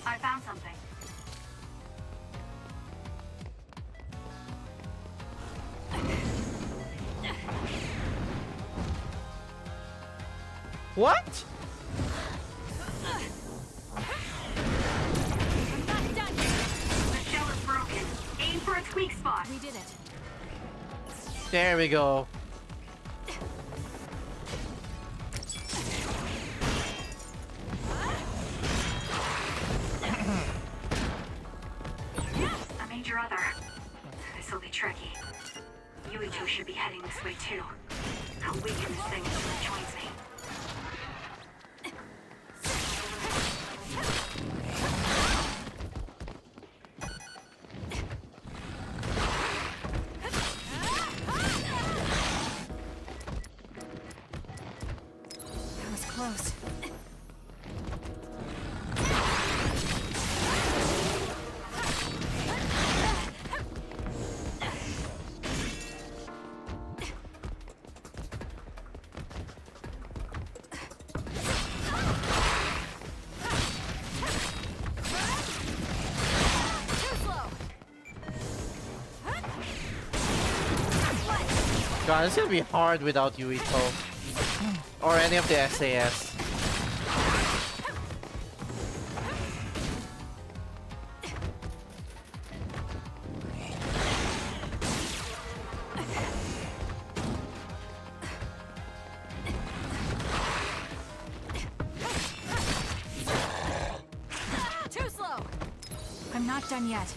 I found something. What? I'm not done yet. The shell is broken. Aim for its weak spot. We did it. There we go. I made your other. This'll be tricky. Yuito should be heading this way too. I'll weaken this thing until it joins me. That was close. God, it's gonna be hard without Yuito. Or any of the SAS. Too slow. I'm not done yet.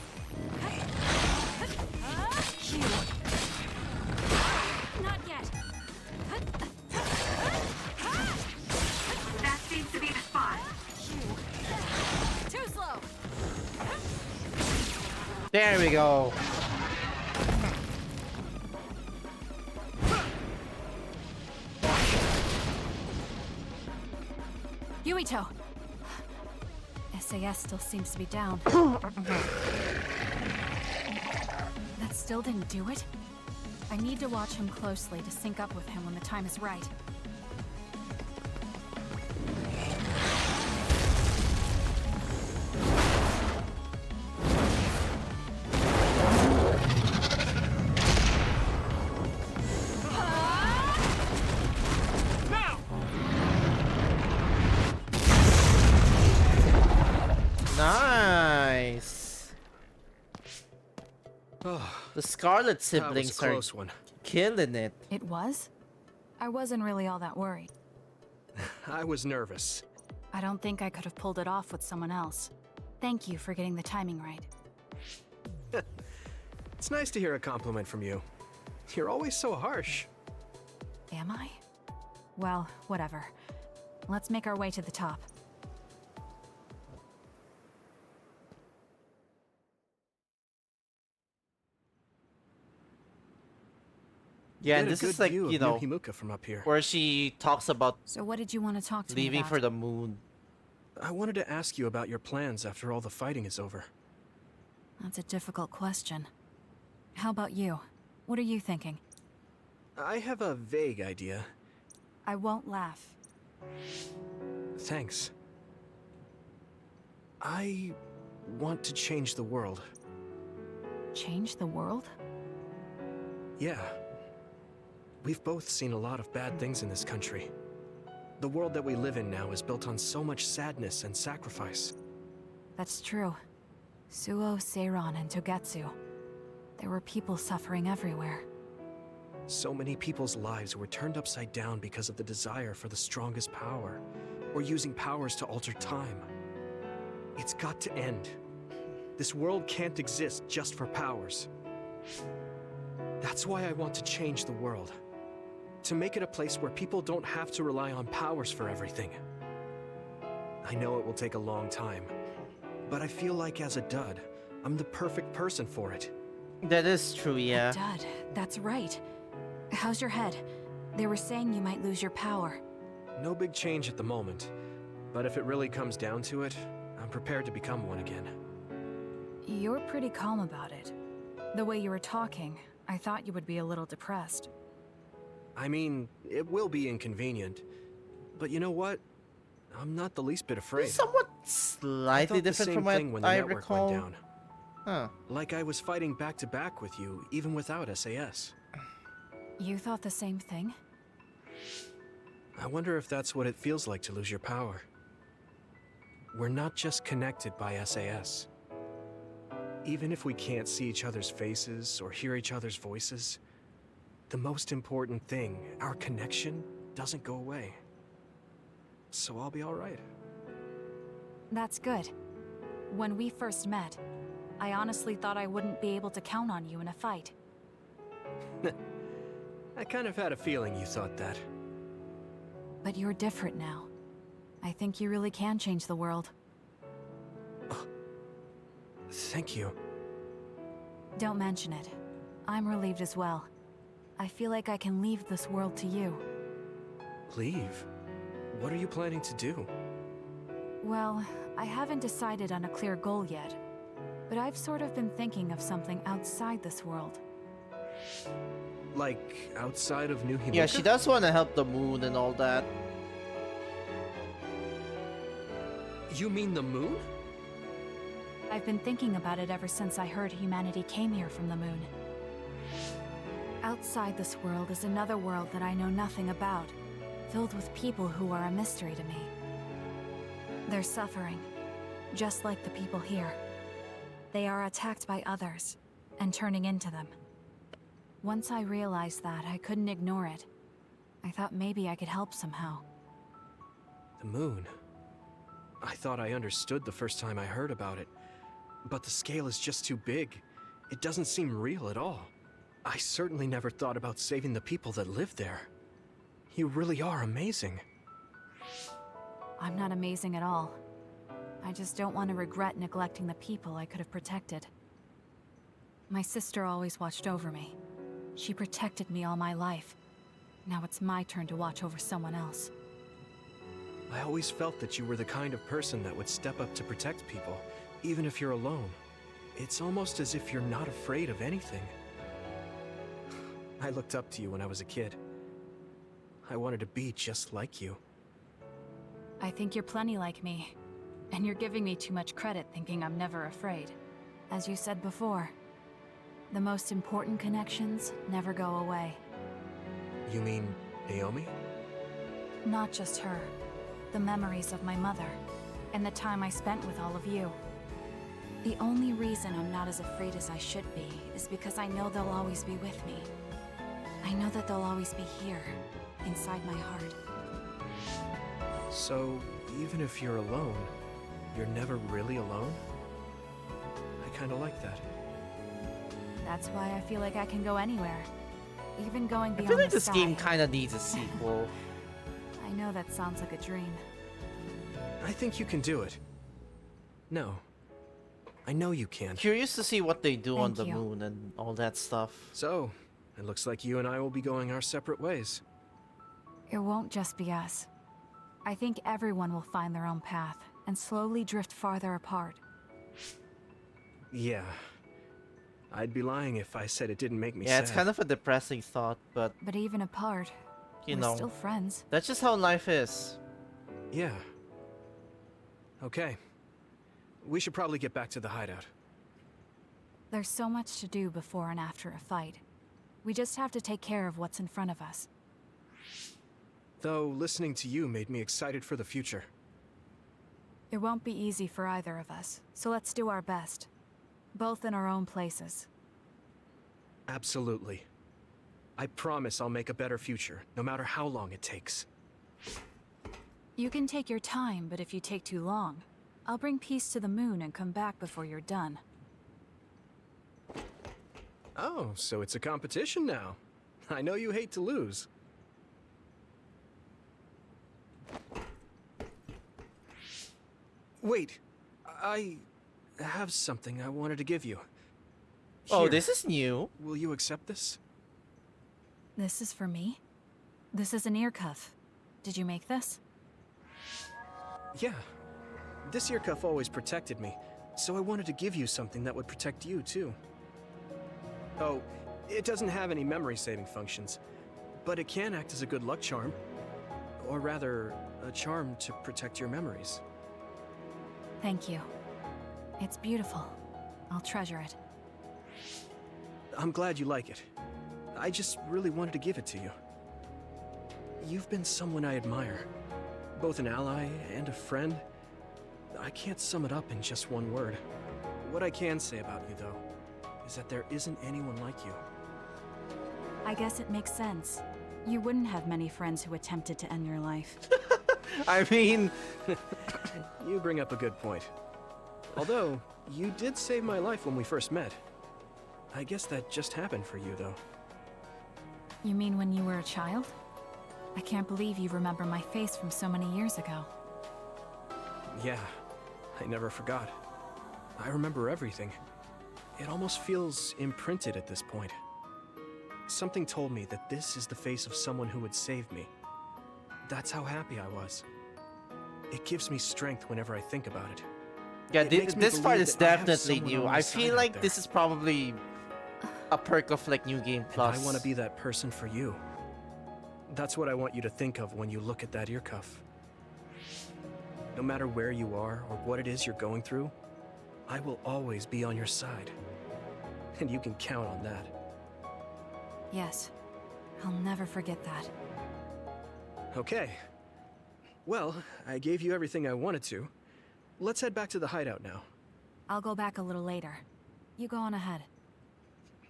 Not yet. That seems to be the spot. Too slow. There we go. Yuito. SAS still seems to be down. That still didn't do it? I need to watch him closely to sync up with him when the time is right. Nice. The Scarlet siblings are close one. killing it. It was? I wasn't really all that worried. I was nervous. I don't think I could have pulled it off with someone else. Thank you for getting the timing right. It's nice to hear a compliment from you. You're always so harsh. Am I? Well, whatever. Let's make our way to the top. Yeah, and Get a this is good like, view of you know, New Himuka from up here. where she talks about So what did you want to talk to me leaving about? for the moon. I wanted to ask you about your plans after all the fighting is over. That's a difficult question. How about you? What are you thinking? I have a vague idea. I won't laugh. Thanks. I want to change the world. Change the world? Yeah. We've both seen a lot of bad things in this country. The world that we live in now is built on so much sadness and sacrifice. That's true. Suo, Seiran, and Togetsu. There were people suffering everywhere. So many people's lives were turned upside down because of the desire for the strongest power, or using powers to alter time. It's got to end. This world can't exist just for powers. That's why I want to change the world. To make it a place where people don't have to rely on powers for everything. I know it will take a long time, but I feel like as a dud, I'm the perfect person for it. That is true, yeah. Dud, that's right. How's your head? They were saying you might lose your power. No big change at the moment, but if it really comes down to it, I'm prepared to become one again. You're pretty calm about it. The way you were talking, I thought you would be a little depressed. I mean, it will be inconvenient, but you know what? I'm not the least bit afraid. It's somewhat I slightly thought the different same from what thing when the I network recall. went down. Huh. Like I was fighting back to back with you, even without SAS. You thought the same thing? I wonder if that's what it feels like to lose your power. We're not just connected by SAS. Even if we can't see each other's faces or hear each other's voices, the most important thing, our connection, doesn't go away. So I'll be alright. That's good. When we first met, I honestly thought I wouldn't be able to count on you in a fight. I kind of had a feeling you thought that. But you're different now. I think you really can change the world. Thank you. Don't mention it. I'm relieved as well. I feel like I can leave this world to you. Leave? What are you planning to do? Well, I haven't decided on a clear goal yet, but I've sort of been thinking of something outside this world. Like, outside of New Himuka? Yeah, she does want to help the moon and all that. You mean the moon? I've been thinking about it ever since I heard humanity came here from the moon. Outside this world is another world that I know nothing about, filled with people who are a mystery to me. They're suffering, just like the people here. They are attacked by others, and turning into them. Once I realized that, I couldn't ignore it. I thought maybe I could help somehow. The moon. I thought I understood the first time I heard about it, but the scale is just too big. It doesn't seem real at all. I certainly never thought about saving the people that live there. You really are amazing. I'm not amazing at all. I just don't want to regret neglecting the people I could have protected. My sister always watched over me. She protected me all my life. Now it's my turn to watch over someone else. I always felt that you were the kind of person that would step up to protect people, even if you're alone. It's almost as if you're not afraid of anything. I looked up to you when I was a kid. I wanted to be just like you. I think you're plenty like me. And you're giving me too much credit thinking I'm never afraid. As you said before, the most important connections never go away. You mean Naomi? Not just her. The memories of my mother, and the time I spent with all of you. The only reason I'm not as afraid as I should be is because I know they'll always be with me. I know that they'll always be here, inside my heart. So, even if you're alone, you're never really alone? I kinda like that. That's why I feel like I can go anywhere. Even going I beyond feel like the this sky. game kind of needs a sequel. I know that sounds like a dream. I think you can do it. No. I know you can. Curious to see what they do on Thank the you. moon and all that stuff. So, it looks like you and I will be going our separate ways. It won't just be us. I think everyone will find their own path and slowly drift farther apart. Yeah. I'd be lying if I said it didn't make me Yeah, sad. it's kind of a depressing thought, but But even apart, you we're know, still friends. that's just how life is. Yeah. Okay. We should probably get back to the hideout. There's so much to do before and after a fight. We just have to take care of what's in front of us. Though, listening to you made me excited for the future. It won't be easy for either of us, so let's do our best. Both in our own places. Absolutely. I promise I'll make a better future, no matter how long it takes. You can take your time, but if you take too long, I'll bring peace to the moon and come back before you're done. Oh, so it's a competition now. I know you hate to lose. Wait, I have something I wanted to give you. Oh, Here. this is new. Will you accept this? This is for me? This is an ear cuff. Did you make this? Yeah. This ear cuff always protected me, so I wanted to give you something that would protect you, too. Oh, it doesn't have any memory-saving functions, but it can act as a good luck charm. Or rather, a charm to protect your memories. Thank you. It's beautiful. I'll treasure it. I'm glad you like it. I just really wanted to give it to you. You've been someone I admire. Both an ally and a friend. I can't sum it up in just one word. What I can say about you, though, is that there isn't anyone like you. I guess it makes sense. You wouldn't have many friends who attempted to end your life. I mean... You bring up a good point. Although, you did save my life when we first met. I guess that just happened for you, though. You mean when you were a child? I can't believe you remember my face from so many years ago. Yeah, I never forgot. I remember everything. It almost feels imprinted at this point. Something told me that this is the face of someone who would save me. That's how happy I was. It gives me strength whenever I think about it. Yeah, It makes me this part believe is that I have definitely someone new. on my I side feel out like there. this is probably a perk of like New Game Plus. I want to be that person for you. That's what I want you to think of when you look at that ear cuff. No matter where you are or what it is you're going through, I will always be on your side. And you can count on that. Yes. I'll never forget that. Okay. Well, I gave you everything I wanted to. Let's head back to the hideout now. I'll go back a little later. You go on ahead.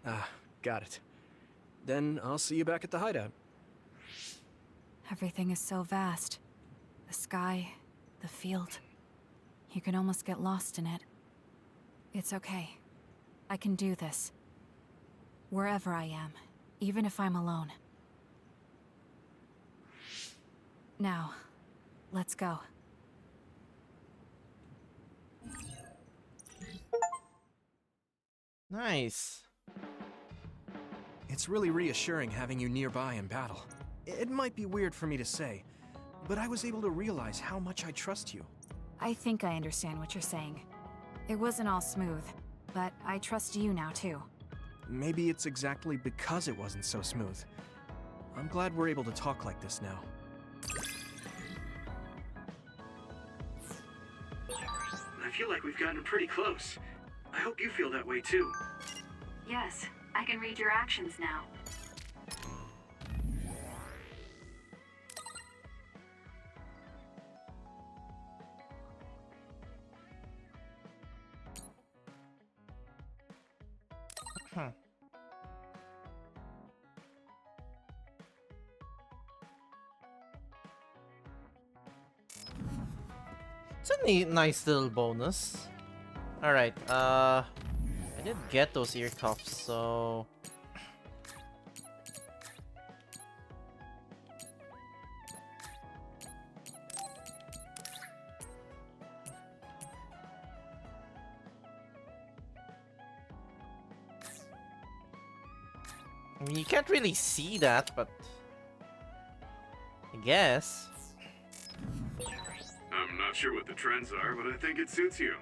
Ah, got it. Then I'll see you back at the hideout. Everything is so vast. The sky, the field. You can almost get lost in it. It's okay. I can do this. Wherever I am, even if I'm alone. Now, let's go. Nice. It's really reassuring having you nearby in battle. It might be weird for me to say, but I was able to realize how much I trust you. I think I understand what you're saying. It wasn't all smooth, but I trust you now too. Maybe it's exactly because it wasn't so smooth. I'm glad we're able to talk like this now. I feel like we've gotten pretty close. I hope you feel that way too. Yes, I can read your actions now. Huh. It's a neat, nice little bonus. Alright, I did get those ear cuffs, so... I mean, you can't really see that, but... I guess. I'm not sure what the trends are, but I think it suits you.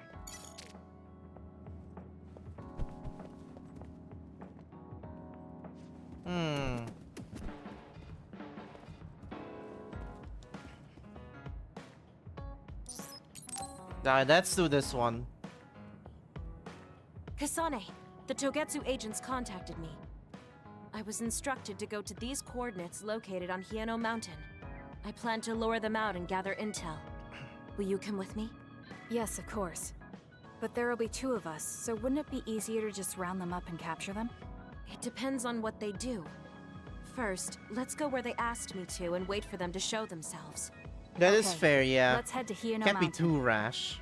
Let's do this one. Kasane, the Togetsu agents contacted me. I was instructed to go to these coordinates located on Hieno Mountain. I plan to lure them out and gather intel. Will you come with me? Yes, of course. But there will be two of us, so wouldn't it be easier to just round them up and capture them? It depends on what they do. First, let's go where they asked me to and wait for them to show themselves. That is Okay, fair, yeah. let's head to Hieno Can't be Mountain. too rash.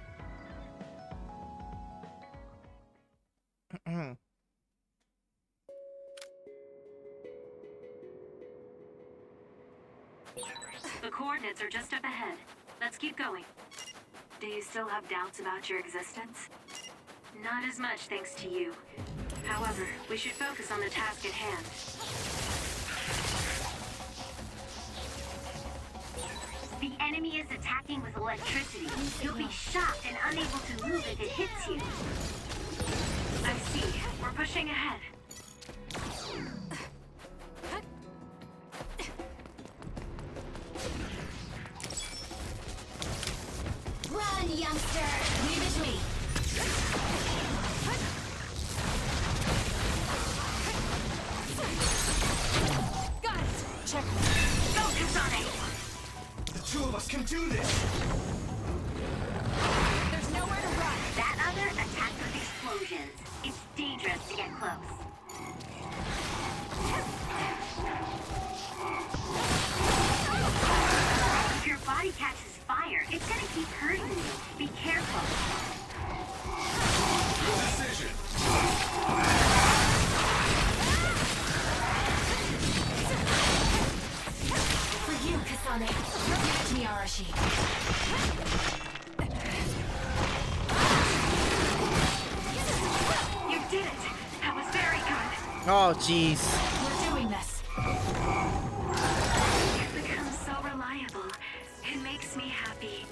The coordinates are just up ahead. Let's keep going. Do you still have doubts about your existence? Not as much thanks to you. However, we should focus on the task at hand. The enemy is attacking with electricity. You'll be shocked and unable to move if it hits you. I see. We're pushing ahead. Run, youngster! Leave it to me. Got it! Check. Focus on it! The two of us can do this! There's nowhere to run. That other attacked with explosions. It's dangerous to get close. If your body catches fire, it's gonna keep hurting you. Be careful. Decision. For you, Kasane. Give it to me, Arashi. You did it. That was very good. Oh, jeez. We're doing this. You've become so reliable. It makes me happy.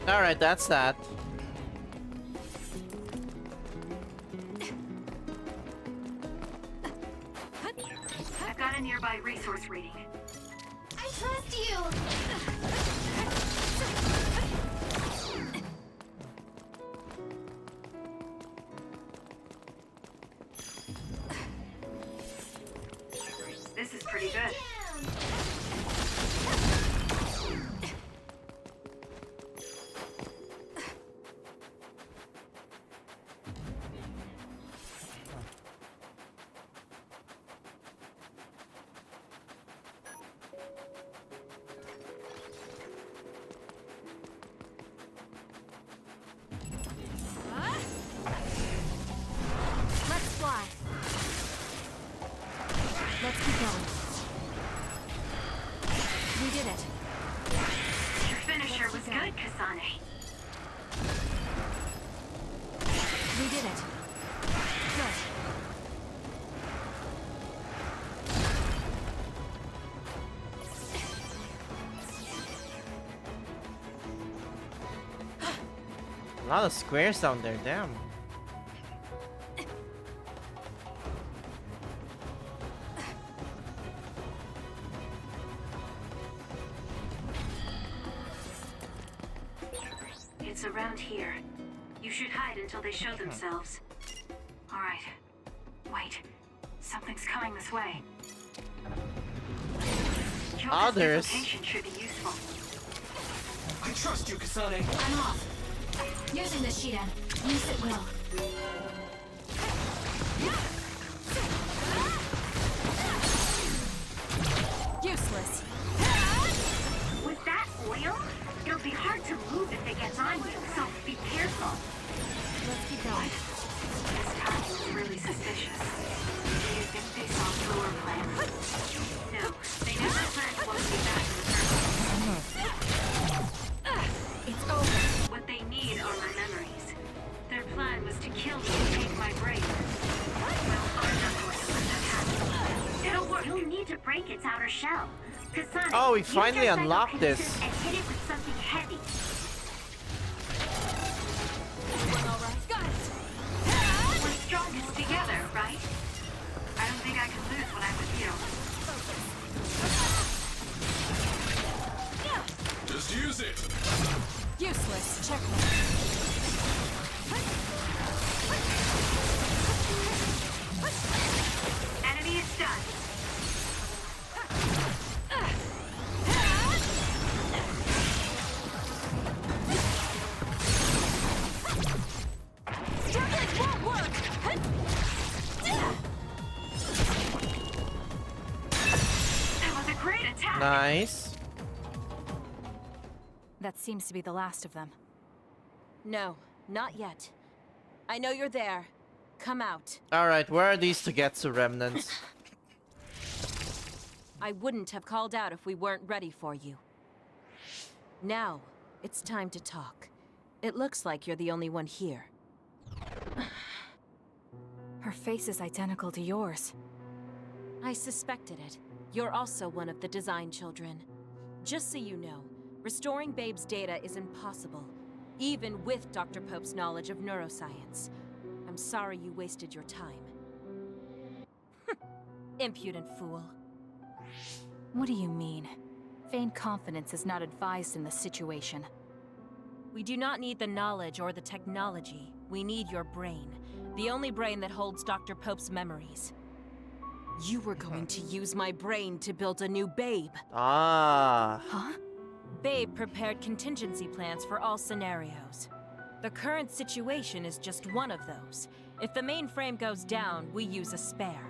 Alright, that's that. I've got a nearby resource reading. I trust you! This is pretty good. Let's fly. Let's keep going. We did it. Your finisher was good, Kasane. We did it. Good. A lot of squares down there, damn. It's around here. You should hide until they show themselves. All right. Wait. Something's coming this way. Others? Dislocation should be useful. I trust you, Kasane. I'm off. Using the Shidan. Use it will. Useless. With that oil, it'll be hard to move if it gets on you, so be careful. Let's keep going. This time was really suspicious. Do you think they saw through our plan? No, they never planned to want me back in the first place. It's over. What they need are my memories. Their plan was to kill me and take my brain. Well, I'm not going to let that happen. It'll work. You'll need to break its outer shell. Kasane, Oh, we use finally your unlocked this. psychokinesis and hit it with something heavy. All right. Got it. We're strongest together, right? I don't think I can lose when I'm with you. Just use it. Useless. Check. Enemy is done. Struggling won't work. That was a great attack. Nice. That seems to be the last of them. No, not yet. I know you're there. Come out. Alright, where are these Togetsu remnants? I wouldn't have called out if we weren't ready for you. Now, it's time to talk. It looks like you're the only one here. Her face is identical to yours. I suspected it. You're also one of the design children. Just so you know, restoring Babe's data is impossible, even with Dr. Pope's knowledge of neuroscience. I'm sorry you wasted your time. Impudent fool. What do you mean? Feigned confidence is not advised in this situation. We do not need the knowledge or the technology. We need your brain. The only brain that holds Dr. Pope's memories. You were going to use my brain to build a new Babe. Ah. Huh? Babe prepared contingency plans for all scenarios. The current situation is just one of those. If the mainframe goes down, we use a spare.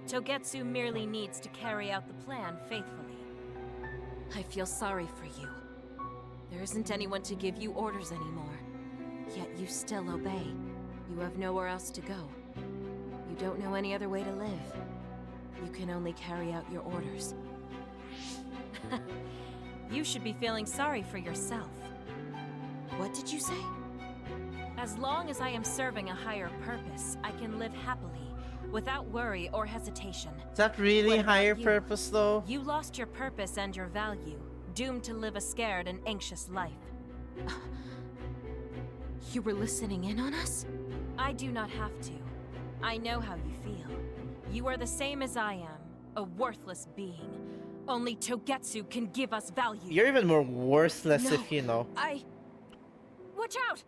Togetsu merely needs to carry out the plan faithfully. I feel sorry for you. There isn't anyone to give you orders anymore. Yet you still obey. You have nowhere else to go. You don't know any other way to live. You can only carry out your orders. You should be feeling sorry for yourself. What did you say? As long as I am serving a higher purpose, I can live happily, without worry or hesitation. Is that really What about higher you? purpose, though? You lost your purpose and your value, doomed to live a scared and anxious life. You were listening in on us? I do not have to. I know how you feel. You are the same as I am, a worthless being. Only Togetsu can give us value. You're even more worthless No, if you know. Watch out!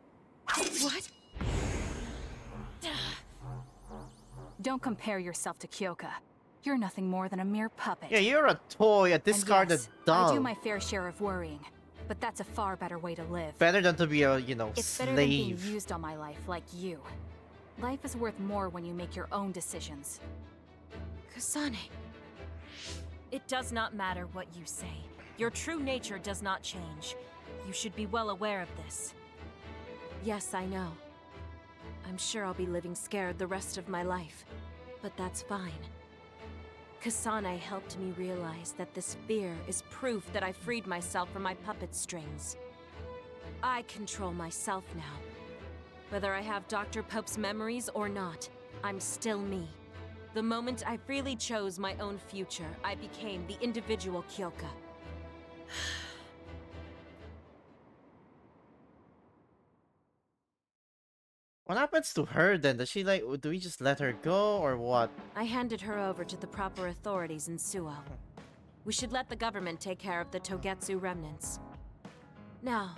What? Don't compare yourself to Kyoka. You're nothing more than a mere puppet. Yeah, you're a toy, a discarded and yes, doll. I do my fair share of worrying, but that's a far better way to live. Better than to be a, you know, It's better than being slave. used on my life like you. Life is worth more when you make your own decisions. Kasane. It does not matter what you say. Your true nature does not change. You should be well aware of this. Yes, I know. I'm sure I'll be living scared the rest of my life. But that's fine. Kasane helped me realize that this fear is proof that I freed myself from my puppet strings. I control myself now. Whether I have Dr. Pope's memories or not, I'm still me. The moment I freely chose my own future, I became the individual Kyoka. What happens to her then? Does she like, do we just let her go or what? I handed her over to the proper authorities in Suo. We should let the government take care of the Togetsu remnants. Now,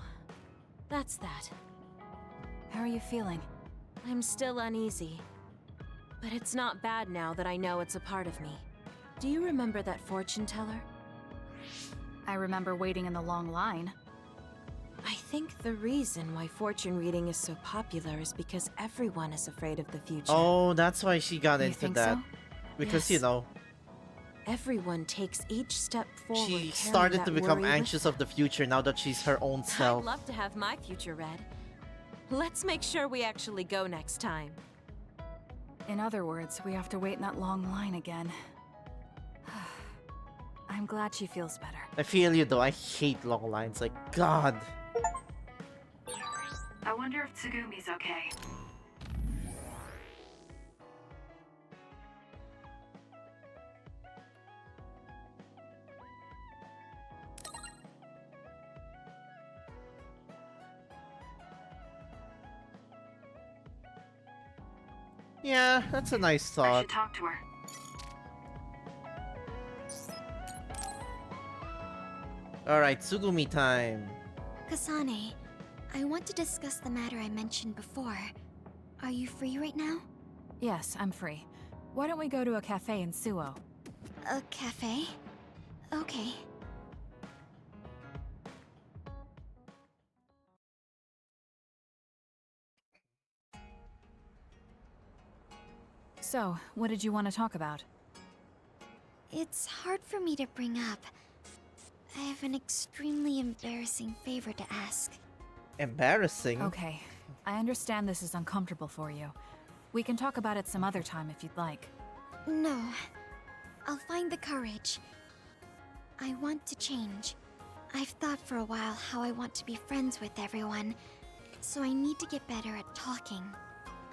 that's that. How are you feeling? I'm still uneasy. But it's not bad now that I know it's a part of me. Do you remember that fortune teller? I remember waiting in the long line. I think the reason why fortune reading is so popular is because everyone is afraid of the future. Oh, that's why she got You into think that. so? Because, Yes. you know, Everyone takes each step forward. she carrying started that to become worry with anxious of the future now that she's her own I'd self. love to have my future read. Let's make sure we actually go next time. In other words, we have to wait in that long line again. I'm glad she feels better. I feel you though, I hate long lines, like, God. I wonder if Tsugumi's okay. Yeah, that's a nice I thought. should talk to her. Alright, Tsugumi time. Kasane, I want to discuss the matter I mentioned before. Are you free right now? Yes, I'm free. Why don't we go to a cafe in Suo? A cafe? Okay. So, what did you want to talk about? It's hard for me to bring up. I have an extremely embarrassing favor to ask. Embarrassing? Okay, I understand this is uncomfortable for you. We can talk about it some other time if you'd like. No. I'll find the courage. I want to change. I've thought for a while how I want to be friends with everyone, so I need to get better at talking.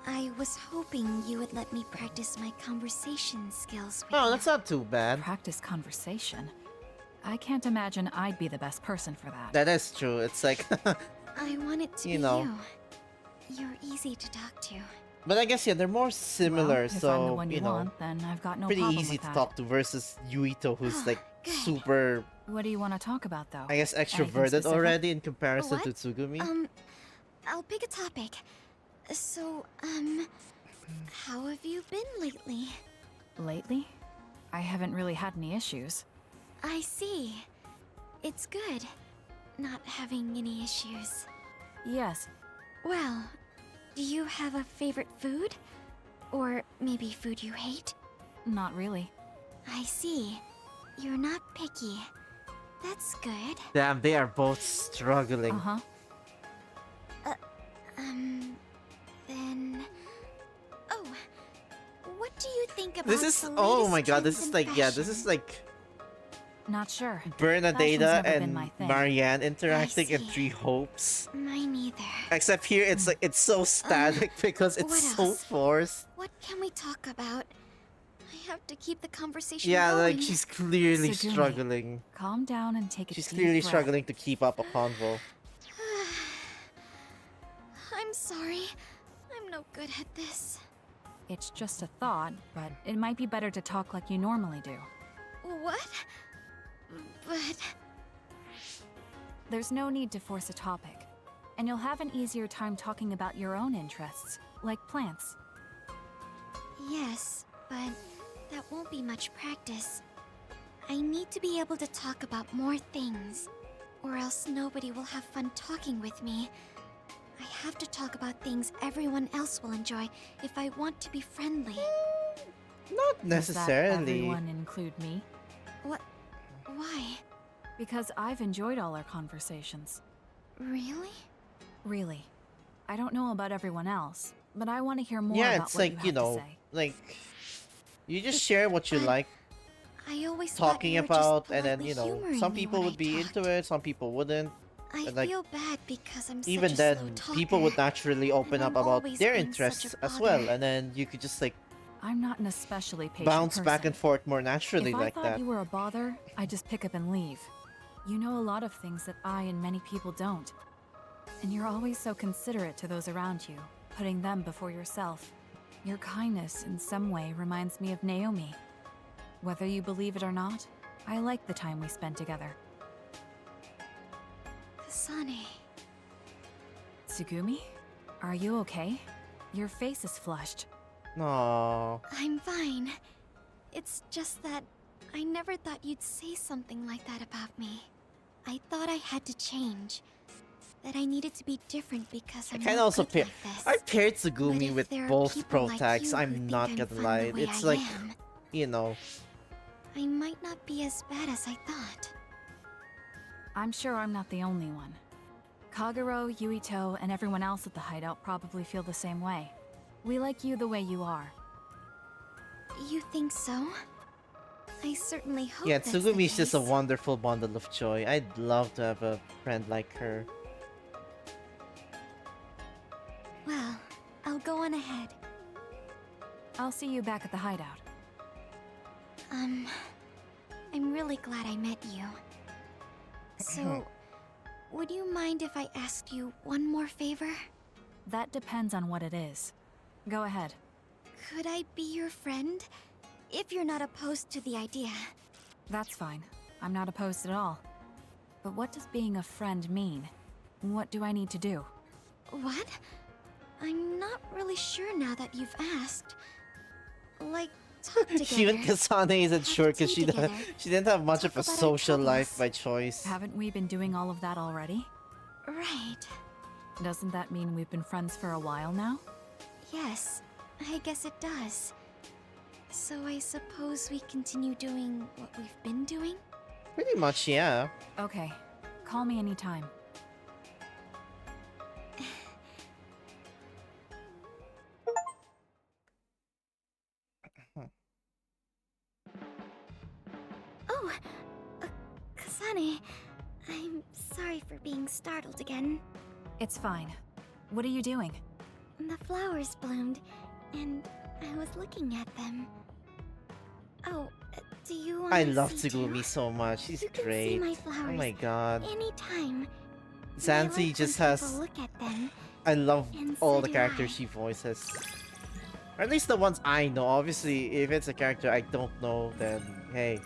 I was hoping you would let me practice my conversation skills with Oh, that's not too bad. Practice conversation? I can't imagine I'd be the best person for that. That is true, it's like, I want it to You be know. you. You're easy to talk to. But I guess yeah, they're more similar, Well, if so I'm the one you know, want, then I've got no pretty problem easy with to that. talk to versus Yuito, who's like super, What do you want to talk about, though? I guess, Anything extroverted specific? already in comparison What? to Tsugumi. I'll pick a topic. So, how have you been lately? Lately? I haven't really had any issues. I see. It's good, not having any issues. Yes. Well, do you have a favorite food? Or maybe food you hate? Not really. I see. You're not picky. That's good. Damn, they are both struggling. Uh-huh. Then... Oh, what do you think about This is, the oh latest my god, this trends is in like, yeah, this fashion? is like Not sure. Bernadetta Fashion's never been and my thing. Marianne interacting in see. Three Hopes. Mine either. Except here it's like, it's so static because what it's so else? forced. What can we talk about? I have to keep the conversation Yeah, going. like she's clearly Tsugumi, struggling. Calm down and take a She's deep clearly breath. struggling to keep up a convo. I'm sorry. I'm no good at this. It's just a thought, but it might be better to talk like you normally do. What? But... There's no need to force a topic, and you'll have an easier time talking about your own interests, like plants. Yes, but that won't be much practice. I need to be able to talk about more things, or else nobody will have fun talking with me. I have to talk about things everyone else will enjoy if I want to be friendly. Not necessarily. Does that everyone include me? What? Why? Because I've enjoyed all our conversations. Really? Really. I don't know about everyone else, but I want to hear more Yeah, about it's what like, you you have to know, say. like, you just share what you like I always thought talking you were just about, and then, politely you know, humoring some me people when would I be talked. into it, some people wouldn't. I And, like, feel bad because I'm even such a then, slow people would talker. naturally open up I'm about always their being such a interests as well, bother. and then you could just like I'm not an especially patient bounce person. back and forth more naturally If like I thought that. you were a bother, I'd just pick up and leave. You know a lot of things that I and many people don't. And you're always so considerate to those around you, putting them before yourself. Your kindness in some way reminds me of Naomi. Whether you believe it or not, I like the time we spent together. Kasane. Tsugumi? Are you okay? Your face is flushed. No. I'm fine. It's just that I never thought you'd say something like that about me. I thought I had to change. That I needed to be different because I I'm kind of not also good pair. like this. I paired But Tsugumi if with there are both people pro like tags. you who I'm think not I'm gonna fun lie. the way It's I like, am, you know, I might not be as bad as I thought. I'm sure I'm not the only one. Kagero, Yuito, and everyone else at the hideout probably feel the same way. We like you the way you are. You think so? I certainly hope yeah, that's the Tsugumi's just a case. wonderful bundle of joy. I'd love to have a friend like her. Well, I'll go on ahead. I'll see you back at the hideout. I'm really glad I met you. So, would you mind if I asked you one more favor? That depends on what it is. Go ahead. Could I be your friend? If you're not opposed to the idea. That's fine. I'm not opposed at all. But what does being a friend mean? What do I need to do? What? I'm not really sure now that you've asked. Like, talk together. Even Kasane isn't sure because tea together. she didn't have much of a Talk about our social life troubles. by choice. Haven't we been doing all of that already? Right. Doesn't that mean we've been friends for a while now? Yes, I guess it does. So I suppose we continue doing what we've been doing? Pretty much, yeah. Okay. Call me anytime. Oh, Kasane. I'm sorry for being startled again. It's fine. What are you doing? The flowers bloomed, and I was looking at them. Oh, do you want I to love see Tsugumi too? so much. She's You can great. see my Oh flowers my god. anytime. Zanzi like just when has. people look at them, I love and all so the do characters I. she voices. Or at least the ones I know. Obviously, if it's a character I don't know, then hey.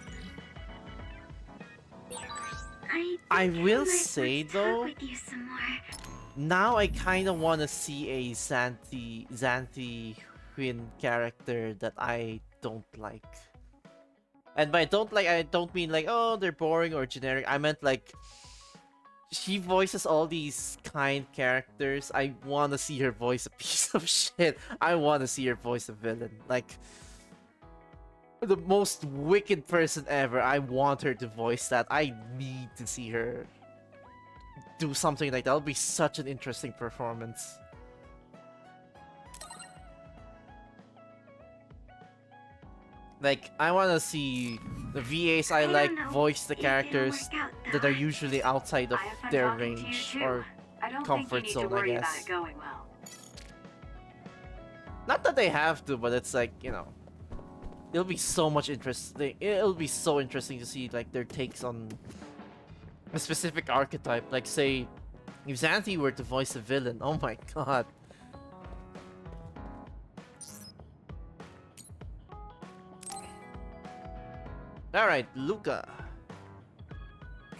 I will say though, now I kind of want to see a Xanthi Quinn character that I don't like. And by don't like, I don't mean like, oh, they're boring or generic. I meant like, she voices all these kind characters. I want to see her voice a piece of shit. I want to see her voice a villain. Like, the most wicked person ever. I want her to voice that. I need to see her do something like that. That'll be such an interesting performance. Like, I want to see the VAs I like voice the characters that are usually outside of their range or comfort zone, I guess. Not that they have to, but it's like, you know, it'll be so much interesting. It'll be so interesting to see like their takes on a specific archetype. Like, say, if Xanthi were to voice a villain, oh my god. Alright, Luca.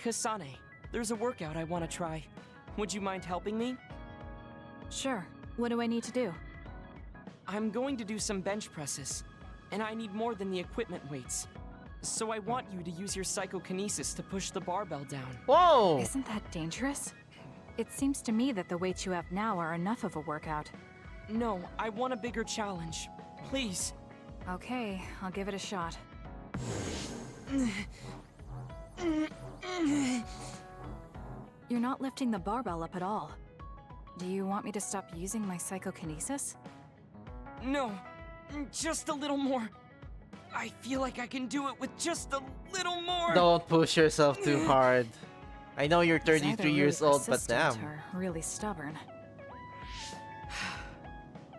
Kasane, there's a workout I want to try. Would you mind helping me? Sure. What do I need to do? I'm going to do some bench presses, and I need more than the equipment weights. So I want you to use your psychokinesis to push the barbell down. Whoa! Isn't that dangerous? It seems to me that the weights you have now are enough of a workout. No, I want a bigger challenge. Please. Okay, I'll give it a shot. You're not lifting the barbell up at all. Do you want me to stop using my psychokinesis? No, just a little more. I feel like I can do it with just a little more. Don't push yourself too hard. I know you're 33 years old, but damn. Or really stubborn.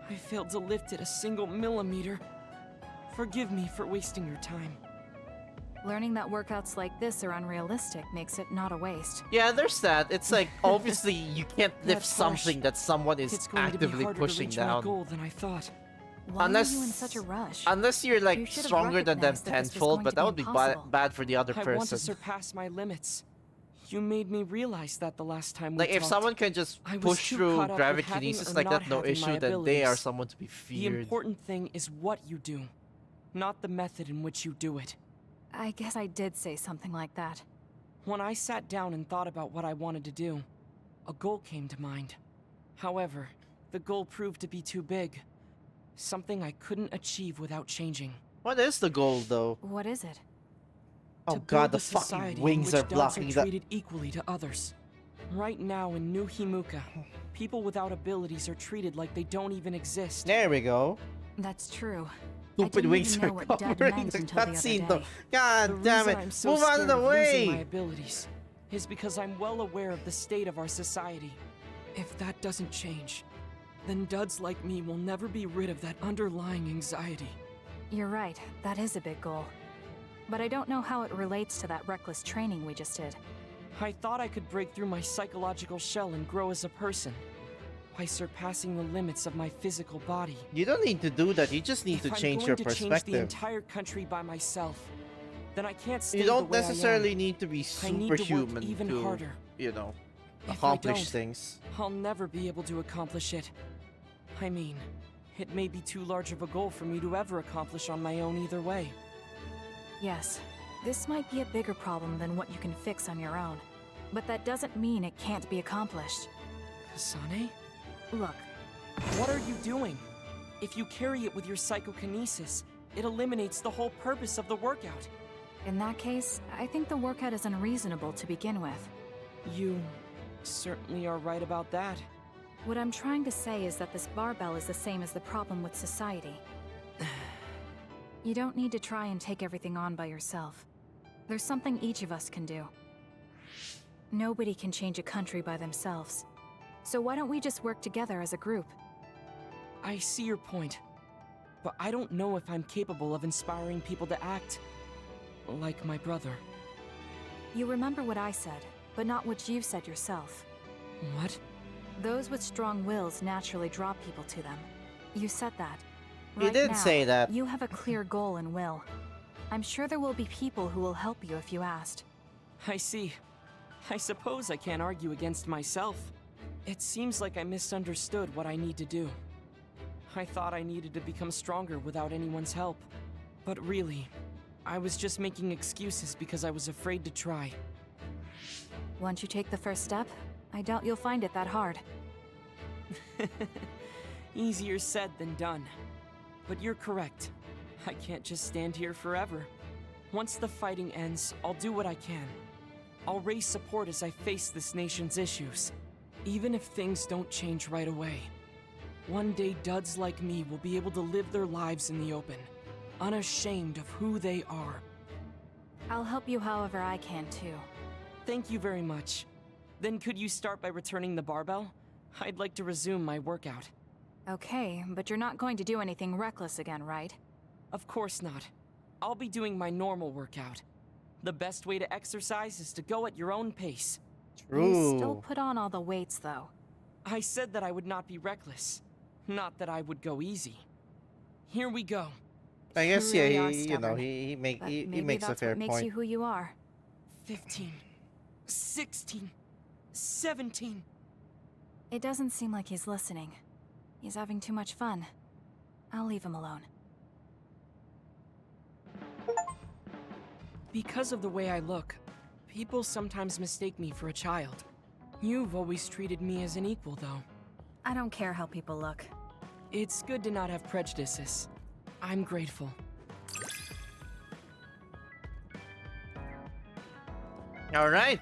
I failed to lift it a single millimeter. Forgive me for wasting your time. Learning that workouts like this are unrealistic makes it not a waste. Yeah, there's that. It's like, obviously, you can't lift something that someone is It's going actively to be harder pushing to reach down. my goal than I thought. Why are you in such a rush? Unless you're like You should have stronger than them recognized that this was tenfold, going but to that be would be impossible. bad for the other I want to person. surpass my limits. You made me realize that the last time we Like, if talked. someone can just I was push too through caught up with having gravikinesis or like not that, no having my issue, then they abilities. are someone to be The feared. important thing is what you do, not the method in which you do it. I guess I did say something like that. When I sat down and thought about what I wanted to do, a goal came to mind. However, the goal proved to be too big. Something I couldn't achieve without changing. What is the goal, though? What is it? Oh To god, build the a fucking society in wings which are blocking duds that. treated equally to others. Right now in New Himuka, people without abilities are treated like they don't even exist. There we go. That's true. Stupid wings are what dead covering meant the until the other cutscene, though. day. God The damn reason it! I'm so Move out of scared the losing my way! abilities is because I'm well aware of the state of our society. If that doesn't change, then duds like me will never be rid of that underlying anxiety. You're right, that is a big goal. But I don't know how it relates to that reckless training we just did. I thought I could break through my psychological shell and grow as a person by surpassing the limits of my physical body. You don't need to do that, you just need to change your If I'm going to change the perspective. entire country by myself, then I can't stay You don't the way necessarily I am. need to be I need to work superhuman even to, harder. you know, If I accomplish don't, things. I'll never be able to accomplish it. I mean, it may be too large of a goal for me to ever accomplish on my own either way. Yes, this might be a bigger problem than what you can fix on your own. But that doesn't mean it can't be accomplished. Kasane? Look. What are you doing? If you carry it with your psychokinesis, it eliminates the whole purpose of the workout. In that case, I think the workout is unreasonable to begin with. You certainly are right about that. What I'm trying to say is that this barbell is the same as the problem with society. You don't need to try and take everything on by yourself. There's something each of us can do. Nobody can change a country by themselves. So why don't we just work together as a group? I see your point, but I don't know if I'm capable of inspiring people to act like my brother. You remember what I said, but not what you've said yourself. What? Those with strong wills naturally draw people to them. You said that. He did now, say that. You have a clear goal and will. I'm sure there will be people who will help you if you asked. I see. I suppose I can't argue against myself. It seems like I misunderstood what I need to do. I thought I needed to become stronger without anyone's help. But really, I was just making excuses because I was afraid to try. Once you take the first step, I doubt you'll find it that hard. Easier said than done. But you're correct. I can't just stand here forever. Once the fighting ends, I'll do what I can. I'll raise support as I face this nation's issues, even if things don't change right away. One day, duds like me will be able to live their lives in the open, unashamed of who they are. I'll help you however I can, too. Thank you very much. Then could you start by returning the barbell? I'd like to resume my workout. Okay, but you're not going to do anything reckless again, right? Of course not. I'll be doing my normal workout. The best way to exercise is to go at your own pace. You still put on all the weights, though. I said that I would not be reckless, not that I would go easy. Here we go. I guess You really yeah, are he, you know, stubborn. he Maybe makes a that's fair what makes point. you who you are. 15, 16, 17. It doesn't seem like he's listening. He's having too much fun. I'll leave him alone. Because of the way I look, people sometimes mistake me for a child. You've always treated me as an equal, though. I don't care how people look. It's good to not have prejudices. I'm grateful. All right.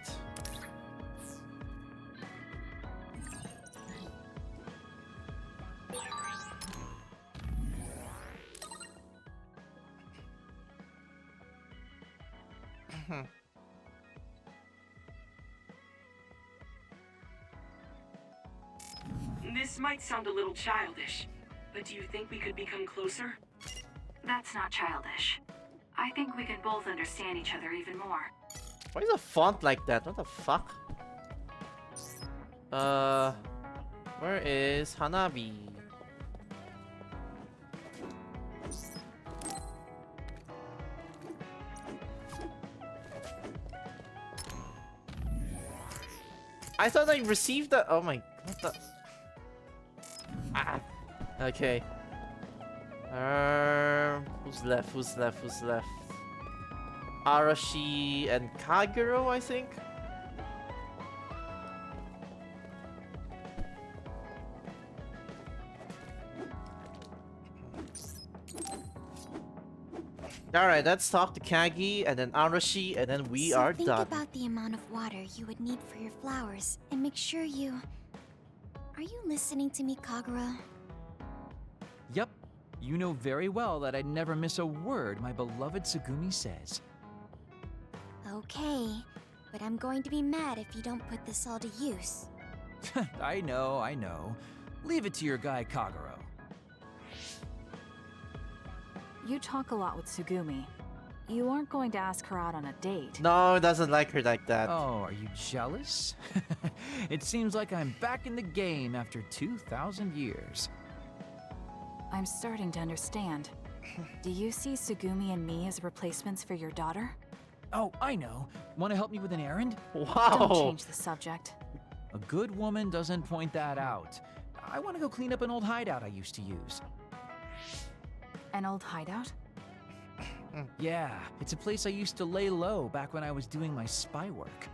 This might sound a little childish, but do you think we could become closer? That's not childish. I think we can both understand each other even more. Why is a font like that? What the fuck? Where is Hanabi? I thought I received that. Oh my, what the? Ah. Okay. Who's left? Who's left? Who's left? Arashi and Kagero, I think. Alright, let's talk to Kagi and then Arashi and then we are think done. About the amount of water you would need for your flowers and make sure you... Are you listening to me, Kagura? Yep. You know very well that I'd never miss a word my beloved Tsugumi says. Okay, but I'm going to be mad if you don't put this all to use. I know. Leave it to your guy Kagero. You talk a lot with Tsugumi. You aren't going to ask her out on a date. No, it doesn't like her like that. Oh, are you jealous? It seems like I'm back in the game after 2,000 years. I'm starting to understand. Do you see Tsugumi and me as replacements for your daughter? Oh, I know. Want to help me with an errand? Wow. Don't change the subject. A good woman doesn't point that out. I want to go clean up an old hideout I used to use. An old hideout? Yeah, it's a place I used to lay low back when I was doing my spy work.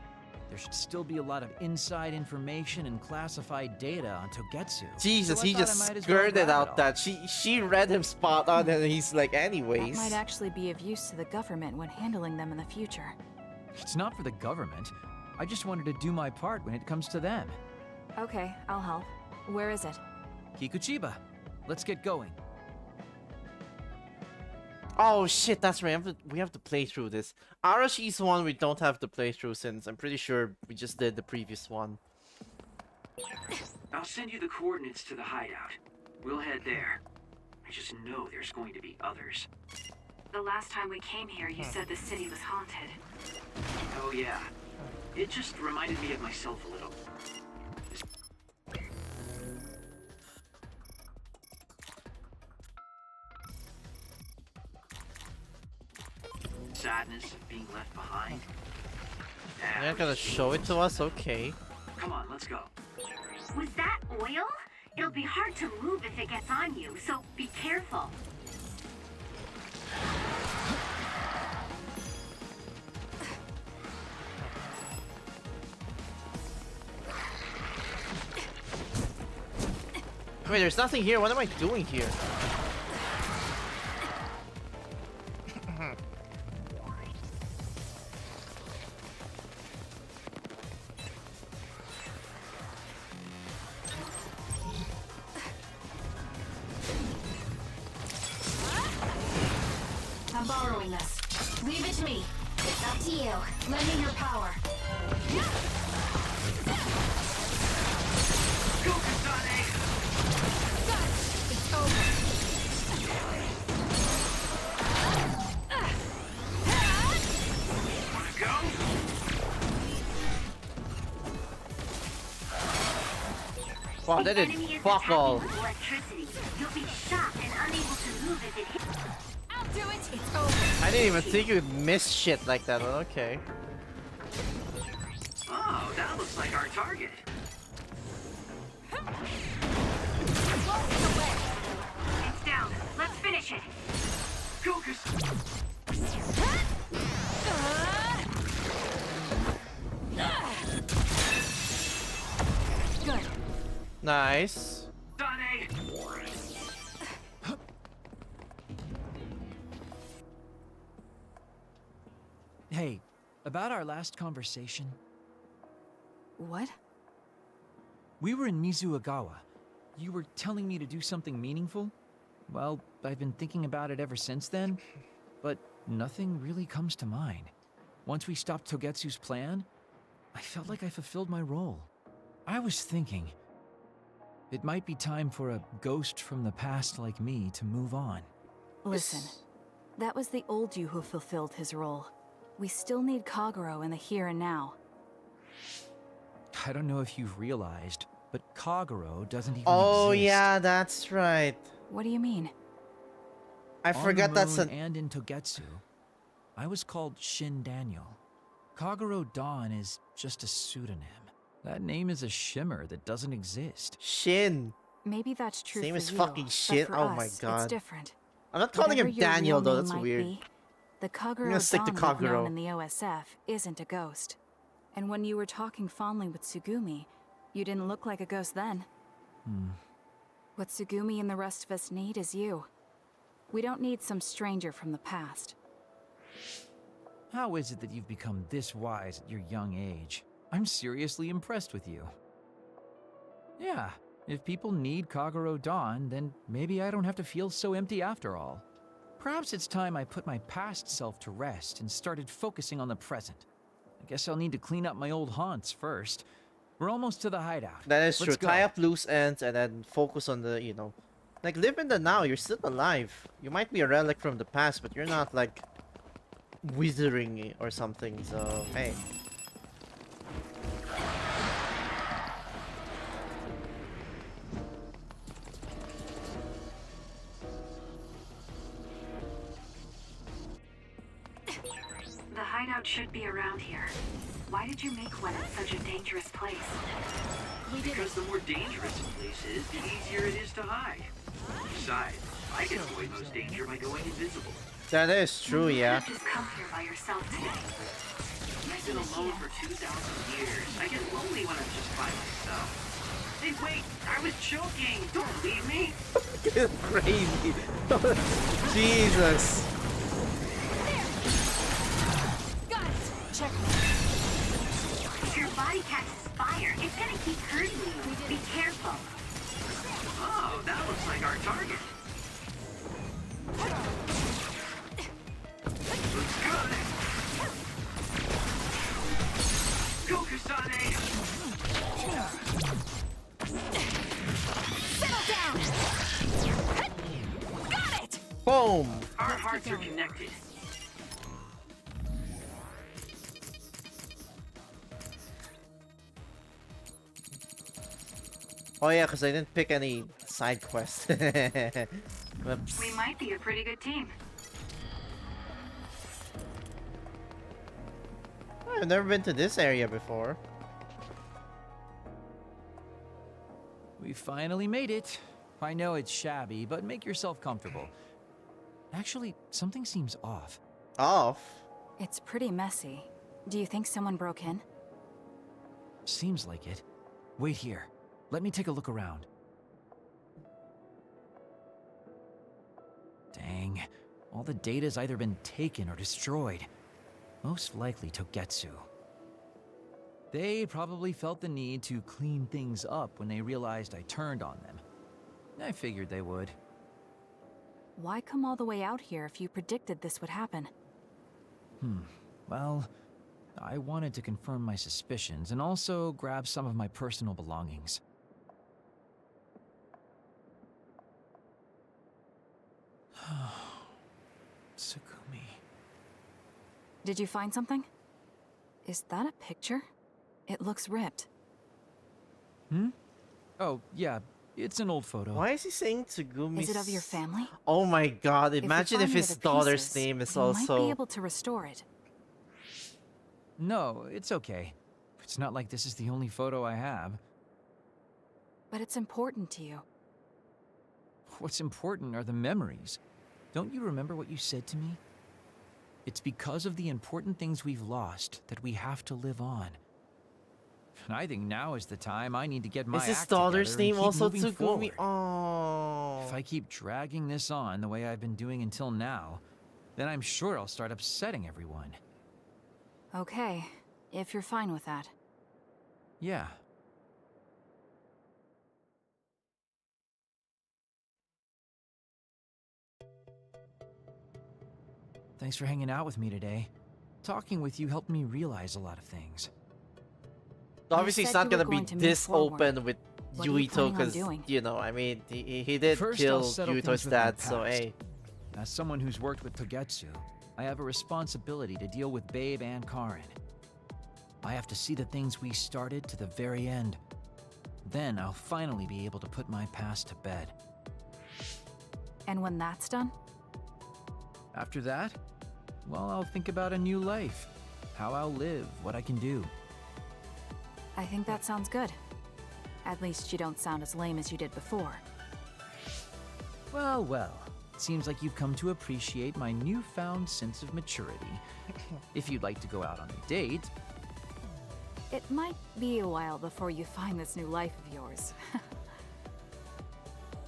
There should still be a lot of inside information and classified data on Togetsu. Jesus, so he just skirted out that. She read him spot on and he's like, anyways. That might actually be of use to the government when handling them in the future. It's not for the government. I just wanted to do my part when it comes to them. Okay, I'll help. Where is it? Kikuchiba. Let's get going. Oh shit, that's right. We have to play through this. Arashi's one we don't have to play through since I'm pretty sure we just did the previous one. I'll send you the coordinates to the hideout. We'll head there. I just know there's going to be others. The last time we came here, you said the city was haunted. Oh yeah. It just reminded me of myself a little. sadness of being left behind. You're not gonna show it to us? Okay. Come on, let's go. Was that oil? It'll be hard to move if it gets on you, so be careful. Wait, there's nothing here. What am I doing here? I'm borrowing this. Leave it to me. It's up to you. Lend me your power. Go, Kasane! It's over. Wanna go? Wow, that did fuck all. With electricity, you'll be shocked and unable to move if it hits. I'll do it. It's over. I didn't even think you would miss shit like that. Okay. Oh, that looks like our target. It's down. Let's finish it. Go, Kasane! Good. Nice. Kasane! Hey, about our last conversation. What? We were in Mizuagawa. You were telling me to do something meaningful? Well, I've been thinking about it ever since then, but nothing really comes to mind. Once we stopped Togetsu's plan, I felt like I fulfilled my role. I was thinking, it might be time for a ghost from the past like me to move on. Listen, that was the old you who fulfilled his role. We still need Kagero in the here and now. I don't know if you've realized, but Kagero doesn't even Oh exist. yeah, that's right. What do you mean? I forgot that's an. an. And in Togetsu, I was called Shin Daniel. Kagero Dawn is just a pseudonym. That name is a shimmer that doesn't exist. Shin. Maybe that's true His name for is you, fucking but Shin. for Oh my us, god. It's different. I'm not calling Whatever him your Daniel real though. name That's might weird. be, the I'm Kagero gonna stick to Dawn we've known Kagero. in the OSF isn't a ghost. And when you were talking fondly with Tsugumi, you didn't look like a ghost then. What Tsugumi and the rest of us need is you. We don't need some stranger from the past. How is it that you've become this wise at your young age? I'm seriously impressed with you. Yeah, if people need Kagero Dawn, then maybe I don't have to feel so empty after all. Perhaps it's time I put my past self to rest and started focusing on the present. I guess I'll need to clean up my old haunts first. We're almost to the hideout. That is Let's true. go. Tie up loose ends and then focus on the, like live in the now. You're still alive. You might be a relic from the past, but you're not like withering or something. So hey. The hideout should be around here. Why did you make one in such a dangerous place? Because the more dangerous a place is, the easier it is to hide. Besides, I can avoid most danger by going invisible. That is true, yeah. Just come here by yourself today. I've been alone for 2,000 years. I get lonely when I'm just by myself. Hey, wait! I was joking! Don't leave me! It's crazy. Jesus. Got it. Check. If your body catches fire, it's gonna keep hurting you. Be careful. Oh, that looks like our target. Looks good. Go, Kasane! Settle down. Got it. Boom. Our hearts are connected. Oh yeah, because I didn't pick any side quests. Whoops. We might be a pretty good team. I've never been to this area before. We finally made it. I know it's shabby, but make yourself comfortable. Actually, something seems off. Off? It's pretty messy. Do you think someone broke in? Seems like it. Wait here. Let me take a look around. Dang. All the data's either been taken or destroyed. Most likely Togetsu. They probably felt the need to clean things up when they realized I turned on them. I figured they would. Why come all the way out here if you predicted this would happen? Well, I wanted to confirm my suspicions and also grab some of my personal belongings. Tsugumi. Did you find something? Is that a picture? It looks ripped. Oh, yeah, it's an old photo. Why is he saying Tsugumi? Is it of your family? Oh my god, If we imagine if find the his other daughter's pieces, name is we might also... be able to restore it. No, it's okay. It's not like this is the only photo I have. But it's important to you. What's important are the memories. Don't you remember what you said to me? It's because of the important things we've lost that we have to live on. And I think now is the time I need to get my Is his act daughter's together and name keep also moving Tsugumi? forward. Oh. If I keep dragging this on the way I've been doing until now, then I'm sure I'll start upsetting everyone. Okay, if you're fine with that. Yeah. Thanks for hanging out with me today. Talking with you helped me realize a lot of things. Obviously, it's not gonna be this open with What are you Yuito planning on because, doing? you know, I mean, he did First, kill I'll settle Yuito's things with my dad, so past. hey. As someone who's worked with Togetsu, I have a responsibility to deal with Babe and Karin. I have to see the things we started to the very end. Then I'll finally be able to put my past to bed. And when that's done? After that, well, I'll think about a new life. How I'll live, what I can do. I think that sounds good. At least you don't sound as lame as you did before. Well, well. It seems like you've come to appreciate my newfound sense of maturity. If you'd like to go out on a date... It might be a while before you find this new life of yours.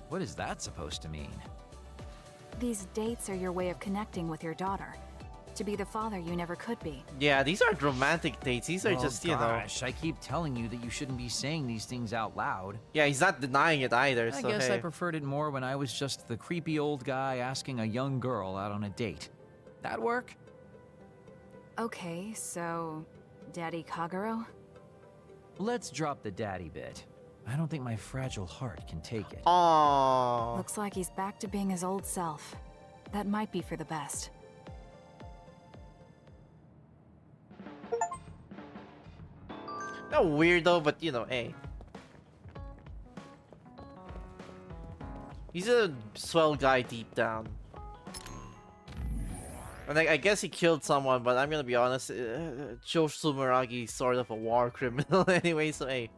What is that supposed to mean? These dates are your way of connecting with your daughter. To be the father you never could be. Yeah, these aren't romantic dates. These are Oh, just, you know... gosh, I keep telling you that you shouldn't be saying these things out loud. Yeah, he's not denying it either, I so guess hey. I preferred it more when I was just the creepy old guy asking a young girl out on a date. That work? Okay, so... Daddy Kagero? Let's drop the daddy bit. I don't think my fragile heart can take it. Aww. Looks like he's back to being his old self. That might be for the best. Not weirdo, but you know, hey. He's a swell guy deep down. And I guess he killed someone, but I'm gonna be honest, Joe Sumeragi's sort of a war criminal anyway, so hey.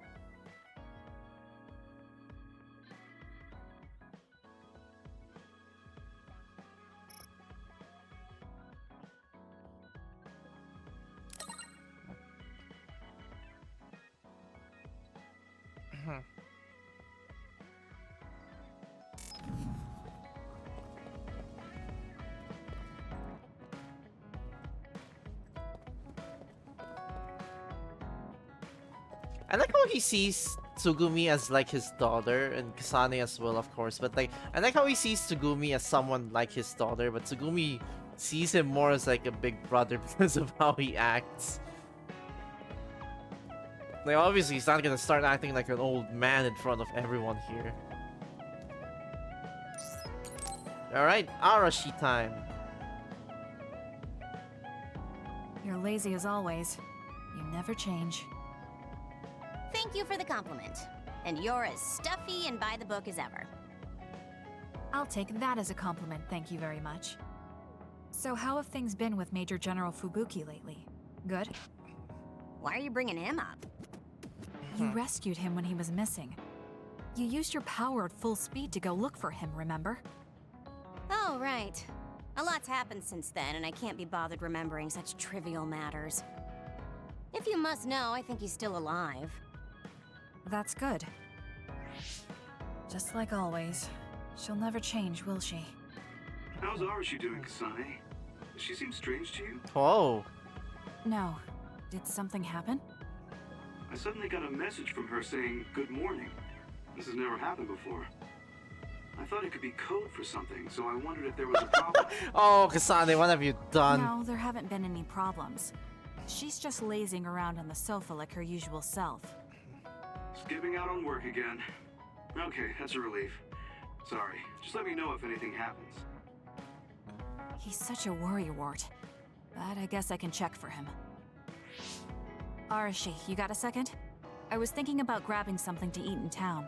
I like how he sees Tsugumi as like his daughter, and Kasane as well, of course. But like, I like how he sees Tsugumi as someone like his daughter, but Tsugumi sees him more as like a big brother because of how he acts. Like, obviously, he's not gonna start acting like an old man in front of everyone here. Alright, Arashi time. You're lazy as always. You never change. Thank you for the compliment. And you're as stuffy and by the book as ever. I'll take that as a compliment, thank you very much. So how have things been with Major General Fubuki lately? Good? Why are you bringing him up? You rescued him when he was missing. You used your power at full speed to go look for him, remember? Oh, right. A lot's happened since then, and I can't be bothered remembering such trivial matters. If you must know, I think he's still alive. That's good. Just like always. She'll never change, will she? How's Arashi doing, Kasane? Does she seem strange to you? Whoa. No. Did something happen? I suddenly got a message from her saying, "Good morning." This has never happened before. I thought it could be code for something, so I wondered if there was a problem. Oh, Kasane, what have you done? No, there haven't been any problems. She's just lazing around on the sofa like her usual self. Skipping out on work again. Okay, that's a relief. Sorry, just let me know if anything happens. He's such a worrywart. But I guess I can check for him. Arashi, you got a second? I was thinking about grabbing something to eat in town.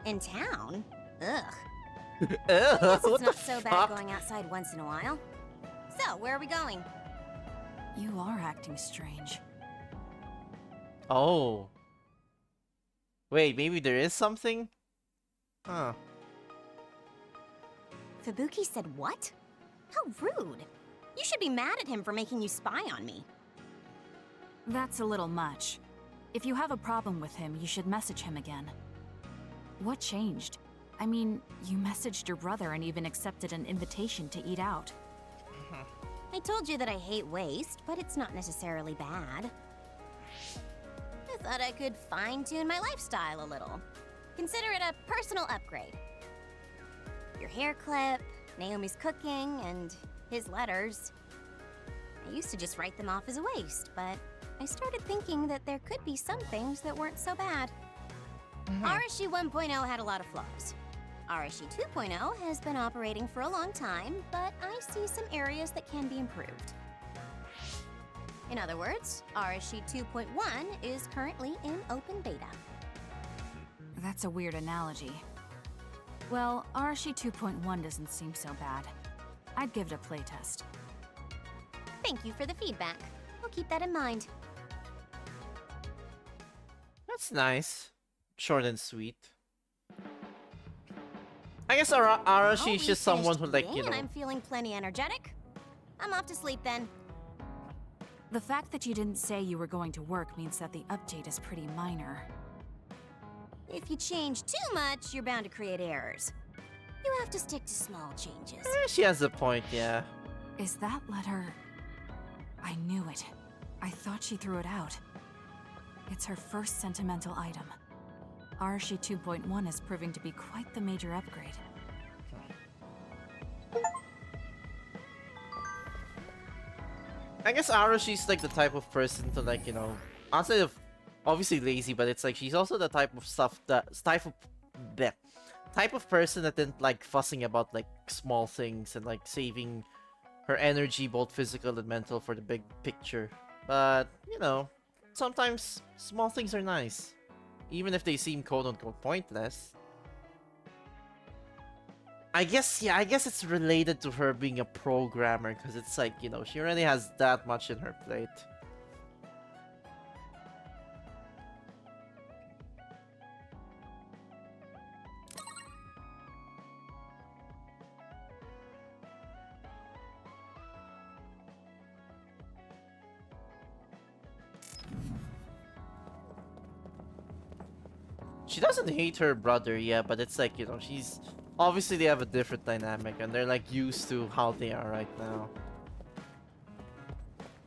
In town? Ugh. Ugh, I guess what it's the not so bad fuck? going outside once in a while. So, where are we going? You are acting strange. Oh. Wait, maybe there is something? Huh. Fubuki said what? How rude. You should be mad at him for making you spy on me. That's a little much. If you have a problem with him, you should message him again. What changed? I mean, you messaged your brother and even accepted an invitation to eat out. I told you that I hate waste, but it's not necessarily bad. I thought I could fine-tune my lifestyle a little. Consider it a personal upgrade. Your hair clip, Naomi's cooking, and his letters. I used to just write them off as a waste, but I started thinking that there could be some things that weren't so bad. Arashi 1.0 had a lot of flaws. Arashi 2.0 has been operating for a long time, but I see some areas that can be improved. In other words, Arashi 2.1 is currently in open beta. That's a weird analogy. Well, Arashi 2.1 doesn't seem so bad. I'd give it a playtest. Thank you for the feedback. I'll keep that in mind. That's nice. Short and sweet. I guess Arashi is just someone who, like, you And know... I'm feeling plenty energetic. I'm off to sleep then. The fact that you didn't say you were going to work means that the update is pretty minor. If you change too much, you're bound to create errors. You have to stick to small changes. She has a point, yeah. Is that letter... I knew it. I thought she threw it out. It's her first sentimental item. Arashi 2.1 is proving to be quite the major upgrade. I guess Arashi's like the type of person to, like, you know, outside of obviously lazy, but it's like she's also the type of person that didn't like fussing about like small things and like saving her energy, both physical and mental, for the big picture. But you know, sometimes small things are nice, even if they seem quote-unquote pointless. I guess it's related to her being a programmer, because it's like, you know, she already has that much in her plate. She doesn't hate her brother, yeah, but it's like, you know, she's... Obviously, they have a different dynamic, and they're, like, used to how they are right now.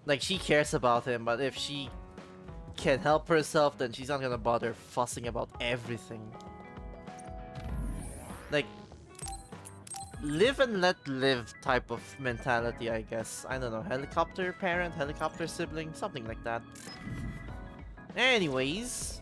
Like, she cares about him, but if she can help herself, then she's not gonna bother fussing about everything. Like, live and let live type of mentality, I guess. I don't know, helicopter parent, helicopter sibling, something like that. Anyways...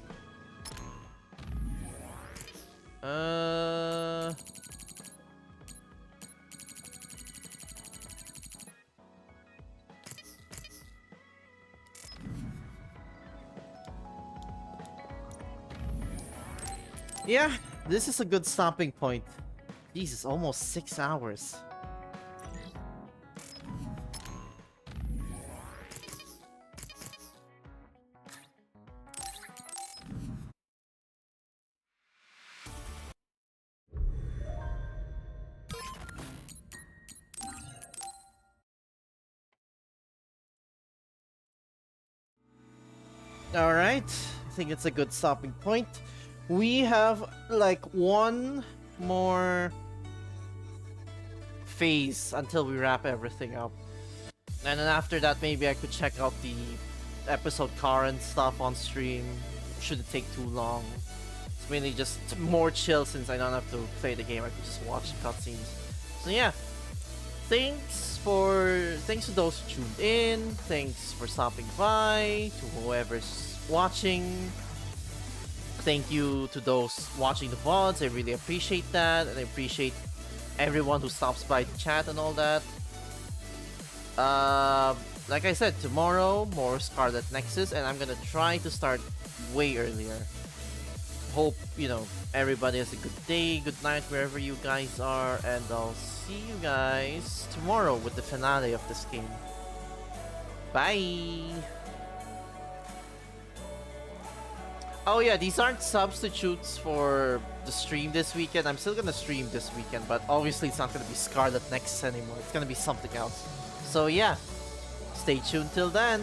Yeah, this is a good stopping point. Jesus, almost 6 hours. Alright, I think it's a good stopping point. We have like one more phase until we wrap everything up. And then after that, maybe I could check out the episode Karen stuff on stream. Shouldn't take too long. It's mainly just more chill since I don't have to play the game. I can just watch the cutscenes. So yeah, thanks to those who tuned in. Thanks for stopping by. To whoever's watching. Thank you to those watching the VODs. I really appreciate that, and I appreciate everyone who stops by to chat and all that. Like I said, tomorrow more Scarlet Nexus, and I'm gonna try to start way earlier. Hope, you know, everybody has a good day, good night wherever you guys are, and I'll see you guys tomorrow with the finale of this game. Bye! Oh yeah, these aren't substitutes for the stream this weekend. I'm still gonna stream this weekend, but obviously it's not gonna be Scarlet Nexus anymore. It's gonna be something else. So yeah, stay tuned till then.